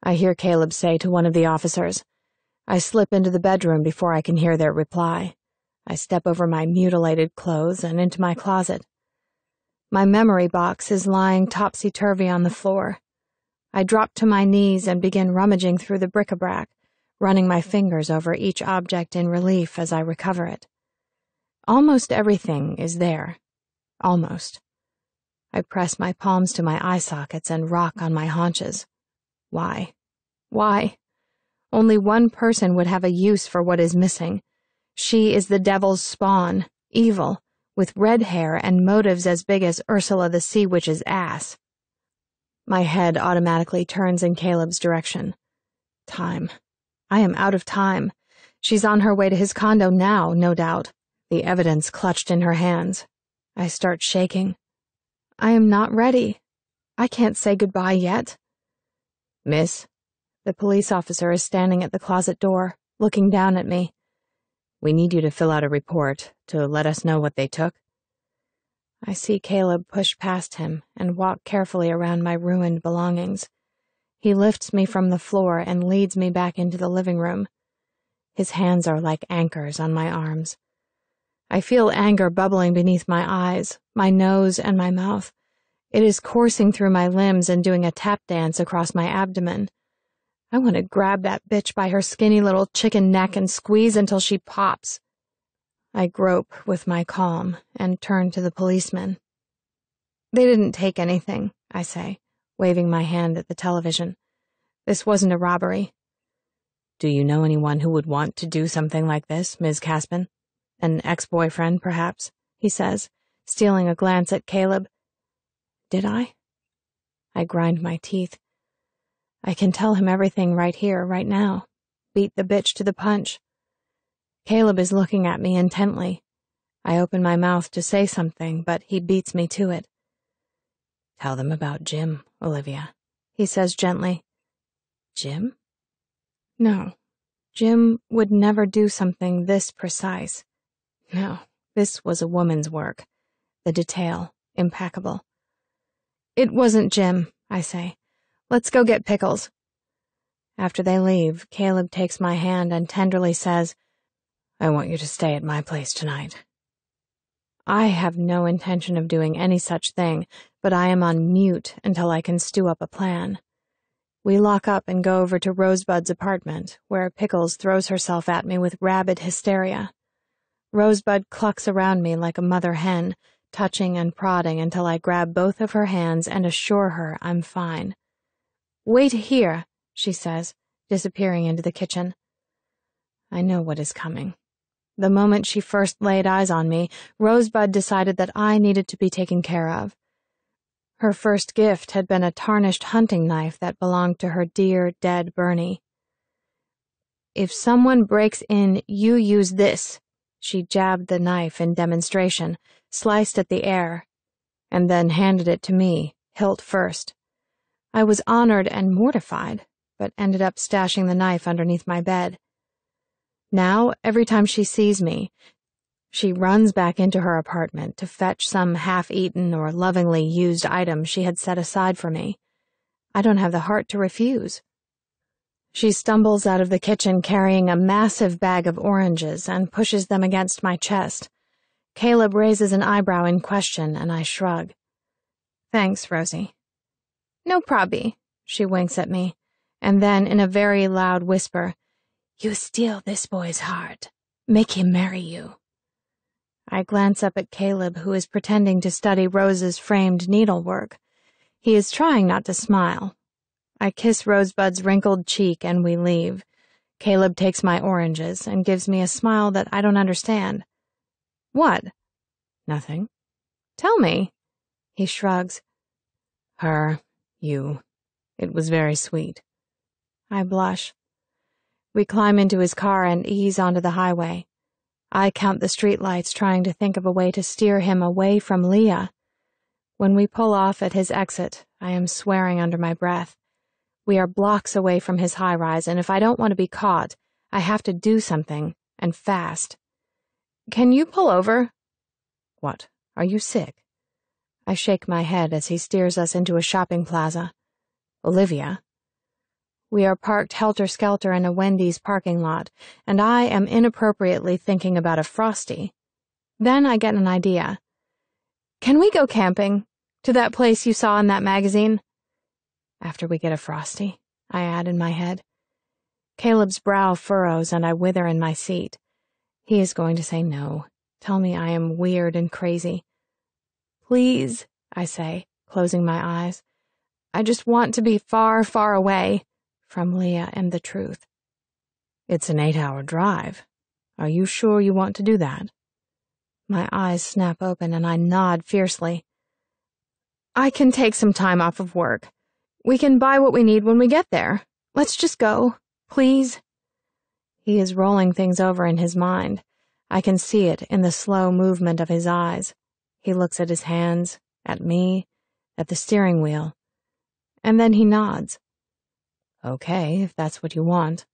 I hear Caleb say to one of the officers. I slip into the bedroom before I can hear their reply. I step over my mutilated clothes and into my closet. My memory box is lying topsy-turvy on the floor. I drop to my knees and begin rummaging through the bric-a-brac, running my fingers over each object in relief as I recover it. Almost everything is there. Almost. I press my palms to my eye sockets and rock on my haunches. Why? Why? Only one person would have a use for what is missing. She is the devil's spawn, evil, with red hair and motives as big as Ursula the Sea Witch's ass. My head automatically turns in Caleb's direction. Time. I am out of time. She's on her way to his condo now, no doubt, the evidence clutched in her hands. I start shaking. I am not ready. I can't say goodbye yet. "Miss?" The police officer is standing at the closet door, looking down at me. "We need you to fill out a report to let us know what they took." I see Caleb push past him and walk carefully around my ruined belongings. He lifts me from the floor and leads me back into the living room. His hands are like anchors on my arms. I feel anger bubbling beneath my eyes, my nose, and my mouth. It is coursing through my limbs and doing a tap dance across my abdomen. I want to grab that bitch by her skinny little chicken neck and squeeze until she pops. I grope with my calm and turn to the policeman. "They didn't take anything," I say, waving my hand at the television. "This wasn't a robbery." "Do you know anyone who would want to do something like this, Ms. Caspin? An ex-boyfriend, perhaps?" he says, stealing a glance at Caleb. Did I? I grind my teeth. I can tell him everything right here, right now. Beat the bitch to the punch. Caleb is looking at me intently. I open my mouth to say something, but he beats me to it. "Tell them about Jim, Olivia," he says gently. "Jim?" No, Jim would never do something this precise. No, this was a woman's work. The detail, impeccable. It wasn't Jim, I say. Let's go get Pickles. After they leave, Caleb takes my hand and tenderly says, I want you to stay at my place tonight. I have no intention of doing any such thing, but I am on mute until I can stew up a plan. We lock up and go over to Rosebud's apartment, where Pickles throws herself at me with rabid hysteria. Rosebud clucks around me like a mother hen, touching and prodding until I grab both of her hands and assure her I'm fine. Wait here, she says, disappearing into the kitchen. I know what is coming. The moment she first laid eyes on me, Rosebud decided that I needed to be taken care of. Her first gift had been a tarnished hunting knife that belonged to her dear, dead Bernie. If someone breaks in, you use this. She jabbed the knife in demonstration, sliced at the air, and then handed it to me, hilt first. I was honored and mortified, but ended up stashing the knife underneath my bed. Now, every time she sees me, she runs back into her apartment to fetch some half-eaten or lovingly used item she had set aside for me. I don't have the heart to refuse. She stumbles out of the kitchen carrying a massive bag of oranges and pushes them against my chest. Caleb raises an eyebrow in question, and I shrug. Thanks, Rosie. No probby, she winks at me, and then in a very loud whisper, You steal this boy's heart. Make him marry you. I glance up at Caleb, who is pretending to study Rose's framed needlework. He is trying not to smile. I kiss Rosebud's wrinkled cheek and we leave. Caleb takes my oranges and gives me a smile that I don't understand. What? Nothing. Tell me. He shrugs. You. It was very sweet. I blush. We climb into his car and ease onto the highway. I count the streetlights, trying to think of a way to steer him away from Leah. When we pull off at his exit, I am swearing under my breath. We are blocks away from his high-rise, and if I don't want to be caught, I have to do something, and fast. Can you pull over? What? Are you sick? I shake my head as he steers us into a shopping plaza. Olivia? We are parked helter-skelter in a Wendy's parking lot, and I am inappropriately thinking about a Frosty. Then I get an idea. Can we go camping? To that place you saw in that magazine? After we get a Frosty, I add in my head. Caleb's brow furrows and I wither in my seat. He is going to say no, tell me I am weird and crazy. Please, I say, closing my eyes. I just want to be far, far away from Leah and the truth. It's an 8-hour drive. Are you sure you want to do that? My eyes snap open and I nod fiercely. I can take some time off of work. We can buy what we need when we get there. Let's just go, please. He is rolling things over in his mind. I can see it in the slow movement of his eyes. He looks at his hands, at me, at the steering wheel. And then he nods. Okay, if that's what you want.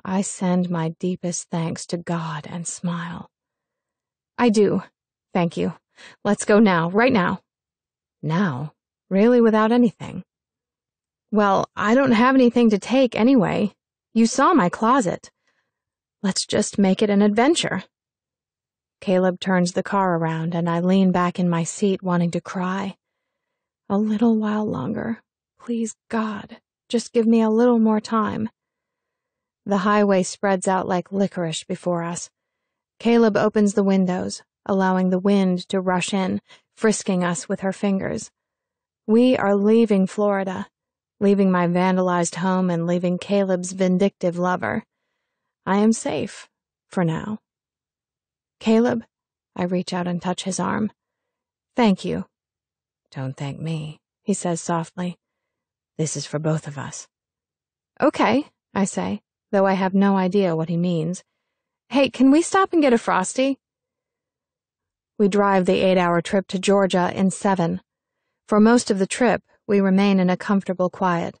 I send my deepest thanks to God and smile. I do. Thank you. Let's go now, right now. Now? Really, without anything? Well, I don't have anything to take anyway. You saw my closet. Let's just make it an adventure. Caleb turns the car around and I lean back in my seat wanting to cry. A little while longer. Please, God, just give me a little more time. The highway spreads out like licorice before us. Caleb opens the windows, allowing the wind to rush in, frisking us with her fingers. We are leaving Florida, leaving my vandalized home and leaving Caleb's vindictive lover. I am safe, for now. Caleb, I reach out and touch his arm. Thank you. Don't thank me, he says softly. This is for both of us. Okay, I say, though I have no idea what he means. Hey, can we stop and get a Frosty? We drive the 8-hour trip to Georgia in 7. For most of the trip, we remain in a comfortable quiet.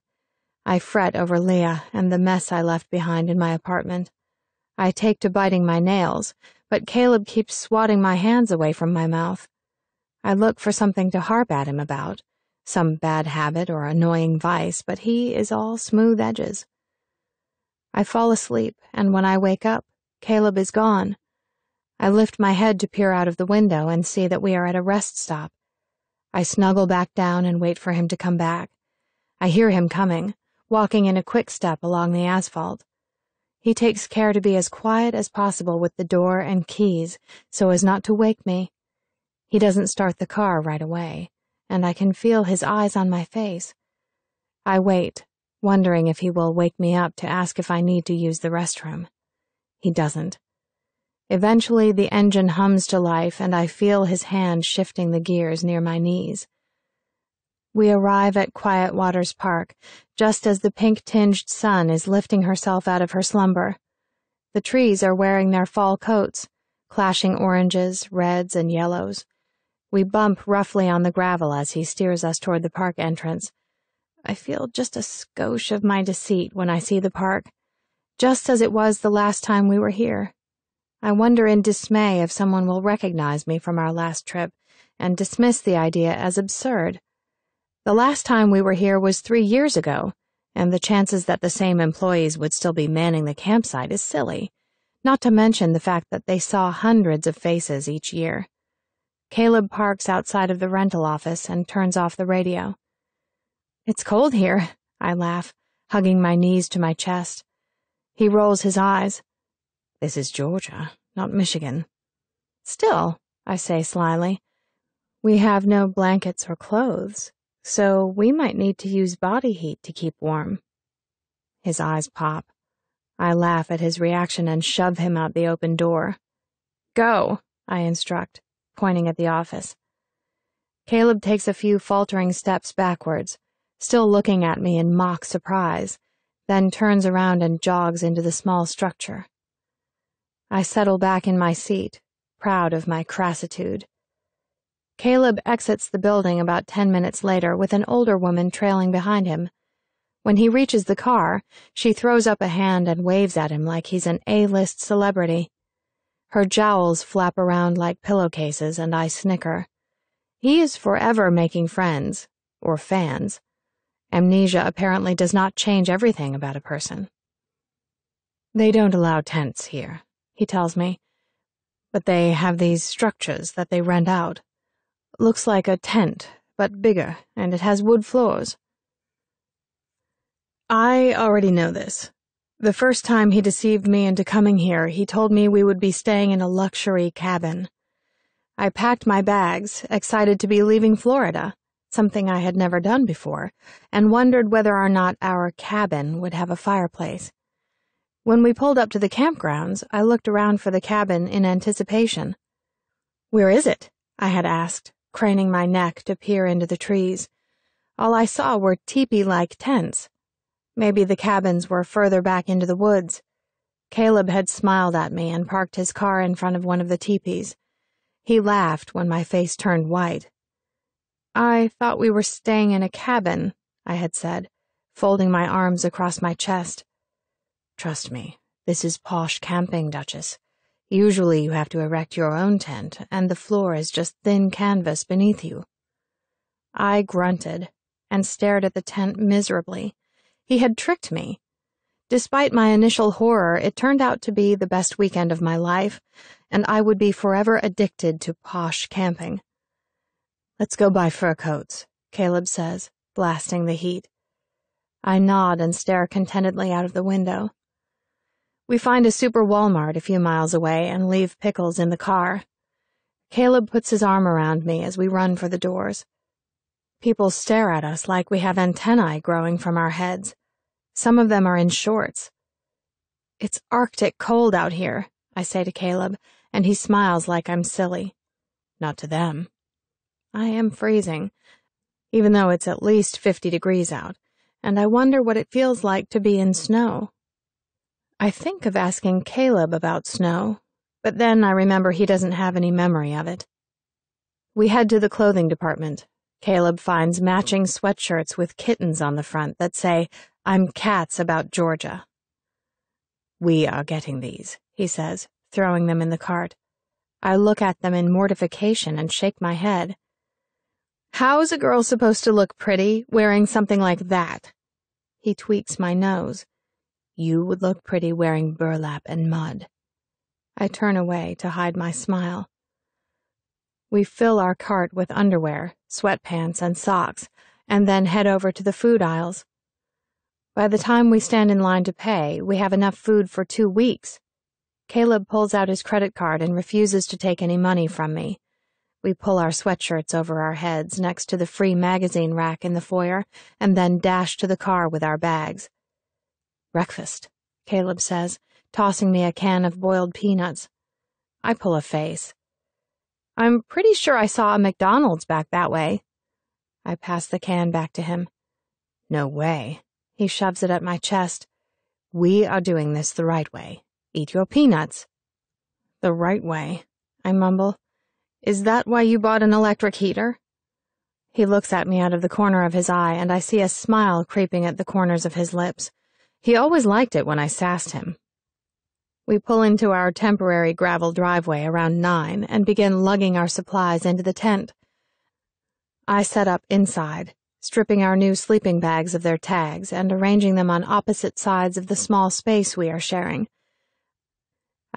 I fret over Leah and the mess I left behind in my apartment. I take to biting my nails, but Caleb keeps swatting my hands away from my mouth. I look for something to harp at him about, some bad habit or annoying vice, but he is all smooth edges. I fall asleep, and when I wake up, Caleb is gone. I lift my head to peer out of the window and see that we are at a rest stop. I snuggle back down and wait for him to come back. I hear him coming, walking in a quick step along the asphalt. He takes care to be as quiet as possible with the door and keys so as not to wake me. He doesn't start the car right away, and I can feel his eyes on my face. I wait, wondering if he will wake me up to ask if I need to use the restroom. He doesn't. Eventually, the engine hums to life, and I feel his hand shifting the gears near my knees. We arrive at Quiet Waters Park, just as the pink-tinged sun is lifting herself out of her slumber. The trees are wearing their fall coats, clashing oranges, reds, and yellows. We bump roughly on the gravel as he steers us toward the park entrance. I feel just a skosh of my deceit when I see the park, just as it was the last time we were here. I wonder in dismay if someone will recognize me from our last trip and dismiss the idea as absurd. The last time we were here was 3 years ago, and the chances that the same employees would still be manning the campsite is silly, not to mention the fact that they saw hundreds of faces each year. Caleb parks outside of the rental office and turns off the radio. "It's cold here," I laugh, hugging my knees to my chest. He rolls his eyes. "This is Georgia, not Michigan." "Still," I say slyly, "we have no blankets or clothes, so we might need to use body heat to keep warm." His eyes pop. I laugh at his reaction and shove him out the open door. "Go," I instruct, pointing at the office. Caleb takes a few faltering steps backwards, still looking at me in mock surprise, then turns around and jogs into the small structure. I settle back in my seat, proud of my crassitude. Caleb exits the building about 10 minutes later with an older woman trailing behind him. When he reaches the car, she throws up a hand and waves at him like he's an A-list celebrity. Her jowls flap around like pillowcases, and I snicker. He is forever making friends, or fans. Amnesia apparently does not change everything about a person. "They don't allow tents here," he tells me, "but they have these structures that they rent out. Looks like a tent, but bigger, and it has wood floors." I already know this. The first time he deceived me into coming here, he told me we would be staying in a luxury cabin. I packed my bags, excited to be leaving Florida, something I had never done before, and wondered whether or not our cabin would have a fireplace. When we pulled up to the campgrounds, I looked around for the cabin in anticipation. "Where is it?" I had asked, craning my neck to peer into the trees. All I saw were teepee-like tents. Maybe the cabins were further back into the woods. Caleb had smiled at me and parked his car in front of one of the teepees. He laughed when my face turned white. "I thought we were staying in a cabin," I had said, folding my arms across my chest. "Trust me, this is posh camping, Duchess. Usually you have to erect your own tent, and the floor is just thin canvas beneath you." I grunted and stared at the tent miserably. He had tricked me. Despite my initial horror, it turned out to be the best weekend of my life, and I would be forever addicted to posh camping. "Let's go buy fur coats," Caleb says, blasting the heat. I nod and stare contentedly out of the window. We find a super Walmart a few miles away and leave Pickles in the car. Caleb puts his arm around me as we run for the doors. People stare at us like we have antennae growing from our heads. Some of them are in shorts. "It's Arctic cold out here," I say to Caleb, and he smiles like I'm silly. Not to them. I am freezing, even though it's at least 50 degrees out, and I wonder what it feels like to be in snow. I think of asking Caleb about snow, but then I remember he doesn't have any memory of it. We head to the clothing department. Caleb finds matching sweatshirts with kittens on the front that say, "I'm Cats about Georgia." "We are getting these," he says, throwing them in the cart. I look at them in mortification and shake my head. How's a girl supposed to look pretty wearing something like that? He tweaks my nose. You would look pretty wearing burlap and mud. I turn away to hide my smile. We fill our cart with underwear, sweatpants, and socks, and then head over to the food aisles. By the time we stand in line to pay, we have enough food for 2 weeks. Caleb pulls out his credit card and refuses to take any money from me. We pull our sweatshirts over our heads next to the free magazine rack in the foyer and then dash to the car with our bags. Breakfast, Caleb says, tossing me a can of boiled peanuts. I pull a face. I'm pretty sure I saw a McDonald's back that way. I pass the can back to him. No way. He shoves it at my chest. We are doing this the right way. Eat your peanuts. The right way, I mumble. Is that why you bought an electric heater? He looks at me out of the corner of his eye, and I see a smile creeping at the corners of his lips. He always liked it when I sassed him. We pull into our temporary gravel driveway around 9 and begin lugging our supplies into the tent. I set up inside, stripping our new sleeping bags of their tags and arranging them on opposite sides of the small space we are sharing.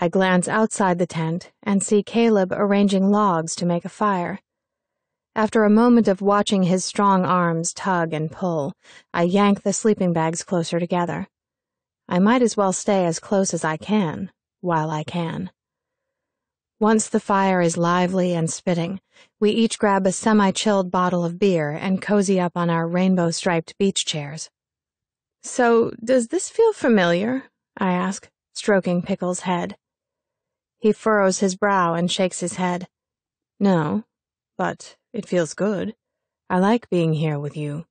I glance outside the tent and see Caleb arranging logs to make a fire. After a moment of watching his strong arms tug and pull, I yank the sleeping bags closer together. I might as well stay as close as I can, while I can. Once the fire is lively and spitting, we each grab a semi-chilled bottle of beer and cozy up on our rainbow-striped beach chairs. So, does this feel familiar? I ask, stroking Pickle's head. He furrows his brow and shakes his head. No, but it feels good. I like being here with you.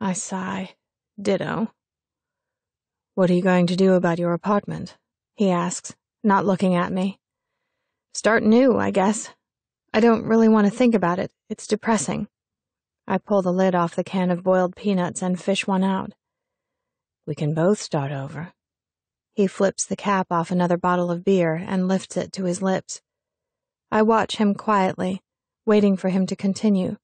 I sigh. Ditto. What are you going to do about your apartment? He asks, not looking at me. Start new, I guess. I don't really want to think about it. It's depressing. I pull the lid off the can of boiled peanuts and fish one out. We can both start over. He flips the cap off another bottle of beer and lifts it to his lips. I watch him quietly, waiting for him to continue.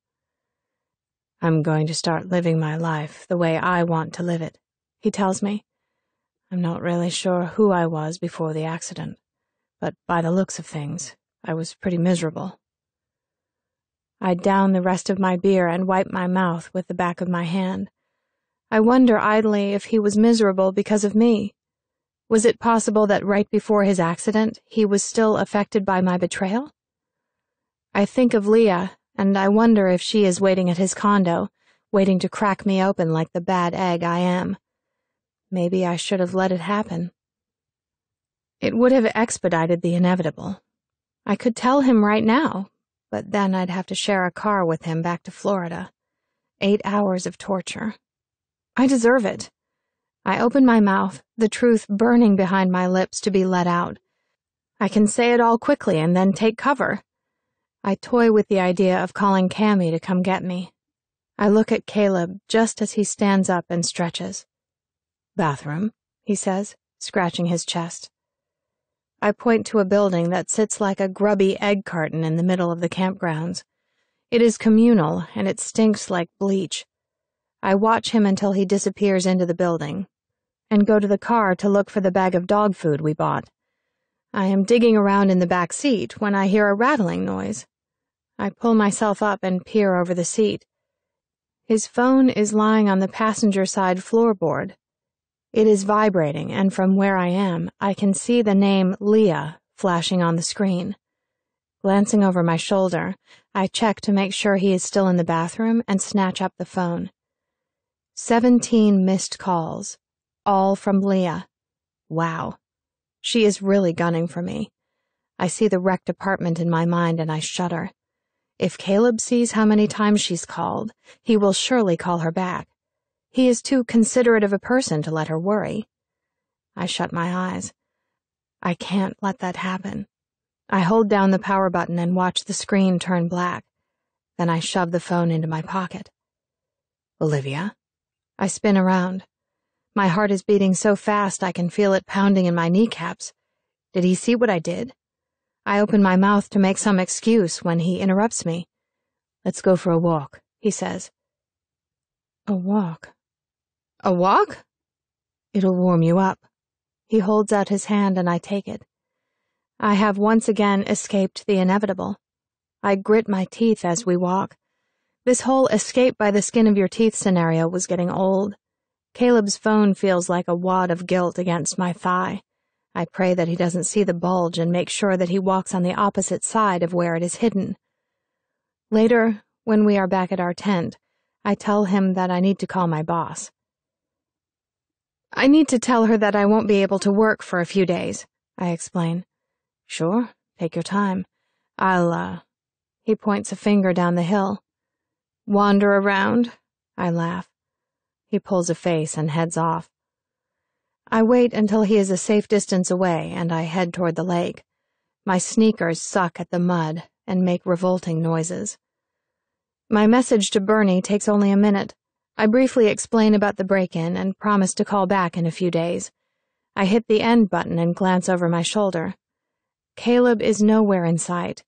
I'm going to start living my life the way I want to live it, he tells me. I'm not really sure who I was before the accident, but by the looks of things, I was pretty miserable. I down the rest of my beer and wipe my mouth with the back of my hand. I wonder idly if he was miserable because of me. Was it possible that right before his accident, he was still affected by my betrayal? I think of Leah, and I wonder if she is waiting at his condo, waiting to crack me open like the bad egg I am. Maybe I should have let it happen. It would have expedited the inevitable. I could tell him right now, but then I'd have to share a car with him back to Florida. 8 hours of torture. I deserve it. I open my mouth, the truth burning behind my lips to be let out. I can say it all quickly and then take cover. I toy with the idea of calling Cammy to come get me. I look at Caleb just as he stands up and stretches. Bathroom, he says, scratching his chest. I point to a building that sits like a grubby egg carton in the middle of the campgrounds. It is communal, and it stinks like bleach. I watch him until he disappears into the building, and go to the car to look for the bag of dog food we bought. I am digging around in the back seat when I hear a rattling noise. I pull myself up and peer over the seat. His phone is lying on the passenger side floorboard. It is vibrating, and from where I am, I can see the name Leah flashing on the screen. Glancing over my shoulder, I check to make sure he is still in the bathroom and snatch up the phone. 17 missed calls, all from Leah. Wow. She is really gunning for me. I see the wrecked apartment in my mind and I shudder. If Caleb sees how many times she's called, he will surely call her back. He is too considerate of a person to let her worry. I shut my eyes. I can't let that happen. I hold down the power button and watch the screen turn black. Then I shove the phone into my pocket. Olivia? I spin around. My heart is beating so fast I can feel it pounding in my kneecaps. Did he see what I did? I open my mouth to make some excuse when he interrupts me. Let's go for a walk, he says. A walk? A walk? It'll warm you up. He holds out his hand and I take it. I have once again escaped the inevitable. I grit my teeth as we walk. This whole escape by the skin of your teeth scenario was getting old. Caleb's phone feels like a wad of guilt against my thigh. I pray that he doesn't see the bulge and make sure that he walks on the opposite side of where it is hidden. Later, when we are back at our tent, I tell him that I need to call my boss. I need to tell her that I won't be able to work for a few days, I explain. Sure, take your time. He points a finger down the hill. Wander around? I laugh. He pulls a face and heads off. I wait until he is a safe distance away and I head toward the lake. My sneakers suck at the mud and make revolting noises. My message to Bernie takes only a minute. I briefly explain about the break-in and promise to call back in a few days. I hit the end button and glance over my shoulder. Caleb is nowhere in sight.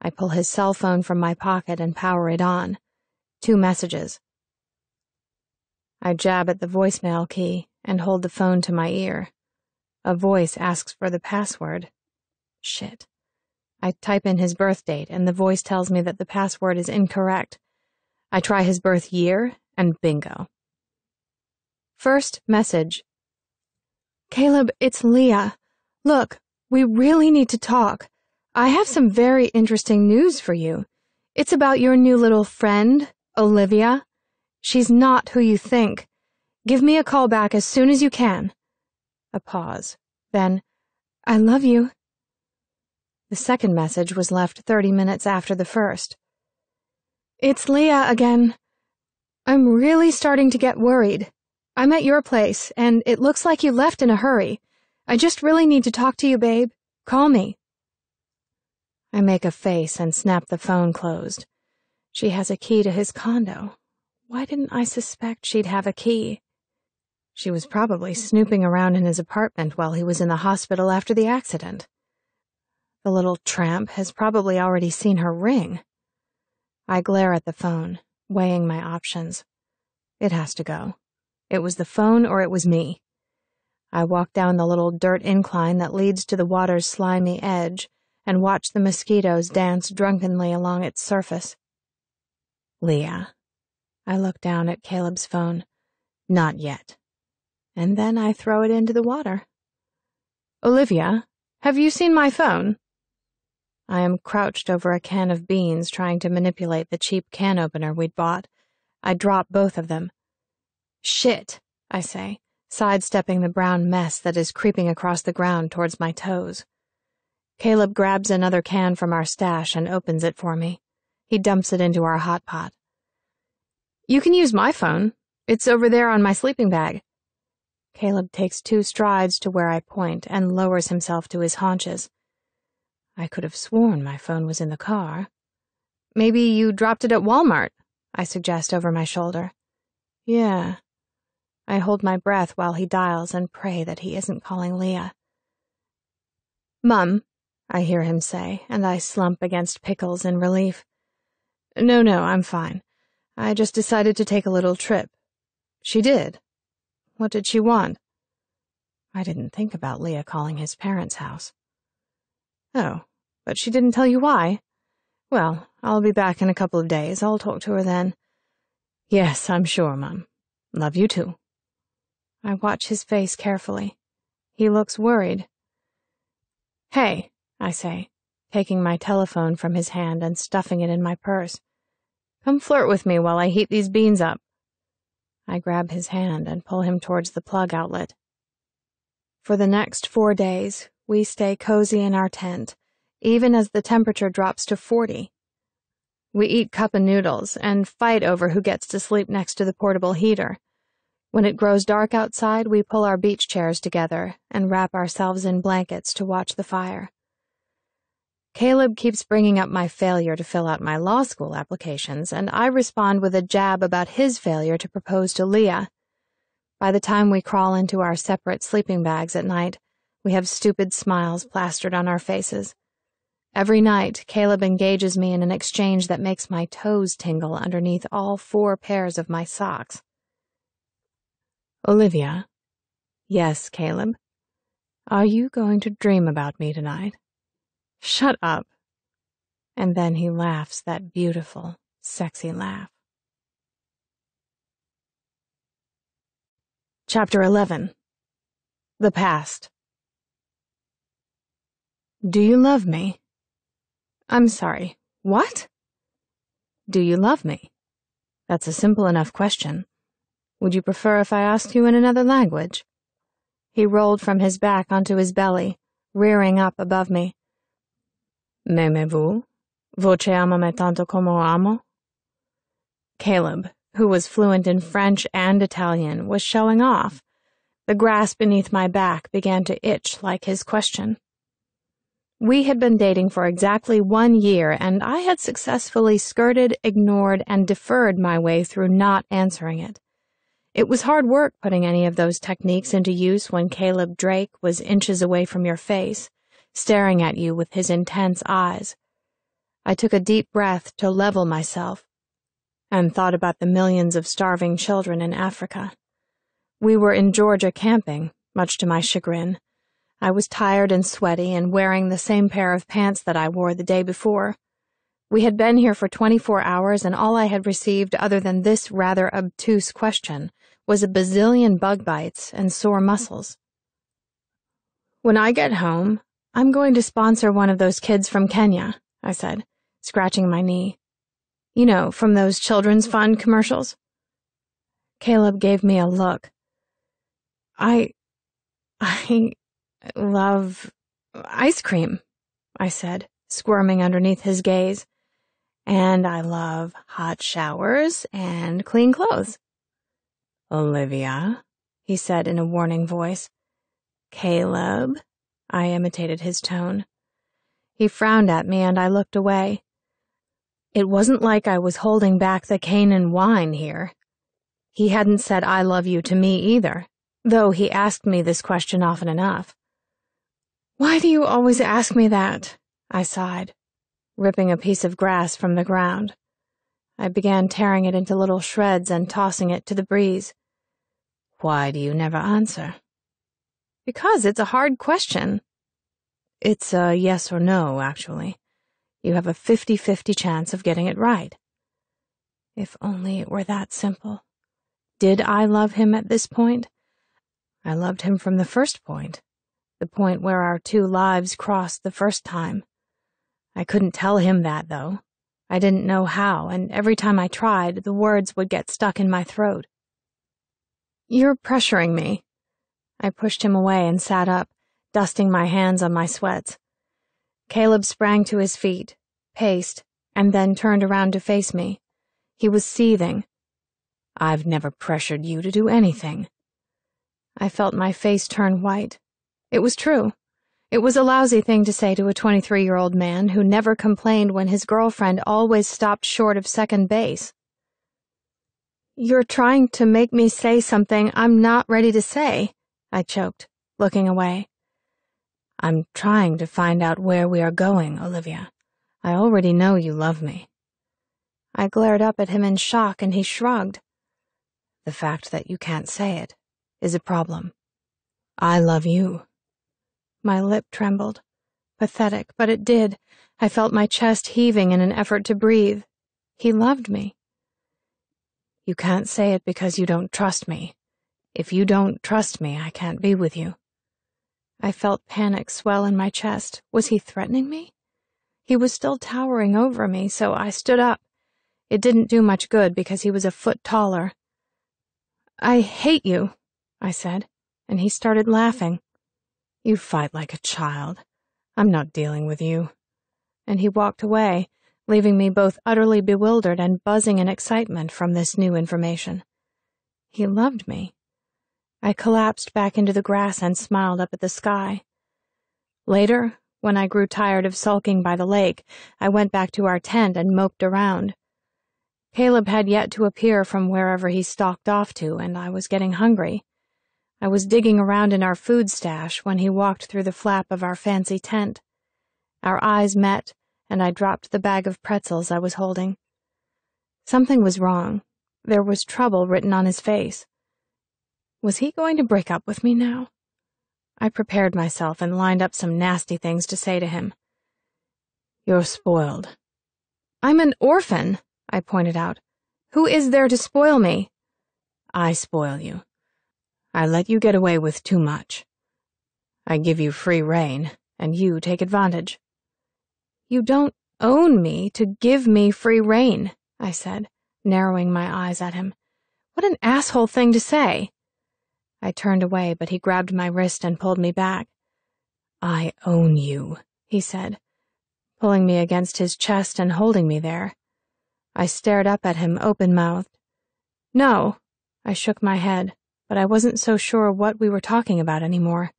I pull his cell phone from my pocket and power it on. 2 messages. I jab at the voicemail key and hold the phone to my ear. A voice asks for the password. Shit. I type in his birth date and the voice tells me that the password is incorrect. I try his birth year and bingo. First message. Caleb, it's Leah. Look, we really need to talk. I have some very interesting news for you. It's about your new little friend, Olivia. She's not who you think. Give me a call back as soon as you can. A pause. Then, I love you. The second message was left 30 minutes after the first. It's Leah again. I'm really starting to get worried. I'm at your place, and it looks like you left in a hurry. I just really need to talk to you, babe. Call me. I make a face and snap the phone closed. She has a key to his condo. Why didn't I suspect she'd have a key? She was probably snooping around in his apartment while he was in the hospital after the accident. The little tramp has probably already seen her ring. I glare at the phone, weighing my options. It has to go. It was the phone or it was me. I walk down the little dirt incline that leads to the water's slimy edge and watch the mosquitoes dance drunkenly along its surface. Leah. I look down at Caleb's phone. Not yet. And then I throw it into the water. Olivia, have you seen my phone? I am crouched over a can of beans trying to manipulate the cheap can opener we'd bought. I drop both of them. Shit, I say, sidestepping the brown mess that is creeping across the ground towards my toes. Caleb grabs another can from our stash and opens it for me. He dumps it into our hot pot. You can use my phone. It's over there on my sleeping bag. Caleb takes 2 strides to where I point and lowers himself to his haunches. I could have sworn my phone was in the car. Maybe you dropped it at Walmart, I suggest over my shoulder. Yeah. I hold my breath while he dials and pray that he isn't calling Leah. Mum, I hear him say, and I slump against Pickles in relief. No, I'm fine. I just decided to take a little trip. She did. What did she want? I didn't think about Leah calling his parents' house. Oh, but she didn't tell you why? Well, I'll be back in a couple of days. I'll talk to her then. Yes, I'm sure, Mum. Love you too. I watch his face carefully. He looks worried. Hey, I say, taking my telephone from his hand and stuffing it in my purse. Come flirt with me while I heat these beans up. I grab his hand and pull him towards the plug outlet. For the next 4 days, we stay cozy in our tent, even as the temperature drops to 40. We eat cup of noodles and fight over who gets to sleep next to the portable heater. When it grows dark outside, we pull our beach chairs together and wrap ourselves in blankets to watch the fire. Caleb keeps bringing up my failure to fill out my law school applications, and I respond with a jab about his failure to propose to Leah. By the time we crawl into our separate sleeping bags at night, we have stupid smiles plastered on our faces. Every night, Caleb engages me in an exchange that makes my toes tingle underneath all 4 pairs of my socks. Olivia? Yes, Caleb? Are you going to dream about me tonight? Shut up. And then he laughs that beautiful, sexy laugh. Chapter 11. The Past. Do you love me? I'm sorry, what? Do you love me? That's a simple enough question. Would you prefer if I asked you in another language? He rolled from his back onto his belly, rearing up above me. M'aimez-vous? Voce amame tanto como amo? Caleb, who was fluent in French and Italian, was showing off. The grass beneath my back began to itch like his question. We had been dating for exactly 1 year, and I had successfully skirted, ignored, and deferred my way through not answering it. It was hard work putting any of those techniques into use when Caleb Drake was inches away from your face, staring at you with his intense eyes. I took a deep breath to level myself, and thought about the millions of starving children in Africa. We were in Georgia camping, much to my chagrin. I was tired and sweaty and wearing the same pair of pants that I wore the day before. We had been here for 24 hours, and all I had received other than this rather obtuse question was a bazillion bug bites and sore muscles. When I get home, I'm going to sponsor one of those kids from Kenya, I said, scratching my knee. You know, from those children's fund commercials. Caleb gave me a look. I love ice cream, I said, squirming underneath his gaze. And I love hot showers and clean clothes. Olivia, he said in a warning voice. Caleb, I imitated his tone. He frowned at me and I looked away. It wasn't like I was holding back the Canaan wine here. He hadn't said I love you to me either, though he asked me this question often enough. Why do you always ask me that? I sighed, ripping a piece of grass from the ground. I began tearing it into little shreds and tossing it to the breeze. Why do you never answer? Because it's a hard question. It's a yes or no, actually. You have a 50-50 chance of getting it right. If only it were that simple. Did I love him at this point? I loved him from the first point, the point where our 2 lives crossed the first time. I couldn't tell him that, though. I didn't know how, and every time I tried, the words would get stuck in my throat. You're pressuring me. I pushed him away and sat up, dusting my hands on my sweats. Caleb sprang to his feet, paced, and then turned around to face me. He was seething. I've never pressured you to do anything. I felt my face turn white. It was true. It was a lousy thing to say to a 23-year-old man who never complained when his girlfriend always stopped short of second base. You're trying to make me say something I'm not ready to say, I choked, looking away. I'm trying to find out where we are going, Olivia. I already know you love me. I glared up at him in shock and he shrugged. The fact that you can't say it is a problem. I love you. My lip trembled. Pathetic, but it did. I felt my chest heaving in an effort to breathe. He loved me. You can't say it because you don't trust me. If you don't trust me, I can't be with you. I felt panic swell in my chest. Was he threatening me? He was still towering over me, so I stood up. It didn't do much good because he was a foot taller. I hate you, I said, and he started laughing. You fight like a child. I'm not dealing with you. And he walked away, leaving me both utterly bewildered and buzzing in excitement from this new information. He loved me. I collapsed back into the grass and smiled up at the sky. Later, when I grew tired of sulking by the lake, I went back to our tent and moped around. Caleb had yet to appear from wherever he stalked off to, and I was getting hungry. I was digging around in our food stash when he walked through the flap of our fancy tent. Our eyes met, and I dropped the bag of pretzels I was holding. Something was wrong. There was trouble written on his face. Was he going to break up with me now? I prepared myself and lined up some nasty things to say to him. You're spoiled. I'm an orphan, I pointed out. Who is there to spoil me? I spoil you. I let you get away with too much. I give you free rein, and you take advantage. You don't own me to give me free rein, I said, narrowing my eyes at him. What an asshole thing to say. I turned away, but he grabbed my wrist and pulled me back. I own you, he said, pulling me against his chest and holding me there. I stared up at him open-mouthed. No, I shook my head, but I wasn't so sure what we were talking about anymore.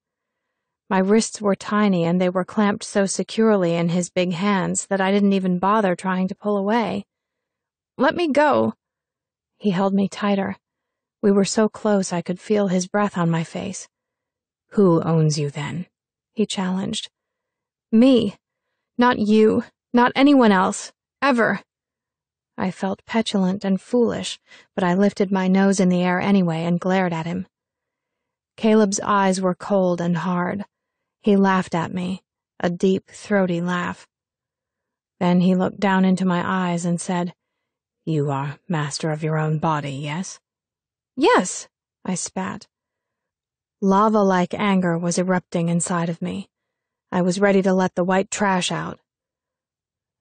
My wrists were tiny and they were clamped so securely in his big hands that I didn't even bother trying to pull away. Let me go. He held me tighter. We were so close I could feel his breath on my face. Who owns you then? He challenged. Me. Not you. Not anyone else. Ever. I felt petulant and foolish, but I lifted my nose in the air anyway and glared at him. Caleb's eyes were cold and hard. He laughed at me, a deep, throaty laugh. Then he looked down into my eyes and said, You are master of your own body, yes? Yes, I spat. Lava-like anger was erupting inside of me. I was ready to let the white trash out.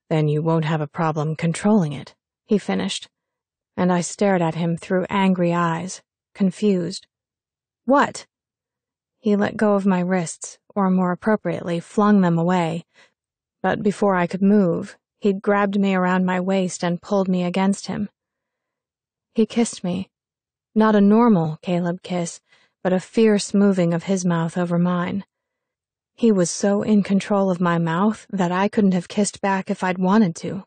Then you won't have a problem controlling it, he finished, and I stared at him through angry eyes, confused. What? He let go of my wrists, or more appropriately, flung them away, but before I could move, he'd grabbed me around my waist and pulled me against him. He kissed me. Not a normal Caleb kiss, but a fierce moving of his mouth over mine. He was so in control of my mouth that I couldn't have kissed back if I'd wanted to.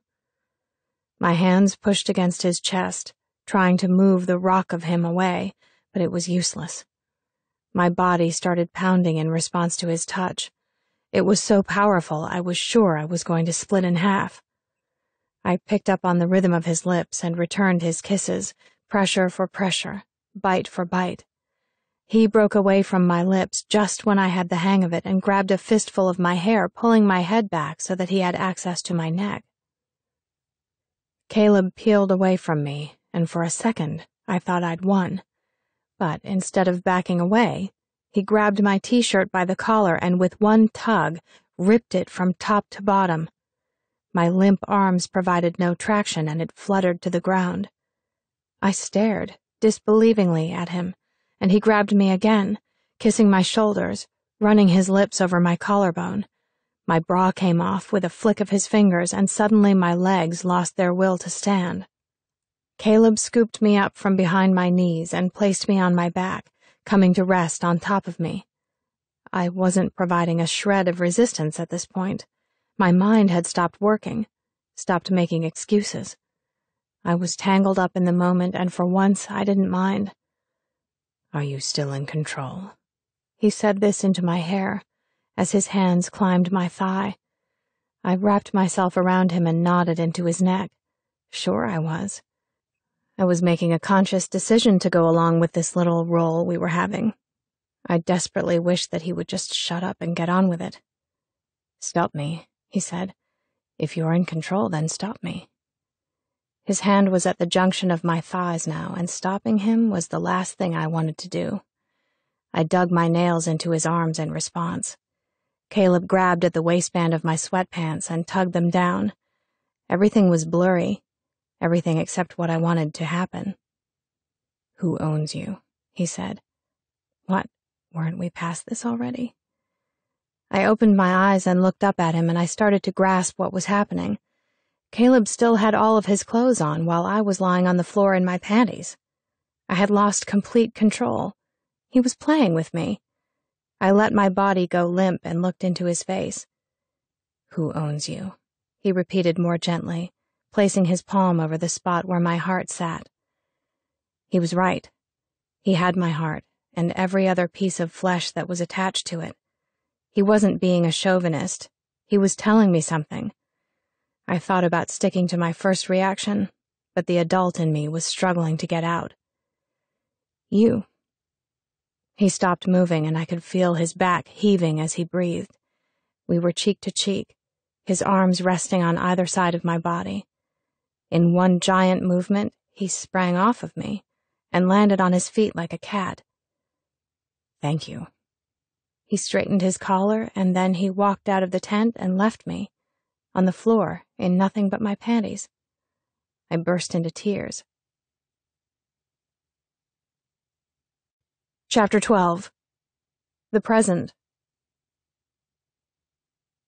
My hands pushed against his chest, trying to move the rock of him away, but it was useless. My body started pounding in response to his touch. It was so powerful I was sure I was going to split in half. I picked up on the rhythm of his lips and returned his kisses, pressure for pressure, bite for bite. He broke away from my lips just when I had the hang of it and grabbed a fistful of my hair, pulling my head back so that he had access to my neck. Caleb peeled away from me, and for a second I thought I'd won. But instead of backing away, he grabbed my t-shirt by the collar and with one tug ripped it from top to bottom. My limp arms provided no traction and it fluttered to the ground. I stared, disbelievingly, at him, and he grabbed me again, kissing my shoulders, running his lips over my collarbone. My bra came off with a flick of his fingers, and suddenly my legs lost their will to stand. Caleb scooped me up from behind my knees and placed me on my back, coming to rest on top of me. I wasn't providing a shred of resistance at this point. My mind had stopped working, stopped making excuses. I was tangled up in the moment, and for once I didn't mind. Are you still in control? He said this into my hair, as his hands climbed my thigh. I wrapped myself around him and nodded into his neck. Sure I was. I was making a conscious decision to go along with this little role we were having. I desperately wished that he would just shut up and get on with it. Stop me, he said. If you're in control, then stop me. His hand was at the junction of my thighs now, and stopping him was the last thing I wanted to do. I dug my nails into his arms in response. Caleb grabbed at the waistband of my sweatpants and tugged them down. Everything was blurry, everything except what I wanted to happen. Who owns you? He said. What? Weren't we past this already? I opened my eyes and looked up at him, and I started to grasp what was happening. Caleb still had all of his clothes on while I was lying on the floor in my panties. I had lost complete control. He was playing with me. I let my body go limp and looked into his face. Who owns you? He repeated more gently, placing his palm over the spot where my heart sat. He was right. He had my heart, and every other piece of flesh that was attached to it. He wasn't being a chauvinist. He was telling me something. I thought about sticking to my first reaction, but the adult in me was struggling to get out. You. He stopped moving, and I could feel his back heaving as he breathed. We were cheek to cheek, his arms resting on either side of my body. In one giant movement, he sprang off of me and landed on his feet like a cat. Thank you. He straightened his collar, and then he walked out of the tent and left me, on the floor, in nothing but my panties. I burst into tears. Chapter 12. The Present.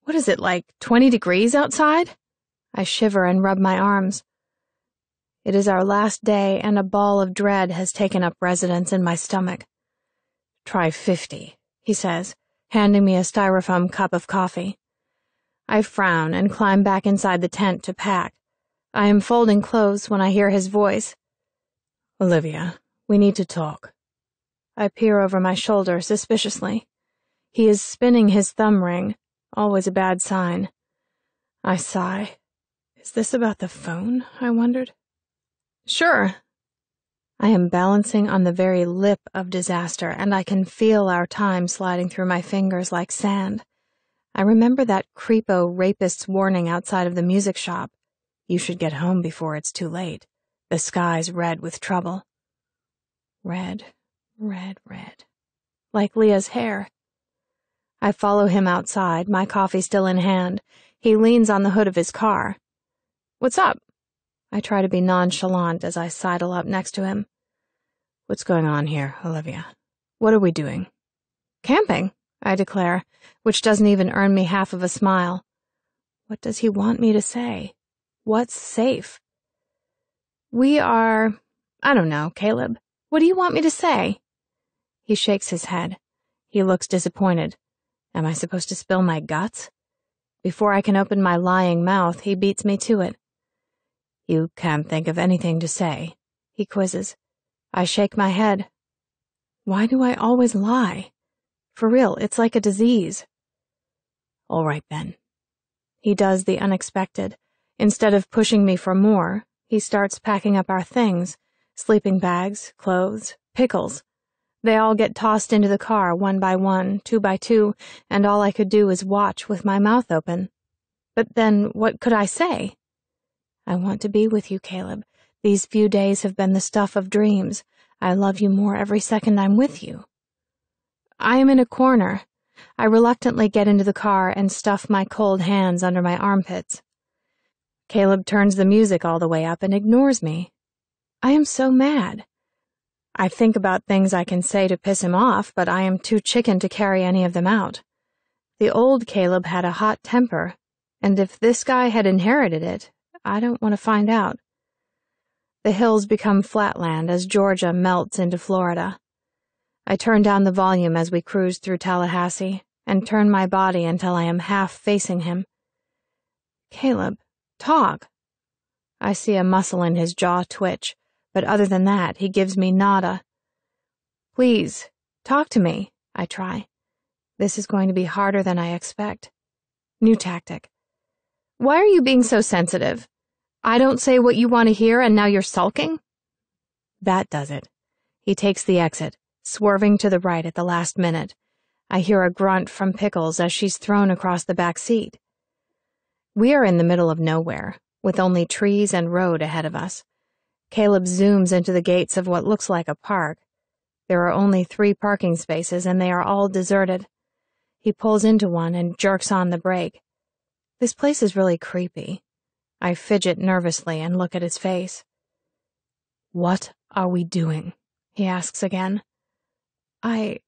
What is it, like 20 degrees outside? I shiver and rub my arms. It is our last day, and a ball of dread has taken up residence in my stomach. Try 50, he says, handing me a styrofoam cup of coffee. I frown and climb back inside the tent to pack. I am folding clothes when I hear his voice. Olivia, we need to talk. I peer over my shoulder suspiciously. He is spinning his thumb ring, always a bad sign. I sigh. Is this about the phone? I wondered. Sure. I am balancing on the very lip of disaster, and I can feel our time sliding through my fingers like sand. I remember that creepo rapist's warning outside of the music shop. You should get home before it's too late. The sky's red with trouble. Red, red, red. Like Leah's hair. I follow him outside, my coffee still in hand. He leans on the hood of his car. What's up? I try to be nonchalant as I sidle up next to him. What's going on here, Olivia? What are we doing? Camping, I declare, which doesn't even earn me half of a smile. What does he want me to say? What's safe? We are... I don't know, Caleb. What do you want me to say? He shakes his head. He looks disappointed. Am I supposed to spill my guts? Before I can open my lying mouth, he beats me to it. You can't think of anything to say, he quizzes. I shake my head. Why do I always lie? For real, it's like a disease. All right, then. He does the unexpected. Instead of pushing me for more, he starts packing up our things, sleeping bags, clothes, pickles. They all get tossed into the car one by one, two by two, and all I could do is watch with my mouth open. But then what could I say? I want to be with you, Caleb. These few days have been the stuff of dreams. I love you more every second I'm with you. I am in a corner. I reluctantly get into the car and stuff my cold hands under my armpits. Caleb turns the music all the way up and ignores me. I am so mad. I think about things I can say to piss him off, but I am too chicken to carry any of them out. The old Caleb had a hot temper, and if this guy had inherited it, I don't want to find out. The hills become flatland as Georgia melts into Florida. I turn down the volume as we cruise through Tallahassee and turn my body until I am half facing him. Caleb, talk. I see a muscle in his jaw twitch, but other than that, he gives me nada. Please, talk to me, I try. This is going to be harder than I expect. New tactic. Why are you being so sensitive? I don't say what you want to hear and now you're sulking? That does it. He takes the exit, swerving to the right at the last minute. I hear a grunt from Pickles as she's thrown across the back seat. We are in the middle of nowhere, with only trees and road ahead of us. Caleb zooms into the gates of what looks like a park. There are only 3 parking spaces and they are all deserted. He pulls into one and jerks on the brake. This place is really creepy. I fidget nervously and look at his face. What are we doing? He asks again. I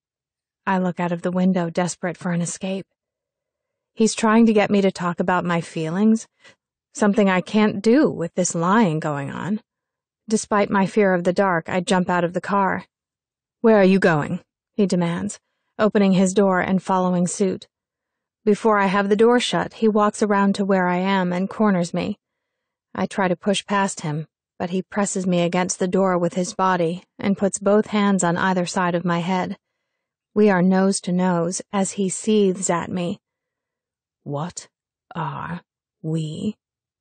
look out of the window, desperate for an escape. He's trying to get me to talk about my feelings, something I can't do with this lying going on. Despite my fear of the dark, I jump out of the car. Where are you going? He demands, opening his door and following suit. Before I have the door shut, he walks around to where I am and corners me. I try to push past him, but he presses me against the door with his body and puts both hands on either side of my head. We are nose to nose as he seethes at me. What are we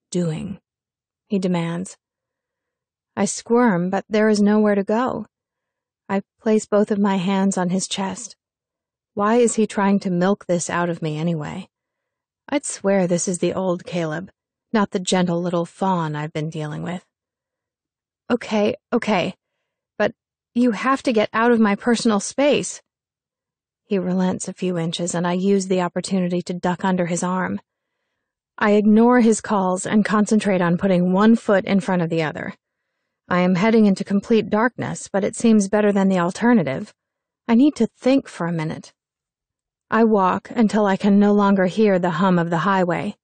doing?" he demands. I squirm, but there is nowhere to go. I place both of my hands on his chest. Why is he trying to milk this out of me anyway? I'd swear this is the old Caleb, not the gentle little fawn I've been dealing with. Okay, but you have to get out of my personal space. He relents a few inches, and I use the opportunity to duck under his arm. I ignore his calls and concentrate on putting one foot in front of the other. I am heading into complete darkness, but it seems better than the alternative. I need to think for a minute. I walk until I can no longer hear the hum of the highway.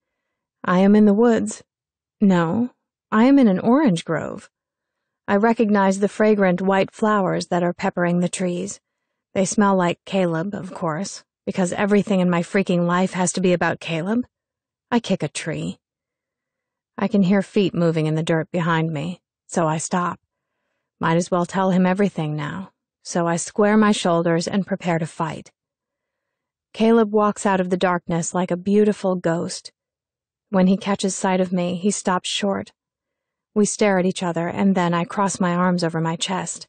I am in the woods. No, I am in an orange grove. I recognize the fragrant white flowers that are peppering the trees. They smell like Caleb, of course, because everything in my freaking life has to be about Caleb. I kick a tree. I can hear feet moving in the dirt behind me, so I stop. Might as well tell him everything now, so I square my shoulders and prepare to fight. Caleb walks out of the darkness like a beautiful ghost. When he catches sight of me, he stops short. We stare at each other, and then I cross my arms over my chest.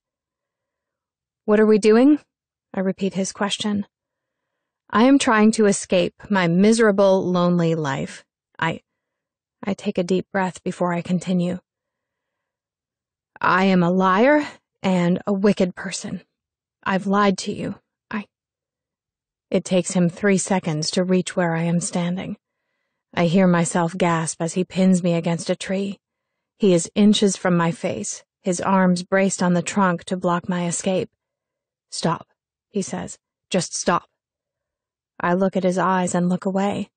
"What are we doing?" I repeat his question. I am trying to escape my miserable, lonely life. I take a deep breath before I continue. I am a liar and a wicked person. I've lied to you. It takes him 3 seconds to reach where I am standing. I hear myself gasp as he pins me against a tree. He is inches from my face, his arms braced on the trunk to block my escape. "Stop," he says. "Just stop." I look at his eyes and look away.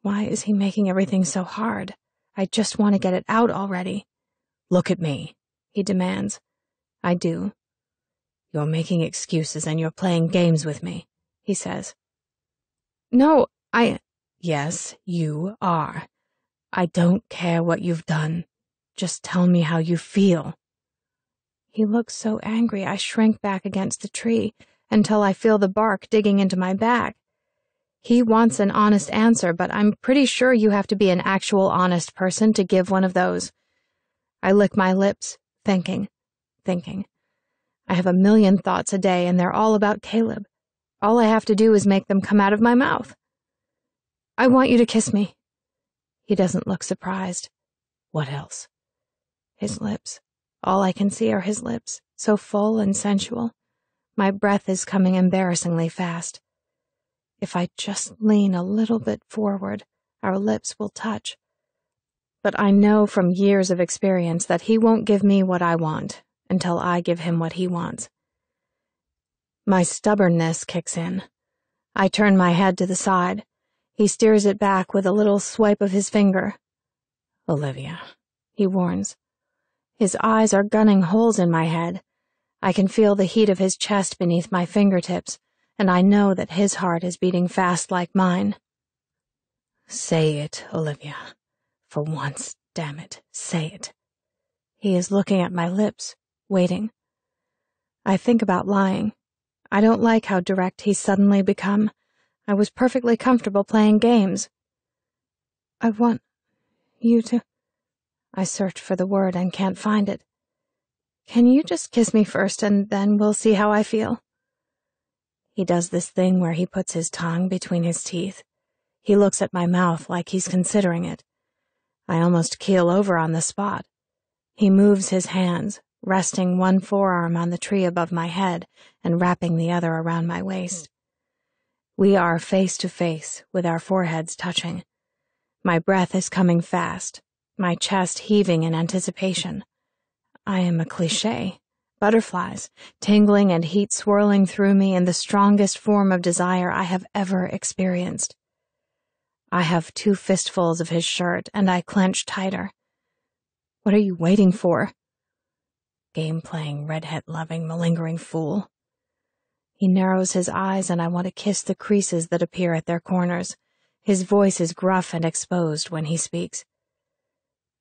Why is he making everything so hard? I just want to get it out already. "Look at me," he demands. I do. "You're making excuses and you're playing games with me," he says. "No, Yes, you are. I don't care what you've done. Just tell me how you feel." He looks so angry I shrink back against the tree until I feel the bark digging into my back. He wants an honest answer, but I'm pretty sure you have to be an actual honest person to give one of those. I lick my lips, thinking. I have a million thoughts a day, and they're all about Caleb. All I have to do is make them come out of my mouth. "I want you to kiss me." He doesn't look surprised. "What else?" His lips. All I can see are his lips, so full and sensual. My breath is coming embarrassingly fast. If I just lean a little bit forward, our lips will touch. But I know from years of experience that he won't give me what I want until I give him what he wants. My stubbornness kicks in. I turn my head to the side. He steers it back with a little swipe of his finger. "Olivia," he warns. His eyes are gunning holes in my head. I can feel the heat of his chest beneath my fingertips, and I know that his heart is beating fast like mine. "Say it, Olivia. For once, damn it, say it." He is looking at my lips, waiting. I think about lying. I don't like how direct he's suddenly become. I was perfectly comfortable playing games. "I want you to—" I search for the word and can't find it. "Can you just kiss me first, and then we'll see how I feel?" He does this thing where he puts his tongue between his teeth. He looks at my mouth like he's considering it. I almost keel over on the spot. He moves his hands, resting one forearm on the tree above my head and wrapping the other around my waist. We are face to face, with our foreheads touching. My breath is coming fast, my chest heaving in anticipation. I am a cliché. Butterflies, tingling and heat swirling through me in the strongest form of desire I have ever experienced. I have 2 fistfuls of his shirt, and I clench tighter. "What are you waiting for?" Game-playing, redhead-loving, malingering fool. He narrows his eyes, and I want to kiss the creases that appear at their corners. His voice is gruff and exposed when he speaks.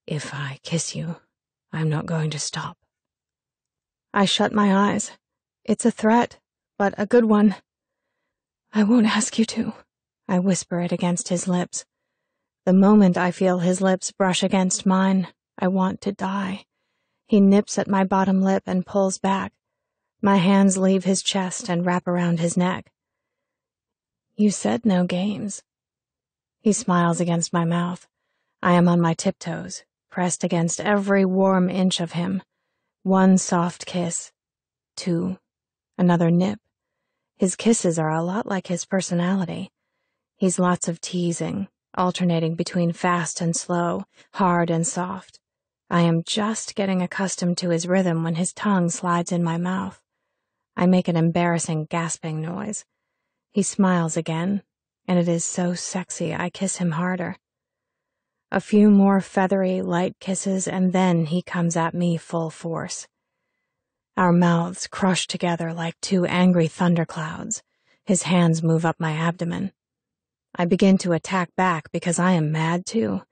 "If I kiss you, I'm not going to stop." I shut my eyes. It's a threat, but a good one. "I won't ask you to," I whisper it against his lips. The moment I feel his lips brush against mine, I want to die. He nips at my bottom lip and pulls back. My hands leave his chest and wrap around his neck. You said no games. He smiles against my mouth. I am on my tiptoes, pressed against every warm inch of him. One soft kiss. 2. Another nip. His kisses are a lot like his personality. He's lots of teasing, alternating between fast and slow, hard and soft. I am just getting accustomed to his rhythm when his tongue slides in my mouth. I make an embarrassing gasping noise. He smiles again, and it is so sexy I kiss him harder. A few more feathery, light kisses, and then he comes at me full force. Our mouths crush together like two angry thunderclouds. His hands move up my abdomen. I begin to attack back because I am mad too.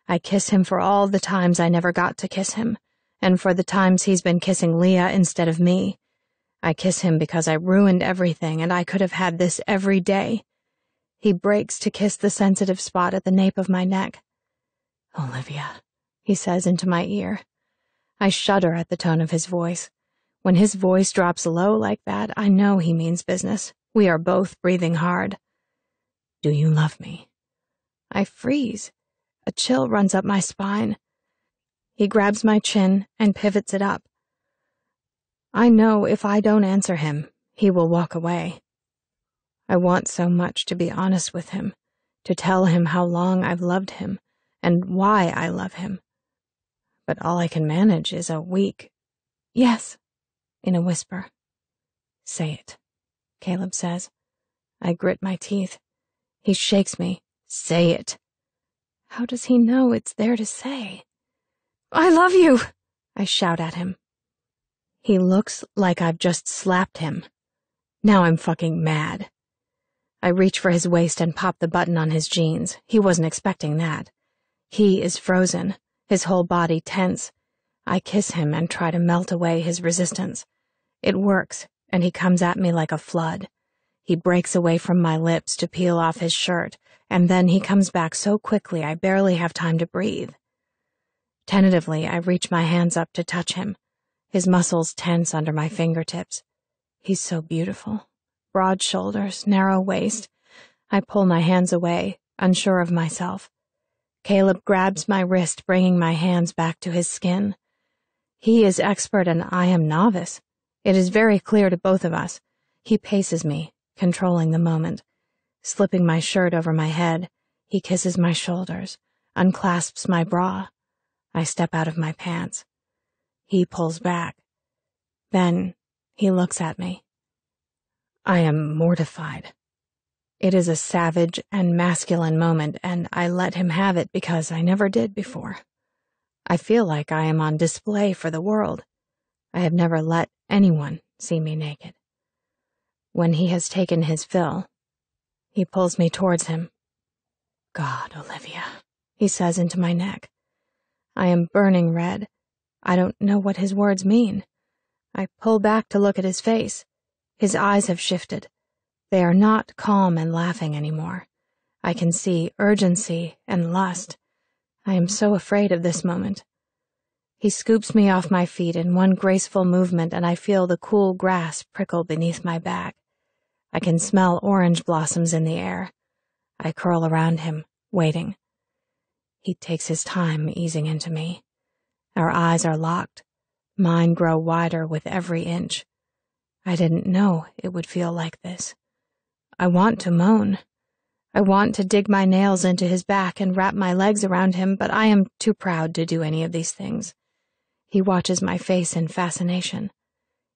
I kiss him for all the times I never got to kiss him, and for the times he's been kissing Leah instead of me. I kiss him because I ruined everything and I could have had this every day. He breaks to kiss the sensitive spot at the nape of my neck. Olivia, he says into my ear. I shudder at the tone of his voice. When his voice drops low like that, I know he means business. We are both breathing hard. Do you love me? I freeze. A chill runs up my spine. He grabs my chin and pivots it up. I know if I don't answer him, he will walk away. I want so much to be honest with him, to tell him how long I've loved him, and why I love him. But all I can manage is a weak, yes, in a whisper. Say it, Caleb says. I grit my teeth. He shakes me. Say it. How does he know it's there to say? I love you, I shout at him. He looks like I've just slapped him. Now I'm fucking mad. I reach for his waist and pop the button on his jeans. He wasn't expecting that. He is frozen, his whole body tense. I kiss him and try to melt away his resistance. It works, and he comes at me like a flood. He breaks away from my lips to peel off his shirt, and then he comes back so quickly I barely have time to breathe. Tentatively, I reach my hands up to touch him. His muscles tense under my fingertips. He's so beautiful. Broad shoulders, narrow waist. I pull my hands away, unsure of myself. Caleb grabs my wrist, bringing my hands back to his skin. He is expert and I am novice. It is very clear to both of us. He paces me, controlling the moment. Slipping my shirt over my head, he kisses my shoulders, unclasps my bra. I step out of my pants. He pulls back. Then he looks at me. I am mortified. It is a savage and masculine moment, and I let him have it because I never did before. I feel like I am on display for the world. I have never let anyone see me naked. When he has taken his fill, he pulls me towards him. God, Olivia, he says into my neck. I am burning red. I don't know what his words mean. I pull back to look at his face. His eyes have shifted. They are not calm and laughing anymore. I can see urgency and lust. I am so afraid of this moment. He scoops me off my feet in one graceful movement, and I feel the cool grass prickle beneath my back. I can smell orange blossoms in the air. I curl around him, waiting. He takes his time easing into me. Our eyes are locked. Mine grow wider with every inch. I didn't know it would feel like this. I want to moan. I want to dig my nails into his back and wrap my legs around him, but I am too proud to do any of these things. He watches my face in fascination.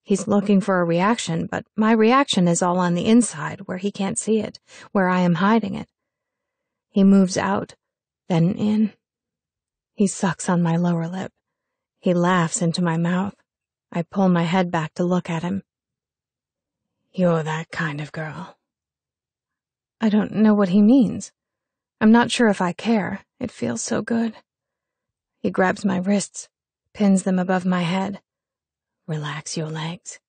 He's looking for a reaction, but my reaction is all on the inside, where he can't see it, where I am hiding it. He moves out, then in. He sucks on my lower lip. He laughs into my mouth. I pull my head back to look at him. You're that kind of girl. I don't know what he means. I'm not sure if I care. It feels so good. He grabs my wrists, pins them above my head. Relax your legs.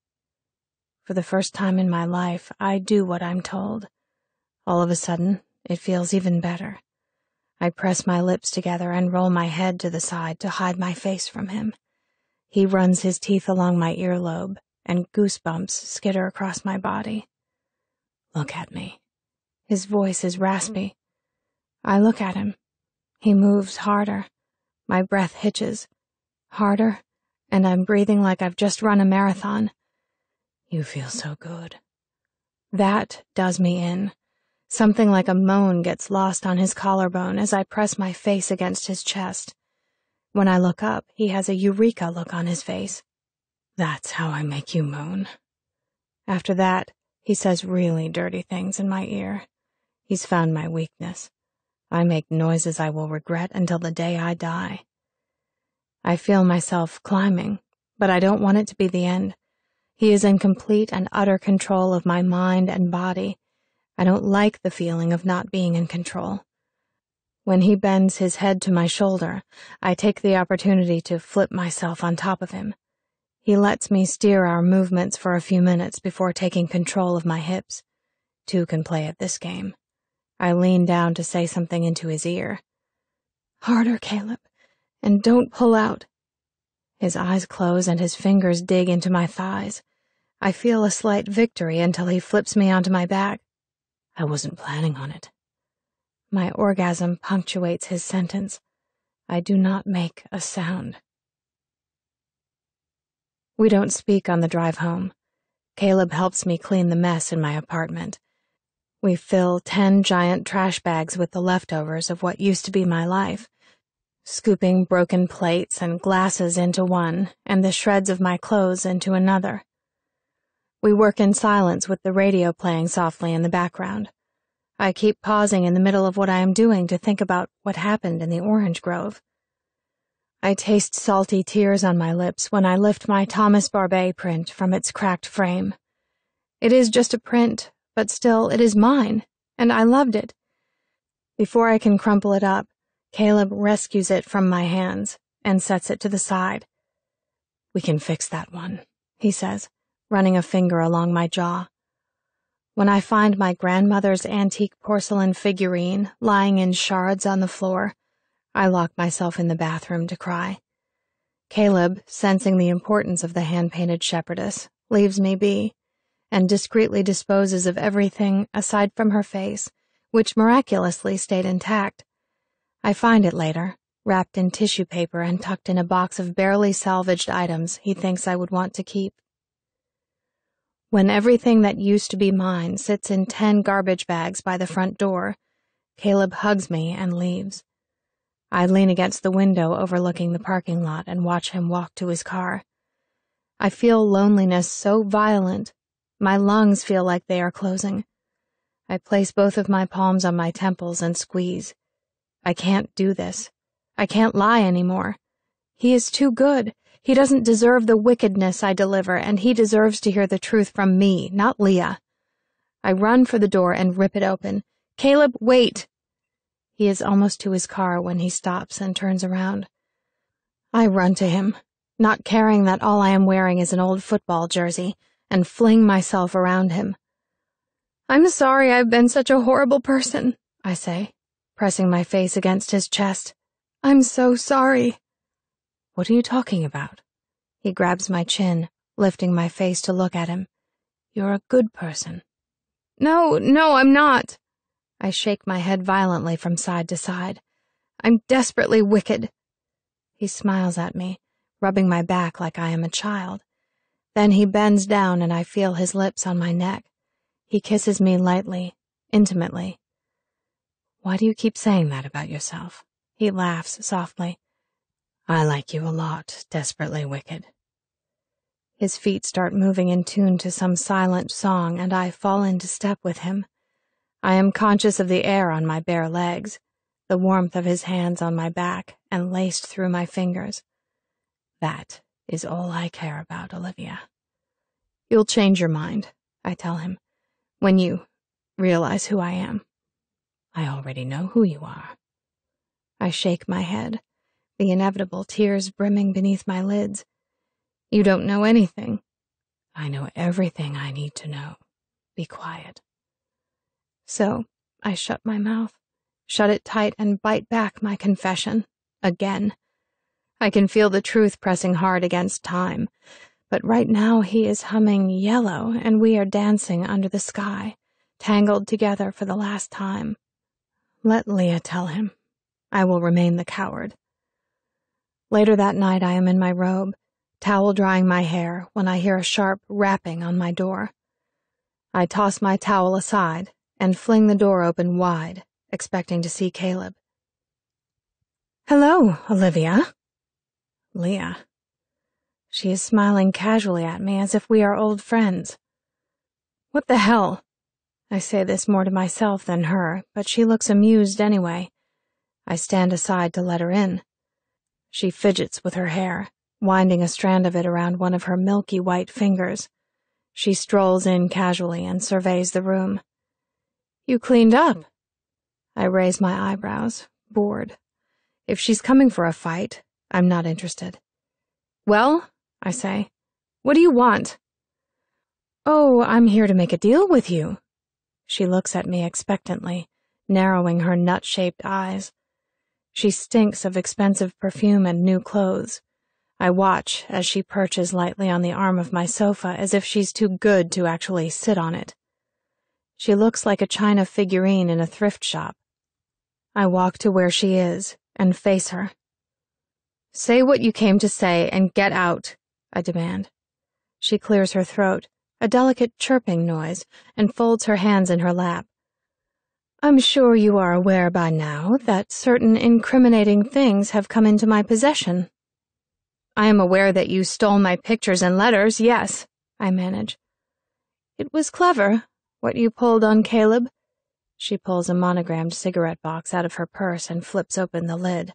For the first time in my life, I do what I'm told. All of a sudden, it feels even better. I press my lips together and roll my head to the side to hide my face from him. He runs his teeth along my earlobe, and goosebumps skitter across my body. Look at me. His voice is raspy. I look at him. He moves harder. My breath hitches. Harder, and I'm breathing like I've just run a marathon. You feel so good. That does me in. Something like a moan gets lost on his collarbone as I press my face against his chest. When I look up, he has a eureka look on his face. That's how I make you moan. After that, he says really dirty things in my ear. He's found my weakness. I make noises I will regret until the day I die. I feel myself climbing, but I don't want it to be the end. He is in complete and utter control of my mind and body. I don't like the feeling of not being in control. When he bends his head to my shoulder, I take the opportunity to flip myself on top of him. He lets me steer our movements for a few minutes before taking control of my hips. Two can play at this game. I lean down to say something into his ear. Harder, Caleb, and don't pull out. His eyes close and his fingers dig into my thighs. I feel a slight victory until he flips me onto my back. I wasn't planning on it. My orgasm punctuates his sentence. I do not make a sound. We don't speak on the drive home. Caleb helps me clean the mess in my apartment. We fill 10 giant trash bags with the leftovers of what used to be my life, scooping broken plates and glasses into one and the shreds of my clothes into another. We work in silence with the radio playing softly in the background. I keep pausing in the middle of what I am doing to think about what happened in the orange grove. I taste salty tears on my lips when I lift my Thomas Barbet print from its cracked frame. It is just a print, but still it is mine, and I loved it. Before I can crumple it up, Caleb rescues it from my hands and sets it to the side. We can fix that one, he says, running a finger along my jaw. When I find my grandmother's antique porcelain figurine lying in shards on the floor, I lock myself in the bathroom to cry. Caleb, sensing the importance of the hand-painted shepherdess, leaves me be, and discreetly disposes of everything aside from her face, which miraculously stayed intact. I find it later, wrapped in tissue paper and tucked in a box of barely salvaged items he thinks I would want to keep. When everything that used to be mine sits in 10 garbage bags by the front door, Caleb hugs me and leaves. I lean against the window overlooking the parking lot and watch him walk to his car. I feel loneliness so violent, my lungs feel like they are closing. I place both of my palms on my temples and squeeze. I can't do this. I can't lie anymore. He is too good. He doesn't deserve the wickedness I deliver, and he deserves to hear the truth from me, not Leah. I run for the door and rip it open. Caleb, wait! He is almost to his car when he stops and turns around. I run to him, not caring that all I am wearing is an old football jersey, and fling myself around him. I'm sorry I've been such a horrible person, I say, pressing my face against his chest. I'm so sorry. What are you talking about? He grabs my chin, lifting my face to look at him. You're a good person. No, I'm not. I shake my head violently from side to side. I'm desperately wicked. He smiles at me, rubbing my back like I am a child. Then he bends down and I feel his lips on my neck. He kisses me lightly, intimately. Why do you keep saying that about yourself? He laughs softly. I like you a lot, desperately wicked. His feet start moving in tune to some silent song, and I fall into step with him. I am conscious of the air on my bare legs, the warmth of his hands on my back and laced through my fingers. That is all I care about, Olivia. You'll change your mind, I tell him, when you realize who I am. I already know who you are. I shake my head, the inevitable tears brimming beneath my lids. You don't know anything. I know everything I need to know. Be quiet. So I shut my mouth, shut it tight and bite back my confession. Again. I can feel the truth pressing hard against time, but right now he is humming Yellow and we are dancing under the sky, tangled together for the last time. Let Leah tell him. I will remain the coward. Later that night I am in my robe, towel drying my hair, when I hear a sharp rapping on my door. I toss my towel aside and fling the door open wide, expecting to see Caleb. "Hello, Olivia." Leah. She is smiling casually at me as if we are old friends. "What the hell?" I say this more to myself than her, but she looks amused anyway. I stand aside to let her in. She fidgets with her hair, winding a strand of it around one of her milky white fingers. She strolls in casually and surveys the room. "You cleaned up." I raise my eyebrows, bored. If she's coming for a fight, I'm not interested. "Well," I say, "what do you want?" "Oh, I'm here to make a deal with you." She looks at me expectantly, narrowing her nut-shaped eyes. She stinks of expensive perfume and new clothes. I watch as she perches lightly on the arm of my sofa as if she's too good to actually sit on it. She looks like a china figurine in a thrift shop. I walk to where she is and face her. "Say what you came to say and get out," I demand. She clears her throat, a delicate chirping noise, and folds her hands in her lap. "I'm sure you are aware by now that certain incriminating things have come into my possession." "I am aware that you stole my pictures and letters, yes," I manage. "It was clever, what you pulled on Caleb." She pulls a monogrammed cigarette box out of her purse and flips open the lid.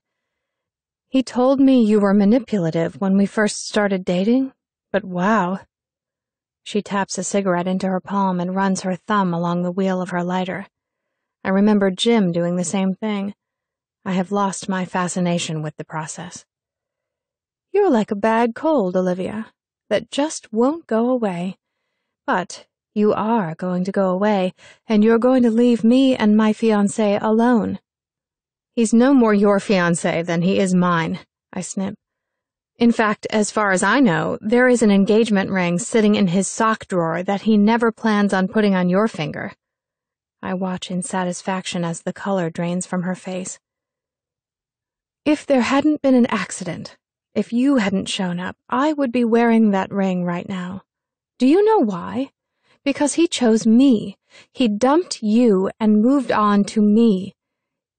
"He told me you were manipulative when we first started dating, but wow." She taps a cigarette into her palm and runs her thumb along the wheel of her lighter. I remember Jim doing the same thing. I have lost my fascination with the process. "You're like a bad cold, Olivia, that just won't go away. But you are going to go away, and you're going to leave me and my fiancé alone." "He's no more your fiancé than he is mine," I snip. "In fact, as far as I know, there is an engagement ring sitting in his sock drawer that he never plans on putting on your finger." I watch in satisfaction as the color drains from her face. "If there hadn't been an accident, if you hadn't shown up, I would be wearing that ring right now. Do you know why? Because he chose me. He dumped you and moved on to me.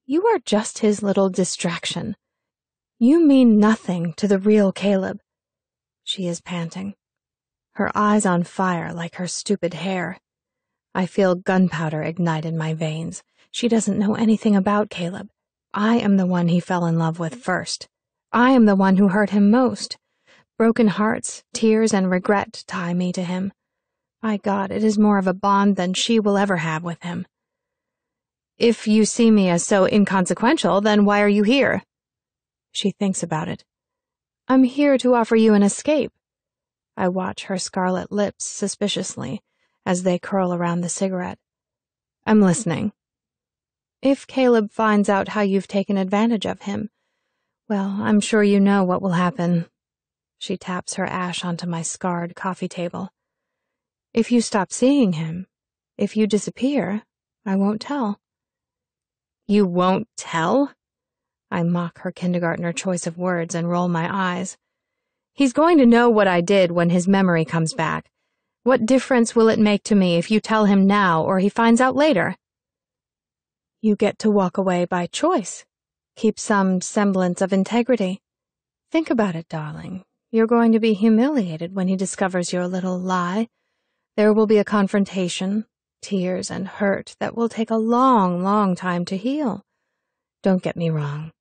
You are just his little distraction. You mean nothing to the real Caleb." She is panting, her eyes on fire like her stupid hair. I feel gunpowder ignite in my veins. She doesn't know anything about Caleb. I am the one he fell in love with first. I am the one who hurt him most. Broken hearts, tears, and regret tie me to him. My God, it is more of a bond than she will ever have with him. "If you see me as so inconsequential, then why are you here?" She thinks about it. "I'm here to offer you an escape." I watch her scarlet lips suspiciously as they curl around the cigarette. "I'm listening." "If Caleb finds out how you've taken advantage of him, well, I'm sure you know what will happen." She taps her ash onto my scarred coffee table. "If you stop seeing him, if you disappear, I won't tell." "You won't tell?" I mock her kindergartner choice of words and roll my eyes. "He's going to know what I did when his memory comes back. What difference will it make to me if you tell him now or he finds out later?" "You get to walk away by choice. Keep some semblance of integrity. Think about it, darling. You're going to be humiliated when he discovers your little lie. There will be a confrontation, tears and hurt that will take a long, long time to heal. Don't get me wrong.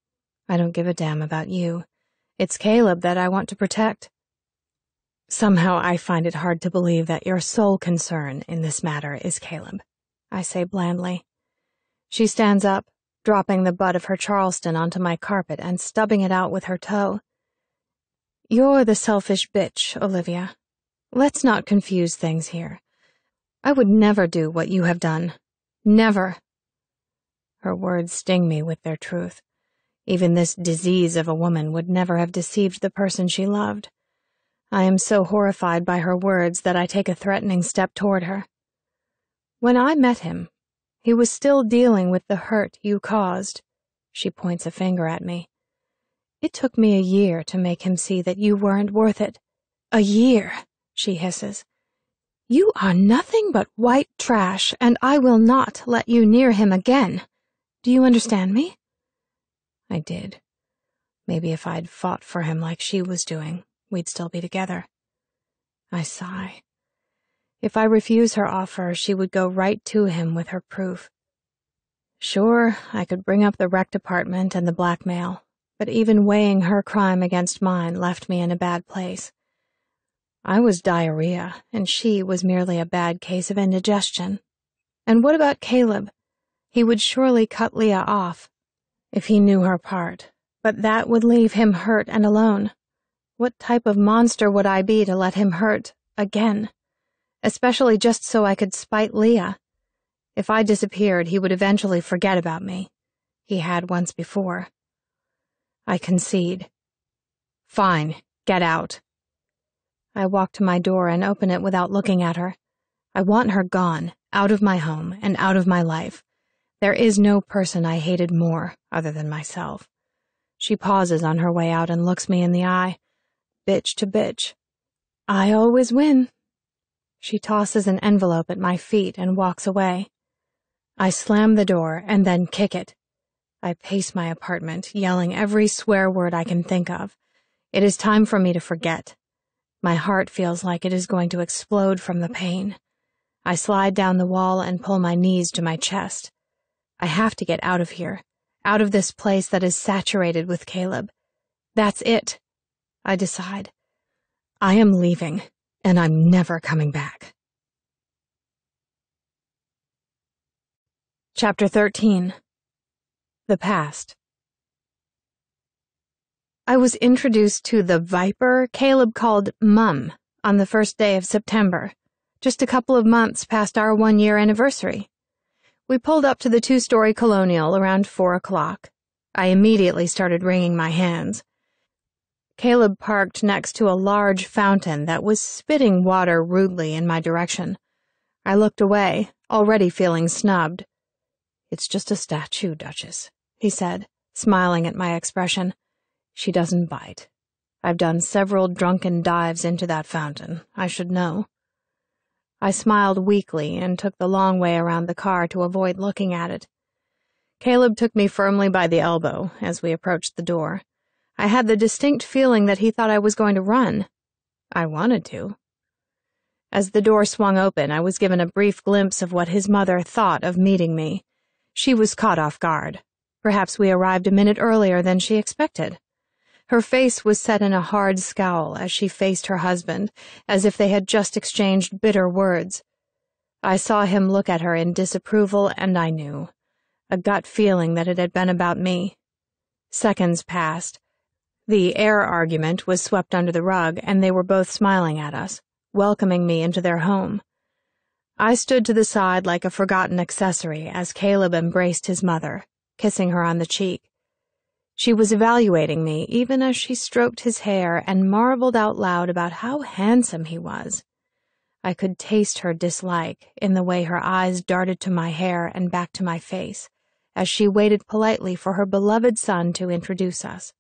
I don't give a damn about you. It's Caleb that I want to protect. Somehow I find it hard to believe that your sole concern in this matter is Caleb," I say blandly. She stands up, dropping the butt of her Charleston onto my carpet and stubbing it out with her toe. "You're the selfish bitch, Olivia. Let's not confuse things here. I would never do what you have done. Never." Her words sting me with their truth. Even this disease of a woman would never have deceived the person she loved. I am so horrified by her words that I take a threatening step toward her. When I met him, he was still dealing with the hurt you caused. She points a finger at me. It took me a year to make him see that you weren't worth it. A year, she hisses. You are nothing but white trash, and I will not let you near him again. Do you understand me? I did. Maybe if I'd fought for him like she was doing, we'd still be together. I sigh. If I refuse her offer, she would go right to him with her proof. Sure, I could bring up the wrecked apartment and the blackmail, but even weighing her crime against mine left me in a bad place. I was diarrhea, and she was merely a bad case of indigestion. And what about Caleb? He would surely cut Leah off, if he knew her part, but that would leave him hurt and alone. What type of monster would I be to let him hurt again? Especially just so I could spite Leah. If I disappeared, he would eventually forget about me. He had once before. I concede. Fine, get out. I walk to my door and open it without looking at her. I want her gone, out of my home and out of my life. There is no person I hated more, other than myself. She pauses on her way out and looks me in the eye. Bitch to bitch. I always win. She tosses an envelope at my feet and walks away. I slam the door and then kick it. I pace my apartment, yelling every swear word I can think of. It is time for me to forget. My heart feels like it is going to explode from the pain. I slide down the wall and pull my knees to my chest. I have to get out of here, out of this place that is saturated with Caleb. That's it, I decide. I am leaving, and I'm never coming back. Chapter 13. The Past. I was introduced to the viper Caleb called Mum on the first day of September, just a couple of months past our 1-year anniversary. We pulled up to the 2-story Colonial around 4 o'clock. I immediately started wringing my hands. Caleb parked next to a large fountain that was spitting water rudely in my direction. I looked away, already feeling snubbed. It's just a statue, Duchess, he said, smiling at my expression. She doesn't bite. I've done several drunken dives into that fountain. I should know. I smiled weakly and took the long way around the car to avoid looking at it. Caleb took me firmly by the elbow as we approached the door. I had the distinct feeling that he thought I was going to run. I wanted to. As the door swung open, I was given a brief glimpse of what his mother thought of meeting me. She was caught off guard. Perhaps we arrived a minute earlier than she expected. Her face was set in a hard scowl as she faced her husband, as if they had just exchanged bitter words. I saw him look at her in disapproval, and I knew. A gut feeling that it had been about me. Seconds passed. The heir argument was swept under the rug, and they were both smiling at us, welcoming me into their home. I stood to the side like a forgotten accessory as Caleb embraced his mother, kissing her on the cheek. She was evaluating me even as she stroked his hair and marveled out loud about how handsome he was. I could taste her dislike in the way her eyes darted to my hair and back to my face, as she waited politely for her beloved son to introduce us.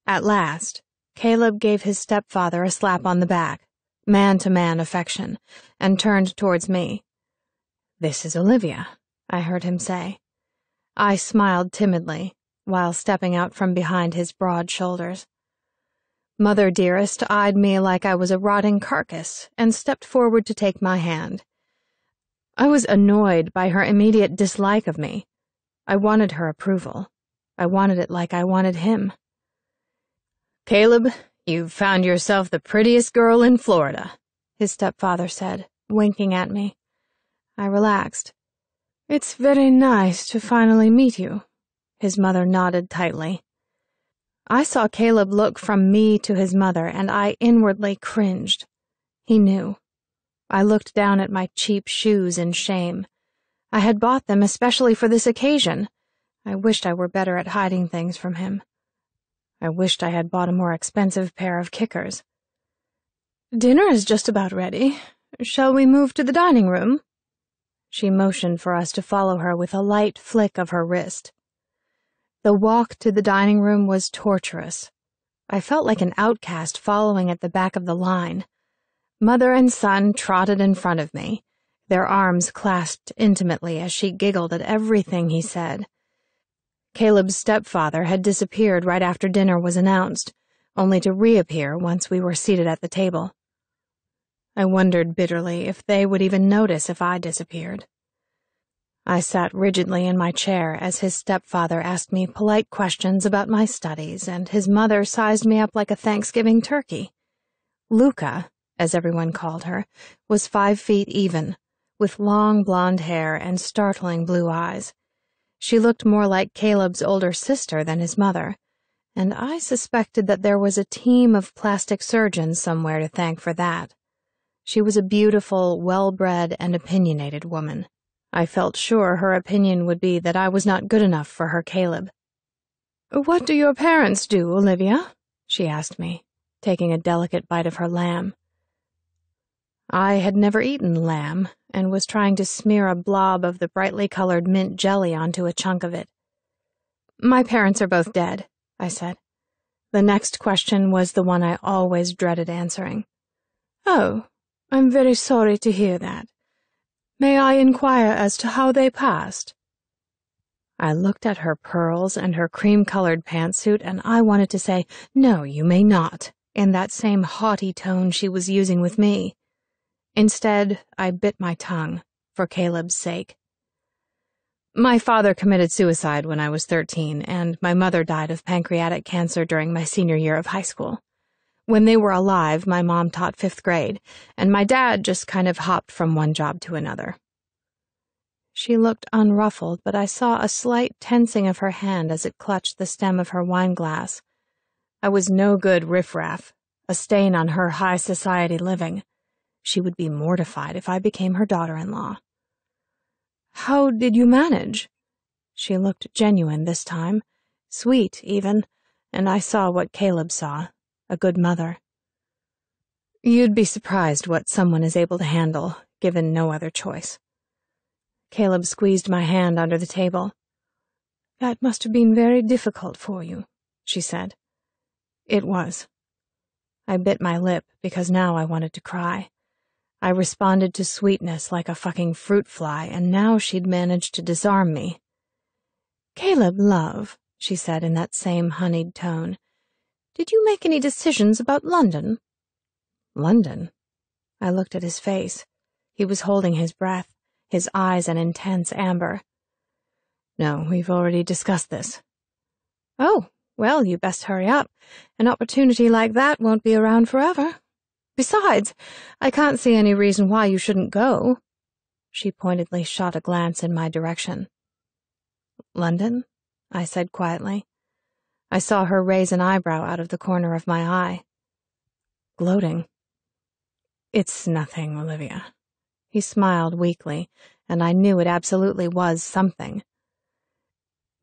At last, Caleb gave his stepfather a slap on the back, man-to-man affection, and turned towards me. "This is Olivia," I heard him say. I smiled timidly, while stepping out from behind his broad shoulders. Mother Dearest eyed me like I was a rotting carcass and stepped forward to take my hand. I was annoyed by her immediate dislike of me. I wanted her approval. I wanted it like I wanted him. "Caleb, you've found yourself the prettiest girl in Florida," his stepfather said, winking at me. I relaxed. "It's very nice to finally meet you." His mother nodded tightly. I saw Caleb look from me to his mother, and I inwardly cringed. He knew. I looked down at my cheap shoes in shame. I had bought them especially for this occasion. I wished I were better at hiding things from him. I wished I had bought a more expensive pair of kickers. "Dinner is just about ready. Shall we move to the dining room?" She motioned for us to follow her with a light flick of her wrist. The walk to the dining room was torturous. I felt like an outcast following at the back of the line. Mother and son trotted in front of me, their arms clasped intimately as she giggled at everything he said. Caleb's stepfather had disappeared right after dinner was announced, only to reappear once we were seated at the table. I wondered bitterly if they would even notice if I disappeared. I sat rigidly in my chair as his stepfather asked me polite questions about my studies, and his mother sized me up like a Thanksgiving turkey. Luca, as everyone called her, was 5 feet even, with long blonde hair and startling blue eyes. She looked more like Caleb's older sister than his mother, and I suspected that there was a team of plastic surgeons somewhere to thank for that. She was a beautiful, well-bred, and opinionated woman. I felt sure her opinion would be that I was not good enough for her Caleb. "What do your parents do, Olivia?" she asked me, taking a delicate bite of her lamb. I had never eaten lamb, and was trying to smear a blob of the brightly colored mint jelly onto a chunk of it. "My parents are both dead," I said. The next question was the one I always dreaded answering. "Oh, I'm very sorry to hear that. May I inquire as to how they passed?" I looked at her pearls and her cream-colored pantsuit, and I wanted to say, "No, you may not," in that same haughty tone she was using with me. Instead, I bit my tongue, for Caleb's sake. "My father committed suicide when I was 13, and my mother died of pancreatic cancer during my senior year of high school. When they were alive, my mom taught 5th grade, and my dad just kind of hopped from one job to another." She looked unruffled, but I saw a slight tensing of her hand as it clutched the stem of her wineglass. I was no good riffraff, a stain on her high society living. She would be mortified if I became her daughter-in-law. "How did you manage?" She looked genuine this time, sweet even, and I saw what Caleb saw, a good mother. "You'd be surprised what someone is able to handle, given no other choice." Caleb squeezed my hand under the table. "That must have been very difficult for you," she said. It was. I bit my lip because now I wanted to cry. I responded to sweetness like a fucking fruit fly, and now she'd managed to disarm me. "Caleb, love," she said in that same honeyed tone, "did you make any decisions about London?" London? I looked at his face. He was holding his breath, his eyes an intense amber. "No, we've already discussed this." "Oh, well, you best hurry up. An opportunity like that won't be around forever. Besides, I can't see any reason why you shouldn't go." She pointedly shot a glance in my direction. "London?" I said quietly. I saw her raise an eyebrow out of the corner of my eye. Gloating. "It's nothing, Olivia." He smiled weakly, and I knew it absolutely was something.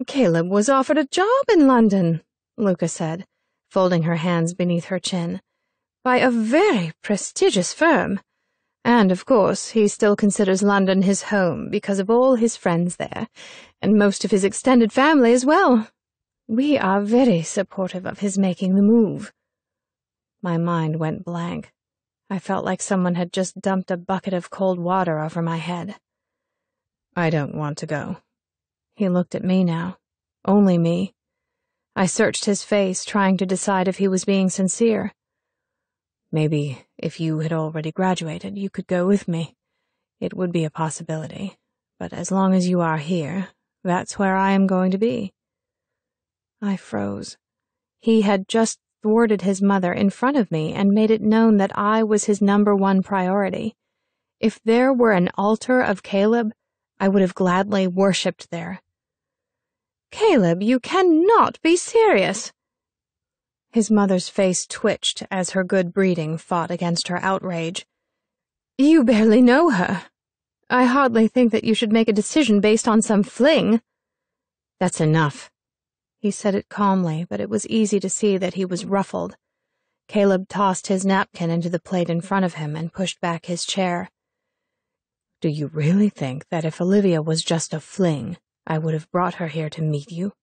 "Caleb was offered a job in London," Luca said, folding her hands beneath her chin, "by a very prestigious firm. And, of course, he still considers London his home because of all his friends there, and most of his extended family as well. We are very supportive of his making the move." My mind went blank. I felt like someone had just dumped a bucket of cold water over my head. "I don't want to go." He looked at me now. Only me. I searched his face, trying to decide if he was being sincere. "Maybe if you had already graduated, you could go with me. It would be a possibility. But as long as you are here, that's where I am going to be." I froze. He had just thwarted his mother in front of me and made it known that I was his #1 priority. If there were an altar of Caleb, I would have gladly worshipped there. "Caleb, you cannot be serious." His mother's face twitched as her good breeding fought against her outrage. "You barely know her." I hardly think that you should make a decision based on some fling. That's enough. He said it calmly, but it was easy to see that he was ruffled. Caleb tossed his napkin into the plate in front of him and pushed back his chair. Do you really think that if Olivia was just a fling, I would have brought her here to meet you?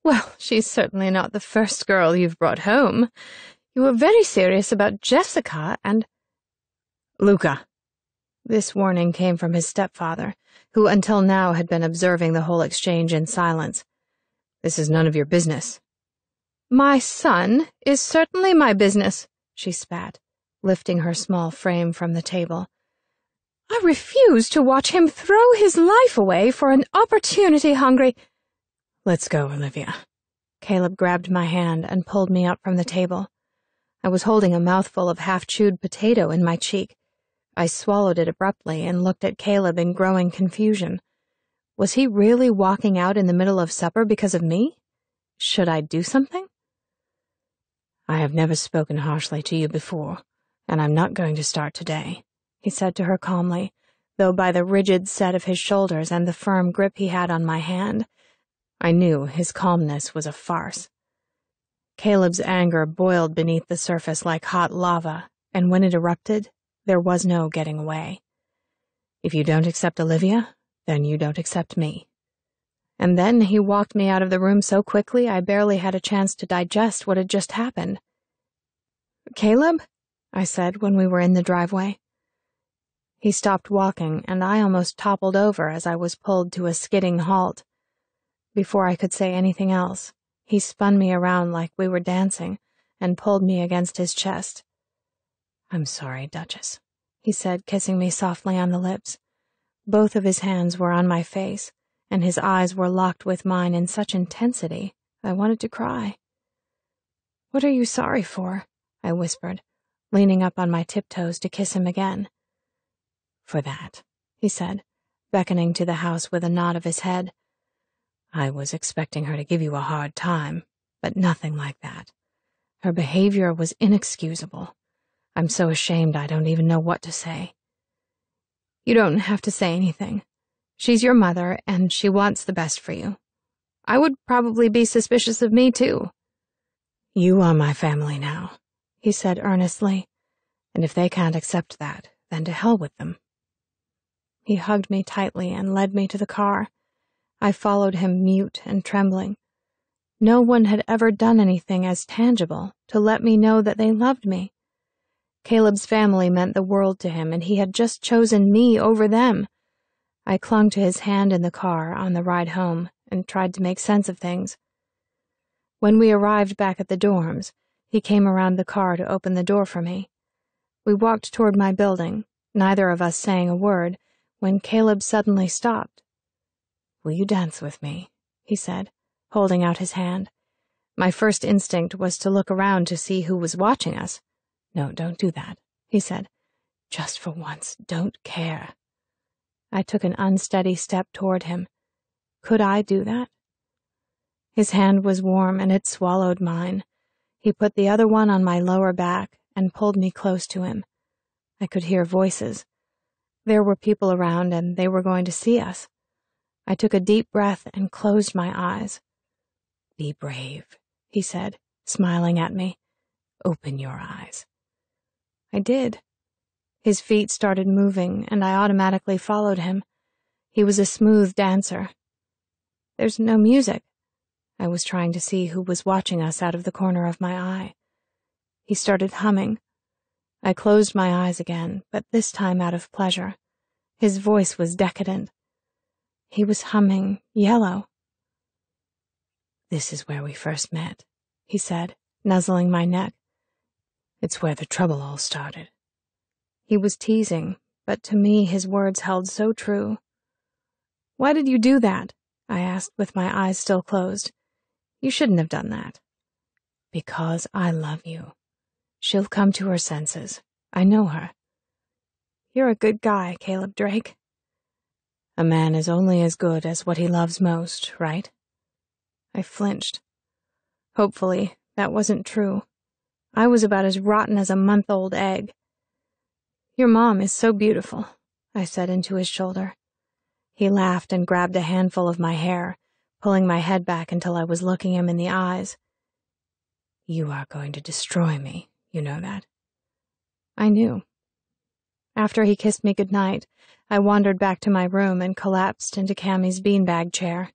Well, she's certainly not the first girl you've brought home. You were very serious about Jessica and— Luca. This warning came from his stepfather, who until now had been observing the whole exchange in silence. This is none of your business. My son is certainly my business, she spat, lifting her small frame from the table. I refuse to watch him throw his life away for an opportunity-hungry— Let's go, Olivia. Caleb grabbed my hand and pulled me up from the table. I was holding a mouthful of half-chewed potato in my cheek. I swallowed it abruptly and looked at Caleb in growing confusion. Was he really walking out in the middle of supper because of me? Should I do something? I have never spoken harshly to you before, and I'm not going to start today, he said to her calmly, though by the rigid set of his shoulders and the firm grip he had on my hand, I knew his calmness was a farce. Caleb's anger boiled beneath the surface like hot lava, and when it erupted, there was no getting away. If you don't accept Olivia, then you don't accept me. And then he walked me out of the room so quickly I barely had a chance to digest what had just happened. Caleb? I said when we were in the driveway. He stopped walking, and I almost toppled over as I was pulled to a skidding halt. Before I could say anything else, he spun me around like we were dancing and pulled me against his chest. I'm sorry, Duchess, he said, kissing me softly on the lips. Both of his hands were on my face, and his eyes were locked with mine in such intensity I wanted to cry. What are you sorry for? I whispered, leaning up on my tiptoes to kiss him again. For that, he said, beckoning to the house with a nod of his head. I was expecting her to give you a hard time, but nothing like that. Her behavior was inexcusable. I'm so ashamed I don't even know what to say. You don't have to say anything. She's your mother, and she wants the best for you. I would probably be suspicious of me, too. You are my family now, he said earnestly, and if they can't accept that, then to hell with them. He hugged me tightly and led me to the car. I followed him mute and trembling. No one had ever done anything as tangible to let me know that they loved me. Caleb's family meant the world to him, and he had just chosen me over them. I clung to his hand in the car on the ride home and tried to make sense of things. When we arrived back at the dorms, he came around the car to open the door for me. We walked toward my building, neither of us saying a word, when Caleb suddenly stopped. Will you dance with me? He said, holding out his hand. My first instinct was to look around to see who was watching us. No, don't do that, he said. Just for once, don't care. I took an unsteady step toward him. Could I do that? His hand was warm and it swallowed mine. He put the other one on my lower back and pulled me close to him. I could hear voices. There were people around and they were going to see us. I took a deep breath and closed my eyes. Be brave, he said, smiling at me. Open your eyes. I did. His feet started moving, and I automatically followed him. He was a smooth dancer. There's no music. I was trying to see who was watching us out of the corner of my eye. He started humming. I closed my eyes again, but this time out of pleasure. His voice was decadent. He was humming Yellow. This is where we first met, he said, nuzzling my neck. It's where the trouble all started. He was teasing, but to me his words held so true. Why did you do that? I asked with my eyes still closed. You shouldn't have done that. Because I love you. She'll come to her senses. I know her. You're a good guy, Caleb Drake. A man is only as good as what he loves most, right? I flinched. Hopefully, that wasn't true. I was about as rotten as a month-old egg. Your mom is so beautiful. I said into his shoulder. He laughed and grabbed a handful of my hair, pulling my head back until I was looking him in the eyes. You are going to destroy me, you know that. I knew. After he kissed me goodnight, I wandered back to my room and collapsed into Cammie's beanbag chair.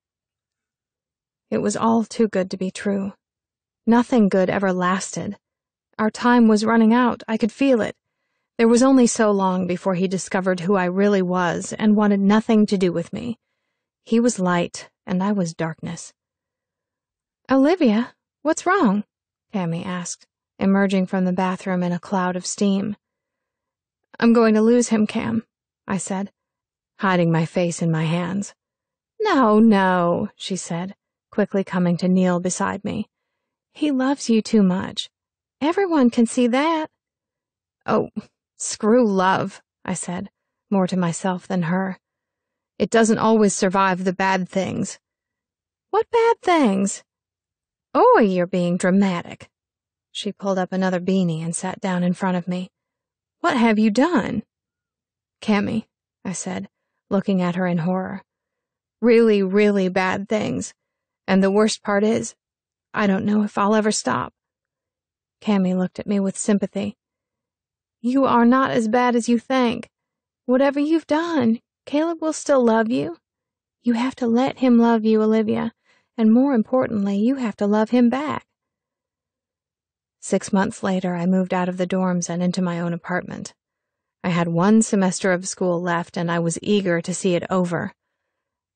It was all too good to be true. Nothing good ever lasted. Our time was running out. I could feel it. There was only so long before he discovered who I really was and wanted nothing to do with me. He was light, and I was darkness. Olivia, what's wrong? Cammie asked, emerging from the bathroom in a cloud of steam. I'm going to lose him, Cam, I said, hiding my face in my hands. No, she said, quickly coming to kneel beside me. He loves you too much. Everyone can see that. Oh, screw love, I said, more to myself than her. It doesn't always survive the bad things. What bad things? Oh, you're being dramatic. She pulled up another beanie and sat down in front of me. What have you done? Cammie, I said, looking at her in horror. Really, really bad things. And the worst part is, I don't know if I'll ever stop. Cammie looked at me with sympathy. You are not as bad as you think. Whatever you've done, Caleb will still love you. You have to let him love you, Olivia, and more importantly, you have to love him back. 6 months later, I moved out of the dorms and into my own apartment. I had 1 semester of school left, and I was eager to see it over.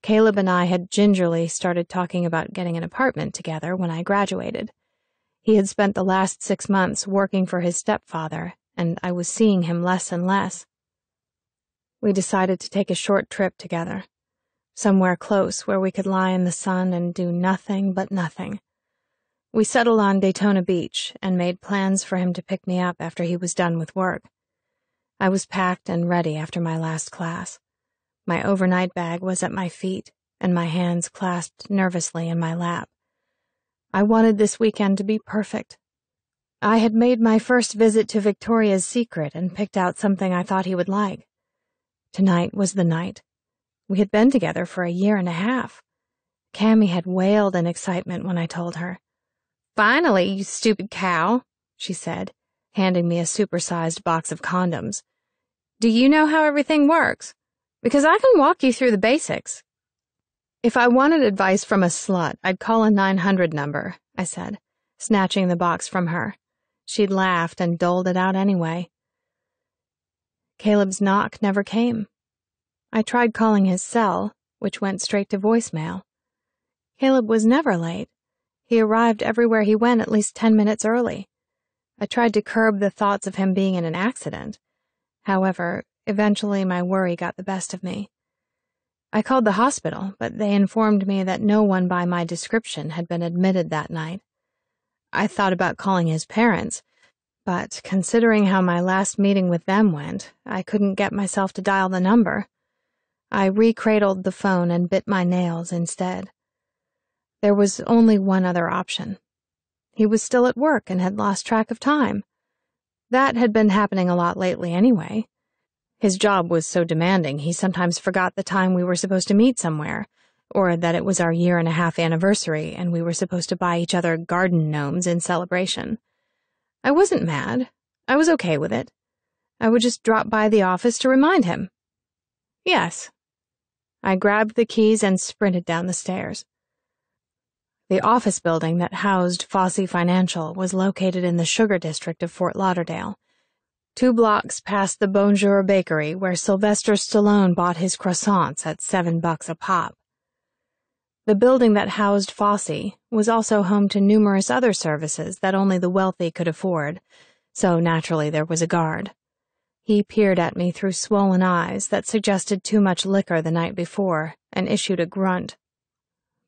Caleb and I had gingerly started talking about getting an apartment together when I graduated. He had spent the last 6 months working for his stepfather, and I was seeing him less and less. We decided to take a short trip together, somewhere close where we could lie in the sun and do nothing but nothing. We settled on Daytona Beach and made plans for him to pick me up after he was done with work. I was packed and ready after my last class. My overnight bag was at my feet, and my hands clasped nervously in my lap. I wanted this weekend to be perfect. I had made my first visit to Victoria's Secret and picked out something I thought he would like. Tonight was the night. We had been together for 1.5 years. Cammie had wailed in excitement when I told her. Finally, you stupid cow, she said, handing me a supersized box of condoms. Do you know how everything works? Because I can walk you through the basics. If I wanted advice from a slut, I'd call a 900 number, I said, snatching the box from her. She'd laughed and doled it out anyway. Caleb's knock never came. I tried calling his cell, which went straight to voicemail. Caleb was never late. He arrived everywhere he went at least 10 minutes early. I tried to curb the thoughts of him being in an accident. However, eventually my worry got the best of me. I called the hospital, but they informed me that no one by my description had been admitted that night. I thought about calling his parents, but considering how my last meeting with them went, I couldn't get myself to dial the number. I recradled the phone and bit my nails instead. There was only one other option. He was still at work and had lost track of time. That had been happening a lot lately anyway. His job was so demanding he sometimes forgot the time we were supposed to meet somewhere, or that it was our 1.5 year anniversary and we were supposed to buy each other garden gnomes in celebration. I wasn't mad. I was okay with it. I would just drop by the office to remind him. Yes. I grabbed the keys and sprinted down the stairs. The office building that housed Fosse Financial was located in the Sugar District of Fort Lauderdale, 2 blocks past the Bonjour Bakery where Sylvester Stallone bought his croissants at $7 a pop. The building that housed Fosse was also home to numerous other services that only the wealthy could afford, so naturally there was a guard. He peered at me through swollen eyes that suggested too much liquor the night before and issued a grunt.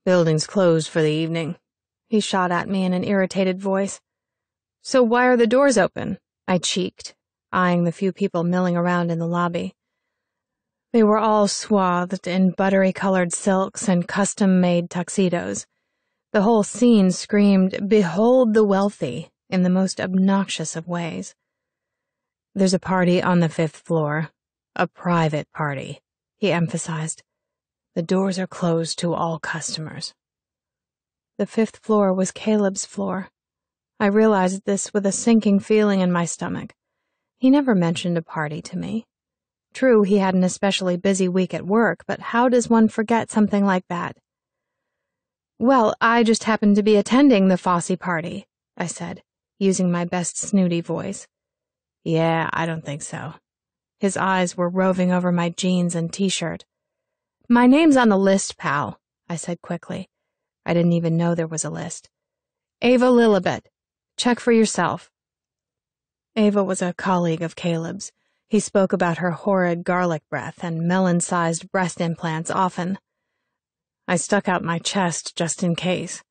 "Building's closed for the evening," he shot at me in an irritated voice. "So why are the doors open?" I cheeked, eyeing the few people milling around in the lobby. They were all swathed in buttery-colored silks and custom-made tuxedos. The whole scene screamed, "Behold the wealthy," in the most obnoxious of ways. "There's a party on the 5th floor," A private party, he emphasized. The doors are closed to all customers. The 5th floor was Caleb's floor. I realized this with a sinking feeling in my stomach. He never mentioned a party to me. True, he had an especially busy week at work, but how does one forget something like that? Well, I just happened to be attending the Fosse party, I said, using my best snooty voice. Yeah, I don't think so. His eyes were roving over my jeans and t-shirt. My name's on the list, pal, I said quickly. I didn't even know there was a list. Ava Lilibet. Check for yourself. Ava was a colleague of Caleb's. He spoke about her horrid garlic breath and melon-sized breast implants often. I stuck out my chest just in case.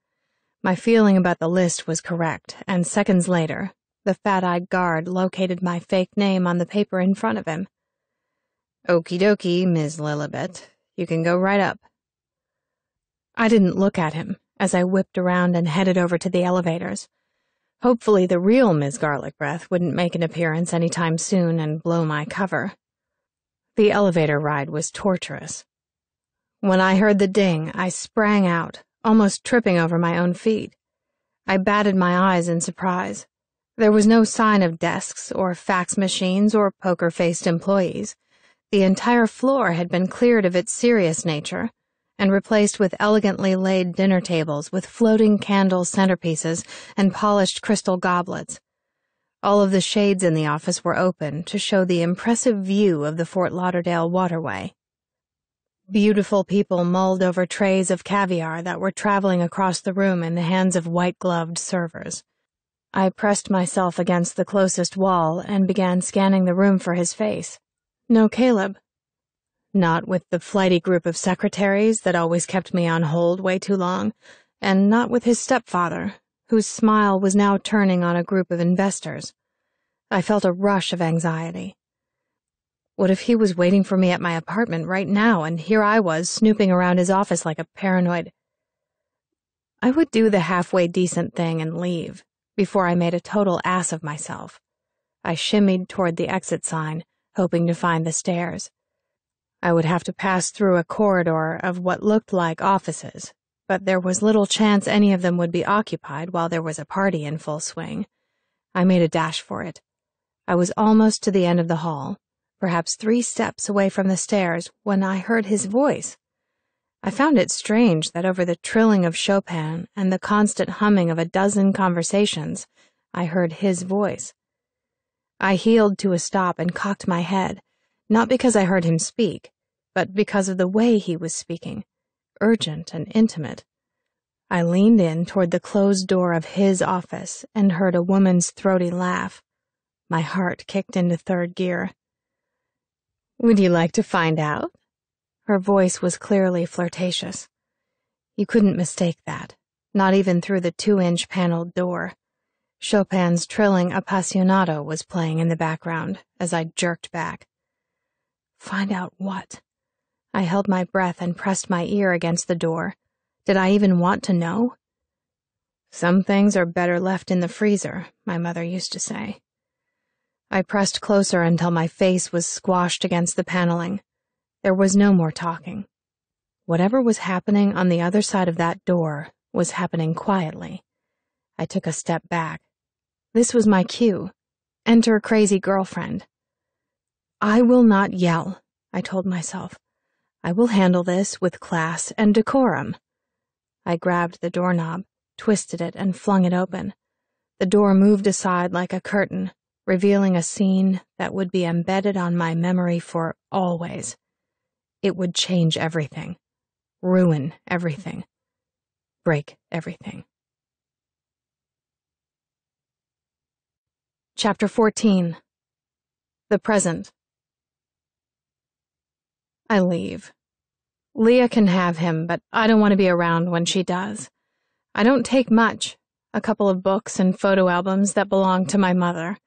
My feeling about the list was correct, and seconds later, the fat-eyed guard located my fake name on the paper in front of him. Okie dokie, Ms. Lilibet. You can go right up. I didn't look at him as I whipped around and headed over to the elevators. Hopefully the real Ms. Garlic Breath wouldn't make an appearance anytime soon and blow my cover. The elevator ride was torturous. When I heard the ding, I sprang out, almost tripping over my own feet. I batted my eyes in surprise. There was no sign of desks or fax machines or poker-faced employees. The entire floor had been cleared of its serious nature and replaced with elegantly laid dinner tables with floating candle centerpieces and polished crystal goblets. All of the shades in the office were open to show the impressive view of the Fort Lauderdale waterway. Beautiful people mulled over trays of caviar that were traveling across the room in the hands of white-gloved servers. I pressed myself against the closest wall and began scanning the room for his face. No Caleb. Not with the flighty group of secretaries that always kept me on hold way too long, and not with his stepfather, whose smile was now turning on a group of investors. I felt a rush of anxiety. What if he was waiting for me at my apartment right now, and here I was snooping around his office like a paranoid... I would do the halfway decent thing and leave, before I made a total ass of myself. I shimmied toward the exit sign, hoping to find the stairs. I would have to pass through a corridor of what looked like offices, but there was little chance any of them would be occupied while there was a party in full swing. I made a dash for it. I was almost to the end of the hall, perhaps 3 steps away from the stairs, when I heard his voice. I found it strange that over the trilling of Chopin and the constant humming of a dozen conversations, I heard his voice. I heeled to a stop and cocked my head, not because I heard him speak, but because of the way he was speaking, urgent and intimate. I leaned in toward the closed door of his office and heard a woman's throaty laugh. My heart kicked into 3rd gear. "Would you like to find out?" Her voice was clearly flirtatious. You couldn't mistake that, not even through the 2-inch paneled door. Chopin's trilling Appassionato was playing in the background as I jerked back. Find out what? I held my breath and pressed my ear against the door. Did I even want to know? Some things are better left in the freezer, my mother used to say. I pressed closer until my face was squashed against the paneling. There was no more talking. Whatever was happening on the other side of that door was happening quietly. I took a step back. This was my cue. Enter crazy girlfriend. I will not yell, I told myself. I will handle this with class and decorum. I grabbed the doorknob, twisted it, and flung it open. The door moved aside like a curtain, revealing a scene that would be embedded on my memory for always. It would change everything, ruin everything, break everything. Chapter 14. The Present. I leave. Leah can have him, but I don't want to be around when she does. I don't take much, a couple of books and photo albums that belonged to my mother.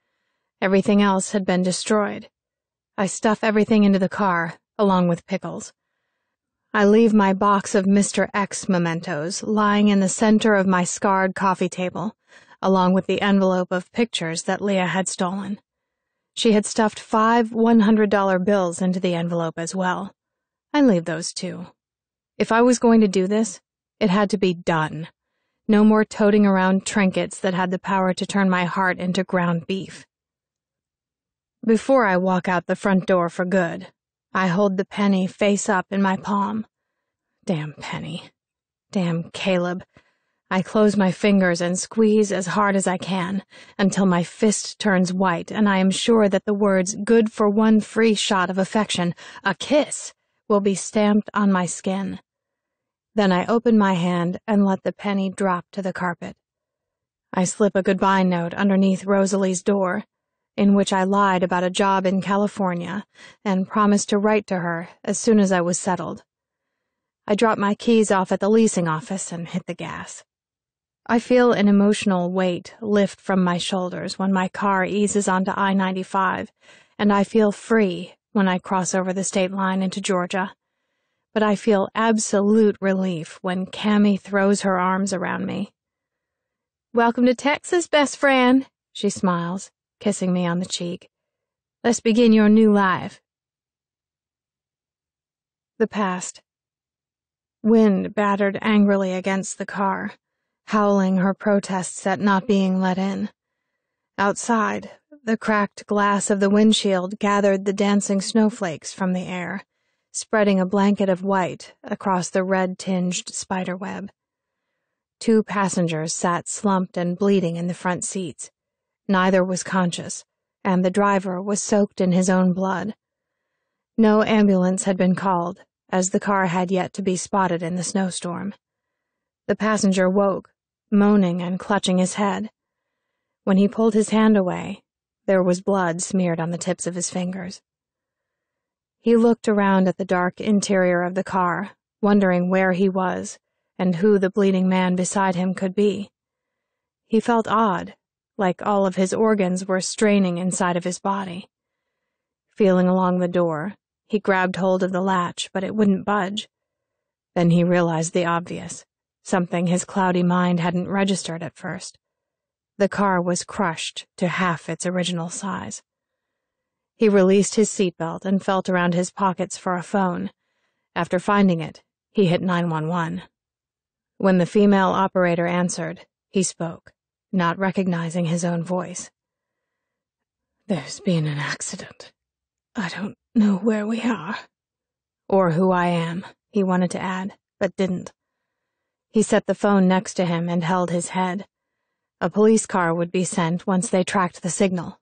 Everything else had been destroyed. I stuff everything into the car, along with pickles. I leave my box of Mr. X mementos lying in the center of my scarred coffee table, along with the envelope of pictures that Leah had stolen. She had stuffed 5 $100 bills into the envelope as well. I leave those too. If I was going to do this, it had to be done. No more toting around trinkets that had the power to turn my heart into ground beef. Before I walk out the front door for good, I hold the penny face up in my palm. Damn penny. Damn Caleb. I close my fingers and squeeze as hard as I can until my fist turns white and I am sure that the words "good for one free shot of affection, a kiss," will be stamped on my skin. Then I open my hand and let the penny drop to the carpet. I slip a goodbye note underneath Rosalie's door, in which I lied about a job in California and promised to write to her as soon as I was settled. I drop my keys off at the leasing office and hit the gas. I feel an emotional weight lift from my shoulders when my car eases onto I-95, and I feel free when I cross over the state line into Georgia. But I feel absolute relief when Cammy throws her arms around me. "Welcome to Texas, best friend," she smiles, kissing me on the cheek. "Let's begin your new life." The past. Wind battered angrily against the car, howling her protests at not being let in. Outside, the cracked glass of the windshield gathered the dancing snowflakes from the air, spreading a blanket of white across the red-tinged spiderweb. 2 passengers sat slumped and bleeding in the front seats. Neither was conscious, and the driver was soaked in his own blood. No ambulance had been called, as the car had yet to be spotted in the snowstorm. The passenger woke, moaning and clutching his head. When he pulled his hand away, there was blood smeared on the tips of his fingers. He looked around at the dark interior of the car, wondering where he was and who the bleeding man beside him could be. He felt odd, like all of his organs were straining inside of his body. Feeling along the door, he grabbed hold of the latch, but it wouldn't budge. Then he realized the obvious, something his cloudy mind hadn't registered at first. The car was crushed to half its original size. He released his seatbelt and felt around his pockets for a phone. After finding it, he hit 911. When the female operator answered, he spoke, not recognizing his own voice. "There's been an accident. I don't know where we are." Or who I am, he wanted to add, but didn't. He set the phone next to him and held his head. A police car would be sent once they tracked the signal.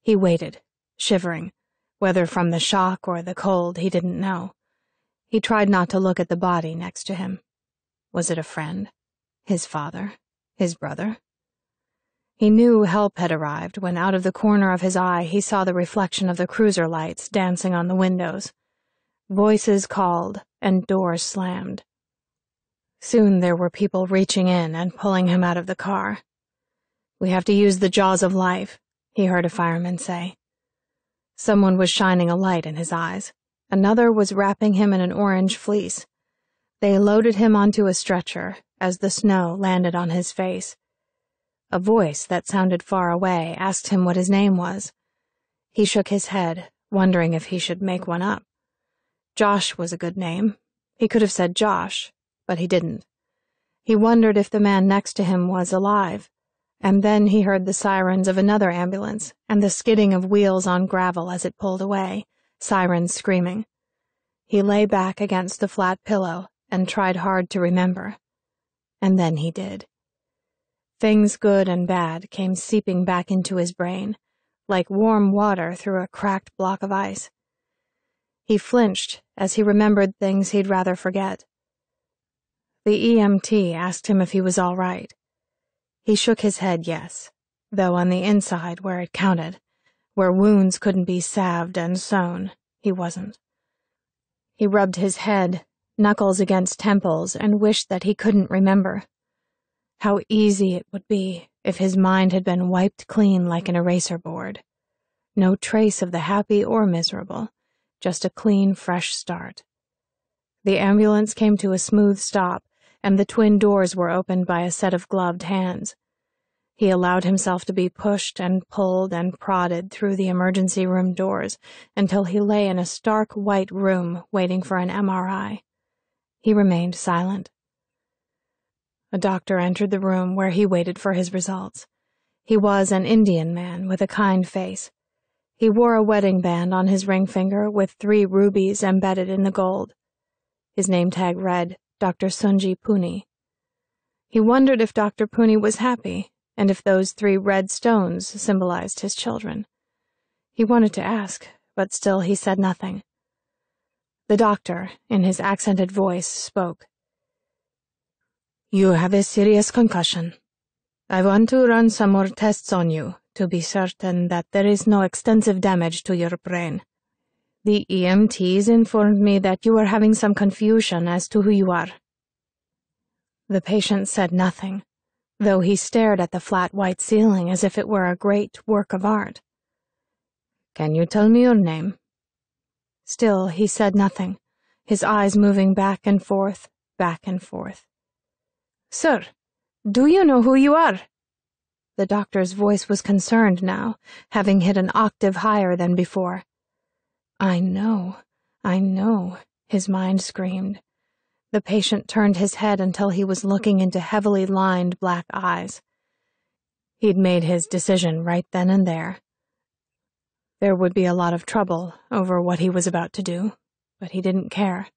He waited, shivering, whether from the shock or the cold he didn't know. He tried not to look at the body next to him. Was it a friend? His father? His brother? He knew help had arrived when out of the corner of his eye he saw the reflection of the cruiser lights dancing on the windows. Voices called and doors slammed. Soon there were people reaching in and pulling him out of the car. "We have to use the jaws of life," he heard a fireman say. Someone was shining a light in his eyes. Another was wrapping him in an orange fleece. They loaded him onto a stretcher as the snow landed on his face. A voice that sounded far away asked him what his name was. He shook his head, wondering if he should make one up. Josh was a good name. He could have said Josh, but he didn't. He wondered if the man next to him was alive, and then he heard the sirens of another ambulance and the skidding of wheels on gravel as it pulled away, sirens screaming. He lay back against the flat pillow and tried hard to remember. And then he did. Things good and bad came seeping back into his brain, like warm water through a cracked block of ice. He flinched as he remembered things he'd rather forget. The EMT asked him if he was all right. He shook his head yes, though on the inside where it counted, where wounds couldn't be salved and sewn, he wasn't. He rubbed his head, knuckles against temples, and wished that he couldn't remember. How easy it would be if his mind had been wiped clean like an eraser board. No trace of the happy or miserable, just a clean, fresh start. The ambulance came to a smooth stop, and the twin doors were opened by a set of gloved hands. He allowed himself to be pushed and pulled and prodded through the emergency room doors until he lay in a stark white room waiting for an MRI. He remained silent. A doctor entered the room where he waited for his results. He was an Indian man with a kind face. He wore a wedding band on his ring finger with 3 rubies embedded in the gold. His name tag read, Dr. Sunji Puni. He wondered if Dr. Puni was happy, and if those 3 red stones symbolized his children. He wanted to ask, but still he said nothing. The doctor, in his accented voice, spoke. You have a serious concussion. I want to run some more tests on you to be certain that there is no extensive damage to your brain. The EMTs informed me that you are having some confusion as to who you are. The patient said nothing, though he stared at the flat white ceiling as if it were a great work of art. Can you tell me your name? Still, he said nothing, his eyes moving back and forth, back and forth. Sir, do you know who you are? The doctor's voice was concerned now, having hit an octave higher than before. I know, his mind screamed. The patient turned his head until he was looking into heavily lined black eyes. He'd made his decision right then and there. There would be a lot of trouble over what he was about to do, but he didn't care.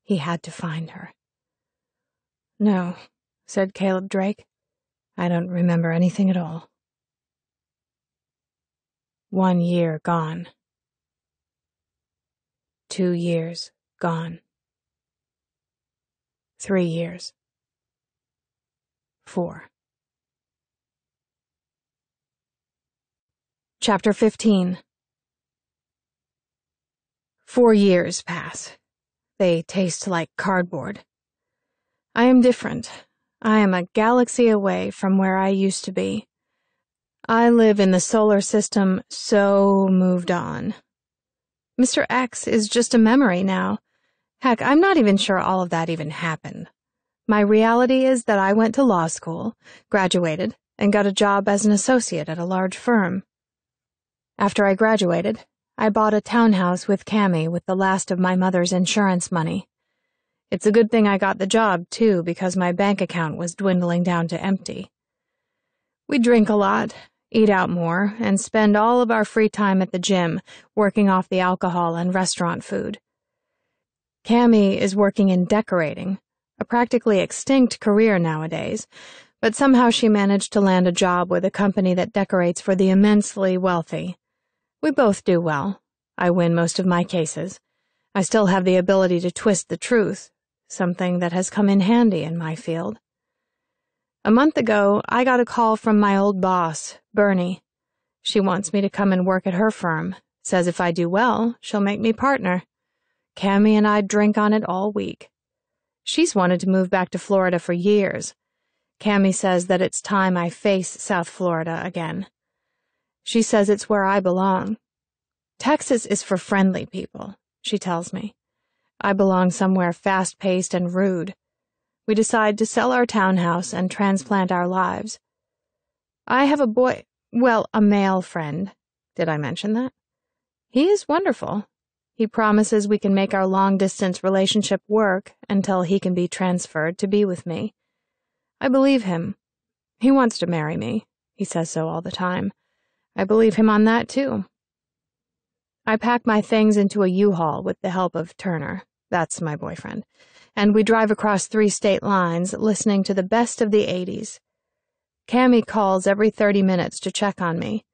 He had to find her. No, said Caleb Drake. I don't remember anything at all. 1 year gone. 2 years gone. 3 years. 4. Chapter 15. 4 years pass. They taste like cardboard. I am different. I am a galaxy away from where I used to be. I live in the solar system so moved on. Mr. X is just a memory now. Heck, I'm not even sure all of that even happened. My reality is that I went to law school, graduated, and got a job as an associate at a large firm. After I graduated, I bought a townhouse with Cammy with the last of my mother's insurance money. It's a good thing I got the job, too, because my bank account was dwindling down to empty. We drink a lot, eat out more, and spend all of our free time at the gym, working off the alcohol and restaurant food. Cammy is working in decorating, a practically extinct career nowadays, but somehow she managed to land a job with a company that decorates for the immensely wealthy. We both do well. I win most of my cases. I still have the ability to twist the truth, something that has come in handy in my field. A month ago, I got a call from my old boss, Bernie. She wants me to come and work at her firm, says if I do well, she'll make me partner. Cammy and I drink on it all week. She's wanted to move back to Florida for years. Cammy says that it's time I face South Florida again. She says it's where I belong. Texas is for friendly people, she tells me. I belong somewhere fast-paced and rude. We decide to sell our townhouse and transplant our lives. I have a male friend. Did I mention that? He is wonderful. He promises we can make our long-distance relationship work until he can be transferred to be with me. I believe him. He wants to marry me. He says so all the time. I believe him on that, too. I pack my things into a U-Haul with the help of Turner, that's my boyfriend, and we drive across 3 state lines, listening to the best of the 80s. Cammy calls every 30 minutes to check on me.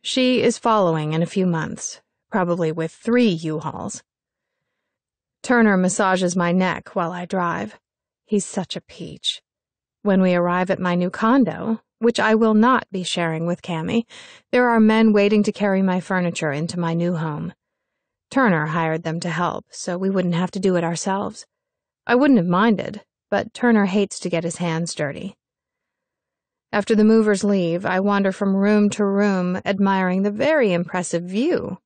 She is following in a few months, probably with 3 U-Hauls. Turner massages my neck while I drive. He's such a peach. When we arrive at my new condo, which I will not be sharing with Cammy, there are men waiting to carry my furniture into my new home. Turner hired them to help, so we wouldn't have to do it ourselves. I wouldn't have minded, but Turner hates to get his hands dirty. After the movers leave, I wander from room to room, admiring the very impressive view.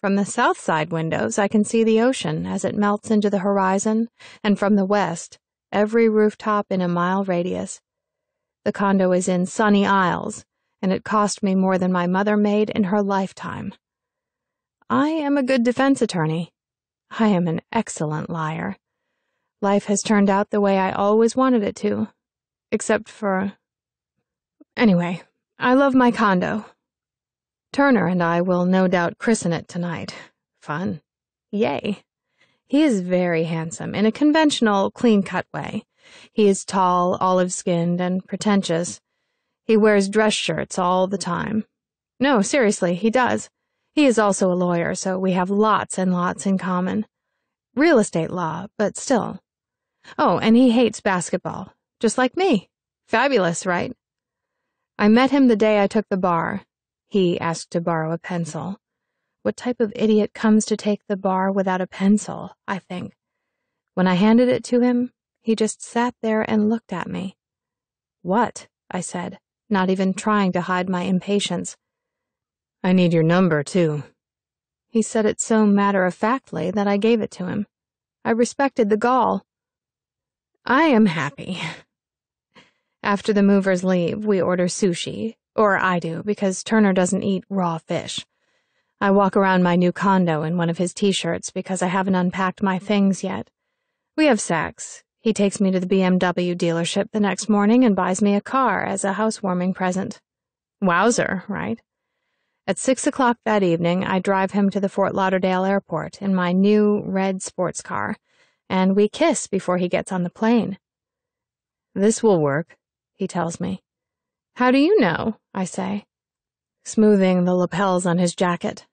From the south side windows, I can see the ocean as it melts into the horizon, and from the west, every rooftop in a mile radius. The condo is in Sunny Isles, and it cost me more than my mother made in her lifetime. I am a good defense attorney. I am an excellent liar. Life has turned out the way I always wanted it to, except for... Anyway, I love my condo. Turner and I will no doubt christen it tonight. Fun. Yay. He is very handsome, in a conventional, clean-cut way. He is tall, olive-skinned, and pretentious. He wears dress shirts all the time. No, seriously, he does. He is also a lawyer, so we have lots and lots in common. Real estate law, but still. Oh, and he hates basketball, just like me. Fabulous, right? I met him the day I took the bar. He asked to borrow a pencil. What type of idiot comes to take the bar without a pencil, I think. When I handed it to him, he just sat there and looked at me. What? I said, not even trying to hide my impatience. I need your number, too. He said it so matter-of-factly that I gave it to him. I respected the gall. I am happy. After the movers leave, we order sushi, or I do, because Turner doesn't eat raw fish. I walk around my new condo in one of his t-shirts because I haven't unpacked my things yet. We have sex. He takes me to the BMW dealership the next morning and buys me a car as a housewarming present. Wowzer, right? At 6 o'clock that evening, I drive him to the Fort Lauderdale airport in my new red sports car, and we kiss before he gets on the plane. This will work, he tells me. How do you know? I say, smoothing the lapels on his jacket.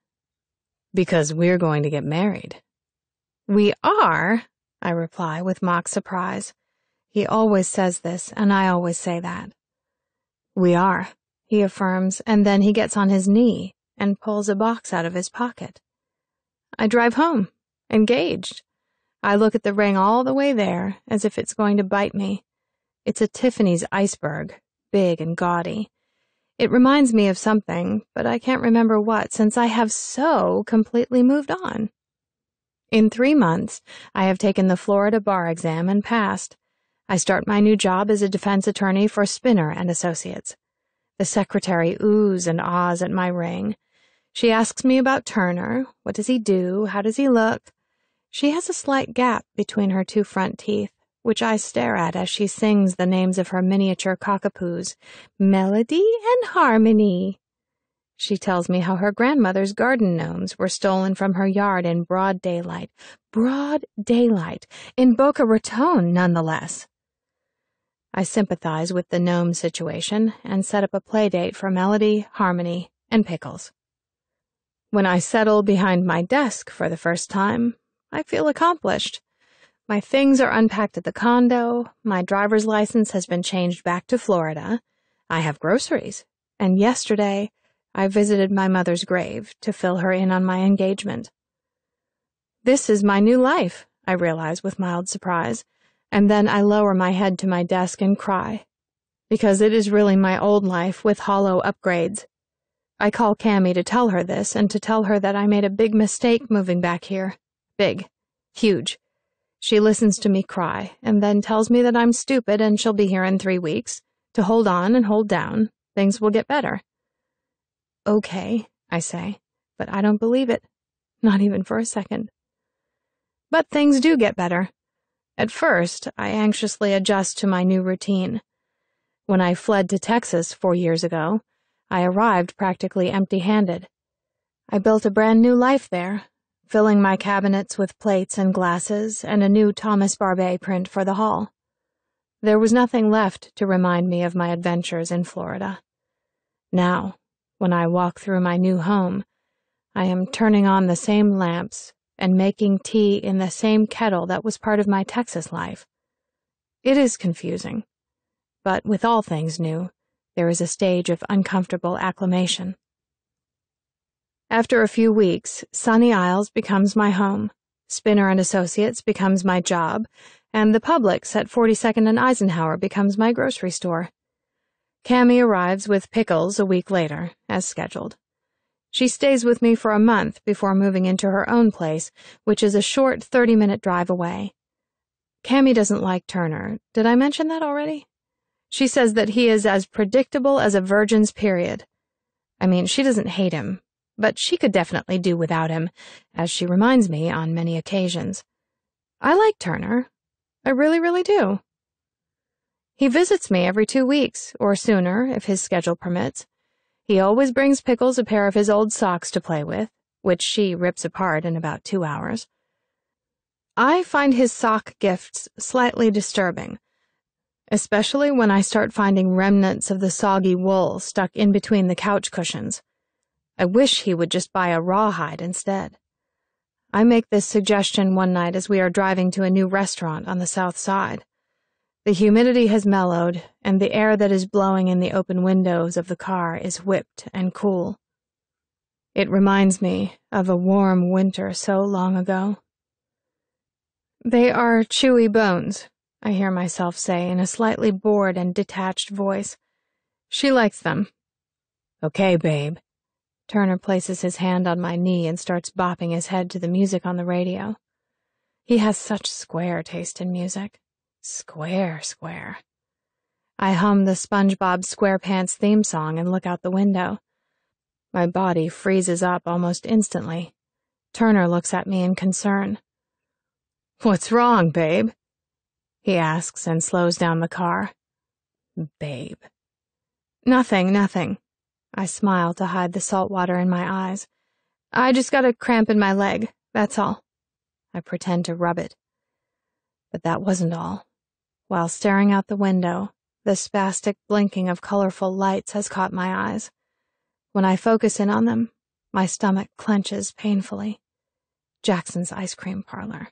Because we're going to get married. We are? I reply with mock surprise. He always says this, and I always say that. We are, he affirms, and then he gets on his knee and pulls a box out of his pocket. I drive home, engaged. I look at the ring all the way there, as if it's going to bite me. It's a Tiffany's iceberg, big and gaudy. It reminds me of something, but I can't remember what since I have so completely moved on. In 3 months, I have taken the Florida bar exam and passed. I start my new job as a defense attorney for Spinner and Associates. The secretary oohs and ahs at my ring. She asks me about Turner. What does he do? How does he look? She has a slight gap between her 2 front teeth, which I stare at as she sings the names of her miniature cockapoos, Melody and Harmony. She tells me how her grandmother's garden gnomes were stolen from her yard in broad daylight, in Boca Raton, nonetheless. I sympathize with the gnome situation and set up a play date for Melody, Harmony, and Pickles. When I settle behind my desk for the first time, I feel accomplished. My things are unpacked at the condo, my driver's license has been changed back to Florida, I have groceries, and yesterday I visited my mother's grave to fill her in on my engagement. This is my new life, I realize with mild surprise, and then I lower my head to my desk and cry, because it is really my old life with hollow upgrades. I call Cammy to tell her this and to tell her that I made a big mistake moving back here. Big. Huge. She listens to me cry and then tells me that I'm stupid and she'll be here in 3 weeks, to hold on and hold down. Things will get better. Okay, I say, but I don't believe it. Not even for a second. But things do get better. At first, I anxiously adjust to my new routine. When I fled to Texas 4 years ago, I arrived practically empty-handed. I built a brand new life there, filling my cabinets with plates and glasses and a new Thomas Barbet print for the hall. There was nothing left to remind me of my adventures in Florida. Now, when I walk through my new home, I am turning on the same lamps and making tea in the same kettle that was part of my Texas life. It is confusing, but with all things new, there is a stage of uncomfortable acclimation. After a few weeks, Sunny Isles becomes my home, Spinner and Associates becomes my job, and the Publix at 42nd and Eisenhower becomes my grocery store. Cammy arrives with Pickles a week later, as scheduled. She stays with me for a month before moving into her own place, which is a short 30-minute drive away. Cammy doesn't like Turner. Did I mention that already? She says that he is as predictable as a virgin's period. I mean, she doesn't hate him, but she could definitely do without him, as she reminds me on many occasions. I like Turner. I really, really do. He visits me every 2 weeks, or sooner, if his schedule permits. He always brings Pickles a pair of his old socks to play with, which she rips apart in about 2 hours. I find his sock gifts slightly disturbing, especially when I start finding remnants of the soggy wool stuck in between the couch cushions. I wish he would just buy a rawhide instead. I make this suggestion one night as we are driving to a new restaurant on the south side. The humidity has mellowed, and the air that is blowing in the open windows of the car is whipped and cool. It reminds me of a warm winter so long ago. They are chewy bones, I hear myself say in a slightly bored and detached voice. She likes them. Okay, babe. Turner places his hand on my knee and starts bopping his head to the music on the radio. He has such square taste in music. Square. I hum the SpongeBob SquarePants theme song and look out the window. My body freezes up almost instantly. Turner looks at me in concern. What's wrong, babe? He asks and slows down the car. Babe. Nothing. I smile to hide the salt water in my eyes. I just got a cramp in my leg, that's all. I pretend to rub it. But that wasn't all. While staring out the window, the spastic blinking of colorful lights has caught my eyes. When I focus in on them, my stomach clenches painfully. Jackson's ice cream parlor.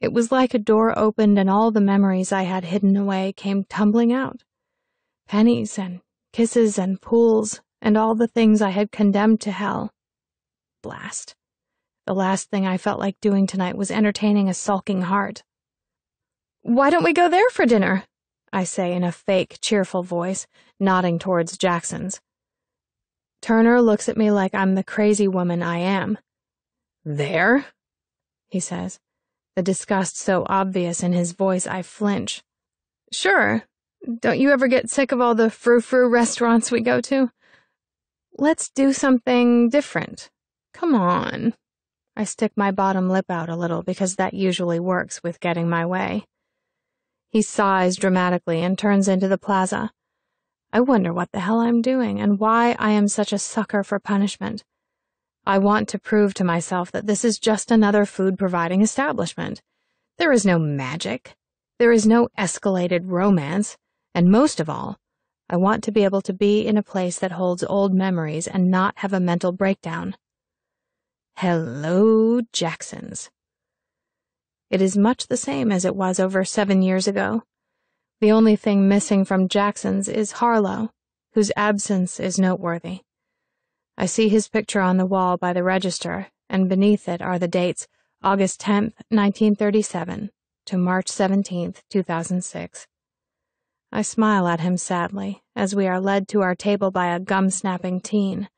It was like a door opened and all the memories I had hidden away came tumbling out. Pennies and kisses and pools and all the things I had condemned to hell. Blast. The last thing I felt like doing tonight was entertaining a sulking heart. Why don't we go there for dinner? I say in a fake, cheerful voice, nodding towards Jackson's. Turner looks at me like I'm the crazy woman I am. There? He says, the disgust so obvious in his voice I flinch. Sure. Don't you ever get sick of all the frou-frou restaurants we go to? Let's do something different. Come on. I stick my bottom lip out a little because that usually works with getting my way. He sighs dramatically and turns into the plaza. I wonder what the hell I'm doing and why I am such a sucker for punishment. I want to prove to myself that this is just another food-providing establishment. There is no magic. There is no escalated romance. And most of all, I want to be able to be in a place that holds old memories and not have a mental breakdown. Hello, Jackson's. It is much the same as it was over 7 years ago. The only thing missing from Jackson's is Harlow, whose absence is noteworthy. I see his picture on the wall by the register, and beneath it are the dates August 10th, 1937 to March 17th, 2006. I smile at him sadly as we are led to our table by a gum-snapping teen.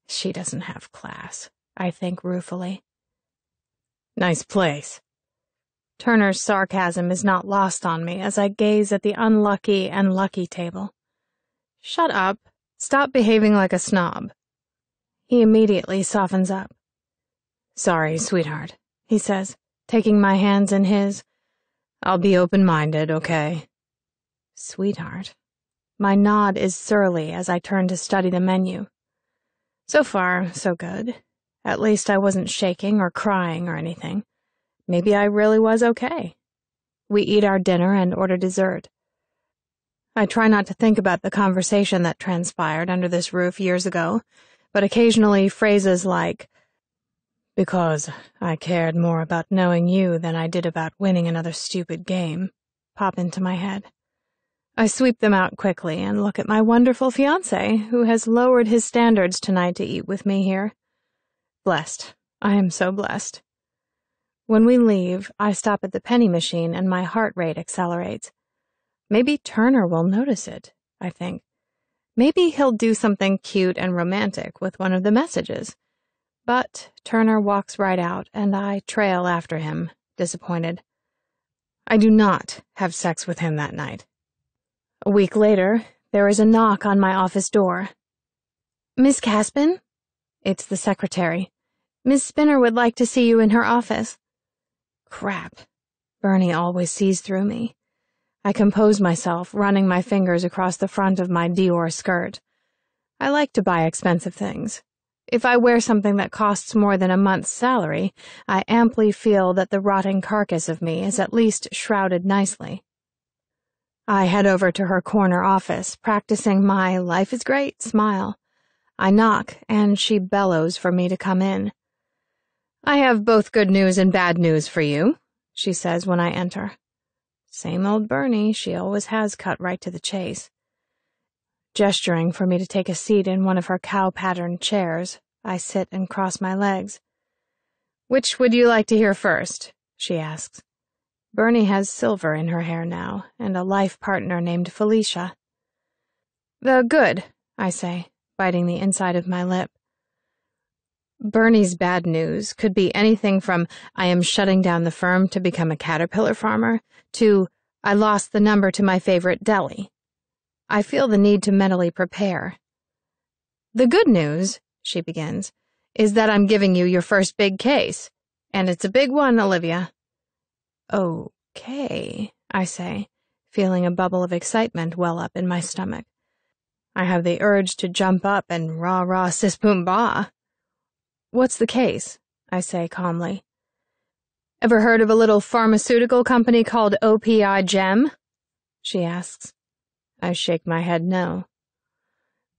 She doesn't have class, I think ruefully. Nice place. Turner's sarcasm is not lost on me as I gaze at the unlucky and lucky table. Shut up. Stop behaving like a snob. He immediately softens up. Sorry, sweetheart, he says, taking my hands in his. I'll be open-minded, okay? Sweetheart. My nod is surly as I turn to study the menu. So far, so good. At least I wasn't shaking or crying or anything. Maybe I really was okay. We eat our dinner and order dessert. I try not to think about the conversation that transpired under this roof years ago, but occasionally phrases like, because I cared more about knowing you than I did about winning another stupid game, pop into my head. I sweep them out quickly and look at my wonderful fiancé, who has lowered his standards tonight to eat with me here. Blessed. I am so blessed. When we leave, I stop at the penny machine and my heart rate accelerates. Maybe Turner will notice it, I think. Maybe he'll do something cute and romantic with one of the messages. But Turner walks right out, and I trail after him, disappointed. I do not have sex with him that night. A week later, there is a knock on my office door. "Miss Caspin?" It's the secretary. "Miss Spinner would like to see you in her office." Crap. Bernie always sees through me. I compose myself, running my fingers across the front of my Dior skirt. I like to buy expensive things. If I wear something that costs more than a month's salary, I amply feel that the rotting carcass of me is at least shrouded nicely. I head over to her corner office, practicing my life is great smile. I knock, and she bellows for me to come in. "I have both good news and bad news for you," she says when I enter. Same old Bernie, she always has cut right to the chase. Gesturing for me to take a seat in one of her cow-patterned chairs, I sit and cross my legs. "Which would you like to hear first?" she asks. Bernie has silver in her hair now, and a life partner named Felicia. "The good," I say, biting the inside of my lip. Bernie's bad news could be anything from I am shutting down the firm to become a caterpillar farmer to I lost the number to my favorite deli. I feel the need to mentally prepare. "The good news," she begins, "is that I'm giving you your first big case. And it's a big one, Olivia." "Okay," I say, feeling a bubble of excitement well up in my stomach. I have the urge to jump up and rah-rah sis-boom-bah. "What's the case?" I say calmly. "Ever heard of a little pharmaceutical company called OPI Gem?" she asks. I shake my head no.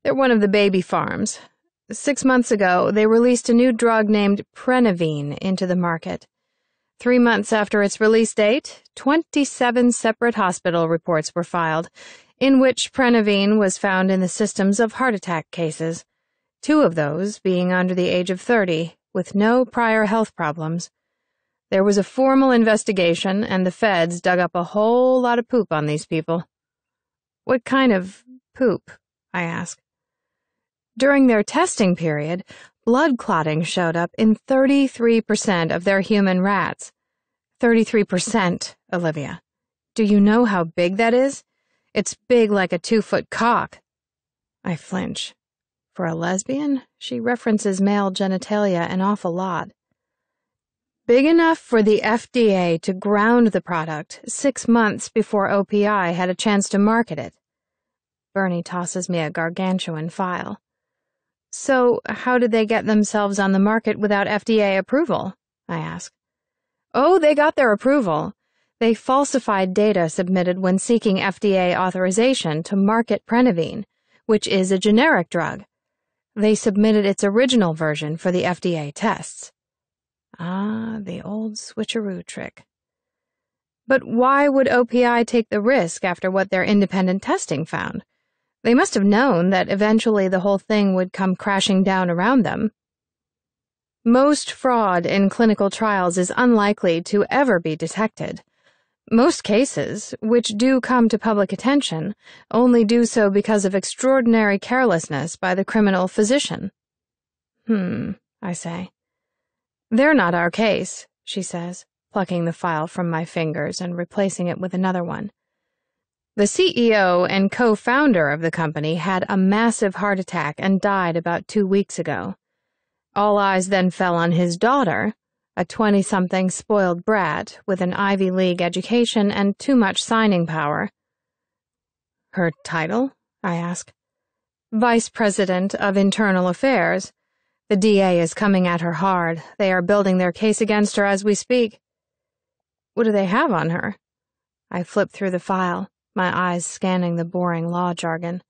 "They're one of the baby farms. 6 months ago, they released a new drug named Prenavine into the market. 3 months after its release date, 27 separate hospital reports were filed, in which Prenavine was found in the systems of heart attack cases, 2 of those being under the age of 30, with no prior health problems. There was a formal investigation, and the feds dug up a whole lot of poop on these people." "What kind of poop?" I ask. "During their testing period, blood clotting showed up in 33% of their human rats. 33%, Olivia. Do you know how big that is? It's big like a 2-foot cock." I flinch. For a lesbian, she references male genitalia an awful lot. "Big enough for the FDA to ground the product 6 months before OPI had a chance to market it." Bernie tosses me a gargantuan file. "So, how did they get themselves on the market without FDA approval?" I ask. "Oh, they got their approval. They falsified data submitted when seeking FDA authorization to market Prenavine, which is a generic drug. They submitted its original version for the FDA tests." Ah, the old switcheroo trick. "But why would OPI take the risk after what their independent testing found? They must have known that eventually the whole thing would come crashing down around them." "Most fraud in clinical trials is unlikely to ever be detected. Most cases, which do come to public attention, only do so because of extraordinary carelessness by the criminal physician." I say. "They're not our case," she says, plucking the file from my fingers and replacing it with another one. "The CEO and co-founder of the company had a massive heart attack and died about 2 weeks ago. All eyes then fell on his daughter, a 20-something spoiled brat with an Ivy League education and too much signing power." "Her title?" I ask. "Vice President of Internal Affairs. The DA is coming at her hard. They are building their case against her as we speak." "What do they have on her?" I flip through the file, my eyes scanning the boring law jargon.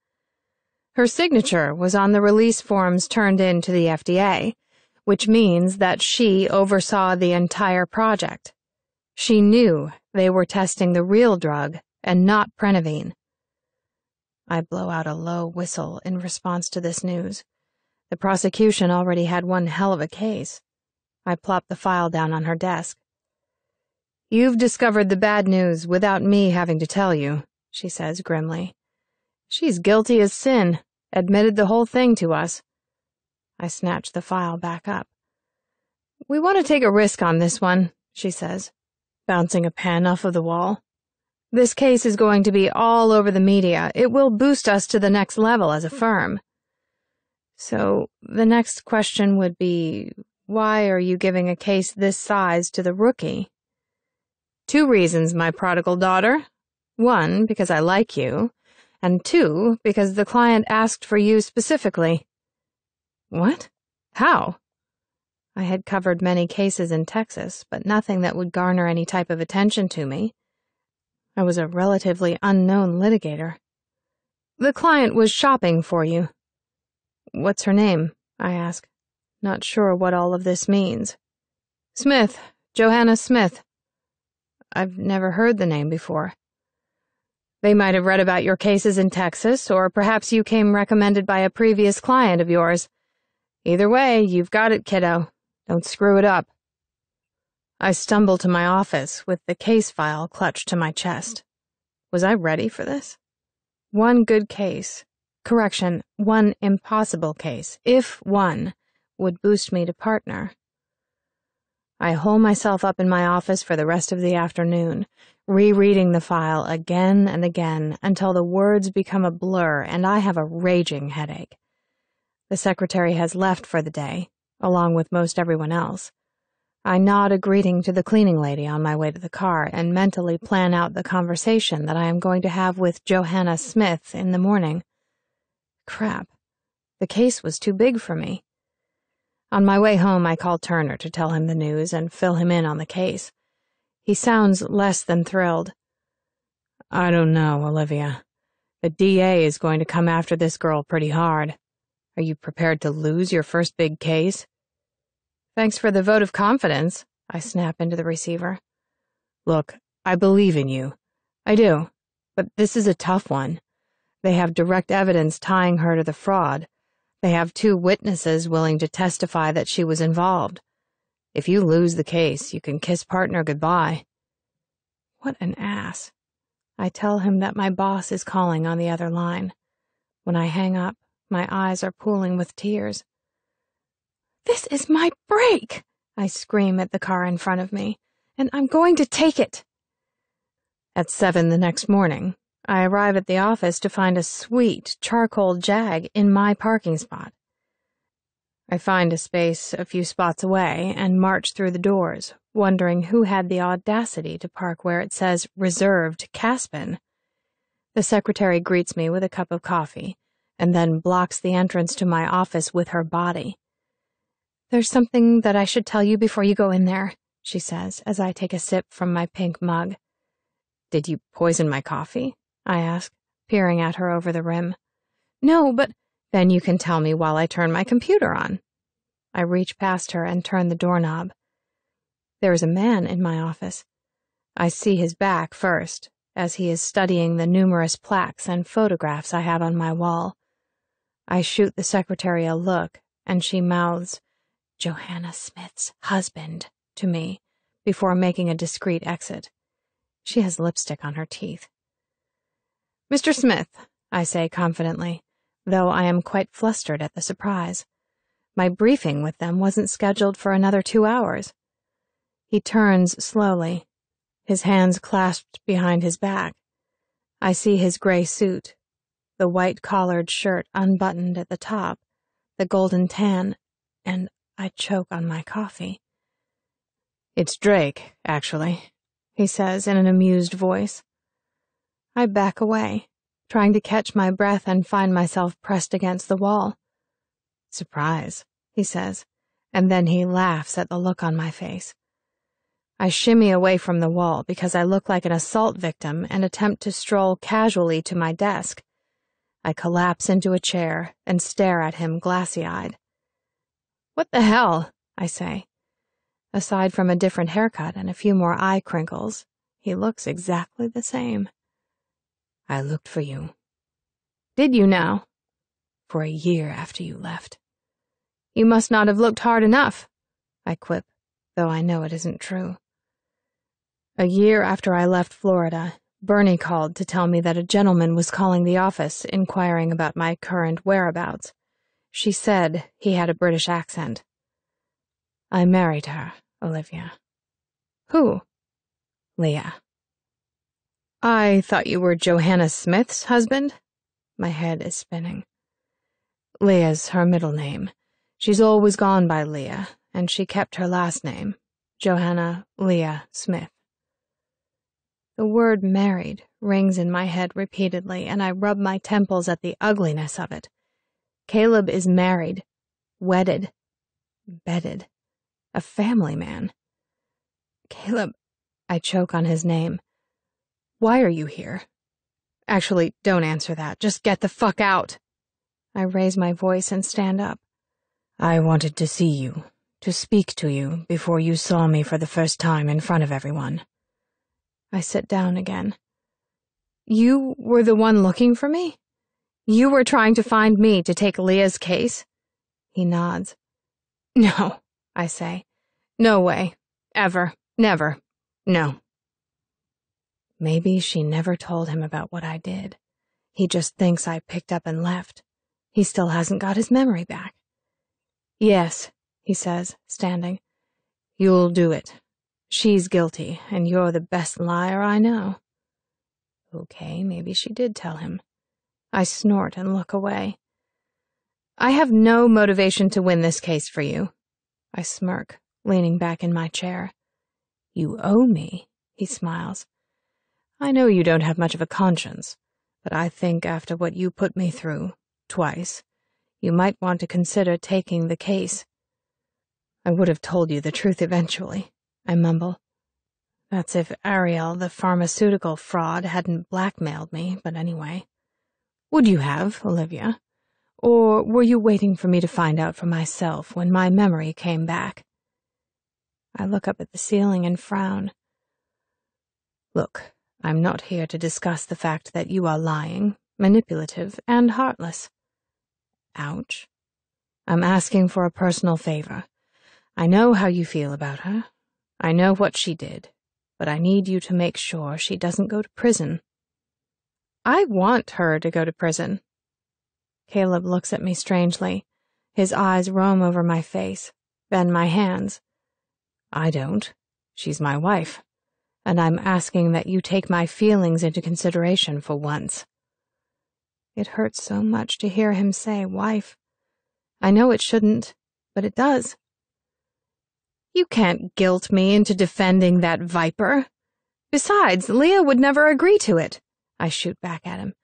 "Her signature was on the release forms turned in to the FDA, which means that she oversaw the entire project. She knew they were testing the real drug and not Prenavine." I blow out a low whistle in response to this news. The prosecution already had one hell of a case. I plop the file down on her desk. "You've discovered the bad news without me having to tell you," she says grimly. "She's guilty as sin, admitted the whole thing to us." I snatch the file back up. "We want to take a risk on this one," she says, bouncing a pen off of the wall. This case is going to be all over the media. It will boost us to the next level as a firm. So, the next question would be, why are you giving a case this size to the rookie? 2 reasons, my prodigal daughter. 1, because I like you, and 2, because the client asked for you specifically. What? How? I had covered many cases in Texas, but nothing that would garner any type of attention to me. I was a relatively unknown litigator. The client was shopping for you. What's her name? I ask, not sure what all of this means. Smith, Johanna Smith. I've never heard the name before. They might have read about your cases in Texas, or perhaps you came recommended by a previous client of yours. Either way, you've got it, kiddo. Don't screw it up. I stumbled to my office with the case file clutched to my chest. Was I ready for this? 1 good case, correction, 1 impossible case, if 1, would boost me to partner. I hole myself up in my office for the rest of the afternoon, rereading the file again and again until the words become a blur and I have a raging headache. The secretary has left for the day, along with most everyone else. I nod a greeting to the cleaning lady on my way to the car and mentally plan out the conversation that I am going to have with Johanna Smith in the morning. Crap. The case was too big for me. On my way home, I call Turner to tell him the news and fill him in on the case. He sounds less than thrilled. I don't know, Olivia. The DA is going to come after this girl pretty hard. Are you prepared to lose your first big case? Thanks for the vote of confidence, I snap into the receiver. Look, I believe in you. I do. But this is a tough one. They have direct evidence tying her to the fraud. They have 2 witnesses willing to testify that she was involved. If you lose the case, you can kiss partner goodbye. What an ass. I tell him that my boss is calling on the other line. When I hang up, my eyes are pooling with tears. This is my break, I scream at the car in front of me, and I'm going to take it. At 7 the next morning, I arrive at the office to find a sweet charcoal Jag in my parking spot. I find a space a few spots away and march through the doors, wondering who had the audacity to park where it says Reserved Caspin. The secretary greets me with a cup of coffee, and then blocks the entrance to my office with her body. There's something that I should tell you before you go in there, she says as I take a sip from my pink mug. Did you poison my coffee? I ask, peering at her over the rim. No, but then you can tell me while I turn my computer on. I reach past her and turn the doorknob. There is a man in my office. I see his back first, as he is studying the numerous plaques and photographs I have on my wall. I shoot the secretary a look, and she mouths, Johanna Smith's husband, to me, before making a discreet exit. She has lipstick on her teeth. Mr. Smith, I say confidently, though I am quite flustered at the surprise. My briefing with them wasn't scheduled for another 2 hours. He turns slowly, his hands clasped behind his back. I see his gray suit, the white-collared shirt unbuttoned at the top, the golden tan, and I choke on my coffee. It's Drake, actually, he says in an amused voice. I back away, trying to catch my breath and find myself pressed against the wall. Surprise, he says, and then he laughs at the look on my face. I shimmy away from the wall because I look like an assault victim and attempt to stroll casually to my desk. I collapse into a chair and stare at him glassy-eyed. What the hell? I say. Aside from a different haircut and a few more eye crinkles, he looks exactly the same. I looked for you. Did you now? For a year after you left. You must not have looked hard enough, I quip, though I know it isn't true. A year after I left Florida, Bernie called to tell me that a gentleman was calling the office inquiring about my current whereabouts. She said he had a British accent. I married her, Olivia. Who? Leah. I thought you were Johanna Smith's husband? My head is spinning. Leah's her middle name. She's always gone by Leah, and she kept her last name, Johanna Leah Smith. The word married rings in my head repeatedly, and I rub my temples at the ugliness of it. Caleb is married, wedded, bedded, a family man. Caleb, I choke on his name. Why are you here? Actually, don't answer that. Just get the fuck out. I raise my voice and stand up. I wanted to see you, to speak to you before you saw me for the first time in front of everyone. I sit down again. You were the one looking for me? You were trying to find me to take Leah's case? He nods. No, I say. No way. Ever. Never. No. Maybe she never told him about what I did. He just thinks I picked up and left. He still hasn't got his memory back. Yes, he says, standing. You'll do it. She's guilty, and you're the best liar I know. Okay, maybe she did tell him. I snort and look away. I have no motivation to win this case for you. I smirk, leaning back in my chair. You owe me, he smiles. I know you don't have much of a conscience, but I think after what you put me through, twice, you might want to consider taking the case. I would have told you the truth eventually, I mumble. That's if Ariel, the pharmaceutical fraud, hadn't blackmailed me, but anyway. Would you have, Olivia? Or were you waiting for me to find out for myself when my memory came back? I look up at the ceiling and frown. Look, I'm not here to discuss the fact that you are lying, manipulative, and heartless. Ouch. I'm asking for a personal favor. I know how you feel about her. I know what she did, but I need you to make sure she doesn't go to prison. I want her to go to prison. Caleb looks at me strangely. His eyes roam over my face, then my hands. I don't. She's my wife, and I'm asking that you take my feelings into consideration for once. It hurts so much to hear him say wife. I know it shouldn't, but it does. You can't guilt me into defending that viper. Besides, Leah would never agree to it. I shoot back at him.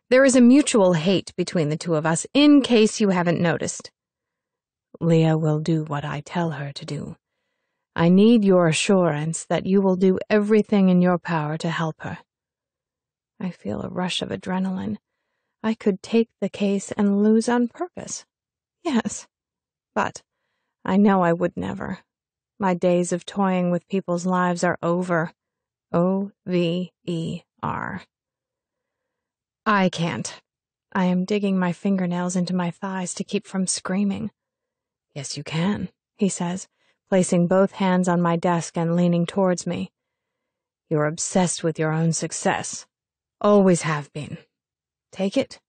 There is a mutual hate between the two of us, in case you haven't noticed. Leah will do what I tell her to do. I need your assurance that you will do everything in your power to help her. I feel a rush of adrenaline. I could take the case and lose on purpose. Yes, but I know I would never. My days of toying with people's lives are over. O-V-E-R. I can't. I am digging my fingernails into my thighs to keep from screaming. Yes, you can, he says, placing both hands on my desk and leaning towards me. You're obsessed with your own success. Always have been. Take it.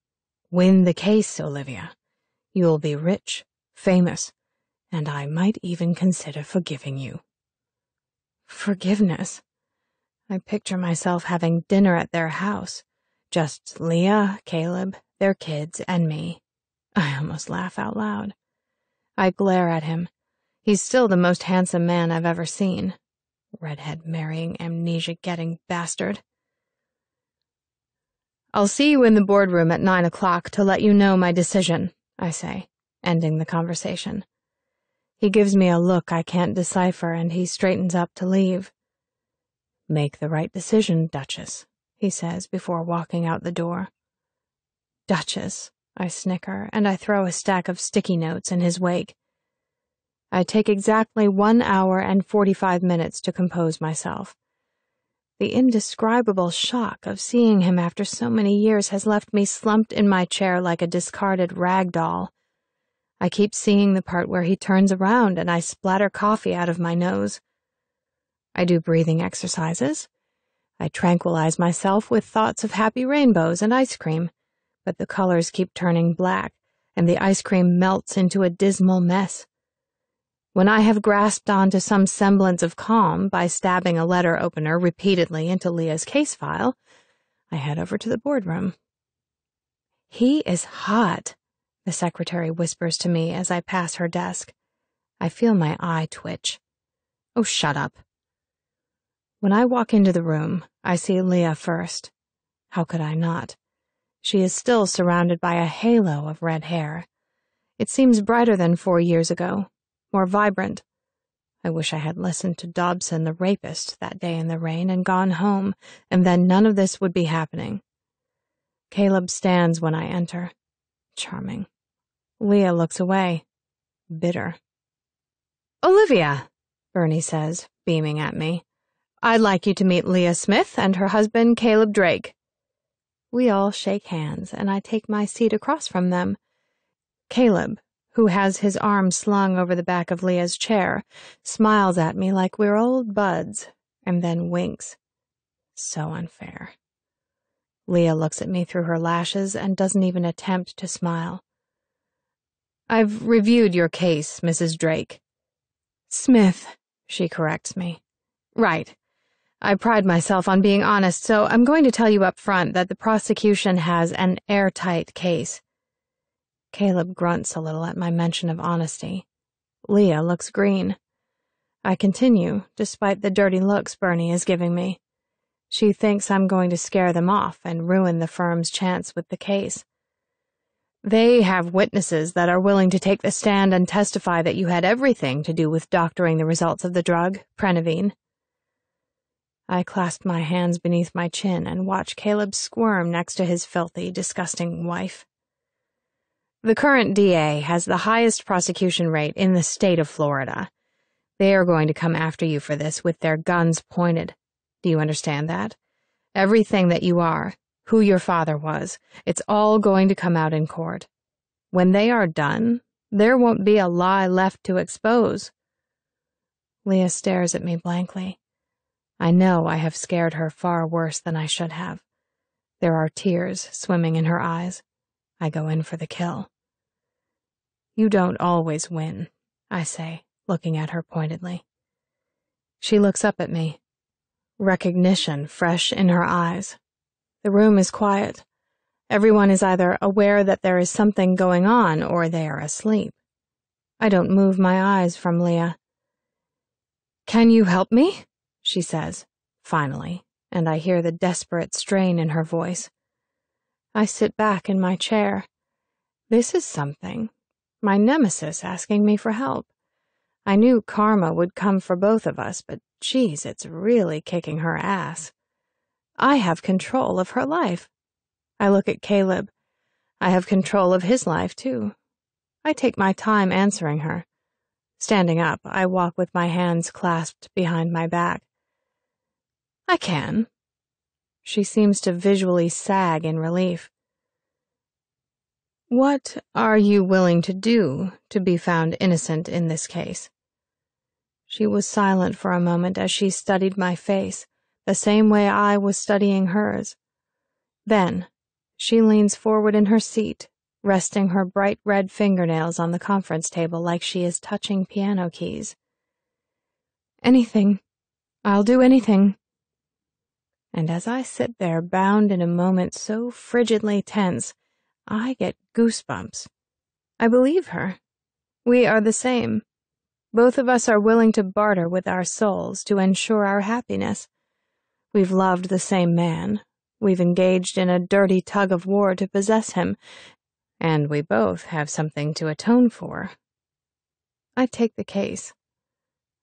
Win the case, Olivia. You'll be rich, famous, and I might even consider forgiving you. Forgiveness? I picture myself having dinner at their house. Just Leah, Caleb, their kids, and me. I almost laugh out loud. I glare at him. He's still the most handsome man I've ever seen. Redhead marrying amnesia-getting bastard. I'll see you in the boardroom at 9 o'clock to let you know my decision, I say, ending the conversation. He gives me a look I can't decipher, and he straightens up to leave. Make the right decision, Duchess, he says before walking out the door. Duchess, I snicker, and I throw a stack of sticky notes in his wake. I take exactly 1 hour and 45 minutes to compose myself. The indescribable shock of seeing him after so many years has left me slumped in my chair like a discarded rag doll. I keep seeing the part where he turns around and I splatter coffee out of my nose. I do breathing exercises. I tranquilize myself with thoughts of happy rainbows and ice cream, but the colors keep turning black, and the ice cream melts into a dismal mess. When I have grasped onto some semblance of calm by stabbing a letter opener repeatedly into Leah's case file, I head over to the boardroom. "He is hot," the secretary whispers to me as I pass her desk. I feel my eye twitch. "Oh, shut up." When I walk into the room, I see Leah first. How could I not? She is still surrounded by a halo of red hair. It seems brighter than 4 years ago, more vibrant. I wish I had listened to Dobson the rapist that day in the rain and gone home, and then none of this would be happening. Caleb stands when I enter. Charming. Leah looks away. Bitter. "Olivia," Bernie says, beaming at me. "I'd like you to meet Leah Smith and her husband, Caleb Drake." We all shake hands, and I take my seat across from them. Caleb, who has his arm slung over the back of Leah's chair, smiles at me like we're old buds, and then winks. So unfair. Leah looks at me through her lashes and doesn't even attempt to smile. "I've reviewed your case, Mrs. Drake." "Smith," she corrects me. "Right. I pride myself on being honest, so I'm going to tell you up front that the prosecution has an airtight case." Caleb grunts a little at my mention of honesty. Leah looks green. I continue, despite the dirty looks Bernie is giving me. She thinks I'm going to scare them off and ruin the firm's chance with the case. "They have witnesses that are willing to take the stand and testify that you had everything to do with doctoring the results of the drug, Prenavine." I clasp my hands beneath my chin and watch Caleb squirm next to his filthy, disgusting wife. "The current DA has the highest prosecution rate in the state of Florida. They are going to come after you for this with their guns pointed. Do you understand that? Everything that you are, who your father was, it's all going to come out in court. When they are done, there won't be a lie left to expose." Leah stares at me blankly. I know I have scared her far worse than I should have. There are tears swimming in her eyes. I go in for the kill. "You don't always win," I say, looking at her pointedly. She looks up at me, recognition fresh in her eyes. The room is quiet. Everyone is either aware that there is something going on or they are asleep. I don't move my eyes from Leah. "Can you help me?" she says, finally, and I hear the desperate strain in her voice. I sit back in my chair. This is something. My nemesis asking me for help. I knew karma would come for both of us, but geez, it's really kicking her ass. I have control of her life. I look at Caleb. I have control of his life, too. I take my time answering her. Standing up, I walk with my hands clasped behind my back. "I can." She seems to visually sag in relief. "What are you willing to do to be found innocent in this case?" She was silent for a moment as she studied my face, the same way I was studying hers. Then, she leans forward in her seat, resting her bright red fingernails on the conference table like she is touching piano keys. "Anything. I'll do anything." And as I sit there bound in a moment so frigidly tense, I get goosebumps. I believe her. We are the same. Both of us are willing to barter with our souls to ensure our happiness. We've loved the same man. We've engaged in a dirty tug of war to possess him, and we both have something to atone for. I take the case.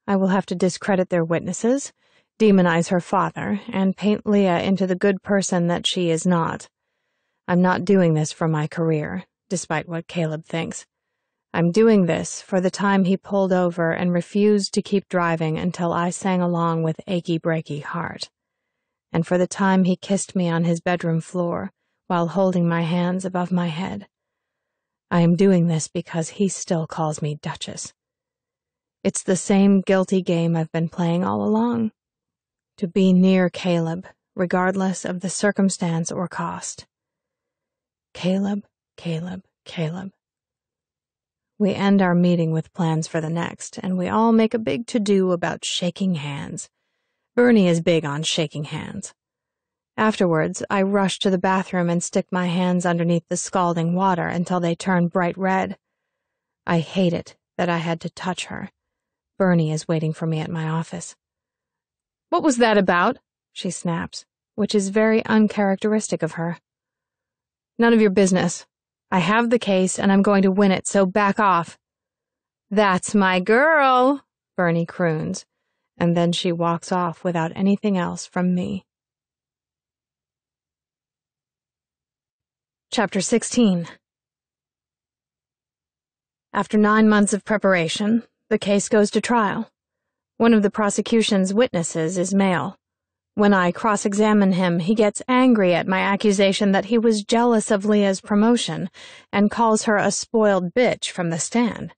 I will have to discredit their witnesses, demonize her father, and paint Leah into the good person that she is not. I'm not doing this for my career, despite what Caleb thinks. I'm doing this for the time he pulled over and refused to keep driving until I sang along with Achy Breaky Heart, and for the time he kissed me on his bedroom floor while holding my hands above my head. I am doing this because he still calls me Duchess. It's the same guilty game I've been playing all along. To be near Caleb, regardless of the circumstance or cost. Caleb, Caleb, Caleb. We end our meeting with plans for the next, and we all make a big to-do about shaking hands. Bernie is big on shaking hands. Afterwards, I rush to the bathroom and stick my hands underneath the scalding water until they turn bright red. I hate it that I had to touch her. Bernie is waiting for me at my office. "What was that about?" she snaps, which is very uncharacteristic of her. "None of your business. I have the case and I'm going to win it, so back off." "That's my girl," Bernie croons, and then she walks off without anything else from me. Chapter 16. After 9 months of preparation, the case goes to trial. One of the prosecution's witnesses is male. When I cross-examine him, he gets angry at my accusation that he was jealous of Leah's promotion and calls her a spoiled bitch from the stand.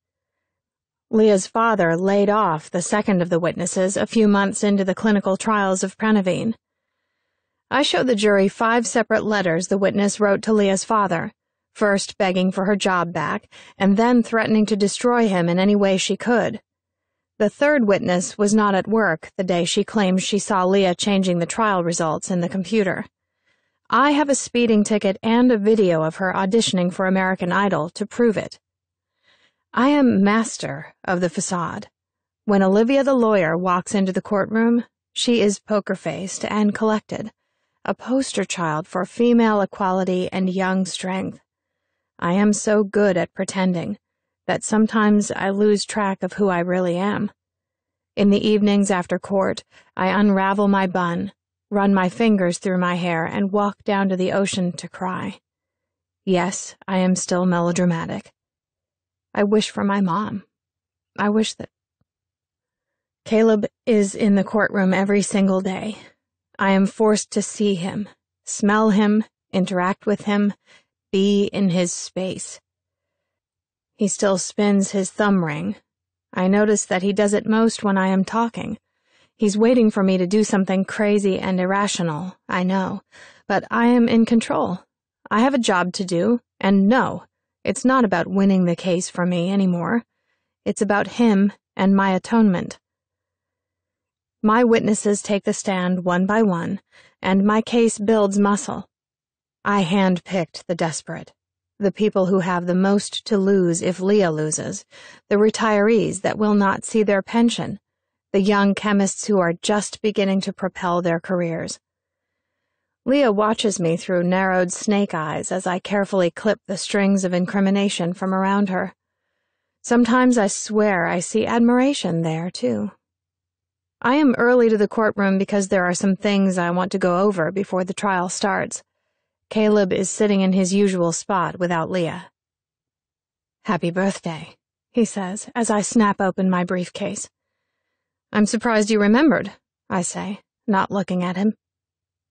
Leah's father laid off the second of the witnesses a few months into the clinical trials of Prenavine. I show the jury 5 separate letters the witness wrote to Leah's father, first begging for her job back, and then threatening to destroy him in any way she could. The third witness was not at work the day she claims she saw Leah changing the trial results in the computer. I have a speeding ticket and a video of her auditioning for American Idol to prove it. I am master of the facade. When Olivia the lawyer walks into the courtroom, she is poker-faced and collected, a poster child for female equality and young strength. I am so good at pretending that sometimes I lose track of who I really am. In the evenings after court, I unravel my bun, run my fingers through my hair, and walk down to the ocean to cry. Yes, I am still melodramatic. I wish for my mom. I wish that... Caleb is in the courtroom every single day. I am forced to see him, smell him, interact with him, be in his space. He still spins his thumb ring. I notice that he does it most when I am talking. He's waiting for me to do something crazy and irrational, I know, but I am in control. I have a job to do, and no, it's not about winning the case for me anymore. It's about him and my atonement. My witnesses take the stand one by one, and my case builds muscle. I hand-picked the desperate, the people who have the most to lose if Leah loses, the retirees that will not see their pension, the young chemists who are just beginning to propel their careers. Leah watches me through narrowed snake eyes as I carefully clip the strings of incrimination from around her. Sometimes I swear I see admiration there, too. I am early to the courtroom because there are some things I want to go over before the trial starts. Caleb is sitting in his usual spot without Leah. "Happy birthday," he says as I snap open my briefcase. "I'm surprised you remembered," I say, not looking at him.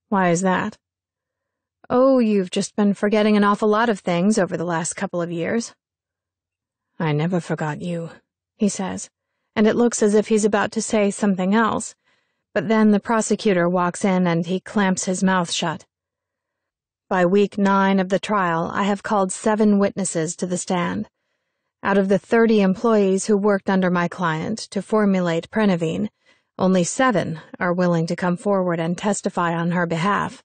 "Why is that?" "Oh, you've just been forgetting an awful lot of things over the last couple of years." "I never forgot you," he says, and it looks as if he's about to say something else, but then the prosecutor walks in and he clamps his mouth shut. By week 9 of the trial, I have called 7 witnesses to the stand. Out of the 30 employees who worked under my client to formulate Prenavine, only 7 are willing to come forward and testify on her behalf.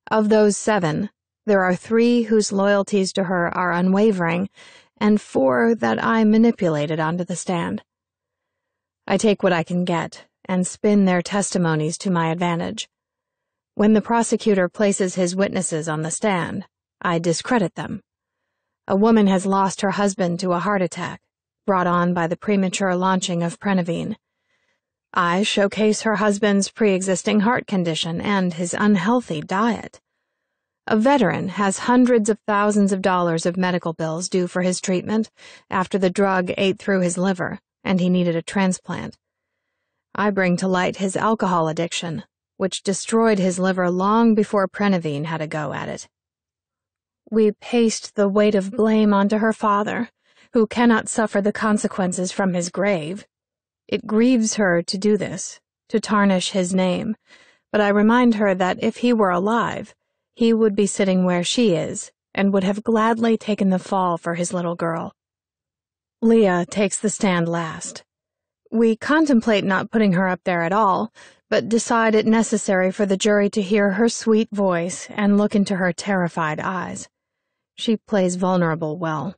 Of those 7, there are 3 whose loyalties to her are unwavering, and 4 that I manipulated onto the stand. I take what I can get and spin their testimonies to my advantage. When the prosecutor places his witnesses on the stand, I discredit them. A woman has lost her husband to a heart attack, brought on by the premature launching of Prenavine. I showcase her husband's pre-existing heart condition and his unhealthy diet. A veteran has hundreds of thousands of dollars of medical bills due for his treatment after the drug ate through his liver, and he needed a transplant. I bring to light his alcohol addiction, which destroyed his liver long before Prenavine had a go at it. We paste the weight of blame onto her father, who cannot suffer the consequences from his grave. It grieves her to do this, to tarnish his name, but I remind her that if he were alive, he would be sitting where she is, and would have gladly taken the fall for his little girl. Leah takes the stand last. We contemplate not putting her up there at all, but decide it necessary for the jury to hear her sweet voice and look into her terrified eyes. She plays vulnerable well.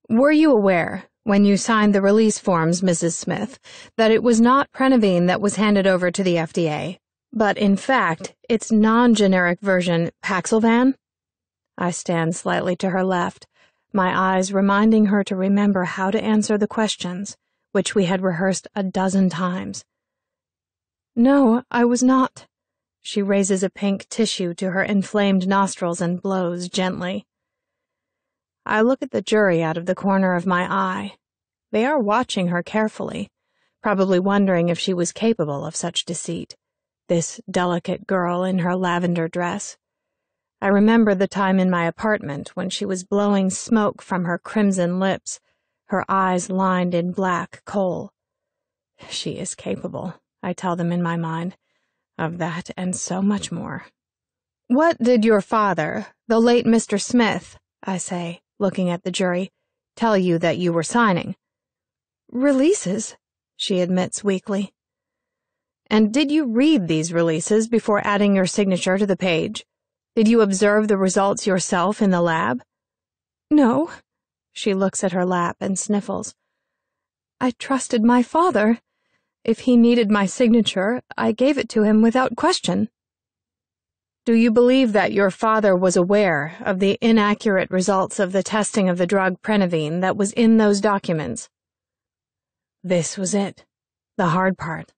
Were you aware, when you signed the release forms, Mrs. Smith, that it was not Prenavine that was handed over to the FDA, but in fact, its non-generic version, Paxilvan? I stand slightly to her left, my eyes reminding her to remember how to answer the questions, which we had rehearsed a dozen times. No, I was not. She raises a pink tissue to her inflamed nostrils and blows gently. I look at the jury out of the corner of my eye. They are watching her carefully, probably wondering if she was capable of such deceit, this delicate girl in her lavender dress. I remember the time in my apartment when she was blowing smoke from her crimson lips, her eyes lined in black coal. She is capable, I tell them in my mind, of that and so much more. What did your father, the late Mr. Smith, I say, looking at the jury, tell you that you were signing? Releases, she admits weakly. And did you read these releases before adding your signature to the page? Did you observe the results yourself in the lab? No. She looks at her lap and sniffles. I trusted my father. If he needed my signature, I gave it to him without question. Do you believe that your father was aware of the inaccurate results of the testing of the drug Prenavine that was in those documents? This was it, the hard part.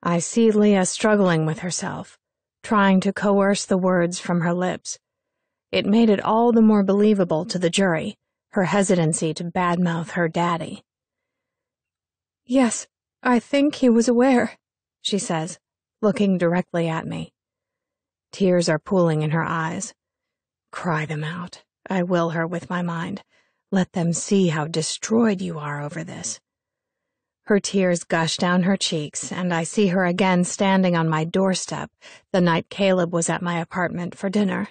I see Leah struggling with herself, trying to coerce the words from her lips. It made it all the more believable to the jury, her hesitancy to badmouth her daddy. Yes, I think he was aware, she says, looking directly at me. Tears are pooling in her eyes. Cry them out, I will her with my mind. Let them see how destroyed you are over this. Her tears gush down her cheeks, and I see her again standing on my doorstep the night Caleb was at my apartment for dinner.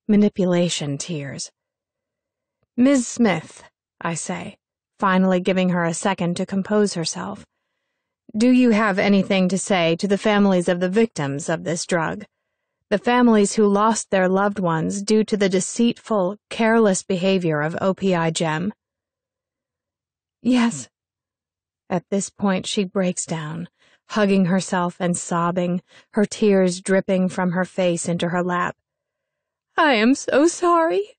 Manipulation tears. Ms. Smith, I say, finally giving her a second to compose herself. Do you have anything to say to the families of the victims of this drug? The families who lost their loved ones due to the deceitful, careless behavior of OPI Gem? Yes. At this point she breaks down, hugging herself and sobbing, her tears dripping from her face into her lap. I am so sorry.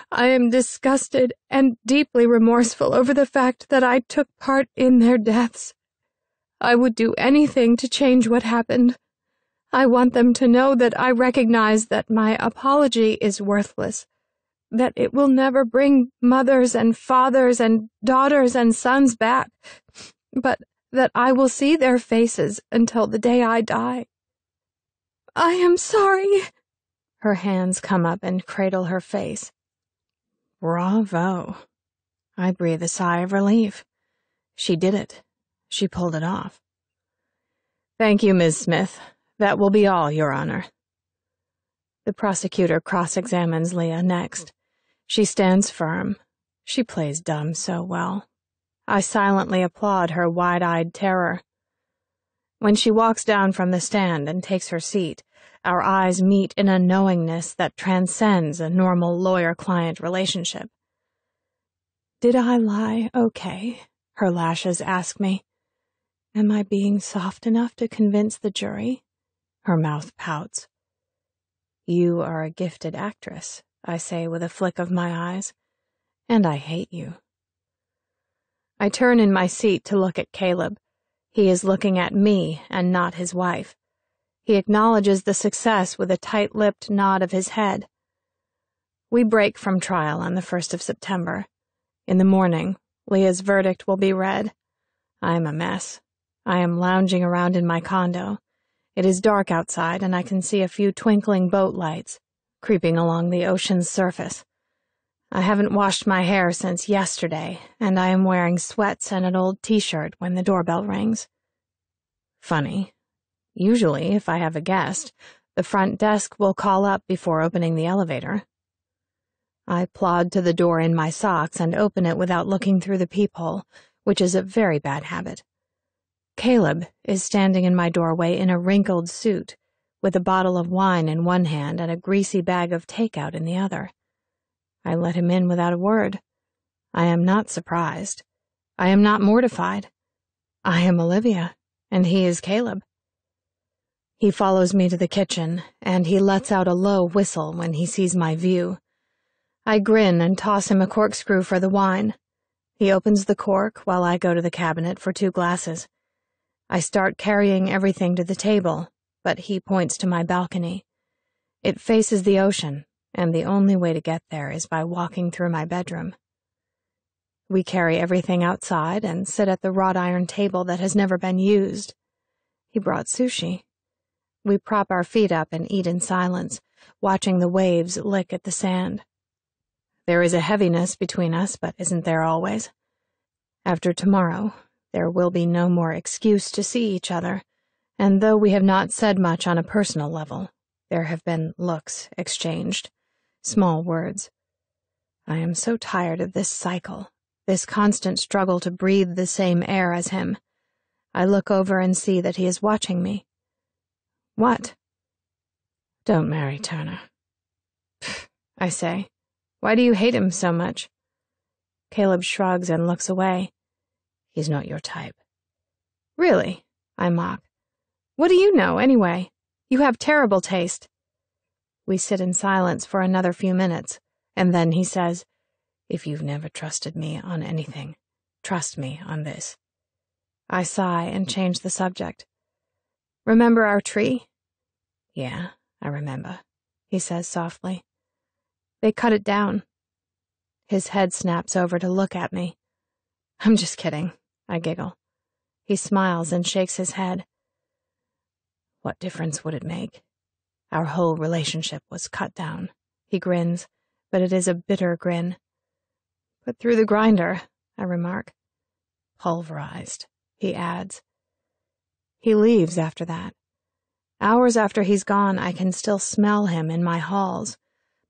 I am disgusted and deeply remorseful over the fact that I took part in their deaths. I would do anything to change what happened. I want them to know that I recognize that my apology is worthless, that it will never bring mothers and fathers and daughters and sons back, but that I will see their faces until the day I die. I am sorry. Her hands come up and cradle her face. Bravo. I breathe a sigh of relief. She did it. She pulled it off. Thank you, Ms. Smith. That will be all, Your Honor. The prosecutor cross-examines Leah next. She stands firm. She plays dumb so well. I silently applaud her wide-eyed terror. When she walks down from the stand and takes her seat, our eyes meet in a knowingness that transcends a normal lawyer-client relationship. Did I lie okay? Her lashes ask me. Am I being soft enough to convince the jury? Her mouth pouts. You are a gifted actress, I say with a flick of my eyes, and I hate you. I turn in my seat to look at Caleb. He is looking at me and not his wife. He acknowledges the success with a tight-lipped nod of his head. We break from trial on the 1st of September. In the morning, Leah's verdict will be read. I am a mess. I am lounging around in my condo. It is dark outside, and I can see a few twinkling boat lights creeping along the ocean's surface. I haven't washed my hair since yesterday, and I am wearing sweats and an old t-shirt when the doorbell rings. Funny. Usually, if I have a guest, the front desk will call up before opening the elevator. I plod to the door in my socks and open it without looking through the peephole, which is a very bad habit. Caleb is standing in my doorway in a wrinkled suit, with a bottle of wine in one hand and a greasy bag of takeout in the other. I let him in without a word. I am not surprised. I am not mortified. I am Olivia, and he is Caleb. He follows me to the kitchen, and he lets out a low whistle when he sees my view. I grin and toss him a corkscrew for the wine. He opens the cork while I go to the cabinet for 2 glasses. I start carrying everything to the table, but he points to my balcony. It faces the ocean, and the only way to get there is by walking through my bedroom. We carry everything outside and sit at the wrought iron table that has never been used. He brought sushi. We prop our feet up and eat in silence, watching the waves lick at the sand. There is a heaviness between us, but isn't there always? After tomorrow, there will be no more excuse to see each other, and though we have not said much on a personal level, there have been looks exchanged, small words. I am so tired of this cycle, this constant struggle to breathe the same air as him. I look over and see that he is watching me. What? Don't marry Turner. Pfft, I say. Why do you hate him so much? Caleb shrugs and looks away. He's not your type. Really? I mock. What do you know, anyway? You have terrible taste. We sit in silence for another few minutes, and then he says, If you've never trusted me on anything, trust me on this. I sigh and change the subject. Remember our tree? Yeah, I remember, he says softly. They cut it down. His head snaps over to look at me. I'm just kidding, I giggle. He smiles and shakes his head. What difference would it make? Our whole relationship was cut down. He grins, but it is a bitter grin. Put through the grinder, I remark. Pulverized, he adds. He leaves after that. Hours after he's gone, I can still smell him in my halls.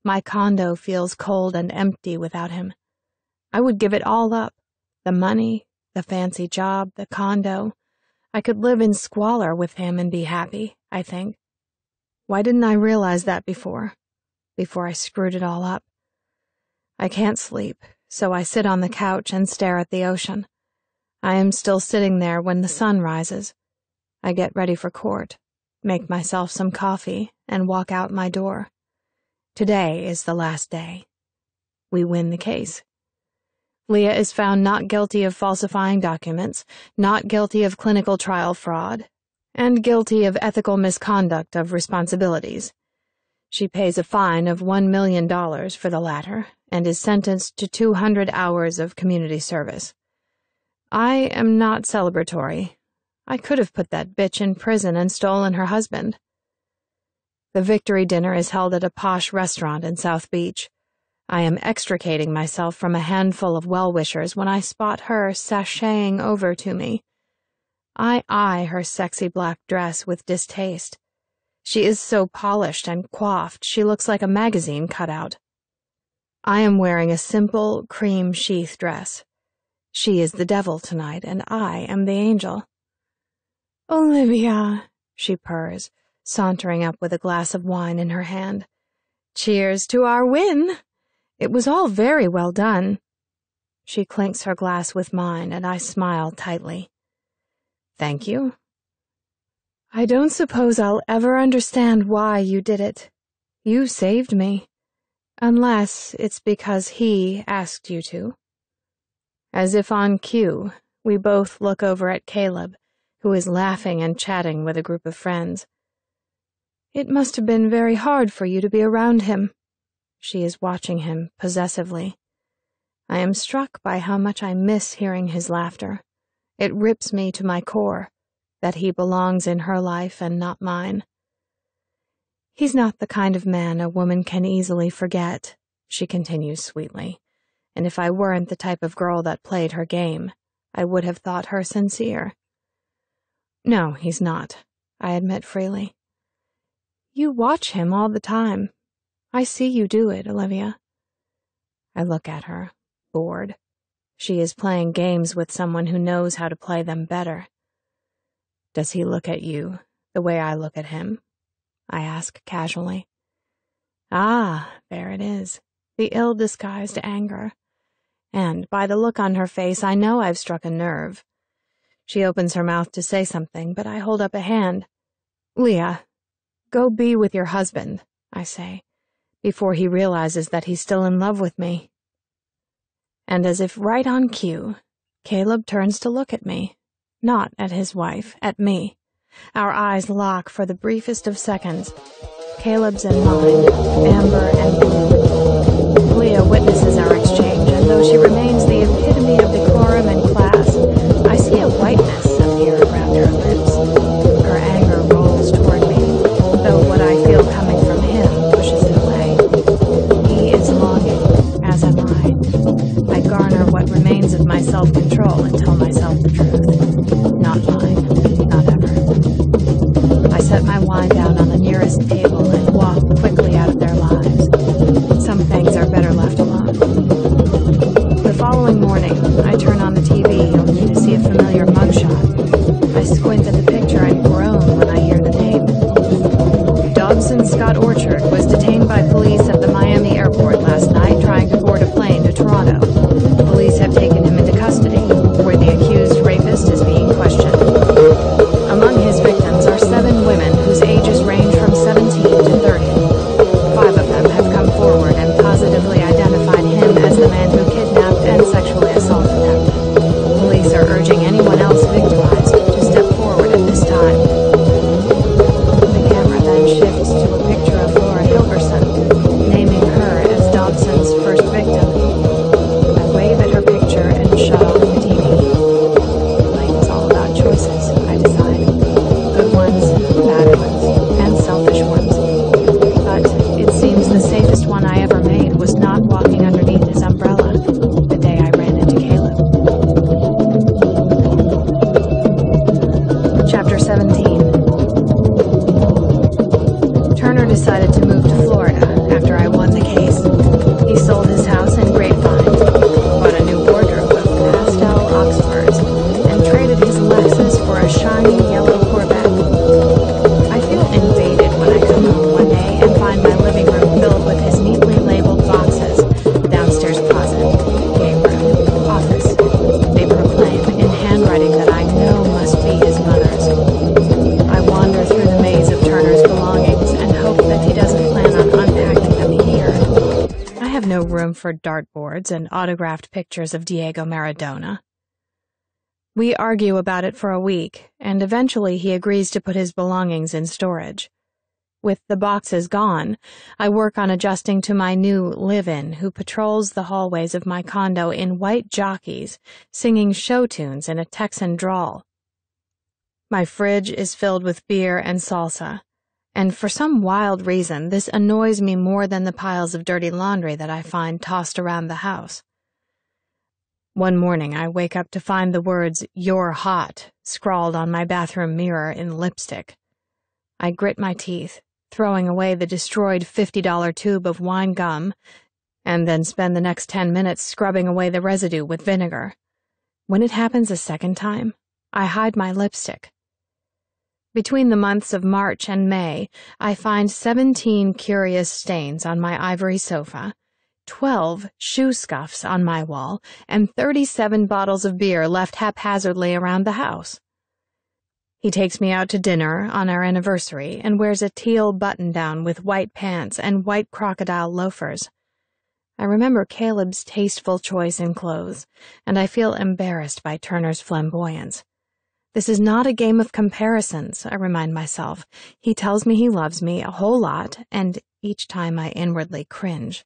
My condo feels cold and empty without him. I would give it all up. The money, the fancy job, the condo. I could live in squalor with him and be happy, I think. Why didn't I realize that before I screwed it all up? I can't sleep, so I sit on the couch and stare at the ocean. I am still sitting there when the sun rises. I get ready for court, make myself some coffee, and walk out my door. Today is the last day. We win the case. Leah is found not guilty of falsifying documents, not guilty of clinical trial fraud, and guilty of ethical misconduct of responsibilities. She pays a fine of $1 million for the latter and is sentenced to 200 hours of community service. I am not celebratory. I could have put that bitch in prison and stolen her husband. The victory dinner is held at a posh restaurant in South Beach. I am extricating myself from a handful of well-wishers when I spot her sashaying over to me. I eye her sexy black dress with distaste. She is so polished and coiffed, she looks like a magazine cutout. I am wearing a simple cream sheath dress. She is the devil tonight, and I am the angel. Olivia, she purrs, sauntering up with a glass of wine in her hand. Cheers to our win! It was all very well done. She clinks her glass with mine, and I smile tightly. Thank you. I don't suppose I'll ever understand why you did it. You saved me. Unless it's because he asked you to. As if on cue, we both look over at Caleb, who is laughing and chatting with a group of friends. It must have been very hard for you to be around him. She is watching him possessively. I am struck by how much I miss hearing his laughter. It rips me to my core, that he belongs in her life and not mine. He's not the kind of man a woman can easily forget, she continues sweetly, and if I weren't the type of girl that played her game, I would have thought her sincere. No, he's not, I admit freely. You watch him all the time. I see you do it, Olivia. I look at her, bored. She is playing games with someone who knows how to play them better. Does he look at you the way I look at him? I ask casually. Ah, there it is, the ill-disguised anger. And by the look on her face, I know I've struck a nerve. She opens her mouth to say something, but I hold up a hand. Leah, go be with your husband, I say, before he realizes that he's still in love with me. And as if right on cue, Caleb turns to look at me, not at his wife, at me. Our eyes lock for the briefest of seconds. Caleb's and mine, amber and blue. Leah witnesses our exchange, and though she remains the epitome of decorum and class, I see a whiteness appear around her lips. Her anger rolls toward me, though what I feel coming from him pushes it away. He is longing, as am I. I garner what remains of my self-control and tell myself the truth. Not mine, not ever. I set my wine down on the nearest table and walk quickly out of their lives. Some things are better left alone. The following morning, I turn on the TV only to see a familiar mugshot. I squint at the picture and groan when I hear the name. Dobson Scott Orchard was detained by police at the Miami airport last night trying to board a plane to Toronto. Police have taken him into custody, where the accused rapist is being questioned. Among his victims are 7 women whose ages range from 17 to 30. 5 of them have come forward and positively identified him as the man who kidnapped and sexually assaulted them. Police are urging anyone else victimized to step forward at this time. The camera then shifts to a picture of Laura Hilgerson, naming her as Dobson's first victim. I wave at her picture and shut off the TV. Life is all about choices, I decide. Good ones, bad ones, and selfish ones. But it seems the safest one I ever made was not walking underneath his umbrella the day I ran into Caleb. Chapter 17. Turner decided to move to Florida after I won the case. He sold his house in Grapevine, bought a new wardrobe of pastel Oxfords, and traded his Lexus for a shiny yellow Corvette. I feel invaded when I come home one day and find my living room filled with his neatly labeled boxes. Downstairs closet, game room, office. They proclaim in handwriting that I know must be his mother's. I wander through the maze of Turner's belongings and hope that he doesn't plan on unpacking them here. I have no room for dartboards and autographed pictures of Diego Maradona. We argue about it for a week, and eventually he agrees to put his belongings in storage. With the boxes gone, I work on adjusting to my new live-in who patrols the hallways of my condo in white jockeys, singing show tunes in a Texan drawl. My fridge is filled with beer and salsa, and for some wild reason this annoys me more than the piles of dirty laundry that I find tossed around the house. One morning I wake up to find the words, "You're hot," scrawled on my bathroom mirror in lipstick. I grit my teeth, throwing away the destroyed $50 tube of wine gum, and then spend the next 10 minutes scrubbing away the residue with vinegar. When it happens a second time, I hide my lipstick. Between the months of March and May, I find 17 curious stains on my ivory sofa, 12 shoe scuffs on my wall, and 37 bottles of beer left haphazardly around the house. He takes me out to dinner on our anniversary and wears a teal button-down with white pants and white crocodile loafers. I remember Caleb's tasteful choice in clothes, and I feel embarrassed by Turner's flamboyance. This is not a game of comparisons, I remind myself. He tells me he loves me a whole lot, and each time I inwardly cringe.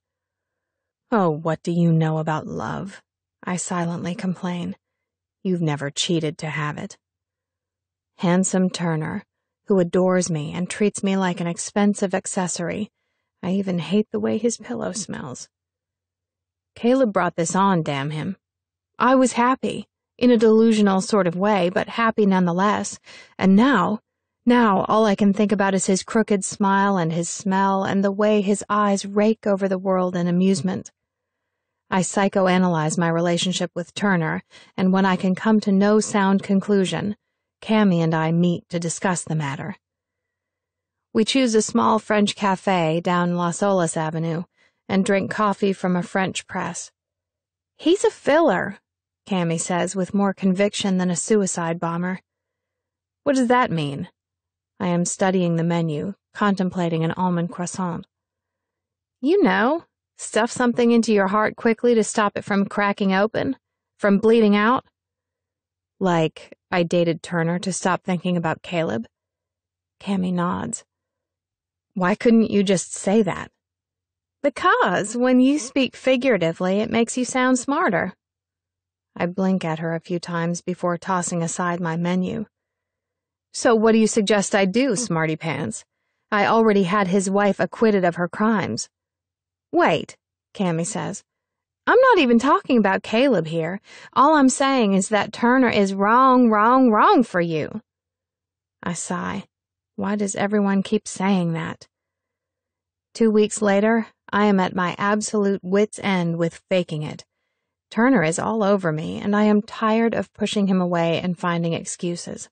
Oh, what do you know about love? I silently complain. You've never cheated to have it. Handsome Turner, who adores me and treats me like an expensive accessory. I even hate the way his pillow smells. Caleb brought this on, damn him. I was happy, in a delusional sort of way, but happy nonetheless, and now all I can think about is his crooked smile and his smell and the way his eyes rake over the world in amusement. I psychoanalyze my relationship with Turner, and when I can come to no sound conclusion, Cammy and I meet to discuss the matter. We choose a small French cafe down Las Olas Avenue and drink coffee from a French press. "He's a filler," Cammy says with more conviction than a suicide bomber. "What does that mean?" I am studying the menu, contemplating an almond croissant. "You know, stuff something into your heart quickly to stop it from cracking open, from bleeding out." "Like, I dated Turner to stop thinking about Caleb?" Cammy nods. "Why couldn't you just say that?" "Because when you speak figuratively, it makes you sound smarter." I blink at her a few times before tossing aside my menu. "So what do you suggest I do, smarty pants? I already had his wife acquitted of her crimes." "Wait," Cammy says. "I'm not even talking about Caleb here. All I'm saying is that Turner is wrong for you." I sigh. Why does everyone keep saying that? 2 weeks later, I am at my absolute wit's end with faking it. Turner is all over me, and I am tired of pushing him away and finding excuses.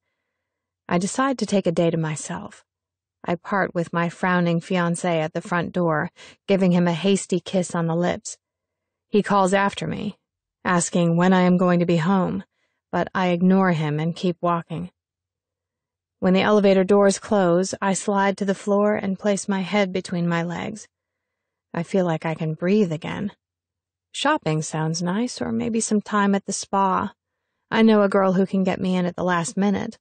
I decide to take a day to myself. I part with my frowning fiancé at the front door, giving him a hasty kiss on the lips. He calls after me, asking when I am going to be home, but I ignore him and keep walking. When the elevator doors close, I slide to the floor and place my head between my legs. I feel like I can breathe again. Shopping sounds nice, or maybe some time at the spa. I know a girl who can get me in at the last minute.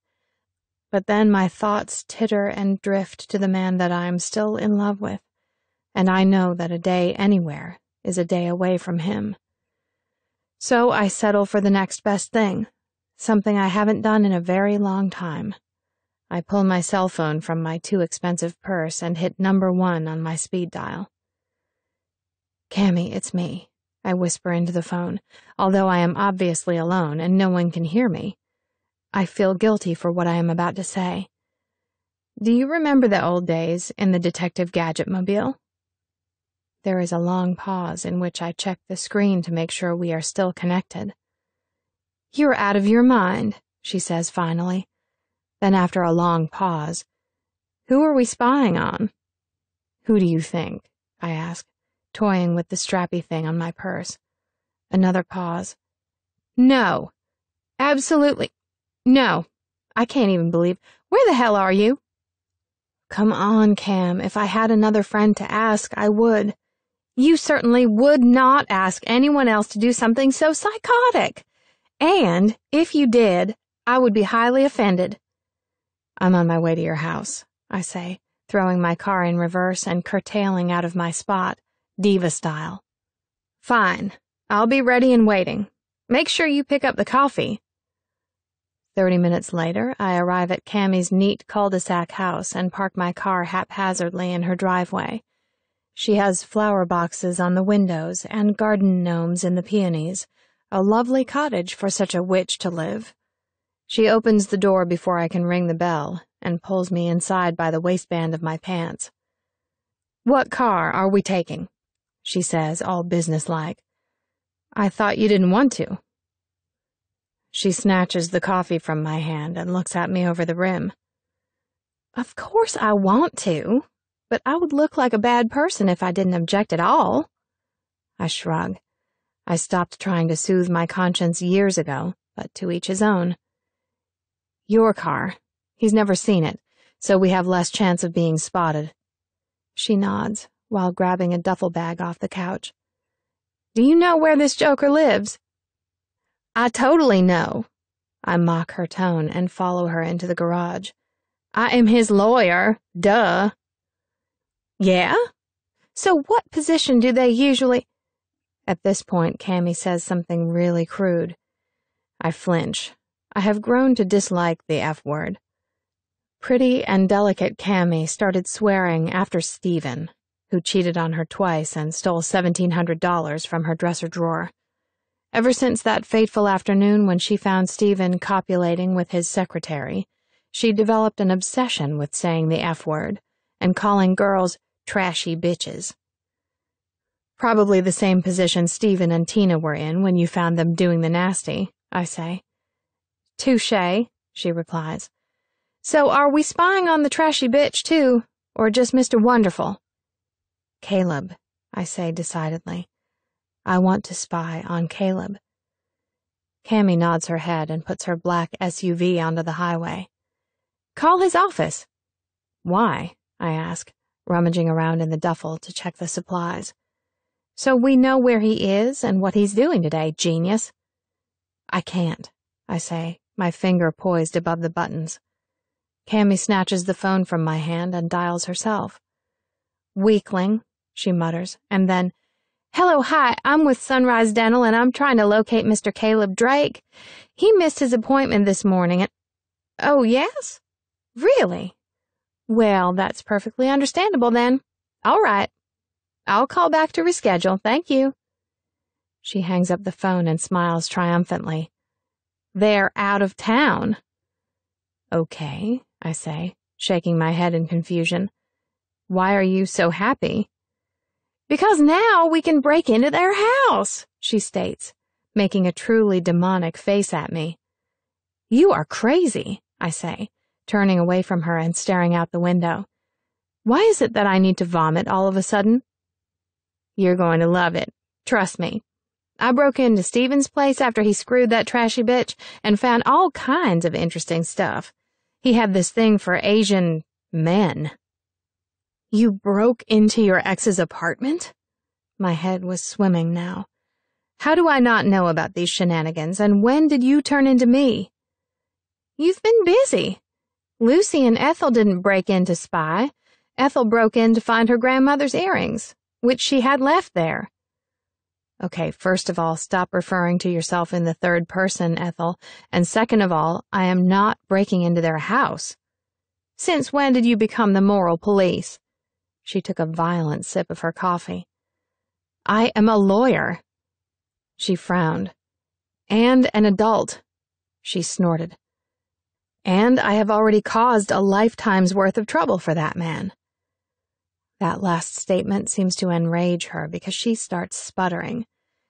But then my thoughts titter and drift to the man that I am still in love with, and I know that a day anywhere is a day away from him. So I settle for the next best thing, something I haven't done in a very long time. I pull my cell phone from my too expensive purse and hit number 1 on my speed dial. "Cammy, it's me," I whisper into the phone, although I am obviously alone and no one can hear me. I feel guilty for what I am about to say. "Do you remember the old days in the Detective Gadget-mobile?" There is a long pause in which I check the screen to make sure we are still connected. "You're out of your mind," she says finally. Then after a long pause, "Who are we spying on?" "Who do you think?" I ask, toying with the strappy thing on my purse. Another pause. "No. Absolutely. No. I can't even believe. Where the hell are you?" "Come on, Cam. If I had another friend to ask, I would." "You certainly would not ask anyone else to do something so psychotic. And if you did, I would be highly offended." "I'm on my way to your house," I say, throwing my car in reverse and curtailing out of my spot, diva style. "Fine. I'll be ready and waiting. Make sure you pick up the coffee." 30 minutes later, I arrive at Cammy's neat cul-de-sac house and park my car haphazardly in her driveway. She has flower boxes on the windows and garden gnomes in the peonies, a lovely cottage for such a witch to live. She opens the door before I can ring the bell and pulls me inside by the waistband of my pants. "What car are we taking?" she says, all businesslike. "I thought you didn't want to." She snatches the coffee from my hand and looks at me over the rim. "Of course I want to, but I would look like a bad person if I didn't object at all." I shrug. I stopped trying to soothe my conscience years ago, but to each his own. "Your car. He's never seen it, so we have less chance of being spotted." She nods, while grabbing a duffel bag off the couch. "Do you know where this joker lives?" "I totally know." I mock her tone and follow her into the garage. "I am his lawyer, duh." "Yeah? So what position do they usually—" At this point, Cammy says something really crude. I flinch. I have grown to dislike the F word. Pretty and delicate Cammy started swearing after Stephen, who cheated on her twice and stole $1,700 from her dresser drawer. Ever since that fateful afternoon when she found Stephen copulating with his secretary, she developed an obsession with saying the F word and calling girls trashy bitches. "Probably the same position Stephen and Tina were in when you found them doing the nasty," I say. "Touché," she replies. So are we spying on the trashy bitch, too, or just Mr. Wonderful? Caleb, I say decidedly. I want to spy on Caleb. Cammy nods her head and puts her black SUV onto the highway. Call his office. Why? I ask, rummaging around in the duffel to check the supplies. So we know where he is and what he's doing today, genius. I can't, I say, my finger poised above the buttons. Cammy snatches the phone from my hand and dials herself. Weakling, she mutters, and then, Hello, hi, I'm with Sunrise Dental and I'm trying to locate Mr. Caleb Drake. He missed his appointment this morning and... Oh, yes? Really? Well, that's perfectly understandable then. All right. I'll call back to reschedule, thank you. She hangs up the phone and smiles triumphantly. They're out of town. Okay, I say, shaking my head in confusion. Why are you so happy? Because now we can break into their house, she states, making a truly demonic face at me. You are crazy, I say, turning away from her and staring out the window. Why is it that I need to vomit all of a sudden? You're going to love it. Trust me. I broke into Steven's place after he screwed that trashy bitch and found all kinds of interesting stuff. He had this thing for Asian men. You broke into your ex's apartment? My head was swimming now. How do I not know about these shenanigans, and when did you turn into me? You've been busy. Lucy and Ethel didn't break in to spy. Ethel broke in to find her grandmother's earrings, which she had left there. Okay, first of all, stop referring to yourself in the third person, Ethel, and second of all, I am not breaking into their house. Since when did you become the moral police? She took a violent sip of her coffee. I am a lawyer. She frowned. And an adult. She snorted. And I have already caused a lifetime's worth of trouble for that man. That last statement seems to enrage her because she starts sputtering.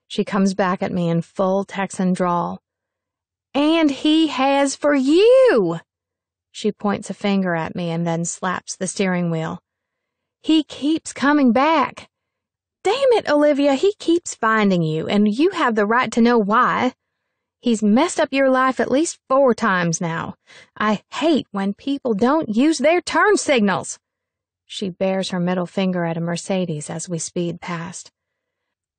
She comes back at me in full Texan drawl. And he has for you! She points a finger at me and then slaps the steering wheel. He keeps coming back. Damn it, Olivia, he keeps finding you, and you have the right to know why. He's messed up your life at least 4 times now. I hate when people don't use their turn signals. She bares her middle finger at a Mercedes as we speed past.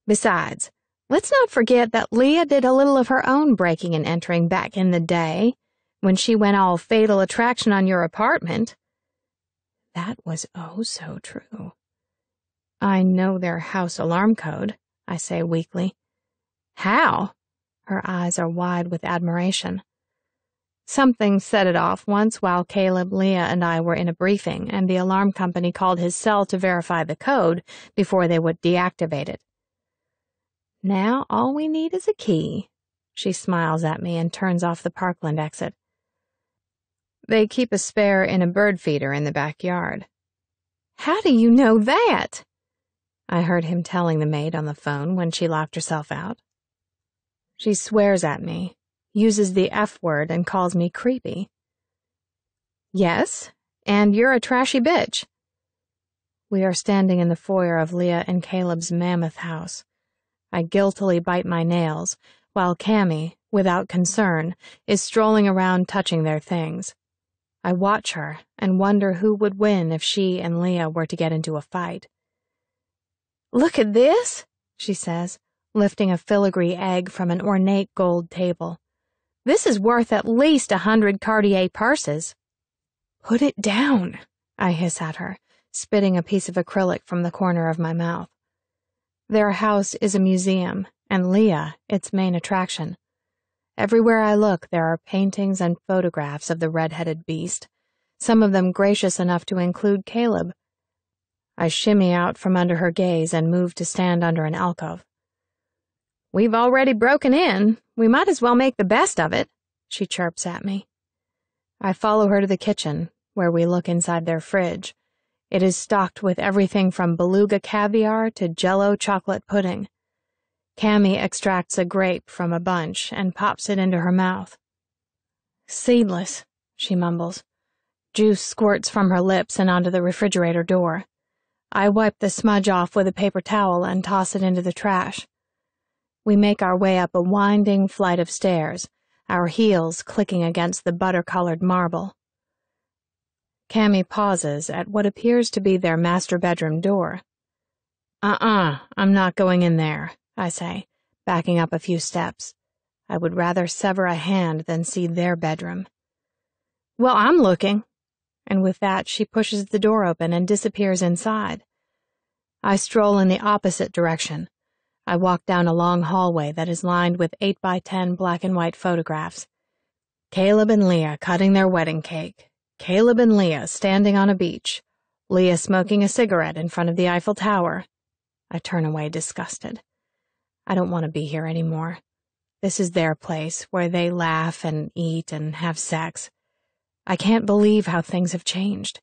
Besides, let's not forget that Leah did a little of her own breaking and entering back in the day, when she went all fatal attraction on your apartment. That was oh so true. I know their house alarm code, I say weakly. How? Her eyes are wide with admiration. Something set it off once while Caleb, Leah, and I were in a briefing, and the alarm company called his cell to verify the code before they would deactivate it. Now all we need is a key. She smiles at me and turns off the Parkland exit. They keep a spare in a bird feeder in the backyard. How do you know that? I heard him telling the maid on the phone when she locked herself out. She swears at me, uses the F word, and calls me creepy. Yes, and you're a trashy bitch. We are standing in the foyer of Leah and Caleb's mammoth house. I guiltily bite my nails, while Cammy, without concern, is strolling around touching their things. I watch her and wonder who would win if she and Leah were to get into a fight. Look at this, she says, lifting a filigree egg from an ornate gold table. This is worth at least 100 Cartier purses. Put it down, I hiss at her, spitting a piece of acrylic from the corner of my mouth. Their house is a museum, and Leah its main attraction. Everywhere I look, there are paintings and photographs of the red-headed beast, some of them gracious enough to include Caleb. I shimmy out from under her gaze and move to stand under an alcove. We've already broken in. We might as well make the best of it, she chirps at me. I follow her to the kitchen, where we look inside their fridge. It is stocked with everything from beluga caviar to Jell-O chocolate pudding. Cammy extracts a grape from a bunch and pops it into her mouth. Seedless, she mumbles. Juice squirts from her lips and onto the refrigerator door. I wipe the smudge off with a paper towel and toss it into the trash. We make our way up a winding flight of stairs, our heels clicking against the butter-colored marble. Cammy pauses at what appears to be their master bedroom door. I'm not going in there, I say, backing up a few steps. I would rather sever a hand than see their bedroom. Well, I'm looking. And with that, she pushes the door open and disappears inside. I stroll in the opposite direction. I walk down a long hallway that is lined with 8x10 black and white photographs. Caleb and Leah cutting their wedding cake. Caleb and Leah standing on a beach. Leah smoking a cigarette in front of the Eiffel Tower. I turn away disgusted. I don't want to be here anymore. This is their place, where they laugh and eat and have sex. I can't believe how things have changed.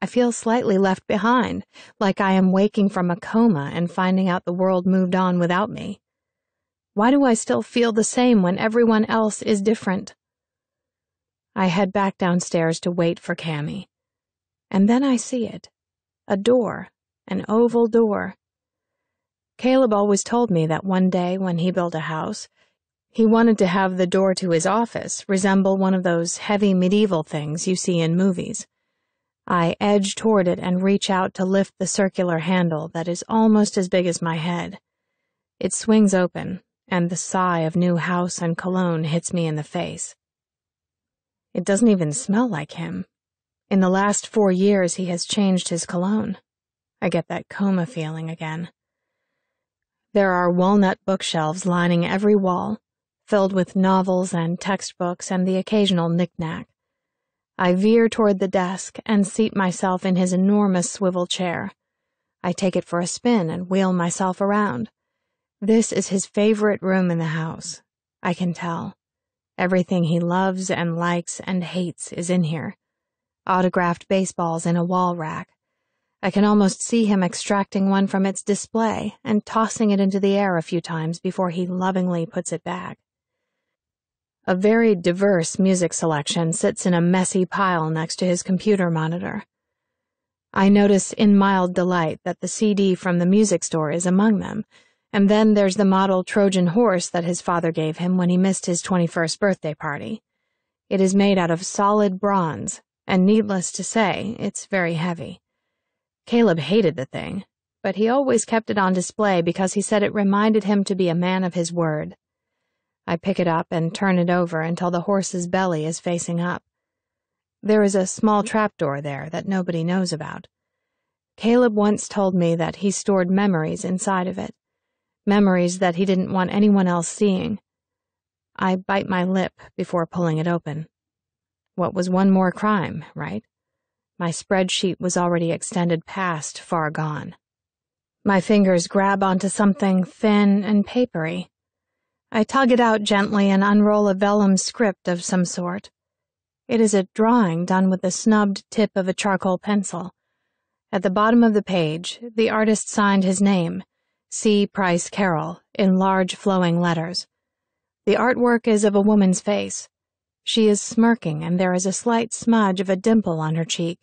I feel slightly left behind, like I am waking from a coma and finding out the world moved on without me. Why do I still feel the same when everyone else is different? I head back downstairs to wait for Cammy. And then I see it. A door. An oval door. Caleb always told me that one day when he built a house, he wanted to have the door to his office resemble one of those heavy medieval things you see in movies. I edge toward it and reach out to lift the circular handle that is almost as big as my head. It swings open, and the sigh of new house and cologne hits me in the face. It doesn't even smell like him. In the last 4 years, he has changed his cologne. I get that coma feeling again. There are walnut bookshelves lining every wall, filled with novels and textbooks and the occasional knick-knack. I veer toward the desk and seat myself in his enormous swivel chair. I take it for a spin and wheel myself around. This is his favorite room in the house. I can tell. Everything he loves and likes and hates is in here. Autographed baseballs in a wall rack. I can almost see him extracting one from its display and tossing it into the air a few times before he lovingly puts it back. A very diverse music selection sits in a messy pile next to his computer monitor. I notice in mild delight that the CD from the music store is among them, and then there's the model Trojan horse that his father gave him when he missed his 21st birthday party. It is made out of solid bronze, and needless to say, it's very heavy. Caleb hated the thing, but he always kept it on display because he said it reminded him to be a man of his word. I pick it up and turn it over until the horse's belly is facing up. There is a small trapdoor there that nobody knows about. Caleb once told me that he stored memories inside of it, memories that he didn't want anyone else seeing. I bite my lip before pulling it open. What was one more crime, right? My spreadsheet was already extended past far gone. My fingers grab onto something thin and papery. I tug it out gently and unroll a vellum script of some sort. It is a drawing done with the snubbed tip of a charcoal pencil. At the bottom of the page, the artist signed his name, C. Price Carroll, in large flowing letters. The artwork is of a woman's face. She is smirking, and there is a slight smudge of a dimple on her cheek.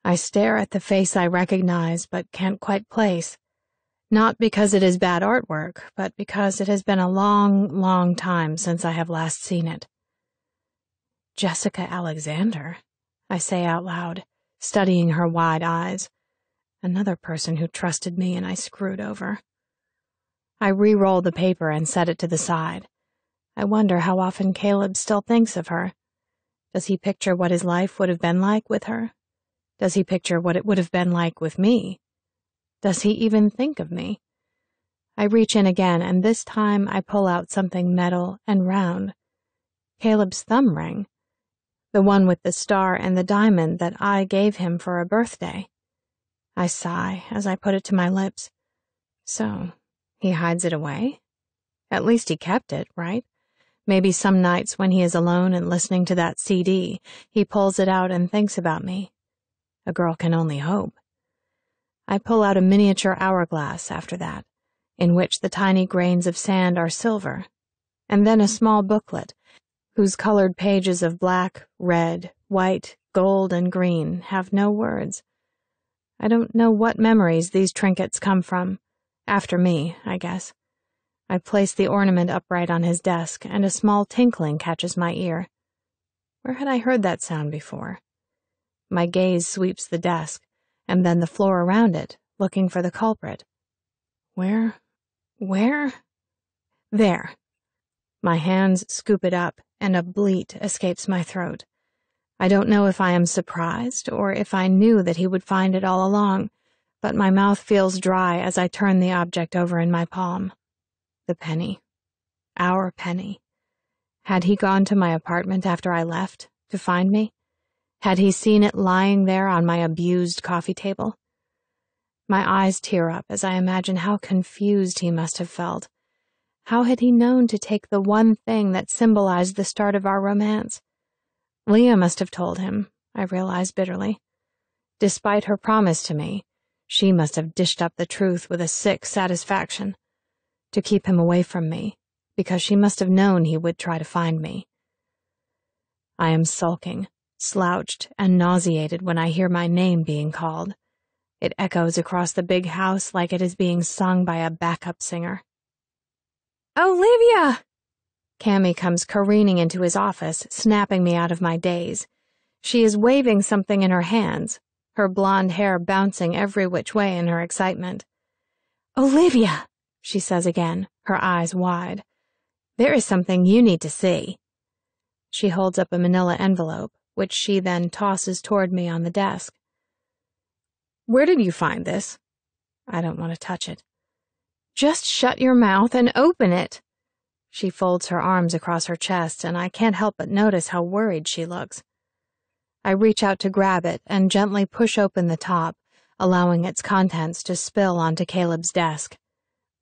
I stare at the face I recognize but can't quite place. Not because it is bad artwork, but because it has been a long, long time since I have last seen it. Jessica Alexander, I say out loud, studying her wide eyes. Another person who trusted me and I screwed over. I re-roll the paper and set it to the side. I wonder how often Caleb still thinks of her. Does he picture what his life would have been like with her? Does he picture what it would have been like with me? Does he even think of me? I reach in again, and this time I pull out something metal and round. Caleb's thumb ring. The one with the star and the diamond that I gave him for a birthday. I sigh as I put it to my lips. So, he hides it away? At least he kept it, right? Maybe some nights when he is alone and listening to that CD, he pulls it out and thinks about me. A girl can only hope. I pull out a miniature hourglass after that, in which the tiny grains of sand are silver, and then a small booklet, whose colored pages of black, red, white, gold, and green have no words. I don't know what memories these trinkets come from. After me, I guess. I place the ornament upright on his desk, and a small tinkling catches my ear. Where had I heard that sound before? My gaze sweeps the desk, and then the floor around it, looking for the culprit. Where? There. My hands scoop it up, and a bleat escapes my throat. I don't know if I am surprised or if I knew that he would find it all along, but my mouth feels dry as I turn the object over in my palm. The penny. Our penny. Had he gone to my apartment after I left to find me? Had he seen it lying there on my abused coffee table? My eyes tear up as I imagine how confused he must have felt. How had he known to take the one thing that symbolized the start of our romance? Leah must have told him, I realize bitterly. Despite her promise to me, she must have dished up the truth with a sick satisfaction. To keep him away from me, because she must have known he would try to find me. I am sulking, slouched, and nauseated when I hear my name being called. It echoes across the big house like it is being sung by a backup singer. Olivia! Cammy comes careening into his office, snapping me out of my daze. She is waving something in her hands, her blonde hair bouncing every which way in her excitement. Olivia! She says again, her eyes wide. There is something you need to see. She holds up a manila envelope, which she then tosses toward me on the desk. Where did you find this? I don't want to touch it. Just shut your mouth and open it. She folds her arms across her chest, and I can't help but notice how worried she looks. I reach out to grab it and gently push open the top, allowing its contents to spill onto Caleb's desk.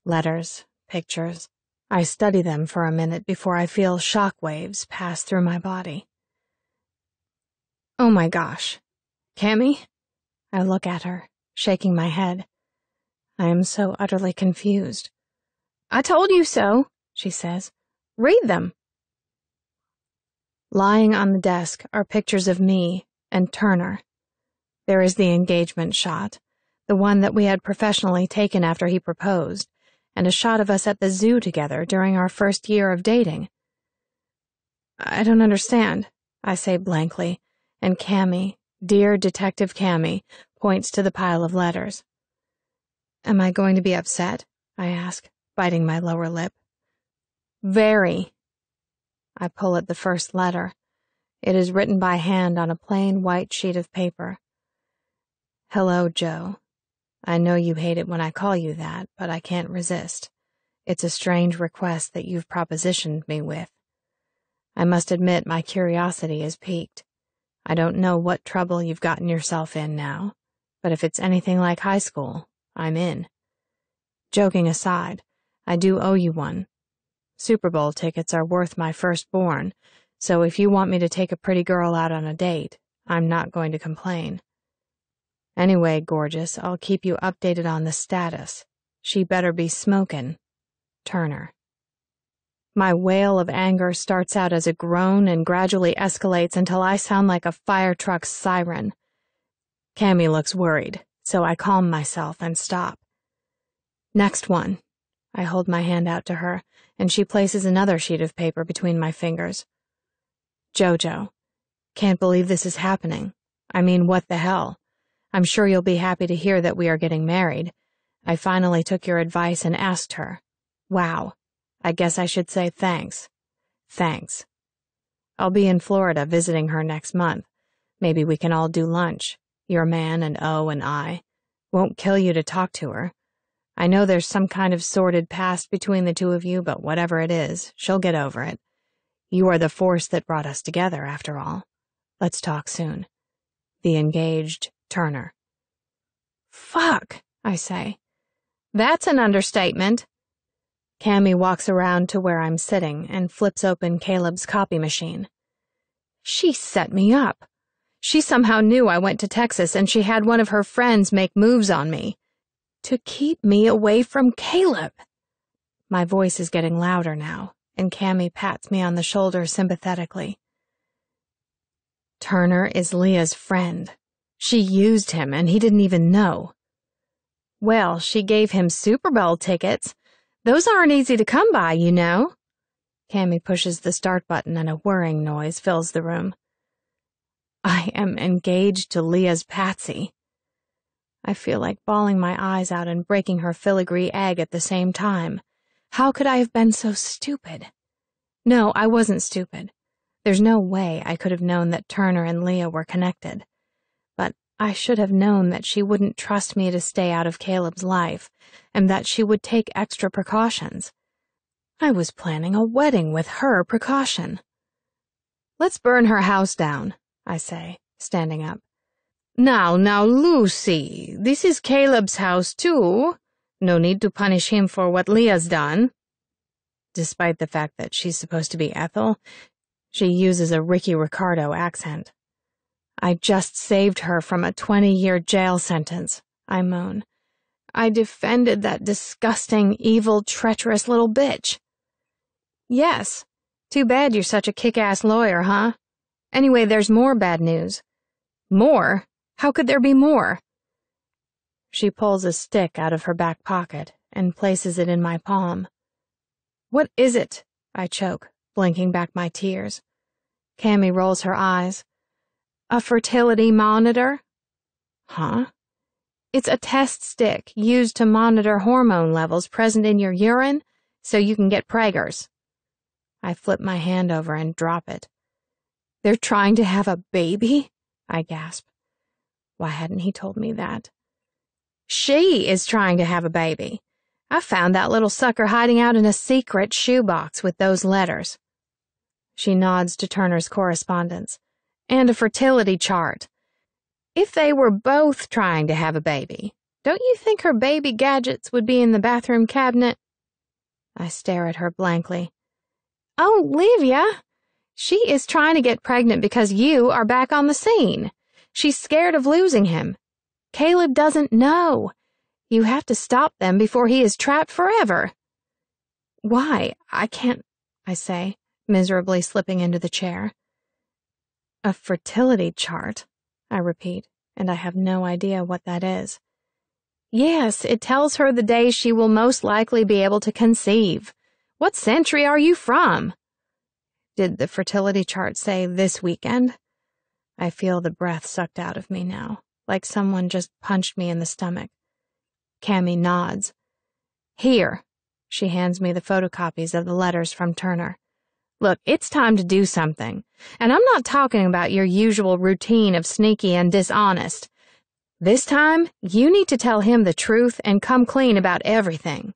Letters, pictures. I study them for a minute before I feel shock waves pass through my body. Oh my gosh. Cammy? I look at her, shaking my head. I am so utterly confused. I told you so, she says. Read them. Lying on the desk are pictures of me and Turner. There is the engagement shot, the one that we had professionally taken after he proposed, and a shot of us at the zoo together during our first year of dating. I don't understand, I say blankly, and Cammy, dear Detective Cammy, points to the pile of letters. Am I going to be upset? I ask, biting my lower lip. Very. I pull at the first letter. It is written by hand on a plain white sheet of paper. Hello, Joe. I know you hate it when I call you that, but I can't resist. It's a strange request that you've propositioned me with. I must admit my curiosity is piqued. I don't know what trouble you've gotten yourself in now, but if it's anything like high school, I'm in. Joking aside, I do owe you one. Super Bowl tickets are worth my firstborn, so if you want me to take a pretty girl out on a date, I'm not going to complain. Anyway, gorgeous, I'll keep you updated on the status. She better be smokin'. Turner. My wail of anger starts out as a groan and gradually escalates until I sound like a fire truck's siren. Cammy looks worried, so I calm myself and stop. Next one. I hold my hand out to her, and she places another sheet of paper between my fingers. Jojo. Can't believe this is happening. I mean, what the hell? I'm sure you'll be happy to hear that we are getting married. I finally took your advice and asked her. Wow. I guess I should say thanks. Thanks. I'll be in Florida visiting her next month. Maybe we can all do lunch. Your man and O and I. Won't kill you to talk to her. I know there's some kind of sordid past between the two of you, but whatever it is, she'll get over it. You are the force that brought us together, after all. Let's talk soon. The engaged Turner. Fuck, I say. That's an understatement. Cammy walks around to where I'm sitting and flips open Caleb's copy machine. She set me up. She somehow knew I went to Texas and she had one of her friends make moves on me. To keep me away from Caleb. My voice is getting louder now, and Cammy pats me on the shoulder sympathetically. Turner is Leah's friend. She used him, and he didn't even know. Well, she gave him Super Bowl tickets. Those aren't easy to come by, you know. Cammy pushes the start button and a whirring noise fills the room. I am engaged to Leah's Patsy. I feel like bawling my eyes out and breaking her filigree egg at the same time. How could I have been so stupid? No, I wasn't stupid. There's no way I could have known that Turner and Leah were connected. But I should have known that she wouldn't trust me to stay out of Caleb's life, and that she would take extra precautions. I was planning a wedding with her precaution. Let's burn her house down, I say, standing up. Now, Lucy, this is Caleb's house, too. No need to punish him for what Leah's done. Despite the fact that she's supposed to be Ethel, she uses a Ricky Ricardo accent. I just saved her from a 20-year jail sentence, I moan. I defended that disgusting, evil, treacherous little bitch. Yes. Too bad you're such a kick-ass lawyer, huh? Anyway, there's more bad news. More? How could there be more? She pulls a stick out of her back pocket and places it in my palm. What is it? I choke, blinking back my tears. Cammy rolls her eyes. A fertility monitor? Huh? It's a test stick used to monitor hormone levels present in your urine so you can get preggers. I flip my hand over and drop it. They're trying to have a baby? I gasp. Why hadn't he told me that? She is trying to have a baby. I found that little sucker hiding out in a secret shoebox with those letters. She nods to Turner's correspondence. And a fertility chart. If they were both trying to have a baby, don't you think her baby gadgets would be in the bathroom cabinet? I stare at her blankly. Oh, Livia! She is trying to get pregnant because you are back on the scene. She's scared of losing him. Caleb doesn't know. You have to stop them before he is trapped forever. Why? I can't, I say, miserably slipping into the chair. A fertility chart, I repeat, and I have no idea what that is. Yes, it tells her the day she will most likely be able to conceive. What century are you from? Did the fertility chart say this weekend? I feel the breath sucked out of me now, like someone just punched me in the stomach. Cammy nods. Here. She hands me the photocopies of the letters from Turner. Look, it's time to do something. And I'm not talking about your usual routine of sneaky and dishonest. This time, you need to tell him the truth and come clean about everything.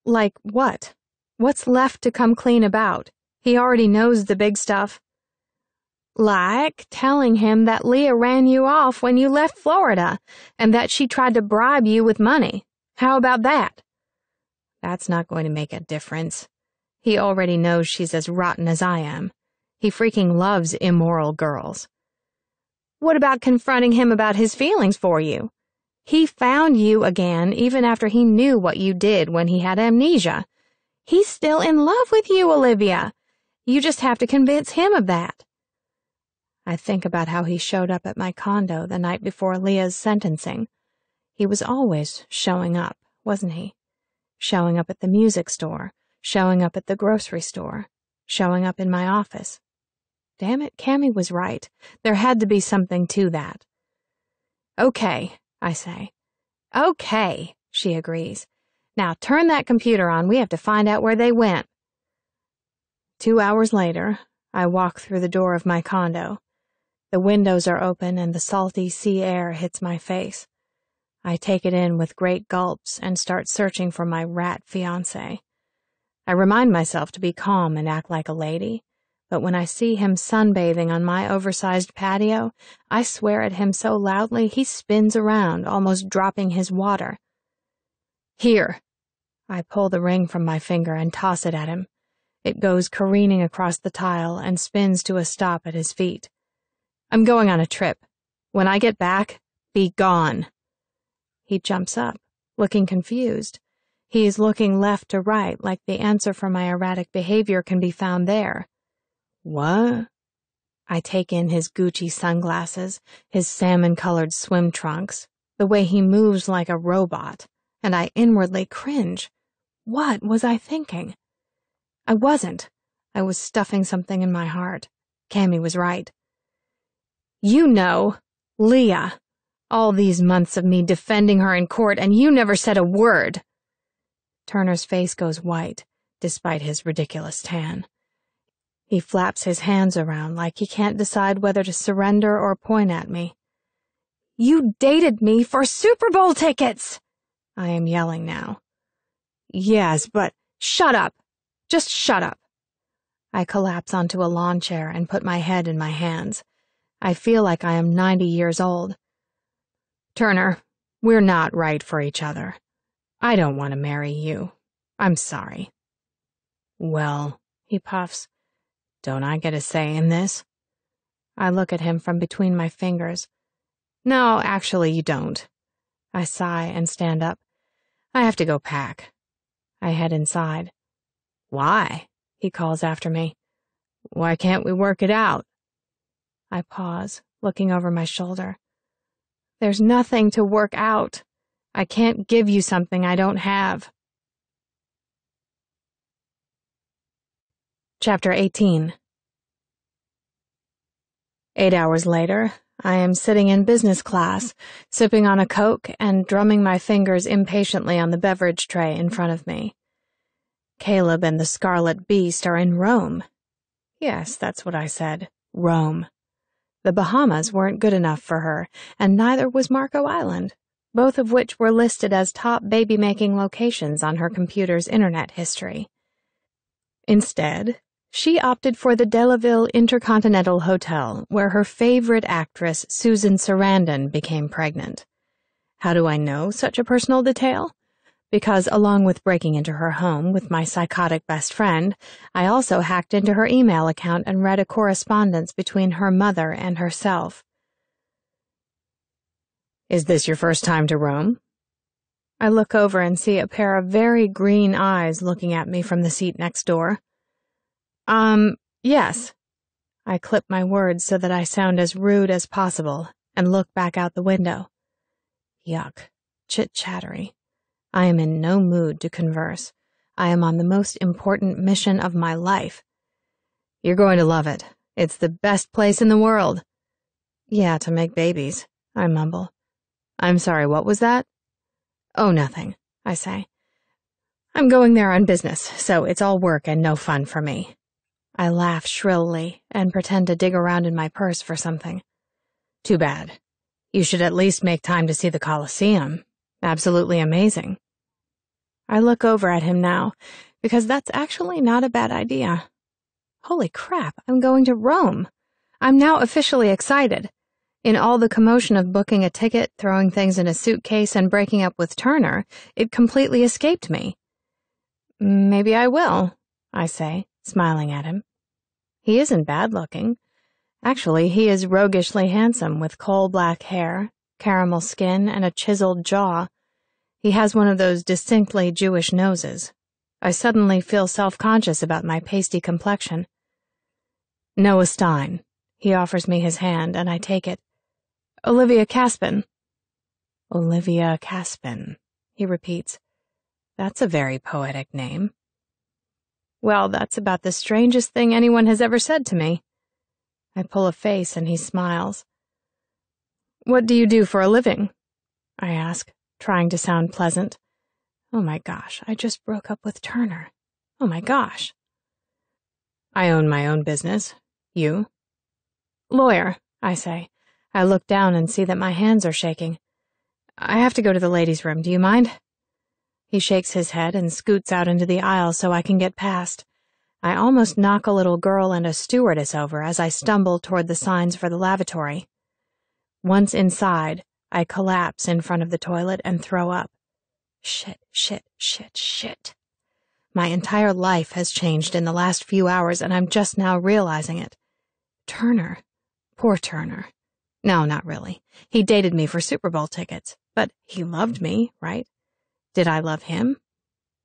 Like what? What's left to come clean about? He already knows the big stuff. Like telling him that Leah ran you off when you left Florida, and that she tried to bribe you with money. How about that? That's not going to make a difference. He already knows she's as rotten as I am. He freaking loves immoral girls. What about confronting him about his feelings for you? He found you again even after he knew what you did when he had amnesia. He's still in love with you, Olivia. You just have to convince him of that. I think about how he showed up at my condo the night before Leah's sentencing. He was always showing up, wasn't he? Showing up at the music store. Showing up at the grocery store, showing up in my office. Damn it, Cammy was right. There had to be something to that. Okay, I say. Okay, she agrees. Now turn that computer on. We have to find out where they went. 2 hours later, I walk through the door of my condo. The windows are open and the salty sea air hits my face. I take it in with great gulps and start searching for my rat fiancé. I remind myself to be calm and act like a lady, but when I see him sunbathing on my oversized patio, I swear at him so loudly he spins around, almost dropping his water. Here. I pull the ring from my finger and toss it at him. It goes careening across the tile and spins to a stop at his feet. I'm going on a trip. When I get back, be gone. He jumps up, looking confused. He's looking left to right like the answer for my erratic behavior can be found there. What? I take in his Gucci sunglasses, his salmon-colored swim trunks, the way he moves like a robot, and I inwardly cringe. What was I thinking? I wasn't. I was stuffing something in my heart. Cammy was right. You know, Leah. All these months of me defending her in court, and you never said a word. Turner's face goes white, despite his ridiculous tan. He flaps his hands around like he can't decide whether to surrender or point at me. You dated me for Super Bowl tickets! I am yelling now. Yes, but shut up. Just shut up. I collapse onto a lawn chair and put my head in my hands. I feel like I am 90 years old. Turner, we're not right for each other. I don't want to marry you. I'm sorry. Well, he puffs, don't I get a say in this? I look at him from between my fingers. No, actually, you don't. I sigh and stand up. I have to go pack. I head inside. Why? He calls after me. Why can't we work it out? I pause, looking over my shoulder. There's nothing to work out. I can't give you something I don't have. Chapter 18. 8 hours later, I am sitting in business class, sipping on a Coke and drumming my fingers impatiently on the beverage tray in front of me. Caleb and the Scarlet Beast are in Rome. Yes, that's what I said. Rome. The Bahamas weren't good enough for her, and neither was Marco Island, both of which were listed as top baby-making locations on her computer's internet history. Instead, she opted for the Delaville Intercontinental Hotel, where her favorite actress, Susan Sarandon, became pregnant. How do I know such a personal detail? Because along with breaking into her home with my psychotic best friend, I also hacked into her email account and read a correspondence between her mother and herself. Is this your first time to Rome? I look over and see a pair of very green eyes looking at me from the seat next door. Yes. I clip my words so that I sound as rude as possible and look back out the window. Yuck. Chit-chattery. I am in no mood to converse. I am on the most important mission of my life. You're going to love it. It's the best place in the world. Yeah, to make babies, I mumble. I'm sorry, what was that? Oh, nothing, I say. I'm going there on business, so it's all work and no fun for me. I laugh shrilly and pretend to dig around in my purse for something. Too bad. You should at least make time to see the Colosseum. Absolutely amazing. I look over at him now, because that's actually not a bad idea. Holy crap, I'm going to Rome. I'm now officially excited. In all the commotion of booking a ticket, throwing things in a suitcase, and breaking up with Turner, it completely escaped me. Maybe I will, I say, smiling at him. He isn't bad-looking. Actually, he is roguishly handsome with coal-black hair, caramel skin, and a chiseled jaw. He has one of those distinctly Jewish noses. I suddenly feel self-conscious about my pasty complexion. Noah Stein. He offers me his hand, and I take it. Olivia Caspin. Olivia Caspin, he repeats. That's a very poetic name. Well, that's about the strangest thing anyone has ever said to me. I pull a face and he smiles. What do you do for a living? I ask, trying to sound pleasant. Oh my gosh, I just broke up with Turner. Oh my gosh. I own my own business. You? Lawyer, I say. I look down and see that my hands are shaking. I have to go to the ladies' room, do you mind? He shakes his head and scoots out into the aisle so I can get past. I almost knock a little girl and a stewardess over as I stumble toward the signs for the lavatory. Once inside, I collapse in front of the toilet and throw up. Shit. My entire life has changed in the last few hours and I'm just now realizing it. Turner. Poor Turner. No, not really. He dated me for Super Bowl tickets, but he loved me, right? Did I love him?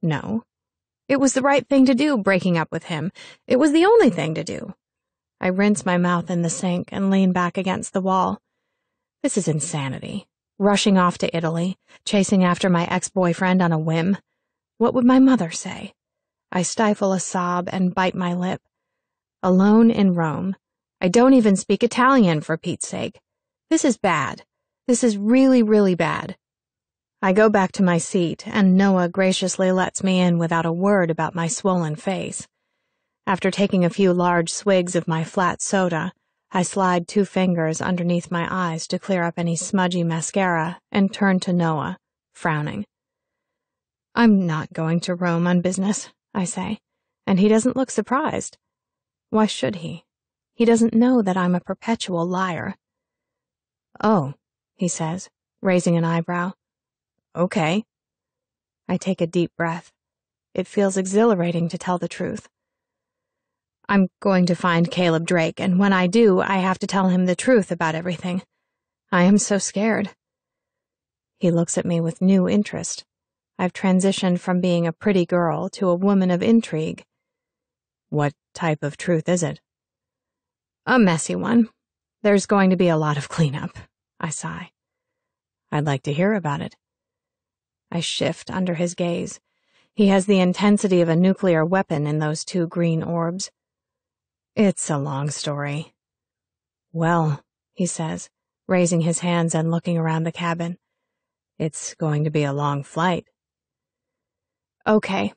No. It was the right thing to do, breaking up with him. It was the only thing to do. I rinse my mouth in the sink and lean back against the wall. This is insanity. Rushing off to Italy, chasing after my ex-boyfriend on a whim. What would my mother say? I stifle a sob and bite my lip. Alone in Rome. I don't even speak Italian, for Pete's sake. This is bad. This is really, really bad. I go back to my seat, and Noah graciously lets me in without a word about my swollen face. After taking a few large swigs of my flat soda, I slide 2 fingers underneath my eyes to clear up any smudgy mascara and turn to Noah, frowning. I'm not going to Rome on business, I say, and he doesn't look surprised. Why should he? He doesn't know that I'm a perpetual liar. Oh, he says, raising an eyebrow. Okay. I take a deep breath. It feels exhilarating to tell the truth. I'm going to find Caleb Drake, and when I do, I have to tell him the truth about everything. I am so scared. He looks at me with new interest. I've transitioned from being a pretty girl to a woman of intrigue. What type of truth is it? A messy one. There's going to be a lot of cleanup. I sigh. I'd like to hear about it. I shift under his gaze. He has the intensity of a nuclear weapon in those 2 green orbs. It's a long story. Well, he says, raising his hands and looking around the cabin. It's going to be a long flight. Okay,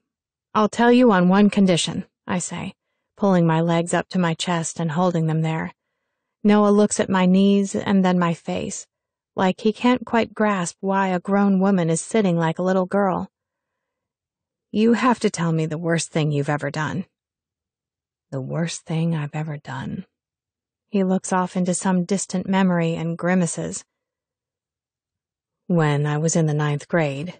I'll tell you on one condition, I say, pulling my legs up to my chest and holding them there. Noah looks at my knees and then my face, like he can't quite grasp why a grown woman is sitting like a little girl. You have to tell me the worst thing you've ever done. The worst thing I've ever done. He looks off into some distant memory and grimaces. When I was in the 9th grade,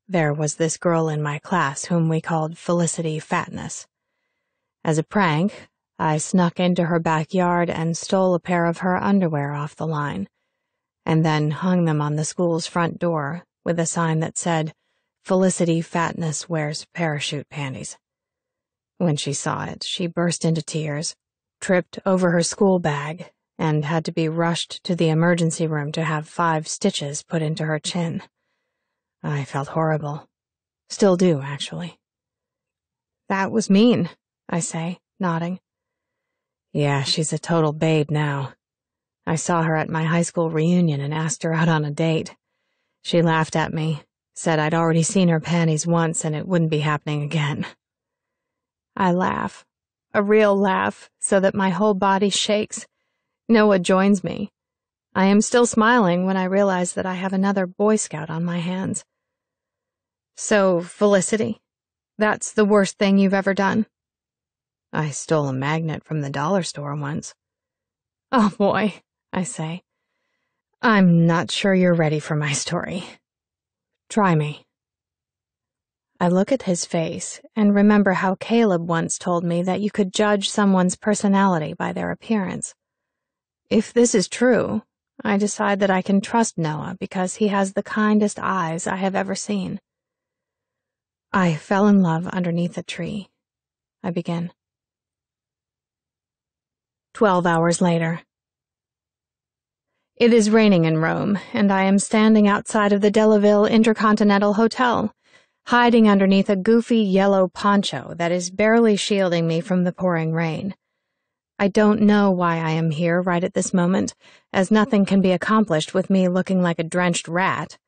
there was this girl in my class whom we called Felicity Fatness. As a prank, I snuck into her backyard and stole a pair of her underwear off the line, and then hung them on the school's front door with a sign that said, Felicity Fatness wears parachute panties. When she saw it, she burst into tears, tripped over her school bag, and had to be rushed to the emergency room to have 5 stitches put into her chin. I felt horrible. Still do, actually. That was mean, I say, nodding. Yeah, she's a total babe now. I saw her at my high school reunion and asked her out on a date. She laughed at me, said I'd already seen her panties once and it wouldn't be happening again. I laugh, a real laugh, so that my whole body shakes. Noah joins me. I am still smiling when I realize that I have another Boy Scout on my hands. So, Felicity, that's the worst thing you've ever done? I stole a magnet from the dollar store once. Oh boy, I say. I'm not sure you're ready for my story. Try me. I look at his face and remember how Caleb once told me that you could judge someone's personality by their appearance. If this is true, I decide that I can trust Noah because he has the kindest eyes I have ever seen. I fell in love underneath a tree. I begin. 12 hours later. It is raining in Rome, and I am standing outside of the Delaville Intercontinental Hotel, hiding underneath a goofy yellow poncho that is barely shielding me from the pouring rain. I don't know why I am here right at this moment, as nothing can be accomplished with me looking like a drenched rat.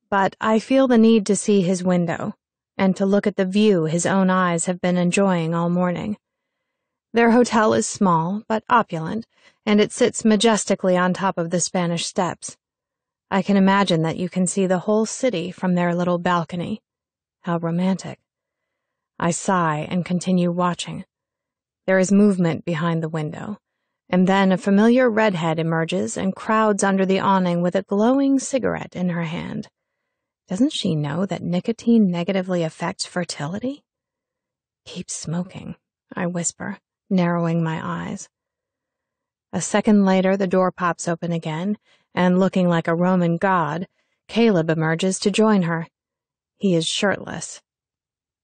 But I feel the need to see his window, and to look at the view his own eyes have been enjoying all morning. Their hotel is small, but opulent, and it sits majestically on top of the Spanish Steps. I can imagine that you can see the whole city from their little balcony. How romantic. I sigh and continue watching. There is movement behind the window, and then a familiar redhead emerges and crowds under the awning with a glowing cigarette in her hand. Doesn't she know that nicotine negatively affects fertility? Keep smoking, I whisper, narrowing my eyes. A second later, the door pops open again, and looking like a Roman god, Caleb emerges to join her. He is shirtless.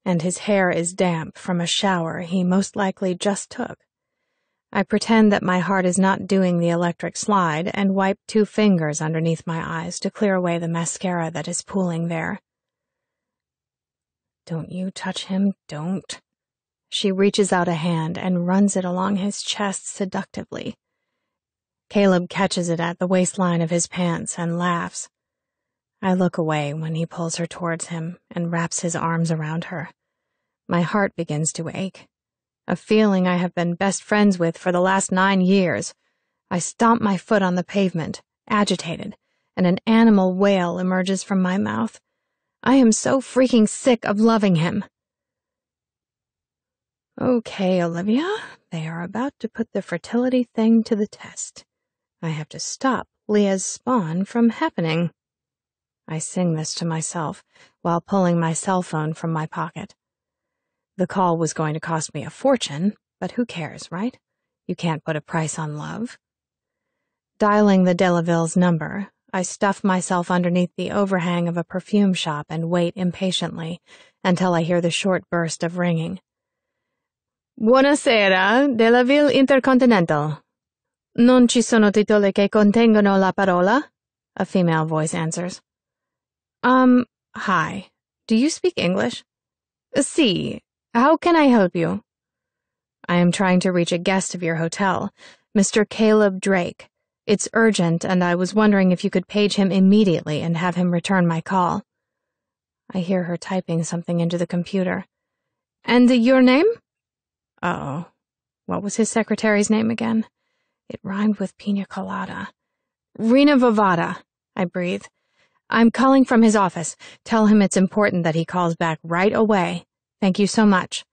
and his hair is damp from a shower he most likely just took. I pretend that my heart is not doing the electric slide and wipe 2 fingers underneath my eyes to clear away the mascara that is pooling there. "Don't you touch him, don't." She reaches out a hand and runs it along his chest seductively. Caleb catches it at the waistline of his pants and laughs. I look away when he pulls her towards him and wraps his arms around her. My heart begins to ache. A feeling I have been best friends with for the last 9 years. I stomp my foot on the pavement, agitated, and an animal wail emerges from my mouth. I am so freaking sick of loving him. Okay, Olivia, they are about to put the fertility thing to the test. I have to stop Leah's spawn from happening. I sing this to myself while pulling my cell phone from my pocket. The call was going to cost me a fortune, but who cares, right? You can't put a price on love. Dialing the Delavilles' number, I stuff myself underneath the overhang of a perfume shop and wait impatiently until I hear the short burst of ringing. Buonasera, Delaville Intercontinental. Non ci sono titoli che contengono la parola? A female voice answers. Hi. Do you speak English? Si. How can I help you? I am trying to reach a guest of your hotel, Mr. Caleb Drake. It's urgent, and I was wondering if you could page him immediately and have him return my call. I hear her typing something into the computer. And your name? Uh-oh. What was his secretary's name again? It rhymed with pina colada. Rena Vavada, I breathe. I'm calling from his office. Tell him it's important that he calls back right away. Thank you so much.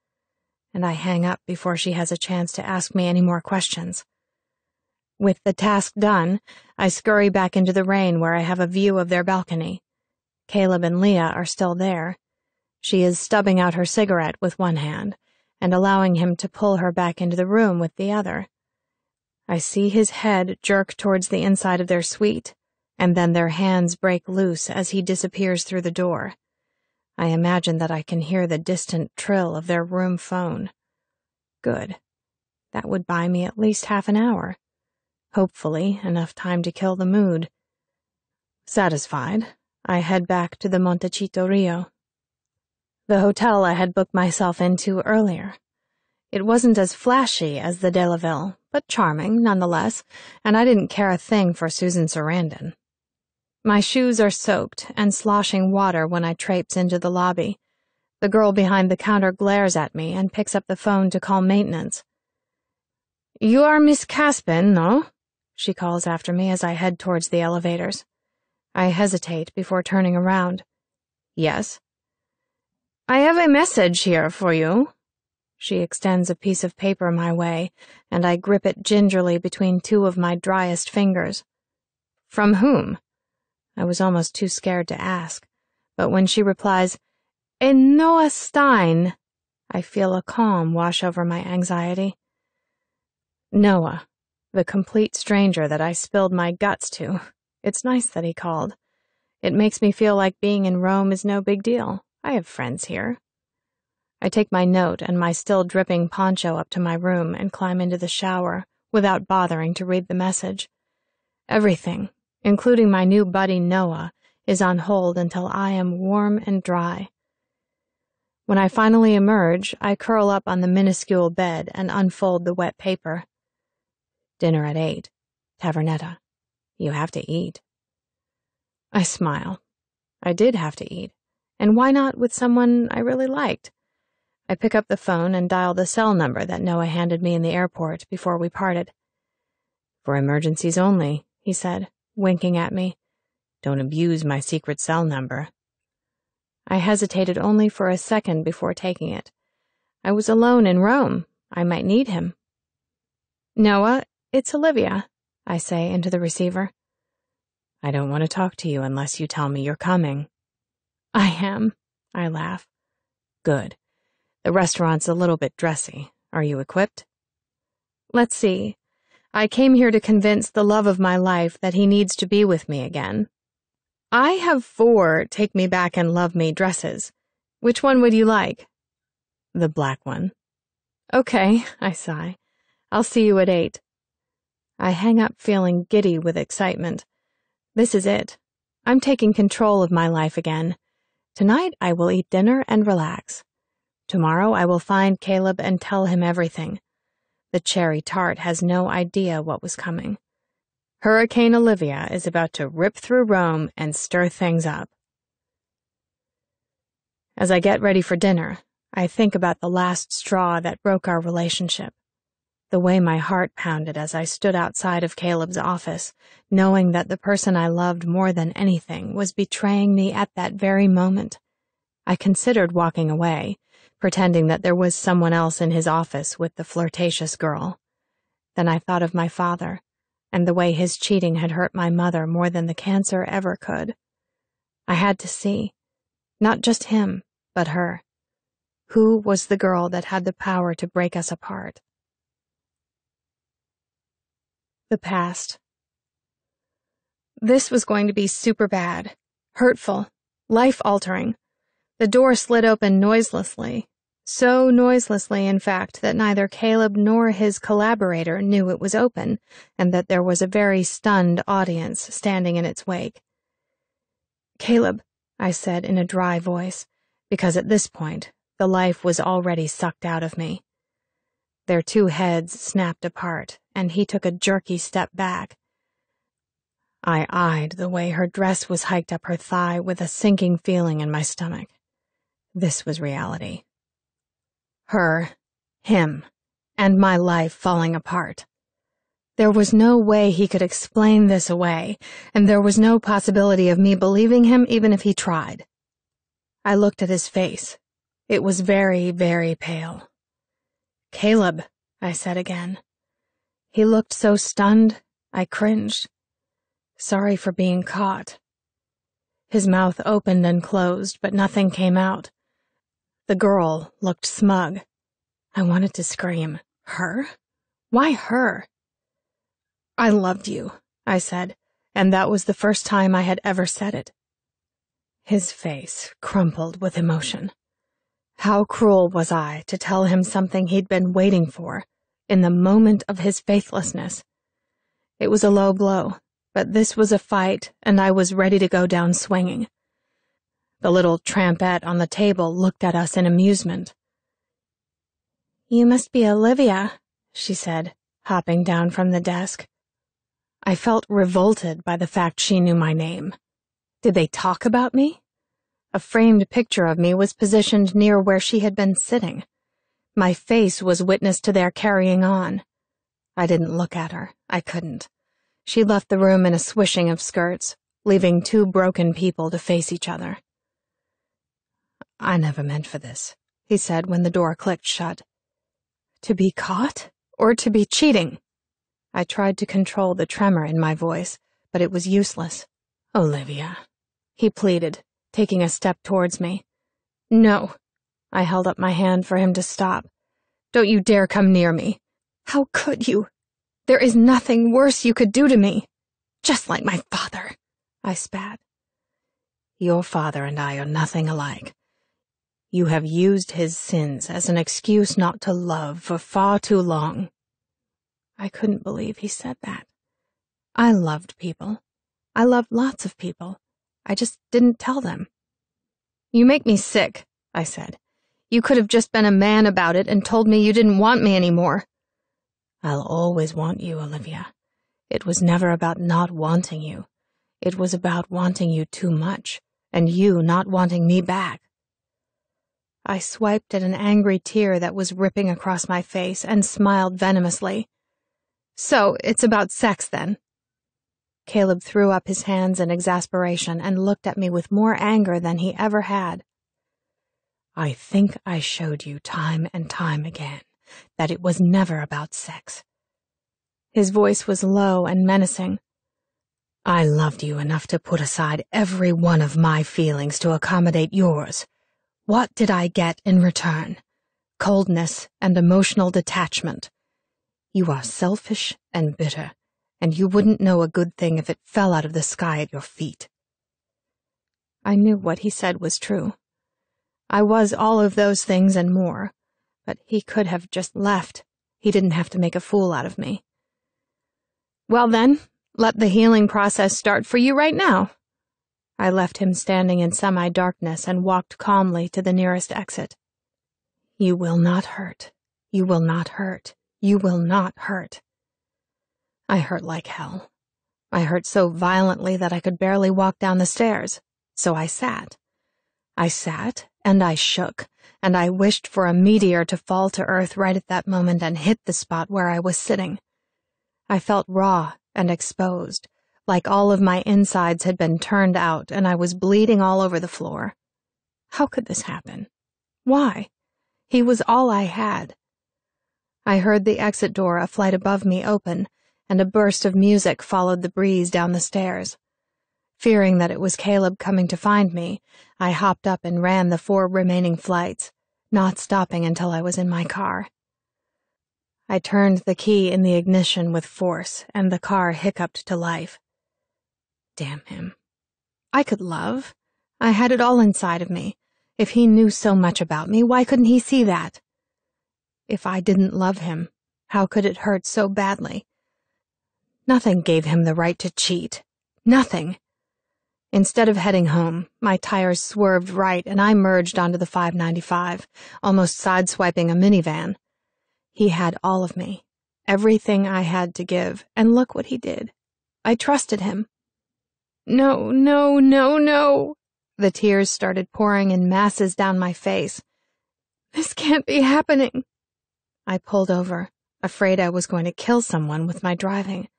And I hang up before she has a chance to ask me any more questions. With the task done, I scurry back into the rain where I have a view of their balcony. Caleb and Leah are still there. She is stubbing out her cigarette with one hand and allowing him to pull her back into the room with the other. I see his head jerk towards the inside of their suite, and then their hands break loose as he disappears through the door. I imagine that I can hear the distant trill of their room phone. Good. That would buy me at least half an hour. Hopefully, enough time to kill the mood. Satisfied, I head back to the Montecito Rio. The hotel I had booked myself into earlier. It wasn't as flashy as the Delaville, but charming nonetheless, and I didn't care a thing for Susan Sarandon. My shoes are soaked and sloshing water when I traipse into the lobby. The girl behind the counter glares at me and picks up the phone to call maintenance. You are Miss Caspin, no? She calls after me as I head towards the elevators. I hesitate before turning around. Yes? I have a message here for you. She extends a piece of paper my way, and I grip it gingerly between 2 of my driest fingers. From whom? I was almost too scared to ask, but when she replies, Noah Stein, I feel a calm wash over my anxiety. Noah, the complete stranger that I spilled my guts to. It's nice that he called. It makes me feel like being in Rome is no big deal. I have friends here. I take my note and my still dripping poncho up to my room and climb into the shower without bothering to read the message. Everything, including my new buddy Noah, is on hold until I am warm and dry. When I finally emerge, I curl up on the minuscule bed and unfold the wet paper. Dinner at 8. Tavernetta. You have to eat. I smile. I did have to eat, and why not with someone I really liked? I pick up the phone and dial the cell number that Noah handed me in the airport before we parted. For emergencies only, he said, winking at me. Don't abuse my secret cell number. I hesitated only for a second before taking it. I was alone in Rome. I might need him. Noah, it's Olivia, I say into the receiver. I don't want to talk to you unless you tell me you're coming. I am, I laugh. Good. The restaurant's a little bit dressy. Are you equipped? Let's see. I came here to convince the love of my life that he needs to be with me again. I have 4 take me back and love me dresses. Which one would you like? The black one. Okay, I sigh. I'll see you at 8. I hang up feeling giddy with excitement. This is it. I'm taking control of my life again. Tonight I will eat dinner and relax. Tomorrow I will find Caleb and tell him everything. The cherry tart has no idea what was coming. Hurricane Olivia is about to rip through Rome and stir things up. As I get ready for dinner, I think about the last straw that broke our relationship. The way my heart pounded as I stood outside of Caleb's office, knowing that the person I loved more than anything was betraying me at that very moment. I considered walking away, pretending that there was someone else in his office with the flirtatious girl. Then I thought of my father, and the way his cheating had hurt my mother more than the cancer ever could. I had to see, not just him, but her. Who was the girl that had the power to break us apart? The past. This was going to be super bad, hurtful, life-altering. The door slid open noiselessly. So noiselessly, in fact, that neither Caleb nor his collaborator knew it was open, and that there was a very stunned audience standing in its wake. "Caleb," I said in a dry voice, because at this point, the life was already sucked out of me. Their two heads snapped apart, and he took a jerky step back. I eyed the way her dress was hiked up her thigh with a sinking feeling in my stomach. This was reality. Her, him, and my life falling apart. There was no way he could explain this away, and there was no possibility of me believing him even if he tried. I looked at his face. It was very, very pale. "Caleb," I said again. He looked so stunned, I cringed. Sorry for being caught. His mouth opened and closed, but nothing came out. The girl looked smug. I wanted to scream. Her? Why her? "I loved you," I said, and that was the first time I had ever said it. His face crumpled with emotion. How cruel was I to tell him something he'd been waiting for, in the moment of his faithlessness? It was a low blow, but this was a fight, and I was ready to go down swinging. The little trampette on the table looked at us in amusement. "You must be Olivia," she said, hopping down from the desk. I felt revolted by the fact she knew my name. Did they talk about me? A framed picture of me was positioned near where she had been sitting. My face was witness to their carrying on. I didn't look at her. I couldn't. She left the room in a swishing of skirts, leaving two broken people to face each other. "I never meant for this," he said when the door clicked shut. To be caught? Or to be cheating? I tried to control the tremor in my voice, but it was useless. "Olivia," he pleaded, taking a step towards me. "No." I held up my hand for him to stop. "Don't you dare come near me. How could you? There is nothing worse you could do to me. Just like my father," I spat. "Your father and I are nothing alike. You have used his sins as an excuse not to love for far too long." I couldn't believe he said that. I loved people. I loved lots of people. I just didn't tell them. "You make me sick," I said. "You could have just been a man about it and told me you didn't want me anymore." "I'll always want you, Olivia. It was never about not wanting you. It was about wanting you too much, and you not wanting me back." I swiped at an angry tear that was ripping across my face and smiled venomously. "So, it's about sex, then?" Caleb threw up his hands in exasperation and looked at me with more anger than he ever had. "I think I showed you time and time again that it was never about sex." His voice was low and menacing. "I loved you enough to put aside every one of my feelings to accommodate yours. What did I get in return? Coldness and emotional detachment. You are selfish and bitter, and you wouldn't know a good thing if it fell out of the sky at your feet." I knew what he said was true. I was all of those things and more, but he could have just left. He didn't have to make a fool out of me. Well then, let the healing process start for you right now. I left him standing in semi-darkness and walked calmly to the nearest exit. You will not hurt. You will not hurt. You will not hurt. I hurt like hell. I hurt so violently that I could barely walk down the stairs, so I sat. I sat, and I shook, and I wished for a meteor to fall to earth right at that moment and hit the spot where I was sitting. I felt raw and exposed, like all of my insides had been turned out and I was bleeding all over the floor. How could this happen? Why? He was all I had. I heard the exit door a flight above me open, and a burst of music followed the breeze down the stairs. Fearing that it was Caleb coming to find me, I hopped up and ran the 4 remaining flights, not stopping until I was in my car. I turned the key in the ignition with force, and the car hiccuped to life. Damn him. I could love. I had it all inside of me. If he knew so much about me, why couldn't he see that? If I didn't love him, how could it hurt so badly? Nothing gave him the right to cheat. Nothing. Instead of heading home, my tires swerved right and I merged onto the 595, almost sideswiping a minivan. He had all of me, everything I had to give, and look what he did. I trusted him. No, no, no, no. The tears started pouring in masses down my face. This can't be happening. I pulled over, afraid I was going to kill someone with my driving.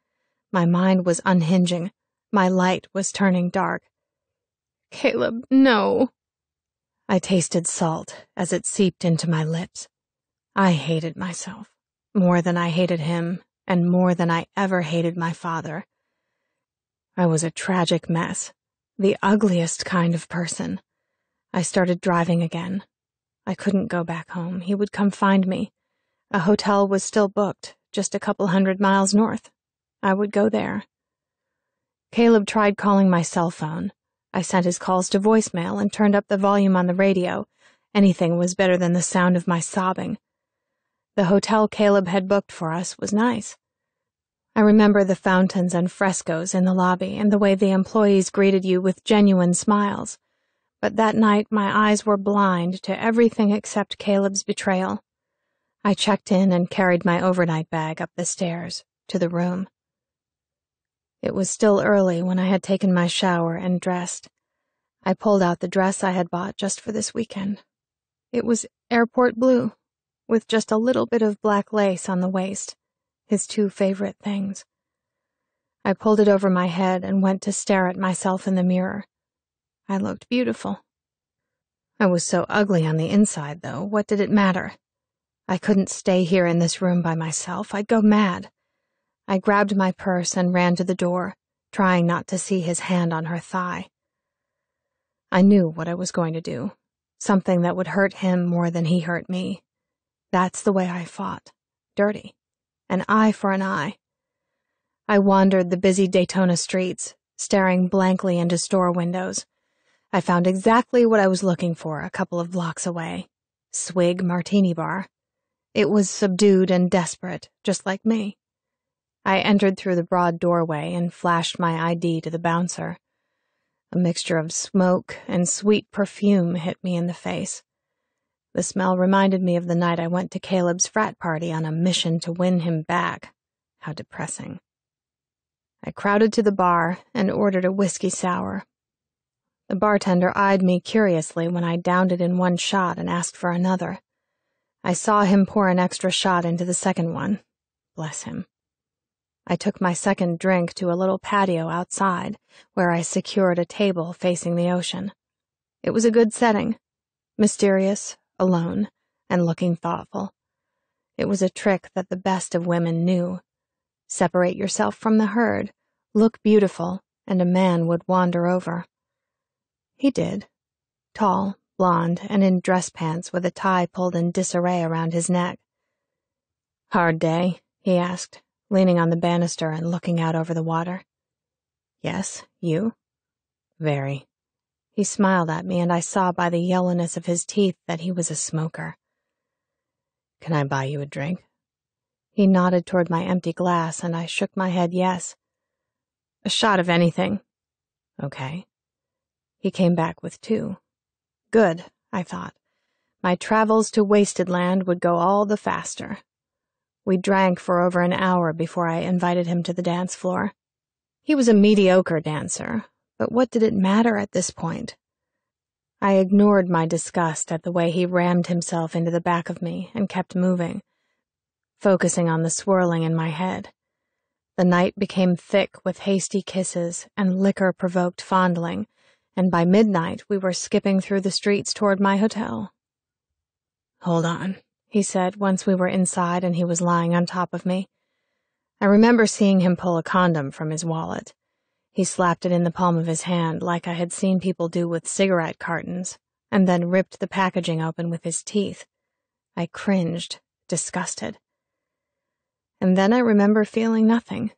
My mind was unhinging. My light was turning dark. Caleb, no. I tasted salt as it seeped into my lips. I hated myself, more than I hated him, and more than I ever hated my father. I was a tragic mess, the ugliest kind of person. I started driving again. I couldn't go back home. He would come find me. A hotel was still booked, just a couple 100 miles north. I would go there. Caleb tried calling my cell phone. I sent his calls to voicemail and turned up the volume on the radio. Anything was better than the sound of my sobbing. The hotel Caleb had booked for us was nice. I remember the fountains and frescoes in the lobby and the way the employees greeted you with genuine smiles. But that night my eyes were blind to everything except Caleb's betrayal. I checked in and carried my overnight bag up the stairs to the room. It was still early when I had taken my shower and dressed. I pulled out the dress I had bought just for this weekend. It was airport blue, with just a little bit of black lace on the waist, his 2 favorite things. I pulled it over my head and went to stare at myself in the mirror. I looked beautiful. I was so ugly on the inside, though. What did it matter? I couldn't stay here in this room by myself. I'd go mad. I grabbed my purse and ran to the door, trying not to see his hand on her thigh. I knew what I was going to do, something that would hurt him more than he hurt me. That's the way I fought. Dirty. An eye for an eye. I wandered the busy Daytona streets, staring blankly into store windows. I found exactly what I was looking for a couple of blocks away. Swig Martini Bar. It was subdued and desperate, just like me. I entered through the broad doorway and flashed my ID to the bouncer. A mixture of smoke and sweet perfume hit me in the face. The smell reminded me of the night I went to Caleb's frat party on a mission to win him back. How depressing. I crowded to the bar and ordered a whiskey sour. The bartender eyed me curiously when I downed it in one shot and asked for another. I saw him pour an extra shot into the second one. Bless him. I took my second drink to a little patio outside, where I secured a table facing the ocean. It was a good setting. Mysterious, alone, and looking thoughtful. It was a trick that the best of women knew. Separate yourself from the herd, look beautiful, and a man would wander over. He did. Tall, blonde, and in dress pants with a tie pulled in disarray around his neck. "Hard day?" he asked, leaning on the banister and looking out over the water. "Yes, you?" "Very." He smiled at me, and I saw by the yellowness of his teeth that he was a smoker. Can I buy you a drink? He nodded toward my empty glass, and I shook my head yes. A shot of anything. Okay. He came back with 2. Good, I thought. My travels to Wasted Land would go all the faster. We drank for over an hour before I invited him to the dance floor. He was a mediocre dancer, but what did it matter at this point? I ignored my disgust at the way he rammed himself into the back of me and kept moving, focusing on the swirling in my head. The night became thick with hasty kisses and liquor-provoked fondling, and by midnight we were skipping through the streets toward my hotel. Hold on, he said once we were inside and he was lying on top of me. I remember seeing him pull a condom from his wallet. He slapped it in the palm of his hand like I had seen people do with cigarette cartons, and then ripped the packaging open with his teeth. I cringed, disgusted. And then I remember feeling nothing.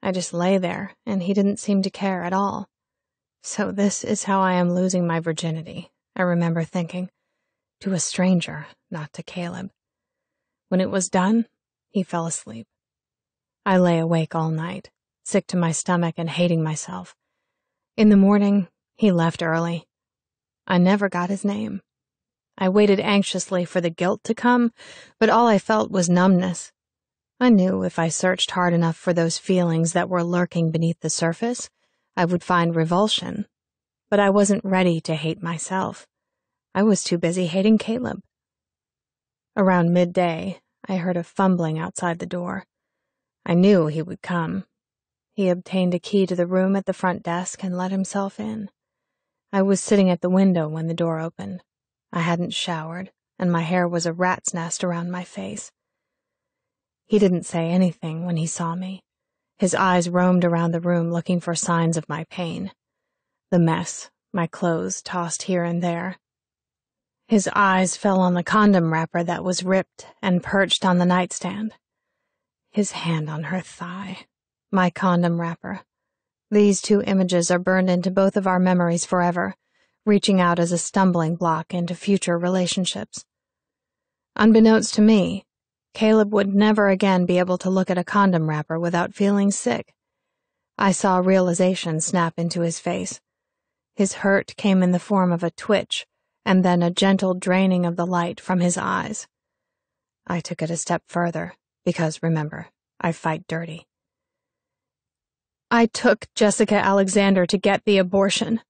I just lay there, and he didn't seem to care at all. So this is how I am losing my virginity, I remember thinking. To a stranger, not to Caleb. When it was done, he fell asleep. I lay awake all night, sick to my stomach and hating myself. In the morning, he left early. I never got his name. I waited anxiously for the guilt to come, but all I felt was numbness. I knew if I searched hard enough for those feelings that were lurking beneath the surface, I would find revulsion. But I wasn't ready to hate myself. I was too busy hating Caleb. Around midday, I heard a fumbling outside the door. I knew he would come. He obtained a key to the room at the front desk and let himself in. I was sitting at the window when the door opened. I hadn't showered, and my hair was a rat's nest around my face. He didn't say anything when he saw me. His eyes roamed around the room looking for signs of my pain. The mess, my clothes tossed here and there. His eyes fell on the condom wrapper that was ripped and perched on the nightstand. His hand on her thigh. My condom wrapper. These 2 images are burned into both of our memories forever, reaching out as a stumbling block into future relationships. Unbeknownst to me, Caleb would never again be able to look at a condom wrapper without feeling sick. I saw realization snap into his face. His hurt came in the form of a twitch, and then a gentle draining of the light from his eyes. I took it a step further, because, remember, I fight dirty. I took Jessica Alexander to get the abortion.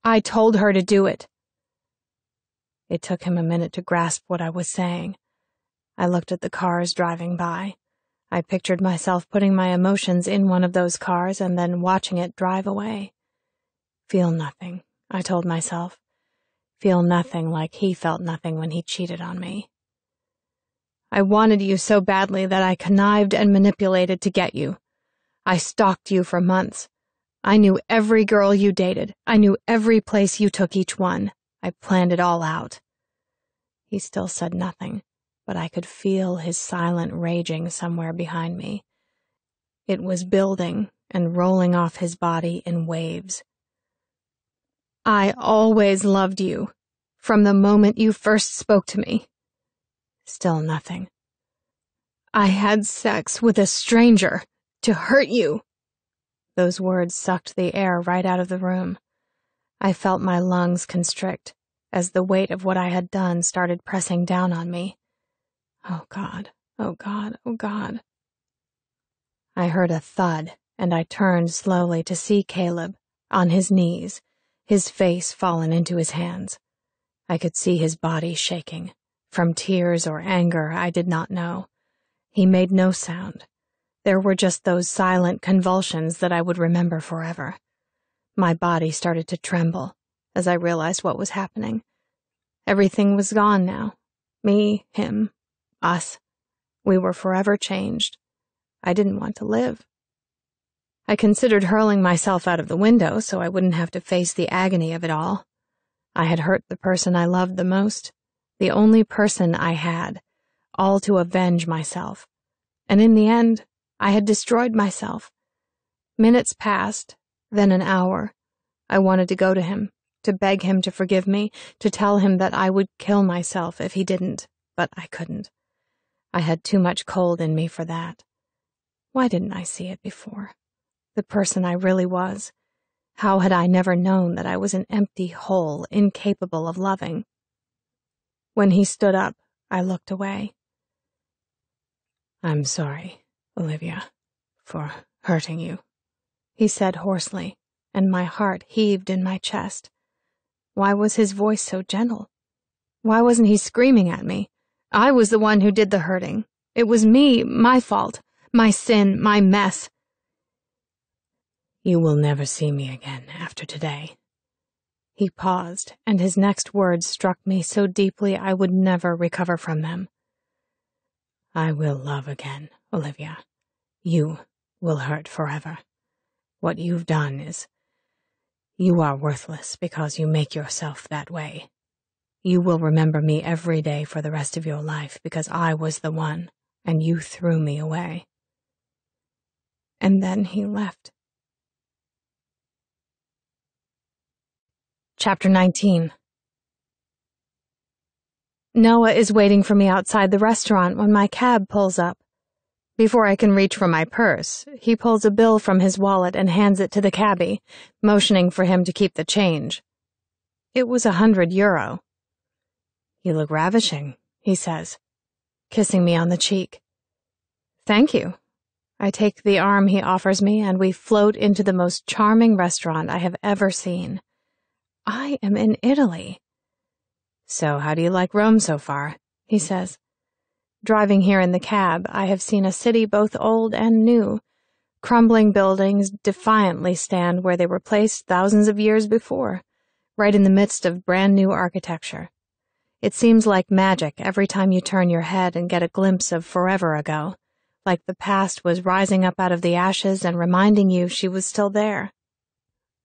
I told her to do it. It took him a minute to grasp what I was saying. I looked at the cars driving by. I pictured myself putting my emotions in one of those cars and then watching it drive away. Feel nothing, I told myself. Feel nothing like he felt nothing when he cheated on me. I wanted you so badly that I connived and manipulated to get you. I stalked you for months. I knew every girl you dated. I knew every place you took each one. I planned it all out. He still said nothing, but I could feel his silent raging somewhere behind me. It was building and rolling off his body in waves. I always loved you, from the moment you first spoke to me. Still nothing. I had sex with a stranger to hurt you. Those words sucked the air right out of the room. I felt my lungs constrict as the weight of what I had done started pressing down on me. Oh God, oh God, oh God. I heard a thud, and I turned slowly to see Caleb, on his knees, his face fallen into his hands. I could see his body shaking. From tears or anger, I did not know. He made no sound. There were just those silent convulsions that I would remember forever. My body started to tremble as I realized what was happening. Everything was gone now. Me, him, us. We were forever changed. I didn't want to live. I considered hurling myself out of the window so I wouldn't have to face the agony of it all. I had hurt the person I loved the most, the only person I had, all to avenge myself. And in the end, I had destroyed myself. Minutes passed, then an hour. I wanted to go to him, to beg him to forgive me, to tell him that I would kill myself if he didn't, but I couldn't. I had too much cold in me for that. Why didn't I see it before? The person I really was. How had I never known that I was an empty hole, incapable of loving? When he stood up, I looked away. "I'm sorry, Olivia, for hurting you," he said hoarsely, and my heart heaved in my chest. Why was his voice so gentle? Why wasn't he screaming at me? I was the one who did the hurting. It was me, my fault, my sin, my mess. "You will never see me again after today." He paused, and his next words struck me so deeply I would never recover from them. "I will love again, Olivia. You will hurt forever. What you've done is... You are worthless because you make yourself that way. You will remember me every day for the rest of your life because I was the one, and you threw me away." And then he left. Chapter 19. Noah is waiting for me outside the restaurant when my cab pulls up. Before I can reach for my purse, he pulls a bill from his wallet and hands it to the cabbie, motioning for him to keep the change. It was €100. "You look ravishing," he says, kissing me on the cheek. "Thank you." I take the arm he offers me and we float into the most charming restaurant I have ever seen. I am in Italy. "So how do you like Rome so far?" he says. Driving here in the cab, I have seen a city both old and new. Crumbling buildings defiantly stand where they were placed thousands of years before, right in the midst of brand new architecture. It seems like magic every time you turn your head and get a glimpse of forever ago, like the past was rising up out of the ashes and reminding you she was still there.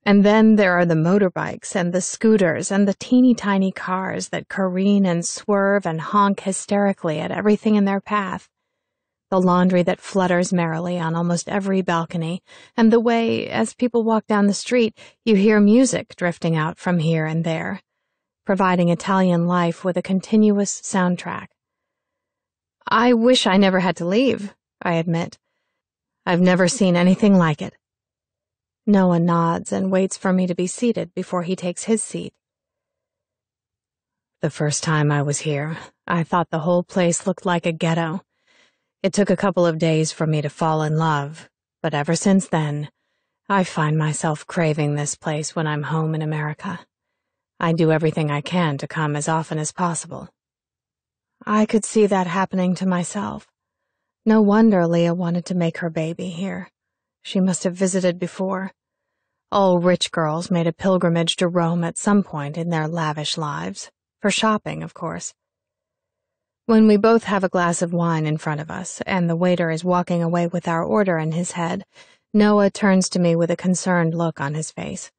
And then there are the motorbikes and the scooters and the teeny-tiny cars that careen and swerve and honk hysterically at everything in their path. The laundry that flutters merrily on almost every balcony, and the way, as people walk down the street, you hear music drifting out from here and there, providing Italian life with a continuous soundtrack. I wish I never had to leave, I admit. I've never seen anything like it. Noah nods and waits for me to be seated before he takes his seat. "The first time I was here, I thought the whole place looked like a ghetto. It took a couple of days for me to fall in love, but ever since then, I find myself craving this place when I'm home in America. I do everything I can to come as often as possible." I could see that happening to myself. No wonder Leah wanted to make her baby here. She must have visited before. All rich girls made a pilgrimage to Rome at some point in their lavish lives. For shopping, of course. When we both have a glass of wine in front of us, and the waiter is walking away with our order in his head, Noah turns to me with a concerned look on his face.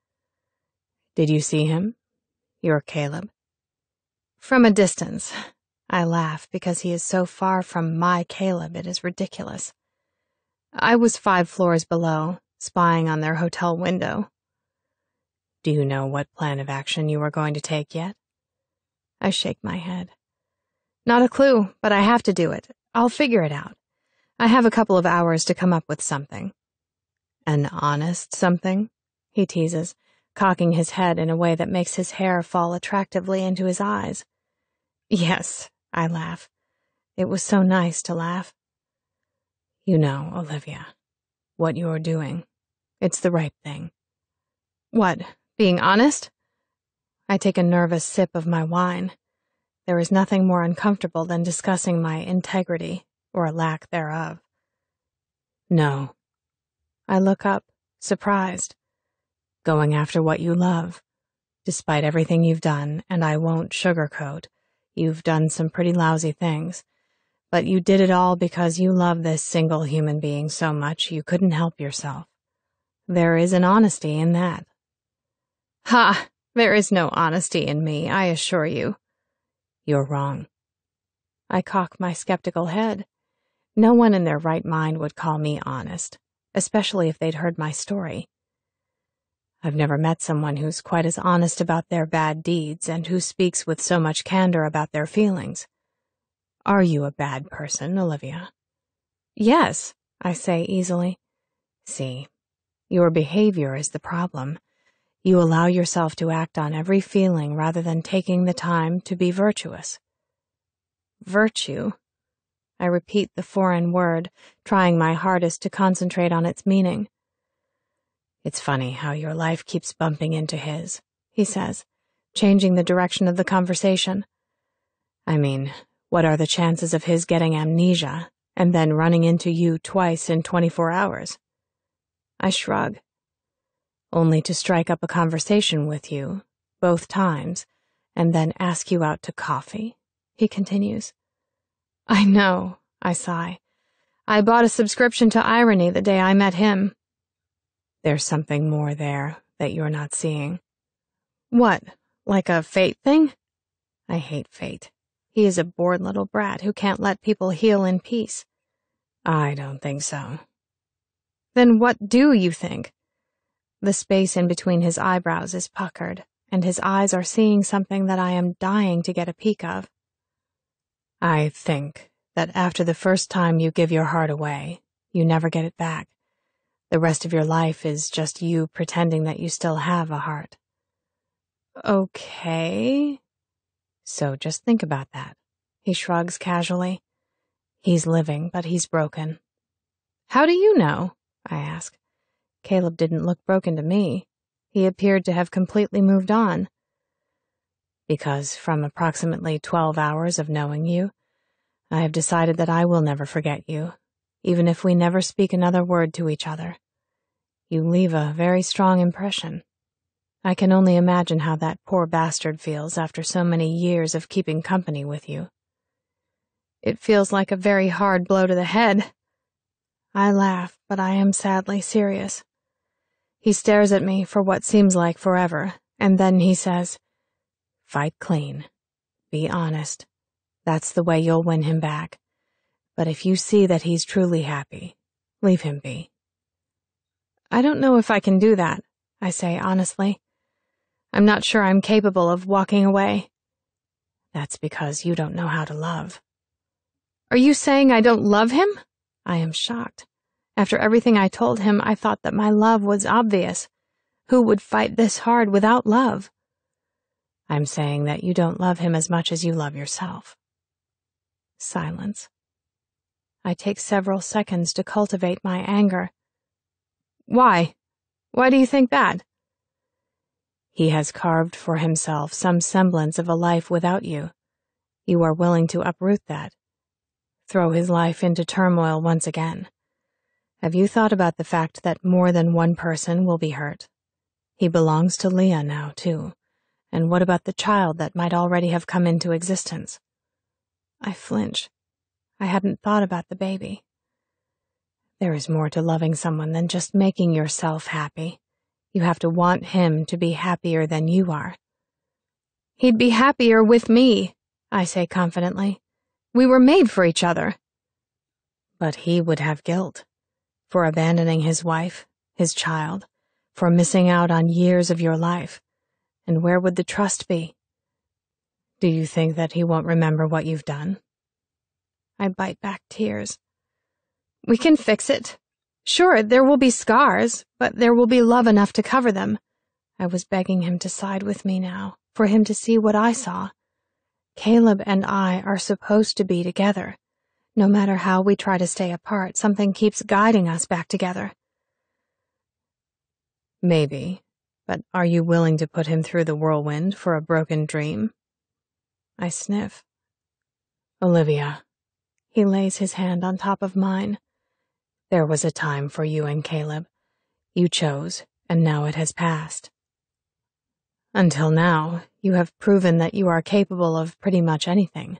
"Did you see him? You're Caleb." "From a distance." I laugh because he is so far from my Caleb it is ridiculous. "I was 5 floors below, spying on their hotel window." "Do you know what plan of action you are going to take yet?" I shake my head. "Not a clue, but I have to do it. I'll figure it out. I have a couple of hours to come up with something." "An honest something?" he teases, cocking his head in a way that makes his hair fall attractively into his eyes. "Yes," I laugh. It was so nice to laugh. "You know, Olivia, what you're doing, it's the right thing." "What, being honest?" I take a nervous sip of my wine. There is nothing more uncomfortable than discussing my integrity, or lack thereof. "No." I look up, surprised. "Going after what you love. Despite everything you've done, and I won't sugarcoat, you've done some pretty lousy things. But you did it all because you love this single human being so much you couldn't help yourself. There is an honesty in that." "Ha! There is no honesty in me, I assure you." "You're wrong." I cock my skeptical head. No one in their right mind would call me honest, especially if they'd heard my story. I've never met someone who's quite as honest about their bad deeds and who speaks with so much candor about their feelings. Are you a bad person, Olivia? Yes, I say easily. See, your behavior is the problem. You allow yourself to act on every feeling rather than taking the time to be virtuous. Virtue? I repeat the foreign word, trying my hardest to concentrate on its meaning. It's funny how your life keeps bumping into his, he says, changing the direction of the conversation. I mean, what are the chances of his getting amnesia and then running into you twice in 24 hours? I shrug. Only to strike up a conversation with you, both times, and then ask you out to coffee, he continues. I know, I sigh. I bought a subscription to Irony the day I met him. There's something more there that you're not seeing. What, like a fate thing? I hate fate. He is a bored little brat who can't let people heal in peace. I don't think so. Then what do you think? The space in between his eyebrows is puckered, and his eyes are seeing something that I am dying to get a peek of. I think that after the first time you give your heart away, you never get it back. The rest of your life is just you pretending that you still have a heart. Okay. So just think about that. He shrugs casually. He's living, but he's broken. How do you know? I ask. Caleb didn't look broken to me. He appeared to have completely moved on. Because from approximately 12 hours of knowing you, I have decided that I will never forget you, even if we never speak another word to each other. You leave a very strong impression. I can only imagine how that poor bastard feels after so many years of keeping company with you. It feels like a very hard blow to the head. I laugh, but I am sadly serious. He stares at me for what seems like forever, and then he says, "Fight clean. Be honest. That's the way you'll win him back. But if you see that he's truly happy, leave him be." I don't know if I can do that, I say honestly. I'm not sure I'm capable of walking away. That's because you don't know how to love. Are you saying I don't love him? I am shocked. After everything I told him, I thought that my love was obvious. Who would fight this hard without love? I'm saying that you don't love him as much as you love yourself. Silence. I take several seconds to cultivate my anger. Why? Why do you think that? He has carved for himself some semblance of a life without you. You are willing to uproot that. Throw his life into turmoil once again. Have you thought about the fact that more than one person will be hurt? He belongs to Leah now, too. And what about the child that might already have come into existence? I flinch. I hadn't thought about the baby. There is more to loving someone than just making yourself happy. You have to want him to be happier than you are. He'd be happier with me, I say confidently. We were made for each other. But he would have guilt for abandoning his wife, his child, for missing out on years of your life. And where would the trust be? Do you think that he won't remember what you've done? I bite back tears. We can fix it. Sure, there will be scars, but there will be love enough to cover them. I was begging him to side with me now, for him to see what I saw. Caleb and I are supposed to be together. No matter how we try to stay apart, something keeps guiding us back together. Maybe, but are you willing to put him through the whirlwind for a broken dream? I sniff. Olivia. He lays his hand on top of mine. There was a time for you and Caleb. You chose, and now it has passed. Until now, you have proven that you are capable of pretty much anything.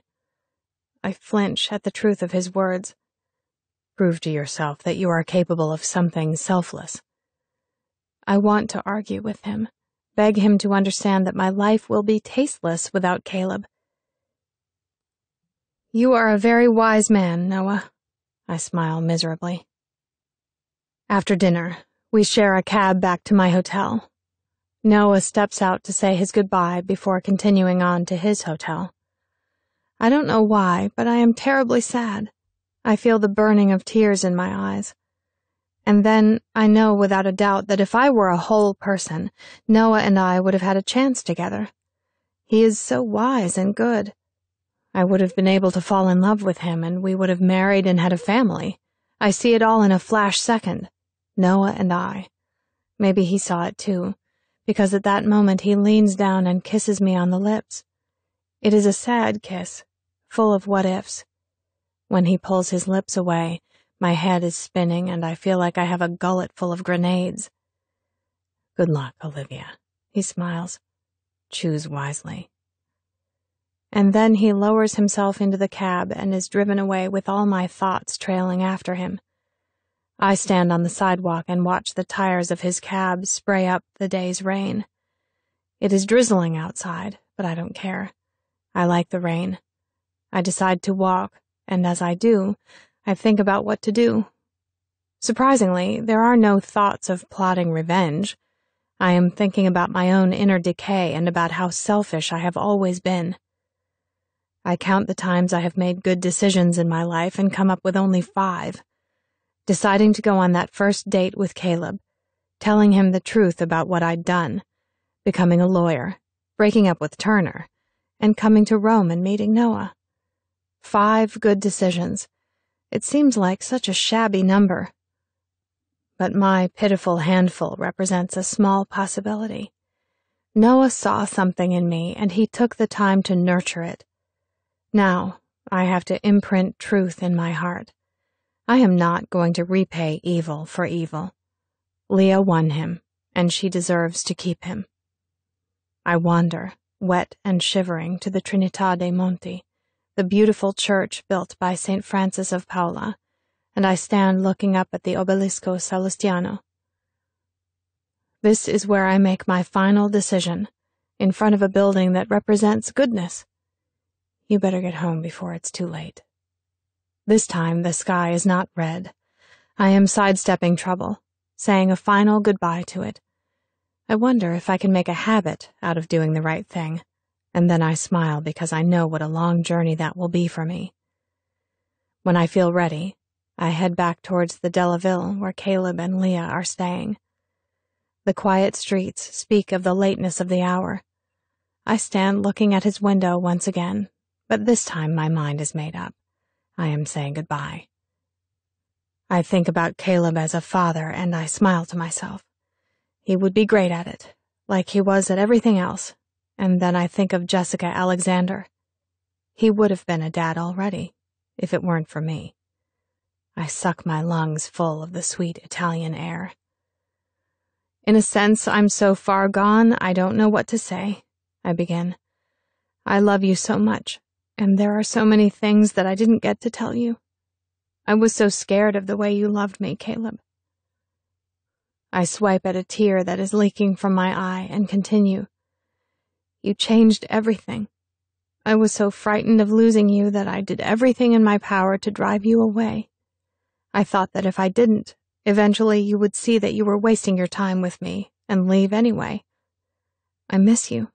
I flinch at the truth of his words. Prove to yourself that you are capable of something selfless. I want to argue with him, beg him to understand that my life will be tasteless without Caleb. You are a very wise man, Noah. I smile miserably. After dinner, we share a cab back to my hotel. Noah steps out to say his goodbye before continuing on to his hotel. I don't know why, but I am terribly sad. I feel the burning of tears in my eyes. And then I know without a doubt that if I were a whole person, Noah and I would have had a chance together. He is so wise and good. I would have been able to fall in love with him, and we would have married and had a family. I see it all in a flash second. Noah and I. Maybe he saw it too, because at that moment he leans down and kisses me on the lips. It is a sad kiss, full of what-ifs. When he pulls his lips away, my head is spinning and I feel like I have a gullet full of grenades. Good luck, Olivia, he smiles. Choose wisely. And then he lowers himself into the cab and is driven away with all my thoughts trailing after him. I stand on the sidewalk and watch the tires of his cab spray up the day's rain. It is drizzling outside, but I don't care. I like the rain. I decide to walk, and as I do, I think about what to do. Surprisingly, there are no thoughts of plotting revenge. I am thinking about my own inner decay and about how selfish I have always been. I count the times I have made good decisions in my life and come up with only 5. Deciding to go on that first date with Caleb, telling him the truth about what I'd done, becoming a lawyer, breaking up with Turner, and coming to Rome and meeting Noah. 5 good decisions. It seems like such a shabby number. But my pitiful handful represents a small possibility. Noah saw something in me, and he took the time to nurture it. Now, I have to imprint truth in my heart. I am not going to repay evil for evil. Leah won him, and she deserves to keep him. I wander, wet and shivering, to the Trinità dei Monti, the beautiful church built by St. Francis of Paola, and I stand looking up at the Obelisco Salestiano. This is where I make my final decision, in front of a building that represents goodness. You better get home before it's too late. This time the sky is not red. I am sidestepping trouble, saying a final goodbye to it. I wonder if I can make a habit out of doing the right thing, and then I smile because I know what a long journey that will be for me. When I feel ready, I head back towards the Della Ville where Caleb and Leah are staying. The quiet streets speak of the lateness of the hour. I stand looking at his window once again, but this time my mind is made up. I am saying goodbye. I think about Caleb as a father, and I smile to myself. He would be great at it, like he was at everything else, and then I think of Jessica Alexander. He would have been a dad already, if it weren't for me. I suck my lungs full of the sweet Italian air. In a sense, I'm so far gone, I don't know what to say, I begin. I love you so much, and there are so many things that I didn't get to tell you. I was so scared of the way you loved me, Caleb. I swipe at a tear that is leaking from my eye and continue. You changed everything. I was so frightened of losing you that I did everything in my power to drive you away. I thought that if I didn't, eventually you would see that you were wasting your time with me and leave anyway. I miss you.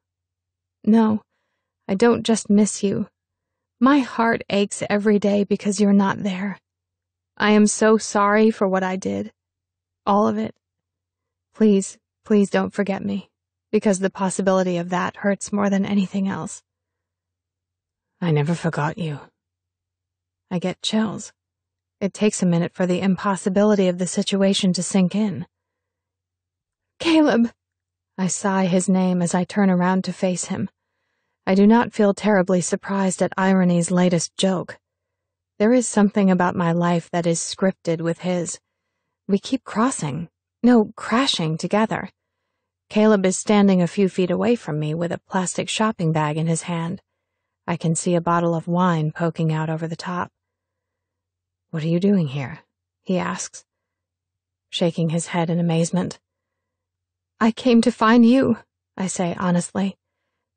No, I don't just miss you. My heart aches every day because you're not there. I am so sorry for what I did. All of it. Please, please don't forget me, because the possibility of that hurts more than anything else. I never forgot you. I get chills. It takes a minute for the impossibility of the situation to sink in. Caleb! I sigh his name as I turn around to face him. I do not feel terribly surprised at irony's latest joke. There is something about my life that is scripted with his. We keep crashing together. Caleb is standing a few feet away from me with a plastic shopping bag in his hand. I can see a bottle of wine poking out over the top. What are you doing here? He asks, shaking his head in amazement. I came to find you, I say honestly,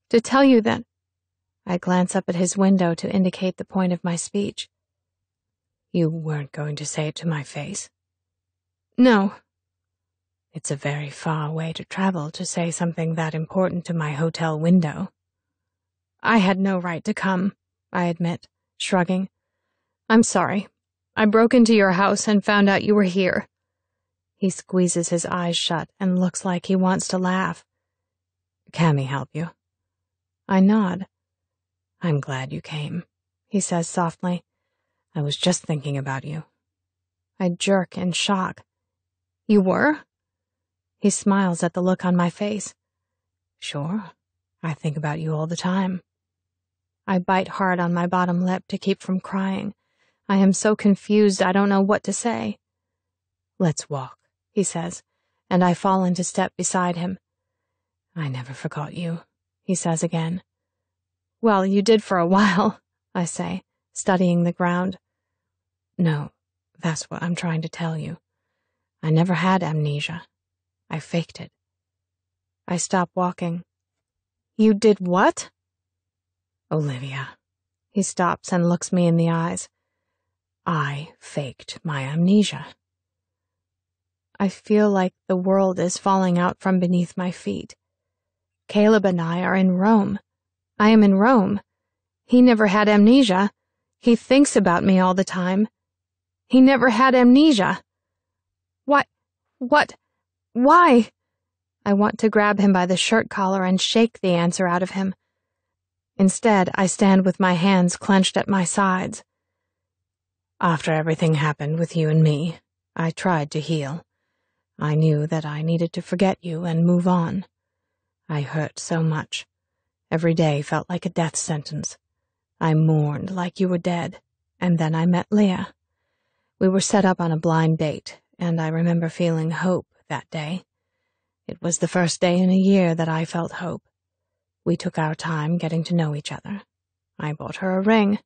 to tell you that. I glance up at his window to indicate the point of my speech. You weren't going to say it to my face? No. It's a very far way to travel to say something that important to my hotel window. I had no right to come. I admit, shrugging. I'm sorry. I broke into your house and found out you were here. He squeezes his eyes shut and looks like he wants to laugh. Cammy help you? I nod. I'm glad you came, he says softly. I was just thinking about you. I jerk in shock. You were? He smiles at the look on my face. Sure. I think about you all the time. I bite hard on my bottom lip to keep from crying. I am so confused I don't know what to say. Let's walk, he says, and I fall into step beside him. I never forgot you, he says again. Well, you did for a while, I say, studying the ground. No, that's what I'm trying to tell you. I never had amnesia. I faked it. I stop walking. You did what? Olivia. He stops and looks me in the eyes. I faked my amnesia. I feel like the world is falling out from beneath my feet. Caleb and I are in Rome. I am in Rome. He never had amnesia. He thinks about me all the time. He never had amnesia. What? Why? I want to grab him by the shirt collar and shake the answer out of him. Instead, I stand with my hands clenched at my sides. After everything happened with you and me, I tried to heal. I knew that I needed to forget you and move on. I hurt so much. Every day felt like a death sentence. I mourned like you were dead, and then I met Leah. We were set up on a blind date, and I remember feeling hope that day. It was the first day in a year that I felt hope. We took our time getting to know each other. I bought her a ring.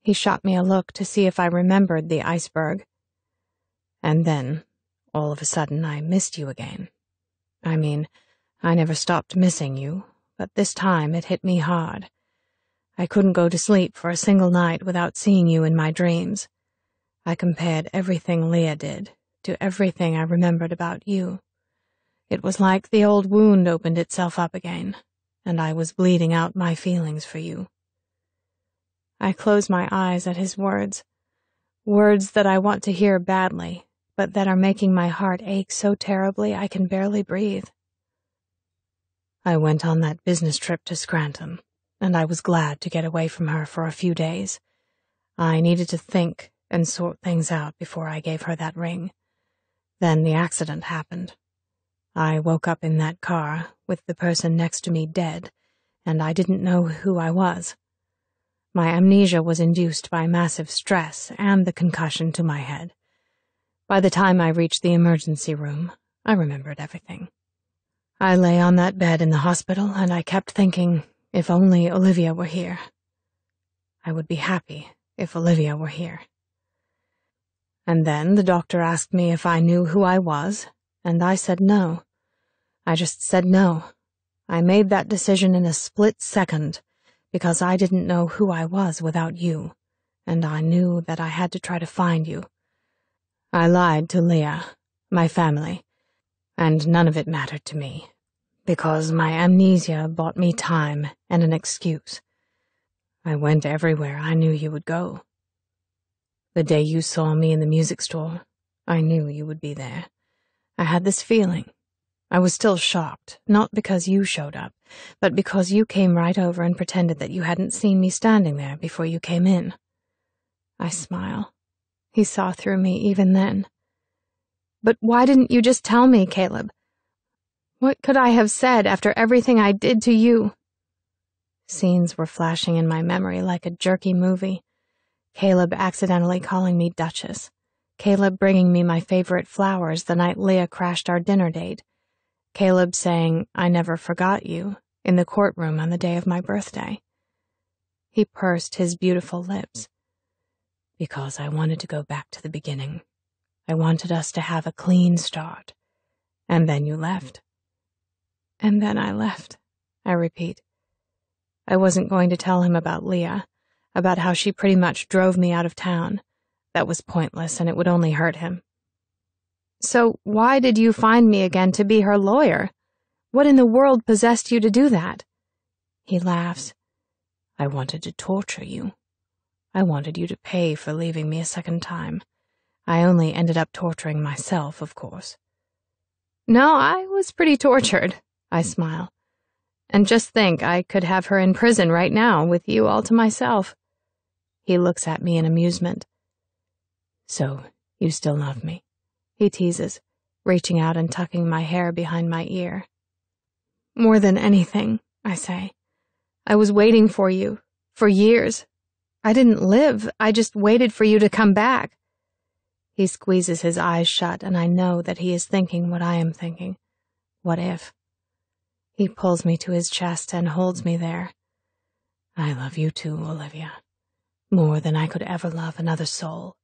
He shot me a look to see if I remembered the iceberg. And then, all of a sudden, I missed you again. I mean, I never stopped missing you, but this time it hit me hard. I couldn't go to sleep for a single night without seeing you in my dreams. I compared everything Leah did to everything I remembered about you. It was like the old wound opened itself up again, and I was bleeding out my feelings for you. I close my eyes at his words that I want to hear badly, but that are making my heart ache so terribly I can barely breathe. I went on that business trip to Scranton, and I was glad to get away from her for a few days. I needed to think and sort things out before I gave her that ring. Then the accident happened. I woke up in that car, with the person next to me dead, and I didn't know who I was. My amnesia was induced by massive stress and the concussion to my head. By the time I reached the emergency room, I remembered everything. I lay on that bed in the hospital, and I kept thinking, if only Olivia were here. I would be happy if Olivia were here. And then the doctor asked me if I knew who I was, and I said no. I just said no. I made that decision in a split second, because I didn't know who I was without you, and I knew that I had to try to find you. I lied to Leah, my family, and none of it mattered to me, because my amnesia bought me time and an excuse. I went everywhere I knew you would go. The day you saw me in the music store, I knew you would be there. I had this feeling. I was still shocked, not because you showed up, but because you came right over and pretended that you hadn't seen me standing there before you came in. I smile. He saw through me even then. But why didn't you just tell me, Caleb? What could I have said after everything I did to you? Scenes were flashing in my memory like a jerky movie. Caleb accidentally calling me Duchess. Caleb bringing me my favorite flowers the night Leah crashed our dinner date. Caleb saying, I never forgot you, in the courtroom on the day of my birthday. He pursed his beautiful lips. Because I wanted to go back to the beginning. I wanted us to have a clean start. And then you left. And then I left, I repeat. I wasn't going to tell him about Leah, about how she pretty much drove me out of town. That was pointless, and it would only hurt him. So why did you find me again to be her lawyer? What in the world possessed you to do that? He laughs. I wanted to torture you. I wanted you to pay for leaving me a second time. I only ended up torturing myself, of course. No, I was pretty tortured, I smile. And just think, I could have her in prison right now with you all to myself. He looks at me in amusement. So, you still love me? He teases, reaching out and tucking my hair behind my ear. More than anything, I say. I was waiting for you, for years. I didn't live, I just waited for you to come back. He squeezes his eyes shut, and I know that he is thinking what I am thinking. What if? He pulls me to his chest and holds me there. I love you too, Olivia. More than I could ever love another soul.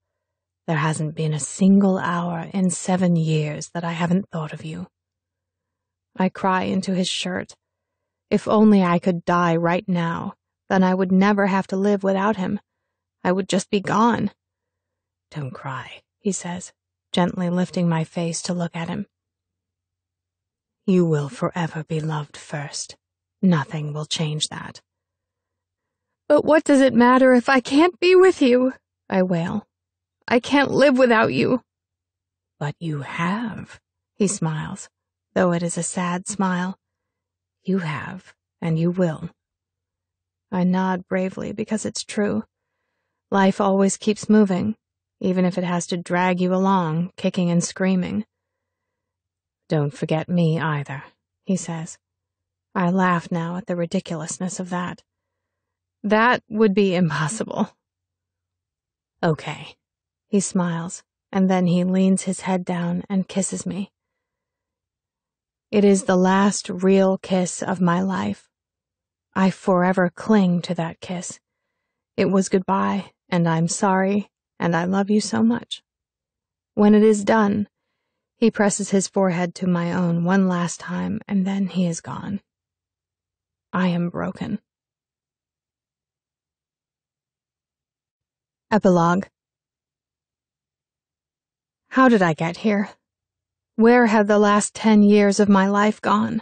There hasn't been a single hour in 7 years that I haven't thought of you. I cry into his shirt. If only I could die right now, then I would never have to live without him. I would just be gone. Don't cry, he says, gently lifting my face to look at him. You will forever be loved first. Nothing will change that. But what does it matter if I can't be with you? I wail. I can't live without you. But you have, he smiles, though it is a sad smile. You have, and you will. I nod bravely because it's true. Life always keeps moving, even if it has to drag you along, kicking and screaming. Don't forget me either, he says. I laugh now at the ridiculousness of that. That would be impossible. Okay. He smiles, and then he leans his head down and kisses me. It is the last real kiss of my life. I forever cling to that kiss. It was goodbye, and I'm sorry, and I love you so much. When it is done, he presses his forehead to my own one last time, and then he is gone. I am broken. Epilogue. How did I get here? Where have the last 10 years of my life gone?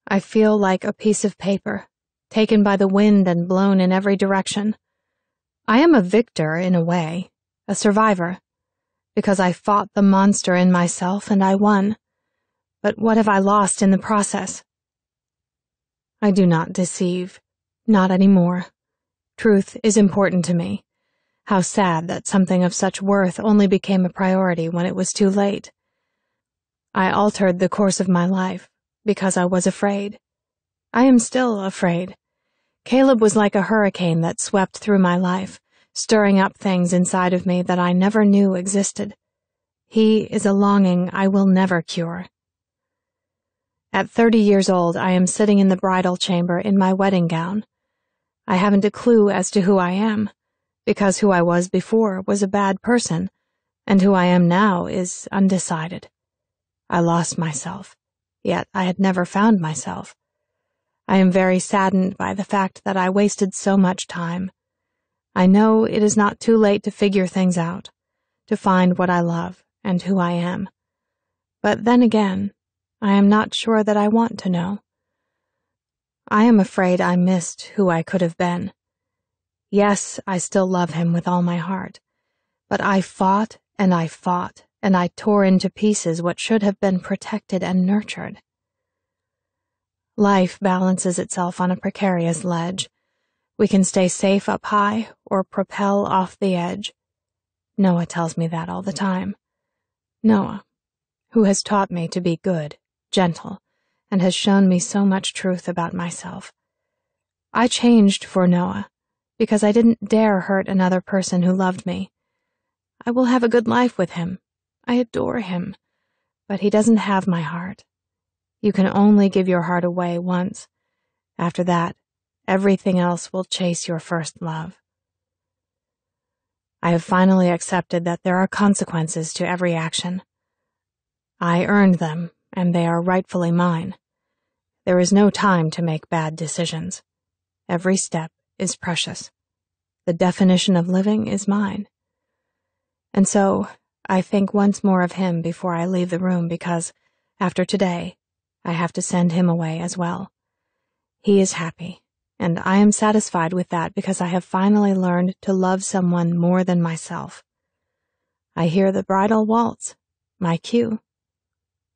I feel like a piece of paper, taken by the wind and blown in every direction. I am a victor in a way, a survivor, because I fought the monster in myself and I won. But what have I lost in the process? I do not deceive, not anymore. Truth is important to me. How sad that something of such worth only became a priority when it was too late. I altered the course of my life because I was afraid. I am still afraid. Caleb was like a hurricane that swept through my life, stirring up things inside of me that I never knew existed. He is a longing I will never cure. At 30 years old, I am sitting in the bridal chamber in my wedding gown. I haven't a clue as to who I am, because who I was before was a bad person, and who I am now is undecided. I lost myself, yet I had never found myself. I am very saddened by the fact that I wasted so much time. I know it is not too late to figure things out, to find what I love and who I am. But then again, I am not sure that I want to know. I am afraid I missed who I could have been. Yes, I still love him with all my heart, but I fought, and I tore into pieces what should have been protected and nurtured. Life balances itself on a precarious ledge. We can stay safe up high or propel off the edge. Noah tells me that all the time. Noah, who has taught me to be good, gentle, and has shown me so much truth about myself. I changed for Noah, because I didn't dare hurt another person who loved me. I will have a good life with him. I adore him, but he doesn't have my heart. You can only give your heart away once. After that, everything else will chase your first love. I have finally accepted that there are consequences to every action. I earned them, and they are rightfully mine. There is no time to make bad decisions. Every step is precious. The definition of living is mine. And so, I think once more of him before I leave the room because, after today, I have to send him away as well. He is happy, and I am satisfied with that because I have finally learned to love someone more than myself. I hear the bridal waltz, my cue.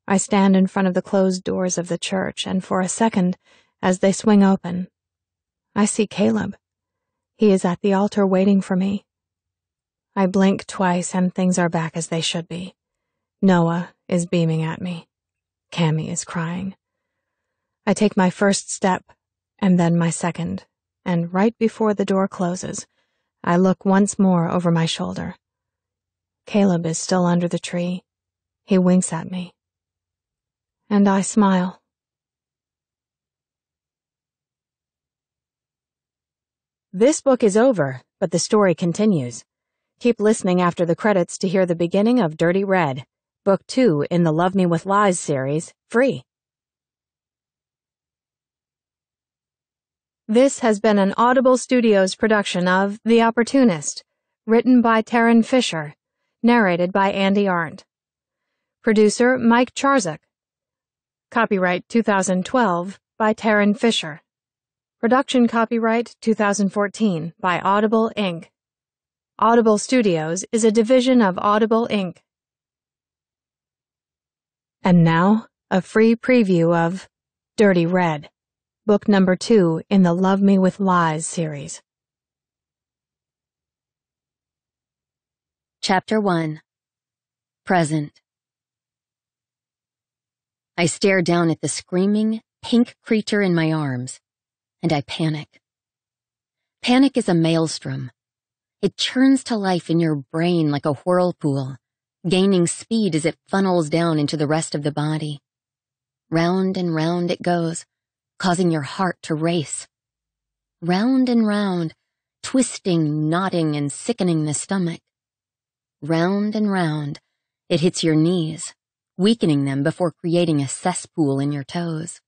I stand in front of the closed doors of the church, and for a second, as they swing open, I see Caleb. He is at the altar waiting for me. I blink twice and things are back as they should be. Noah is beaming at me. Cammy is crying. I take my first step, and then my second, and right before the door closes, I look once more over my shoulder. Caleb is still under the tree. He winks at me. And I smile. This book is over, but the story continues. Keep listening after the credits to hear the beginning of Dirty Red, Book 2 in the Love Me With Lies series, free. This has been an Audible Studios production of The Opportunist, written by Taryn Fisher, narrated by Andy Arndt. Producer Mike Charzuk. Copyright 2012 by Taryn Fisher. Production copyright 2014 by Audible Inc. Audible Studios is a division of Audible Inc. And now, a free preview of Dirty Red, book number 2 in the Love Me With Lies series. Chapter 1. Present. I stare down at the screaming, pink creature in my arms, and I panic. Panic is a maelstrom. It churns to life in your brain like a whirlpool, gaining speed as it funnels down into the rest of the body. Round and round it goes, causing your heart to race. Round and round, twisting, knotting, and sickening the stomach. Round and round, it hits your knees, weakening them before creating a cesspool in your toes.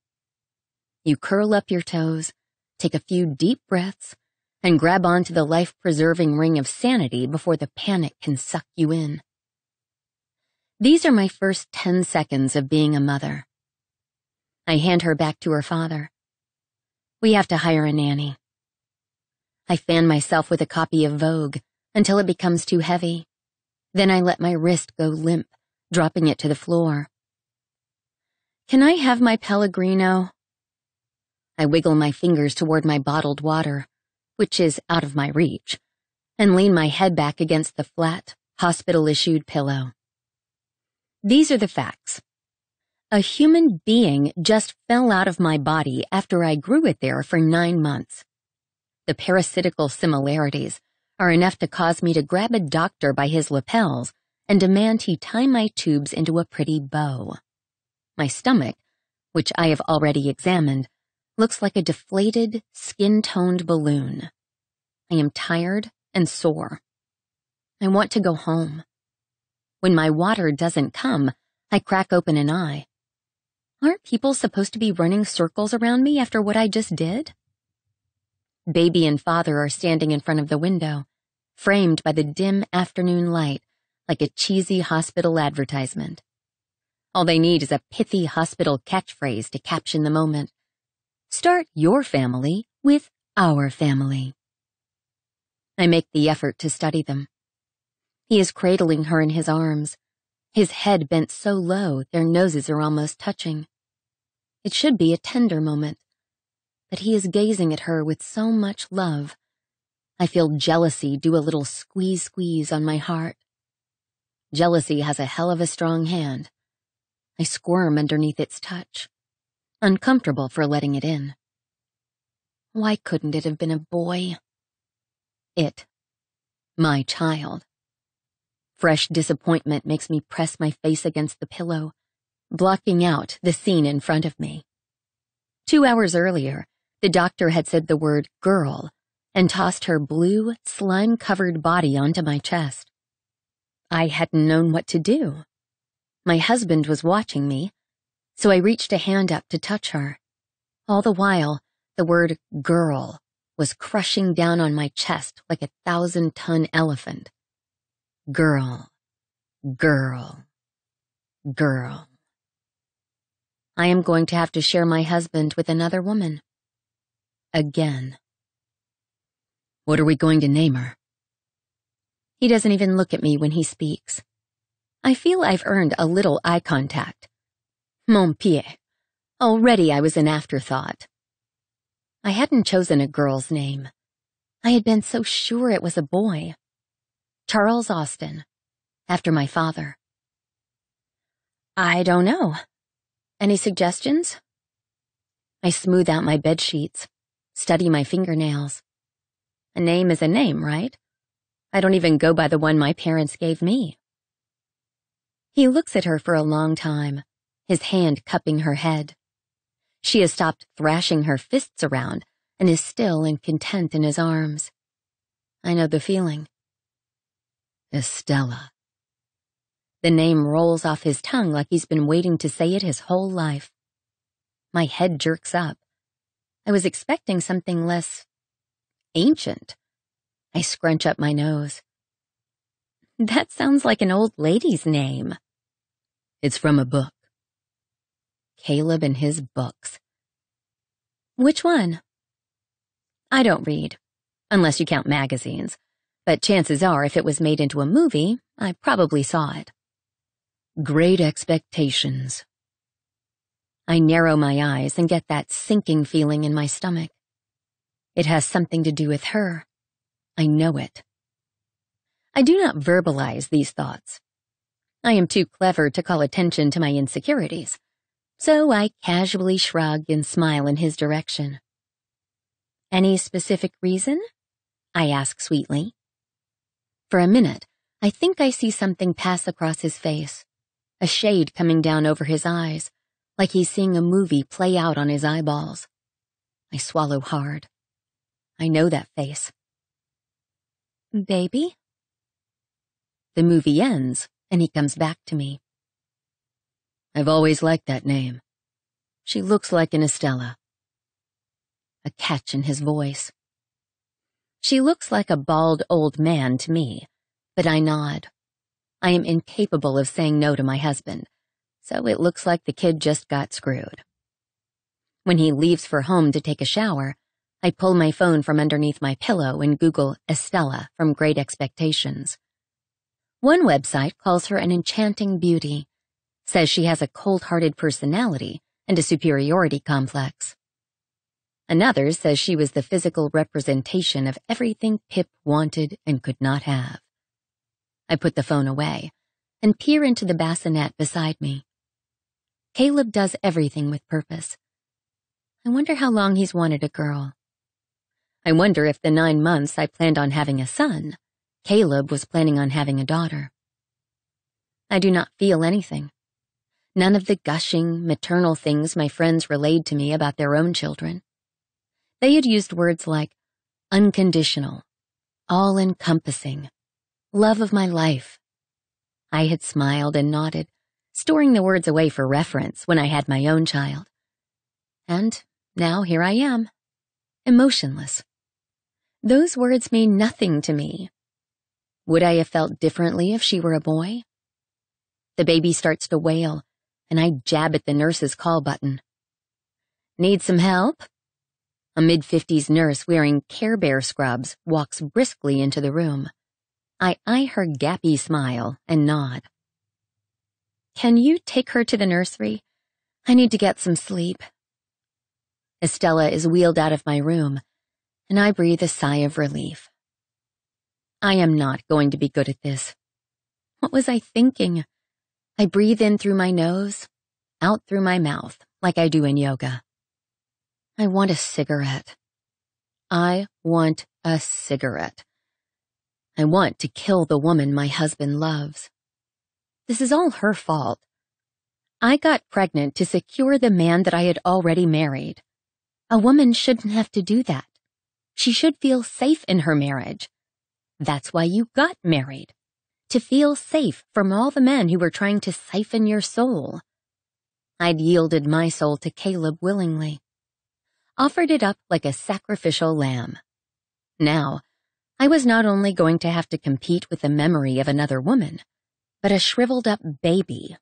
You curl up your toes, take a few deep breaths, and grab onto the life-preserving ring of sanity before the panic can suck you in. These are my first 10 seconds of being a mother. I hand her back to her father. We have to hire a nanny. I fan myself with a copy of Vogue until it becomes too heavy. Then I let my wrist go limp, dropping it to the floor. Can I have my Pellegrino? I wiggle my fingers toward my bottled water, which is out of my reach, and lean my head back against the flat, hospital-issued pillow. These are the facts. A human being just fell out of my body after I grew it there for 9 months. The parasitical similarities are enough to cause me to grab a doctor by his lapels and demand he tie my tubes into a pretty bow. My stomach, which I have already examined, looks like a deflated, skin-toned balloon. I am tired and sore. I want to go home. When my water doesn't come, I crack open an eye. Aren't people supposed to be running circles around me after what I just did? Baby and father are standing in front of the window, framed by the dim afternoon light like a cheesy hospital advertisement. All they need is a pithy hospital catchphrase to caption the moment. Start your family with our family. I make the effort to study them. He is cradling her in his arms, his head bent so low their noses are almost touching. It should be a tender moment, but he is gazing at her with so much love. I feel jealousy do a little squeeze on my heart. Jealousy has a hell of a strong hand. I squirm underneath its touch, uncomfortable for letting it in. Why couldn't it have been a boy? It. My child. Fresh disappointment makes me press my face against the pillow, blocking out the scene in front of me. 2 hours earlier, the doctor had said the word girl and tossed her blue, slime-covered body onto my chest. I hadn't known what to do. My husband was watching me, so I reached a hand up to touch her. All the while, the word girl was crushing down on my chest like a 1,000-ton elephant. Girl, girl, girl. I am going to have to share my husband with another woman. again. What are we going to name her? He doesn't even look at me when he speaks. I feel I've earned a little eye contact. Mon pied. Already I was an afterthought. I hadn't chosen a girl's name. I had been so sure it was a boy. Charles Austin, after my father. I don't know. Any suggestions? I smooth out my bed sheets, study my fingernails. A name is a name, right? I don't even go by the one my parents gave me. He looks at her for a long time, his hand cupping her head. She has stopped thrashing her fists around and is still and content in his arms. I know the feeling. Estella. The name rolls off his tongue like he's been waiting to say it his whole life. My head jerks up. I was expecting something less ancient. I scrunch up my nose. That sounds like an old lady's name. It's from a book. Caleb and his books. Which one? I don't read, unless you count magazines, but chances are if it was made into a movie, I probably saw it. Great Expectations. I narrow my eyes and get that sinking feeling in my stomach. It has something to do with her. I know it. I do not verbalize these thoughts. I am too clever to call attention to my insecurities, so I casually shrug and smile in his direction. Any specific reason? I ask sweetly. For a minute, I think I see something pass across his face, a shade coming down over his eyes, like he's seeing a movie play out on his eyeballs. I swallow hard. I know that face. Baby? The movie ends, and he comes back to me. I've always liked that name. She looks like an Estella. A catch in his voice. She looks like a bald old man to me, but I nod. I am incapable of saying no to my husband, so it looks like the kid just got screwed. When he leaves for home to take a shower, I pull my phone from underneath my pillow and Google Estella from Great Expectations. One website calls her an enchanting beauty, says she has a cold-hearted personality and a superiority complex. Another says she was the physical representation of everything Pip wanted and could not have. I put the phone away and peer into the bassinet beside me. Caleb does everything with purpose. I wonder how long he's wanted a girl. I wonder if the 9 months I planned on having a son, Caleb was planning on having a daughter. I do not feel anything. None of the gushing, maternal things my friends relayed to me about their own children. They had used words like unconditional, all-encompassing, love of my life. I had smiled and nodded, storing the words away for reference when I had my own child. And now here I am, emotionless. Those words mean nothing to me. Would I have felt differently if she were a boy? The baby starts to wail, and I jab at the nurse's call button. Need some help? A mid-50s nurse wearing Care Bear scrubs walks briskly into the room. I eye her gappy smile and nod. Can you take her to the nursery? I need to get some sleep. Estella is wheeled out of my room, and I breathe a sigh of relief. I am not going to be good at this. What was I thinking? I breathe in through my nose, out through my mouth, like I do in yoga. I want a cigarette. I want a cigarette. I want to kill the woman my husband loves. This is all her fault. I got pregnant to secure the man that I had already married. A woman shouldn't have to do that. She should feel safe in her marriage. That's why you got married. To feel safe from all the men who were trying to siphon your soul. I'd yielded my soul to Caleb willingly. Offered it up like a sacrificial lamb. Now, I was not only going to have to compete with the memory of another woman, but a shriveled-up baby.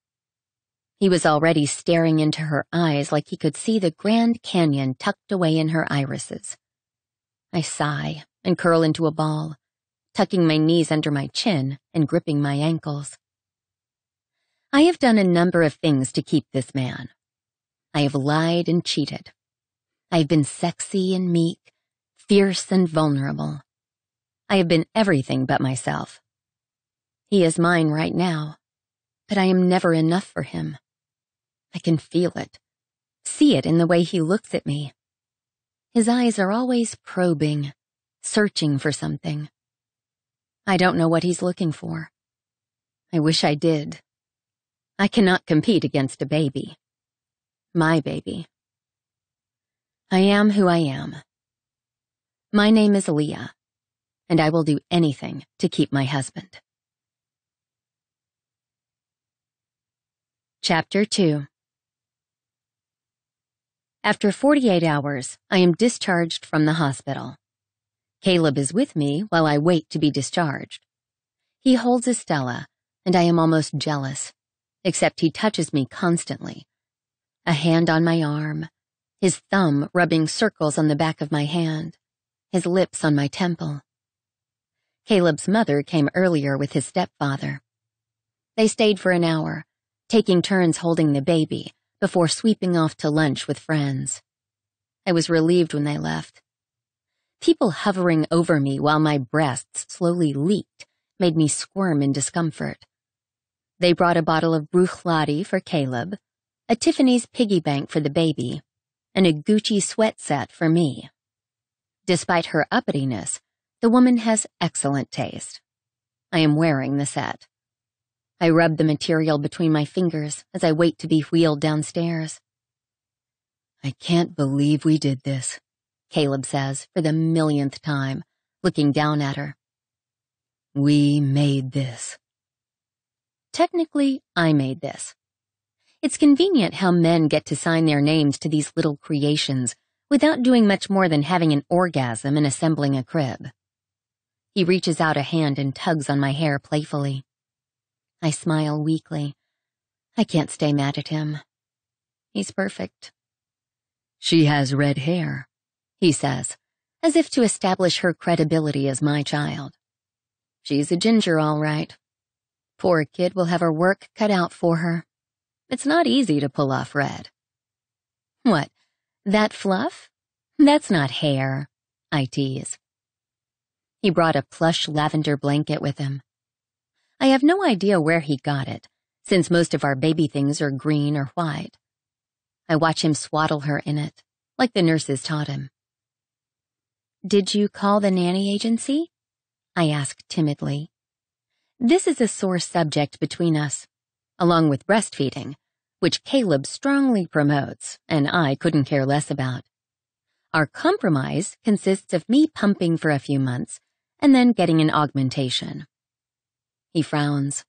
He was already staring into her eyes like he could see the Grand Canyon tucked away in her irises. I sigh and curl into a ball, tucking my knees under my chin and gripping my ankles. I have done a number of things to keep this man. I have lied and cheated. I have been sexy and meek, fierce and vulnerable. I have been everything but myself. He is mine right now, but I am never enough for him. I can feel it, see it in the way he looks at me. His eyes are always probing, searching for something. I don't know what he's looking for. I wish I did. I cannot compete against a baby. My baby. I am who I am. My name is Leah, and I will do anything to keep my husband. Chapter 2. After 48 hours, I am discharged from the hospital. Caleb is with me while I wait to be discharged. He holds Estella, and I am almost jealous, except he touches me constantly. A hand on my arm, his thumb rubbing circles on the back of my hand, his lips on my temple. Caleb's mother came earlier with his stepfather. They stayed for an hour, taking turns holding the baby, before sweeping off to lunch with friends. I was relieved when they left. People hovering over me while my breasts slowly leaked made me squirm in discomfort. They brought a bottle of Bruichladdich for Caleb, a Tiffany's piggy bank for the baby, and a Gucci sweat set for me. Despite her uppityness, the woman has excellent taste. I am wearing the set. I rub the material between my fingers as I wait to be wheeled downstairs. I can't believe we did this, Caleb says for the millionth time, looking down at her. We made this. Technically, I made this. It's convenient how men get to sign their names to these little creations without doing much more than having an orgasm and assembling a crib. He reaches out a hand and tugs on my hair playfully. I smile weakly. I can't stay mad at him. He's perfect. She has red hair, he says, as if to establish her credibility as my child. She's a ginger, all right. Poor kid will have her work cut out for her. It's not easy to pull off red. What, that fluff? That's not hair, I tease. He brought a plush lavender blanket with him. I have no idea where he got it, since most of our baby things are green or white. I watch him swaddle her in it, like the nurses taught him. Did you call the nanny agency? I ask timidly. This is a sore subject between us, along with breastfeeding, which Caleb strongly promotes and I couldn't care less about. Our compromise consists of me pumping for a few months and then getting an augmentation. He frowns.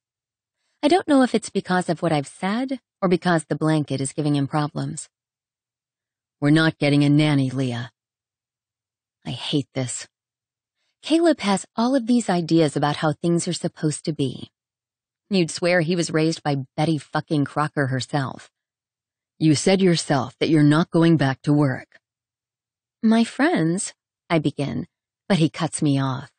I don't know if it's because of what I've said or because the blanket is giving him problems. We're not getting a nanny, Leah. I hate this. Caleb has all of these ideas about how things are supposed to be. You'd swear he was raised by Betty fucking Crocker herself. You said yourself that you're not going back to work. My friends, I begin, but he cuts me off.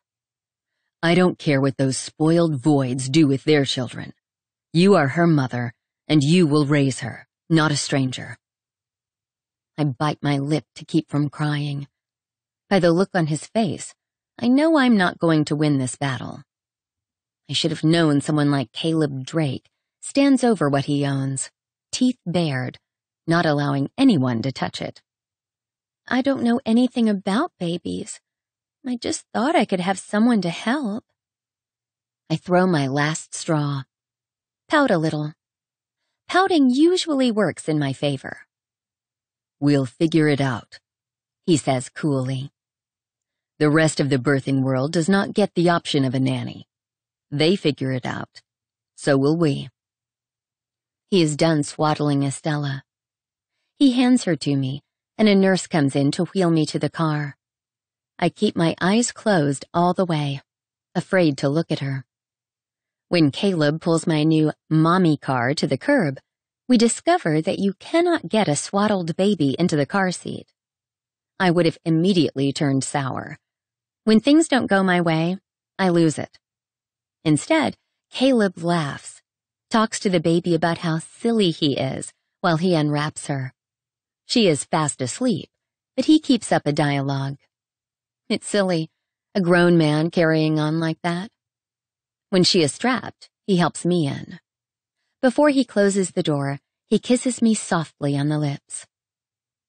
I don't care what those spoiled voids do with their children. You are her mother, and you will raise her, not a stranger. I bite my lip to keep from crying. By the look on his face, I know I'm not going to win this battle. I should have known someone like Caleb Drake stands over what he owns, teeth bared, not allowing anyone to touch it. I don't know anything about babies. I just thought I could have someone to help. I throw my last straw. Pout a little. Pouting usually works in my favor. We'll figure it out, he says coolly. The rest of the birthing world does not get the option of a nanny. They figure it out. So will we. He is done swaddling Estella. He hands her to me, and a nurse comes in to wheel me to the car. I keep my eyes closed all the way, afraid to look at her. When Caleb pulls my new mommy car to the curb, We discover that you cannot get a swaddled baby into the car seat. I would have immediately turned sour. When things don't go my way, I lose it. Instead, Caleb laughs, talks to the baby about how silly he is while he unwraps her. She is fast asleep, but he keeps up a dialogue. It's silly, a grown man carrying on like that. When she is strapped, he helps me in. Before he closes the door, he kisses me softly on the lips.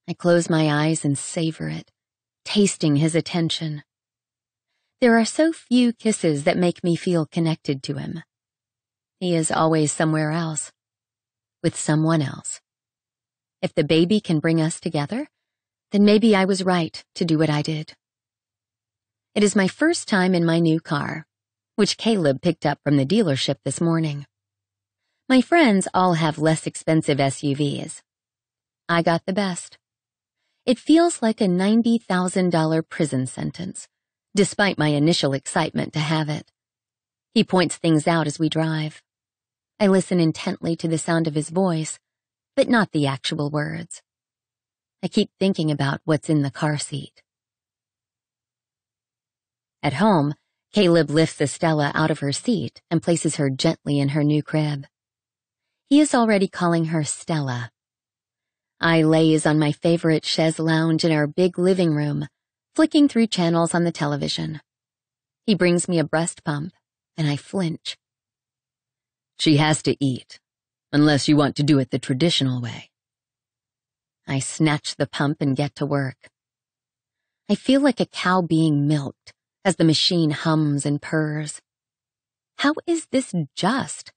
I close my eyes and savor it, tasting his attention. There are so few kisses that make me feel connected to him. He is always somewhere else, with someone else. If the baby can bring us together, then maybe I was right to do what I did. It is my first time in my new car, which Caleb picked up from the dealership this morning. My friends all have less expensive SUVs. I got the best. It feels like a $90,000 prison sentence, despite my initial excitement to have it. He points things out as we drive. I listen intently to the sound of his voice, but not the actual words. I keep thinking about what's in the car seat. At home, Caleb lifts Estella out of her seat and places her gently in her new crib. He is already calling her Stella. I laze on my favorite chaise lounge in our big living room, flicking through channels on the television. He brings me a breast pump, and I flinch. She has to eat, unless you want to do it the traditional way. I snatch the pump and get to work. I feel like a cow being milked as the machine hums and purrs. How is this just?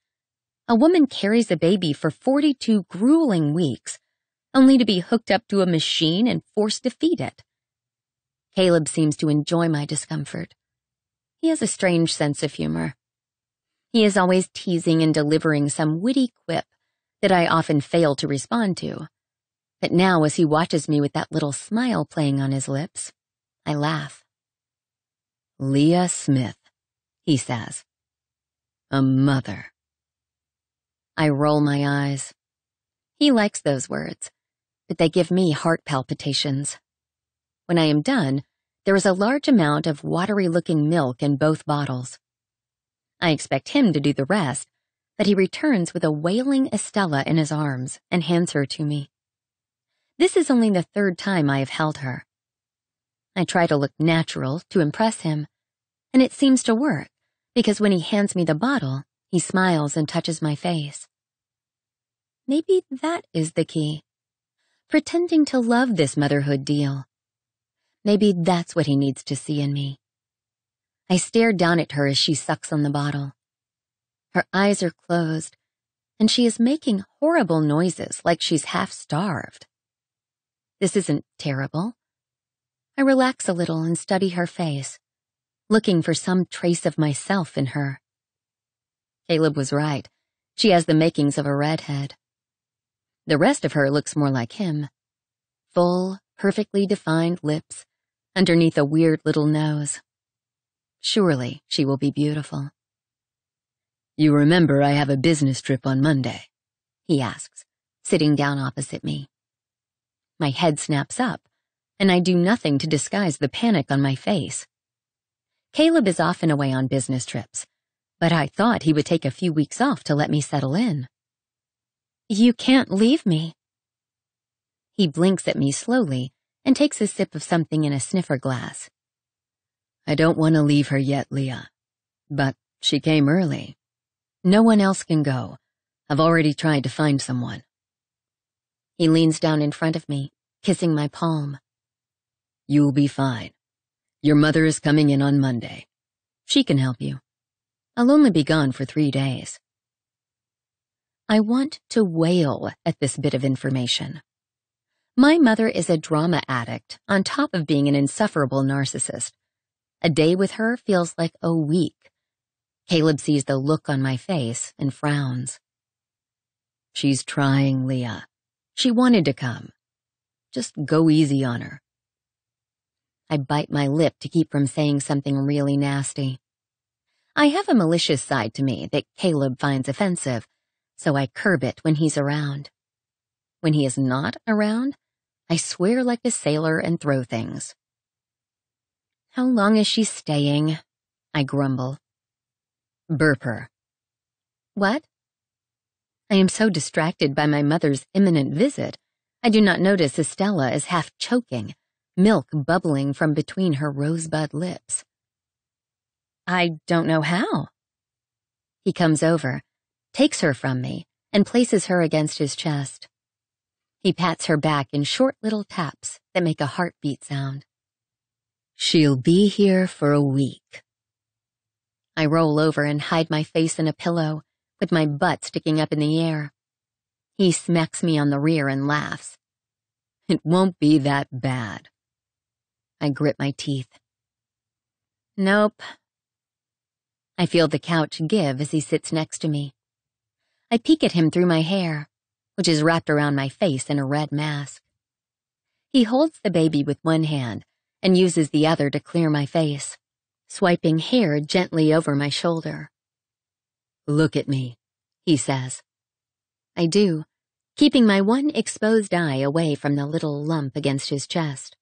A woman carries a baby for 42 grueling weeks, only to be hooked up to a machine and forced to feed it. Caleb seems to enjoy my discomfort. He has a strange sense of humor. He is always teasing and delivering some witty quip that I often fail to respond to. But now, as he watches me with that little smile playing on his lips, I laugh. Leah Smith, he says. A mother. I roll my eyes. He likes those words, but they give me heart palpitations. When I am done, there is a large amount of watery-looking milk in both bottles. I expect him to do the rest, but he returns with a wailing Estella in his arms and hands her to me. This is only the third time I have held her. I try to look natural to impress him, and it seems to work, because when he hands me the bottle, he smiles and touches my face. Maybe that is the key. Pretending to love this motherhood deal. Maybe that's what he needs to see in me. I stare down at her as she sucks on the bottle. Her eyes are closed, and she is making horrible noises like she's half-starved. This isn't terrible. I relax a little and study her face, looking for some trace of myself in her. Caleb was right. She has the makings of a redhead. The rest of her looks more like him. Full, perfectly defined lips underneath a weird little nose. Surely she will be beautiful. You remember I have a business trip on Monday? He asks, sitting down opposite me. My head snaps up, and I do nothing to disguise the panic on my face. Caleb is often away on business trips, but I thought he would take a few weeks off to let me settle in. You can't leave me. He blinks at me slowly and takes a sip of something in a sniffer glass. I don't want to leave her yet, Leah, but she came early. No one else can go. I've already tried to find someone. He leans down in front of me, kissing my palm. You'll be fine. Your mother is coming in on Monday. She can help you. I'll only be gone for 3 days. I want to wail at this bit of information. My mother is a drama addict on top of being an insufferable narcissist. A day with her feels like a week. Caleb sees the look on my face and frowns. She's trying, Leah. She wanted to come. Just go easy on her. I bite my lip to keep from saying something really nasty. I have a malicious side to me that Caleb finds offensive, so I curb it when he's around. When he is not around, I swear like a sailor and throw things. How long is she staying? I grumble. Burp her. What? I am so distracted by my mother's imminent visit, I do not notice Estella is half choking, milk bubbling from between her rosebud lips. I don't know how. He comes over, takes her from me, and places her against his chest. He pats her back in short little taps that make a heartbeat sound. She'll be here for a week. I roll over and hide my face in a pillow, with my butt sticking up in the air. He smacks me on the rear and laughs. It won't be that bad. I grit my teeth. Nope. I feel the couch give as he sits next to me. I peek at him through my hair, which is wrapped around my face in a red mask. He holds the baby with one hand and uses the other to clear my face, swiping hair gently over my shoulder. Look at me, he says. I do, keeping my one exposed eye away from the little lump against his chest.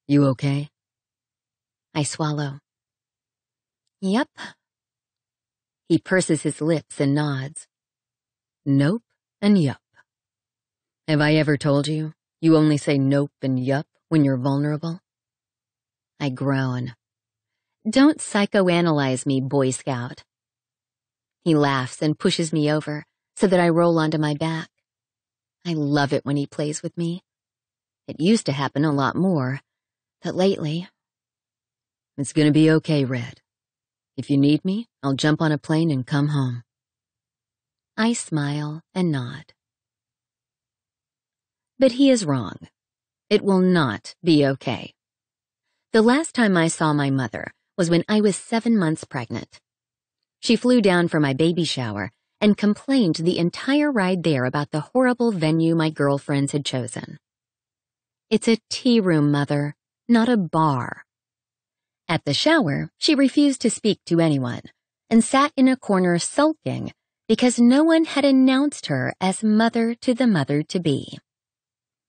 You okay? I swallow. Yep. He purses his lips and nods. Nope and yup. Have I ever told you you only say nope and yup when you're vulnerable? I groan. Don't psychoanalyze me, Boy Scout. He laughs and pushes me over so that I roll onto my back. I love it when he plays with me. It used to happen a lot more, but lately... It's gonna be okay, Red. If you need me, I'll jump on a plane and come home. I smile and nod. But he is wrong. It will not be okay. The last time I saw my mother was when I was 7 months pregnant. She flew down for my baby shower and complained the entire ride there about the horrible venue my girlfriends had chosen. It's a tea room, Mother, not a bar. At the shower, she refused to speak to anyone and sat in a corner sulking because no one had announced her as mother to the mother-to-be.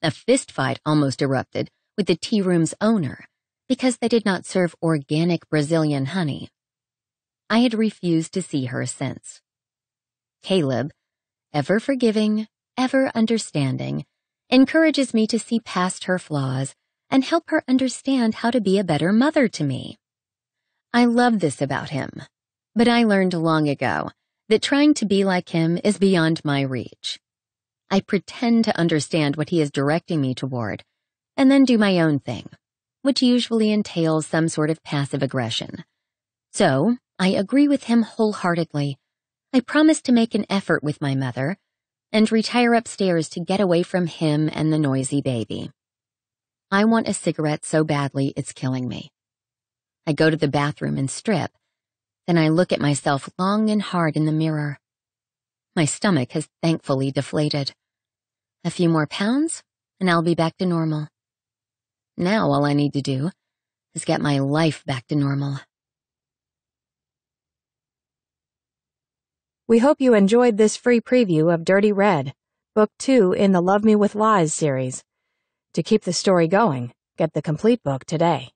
A fistfight almost erupted with the tea room's owner because they did not serve organic Brazilian honey. I had refused to see her since. Caleb, ever forgiving, ever understanding, encourages me to see past her flaws and help her understand how to be a better mother to me. I love this about him, but I learned long ago that trying to be like him is beyond my reach. I pretend to understand what he is directing me toward, and then do my own thing, which usually entails some sort of passive aggression. So, I agree with him wholeheartedly. I promise to make an effort with my mother, and retire upstairs to get away from him and the noisy baby. I want a cigarette so badly it's killing me. I go to the bathroom and strip, then I look at myself long and hard in the mirror. My stomach has thankfully deflated. A few more pounds, and I'll be back to normal. Now all I need to do is get my life back to normal. We hope you enjoyed this free preview of Dirty Red, Book 2 in the Love Me With Lies series. To keep the story going, get the complete book today.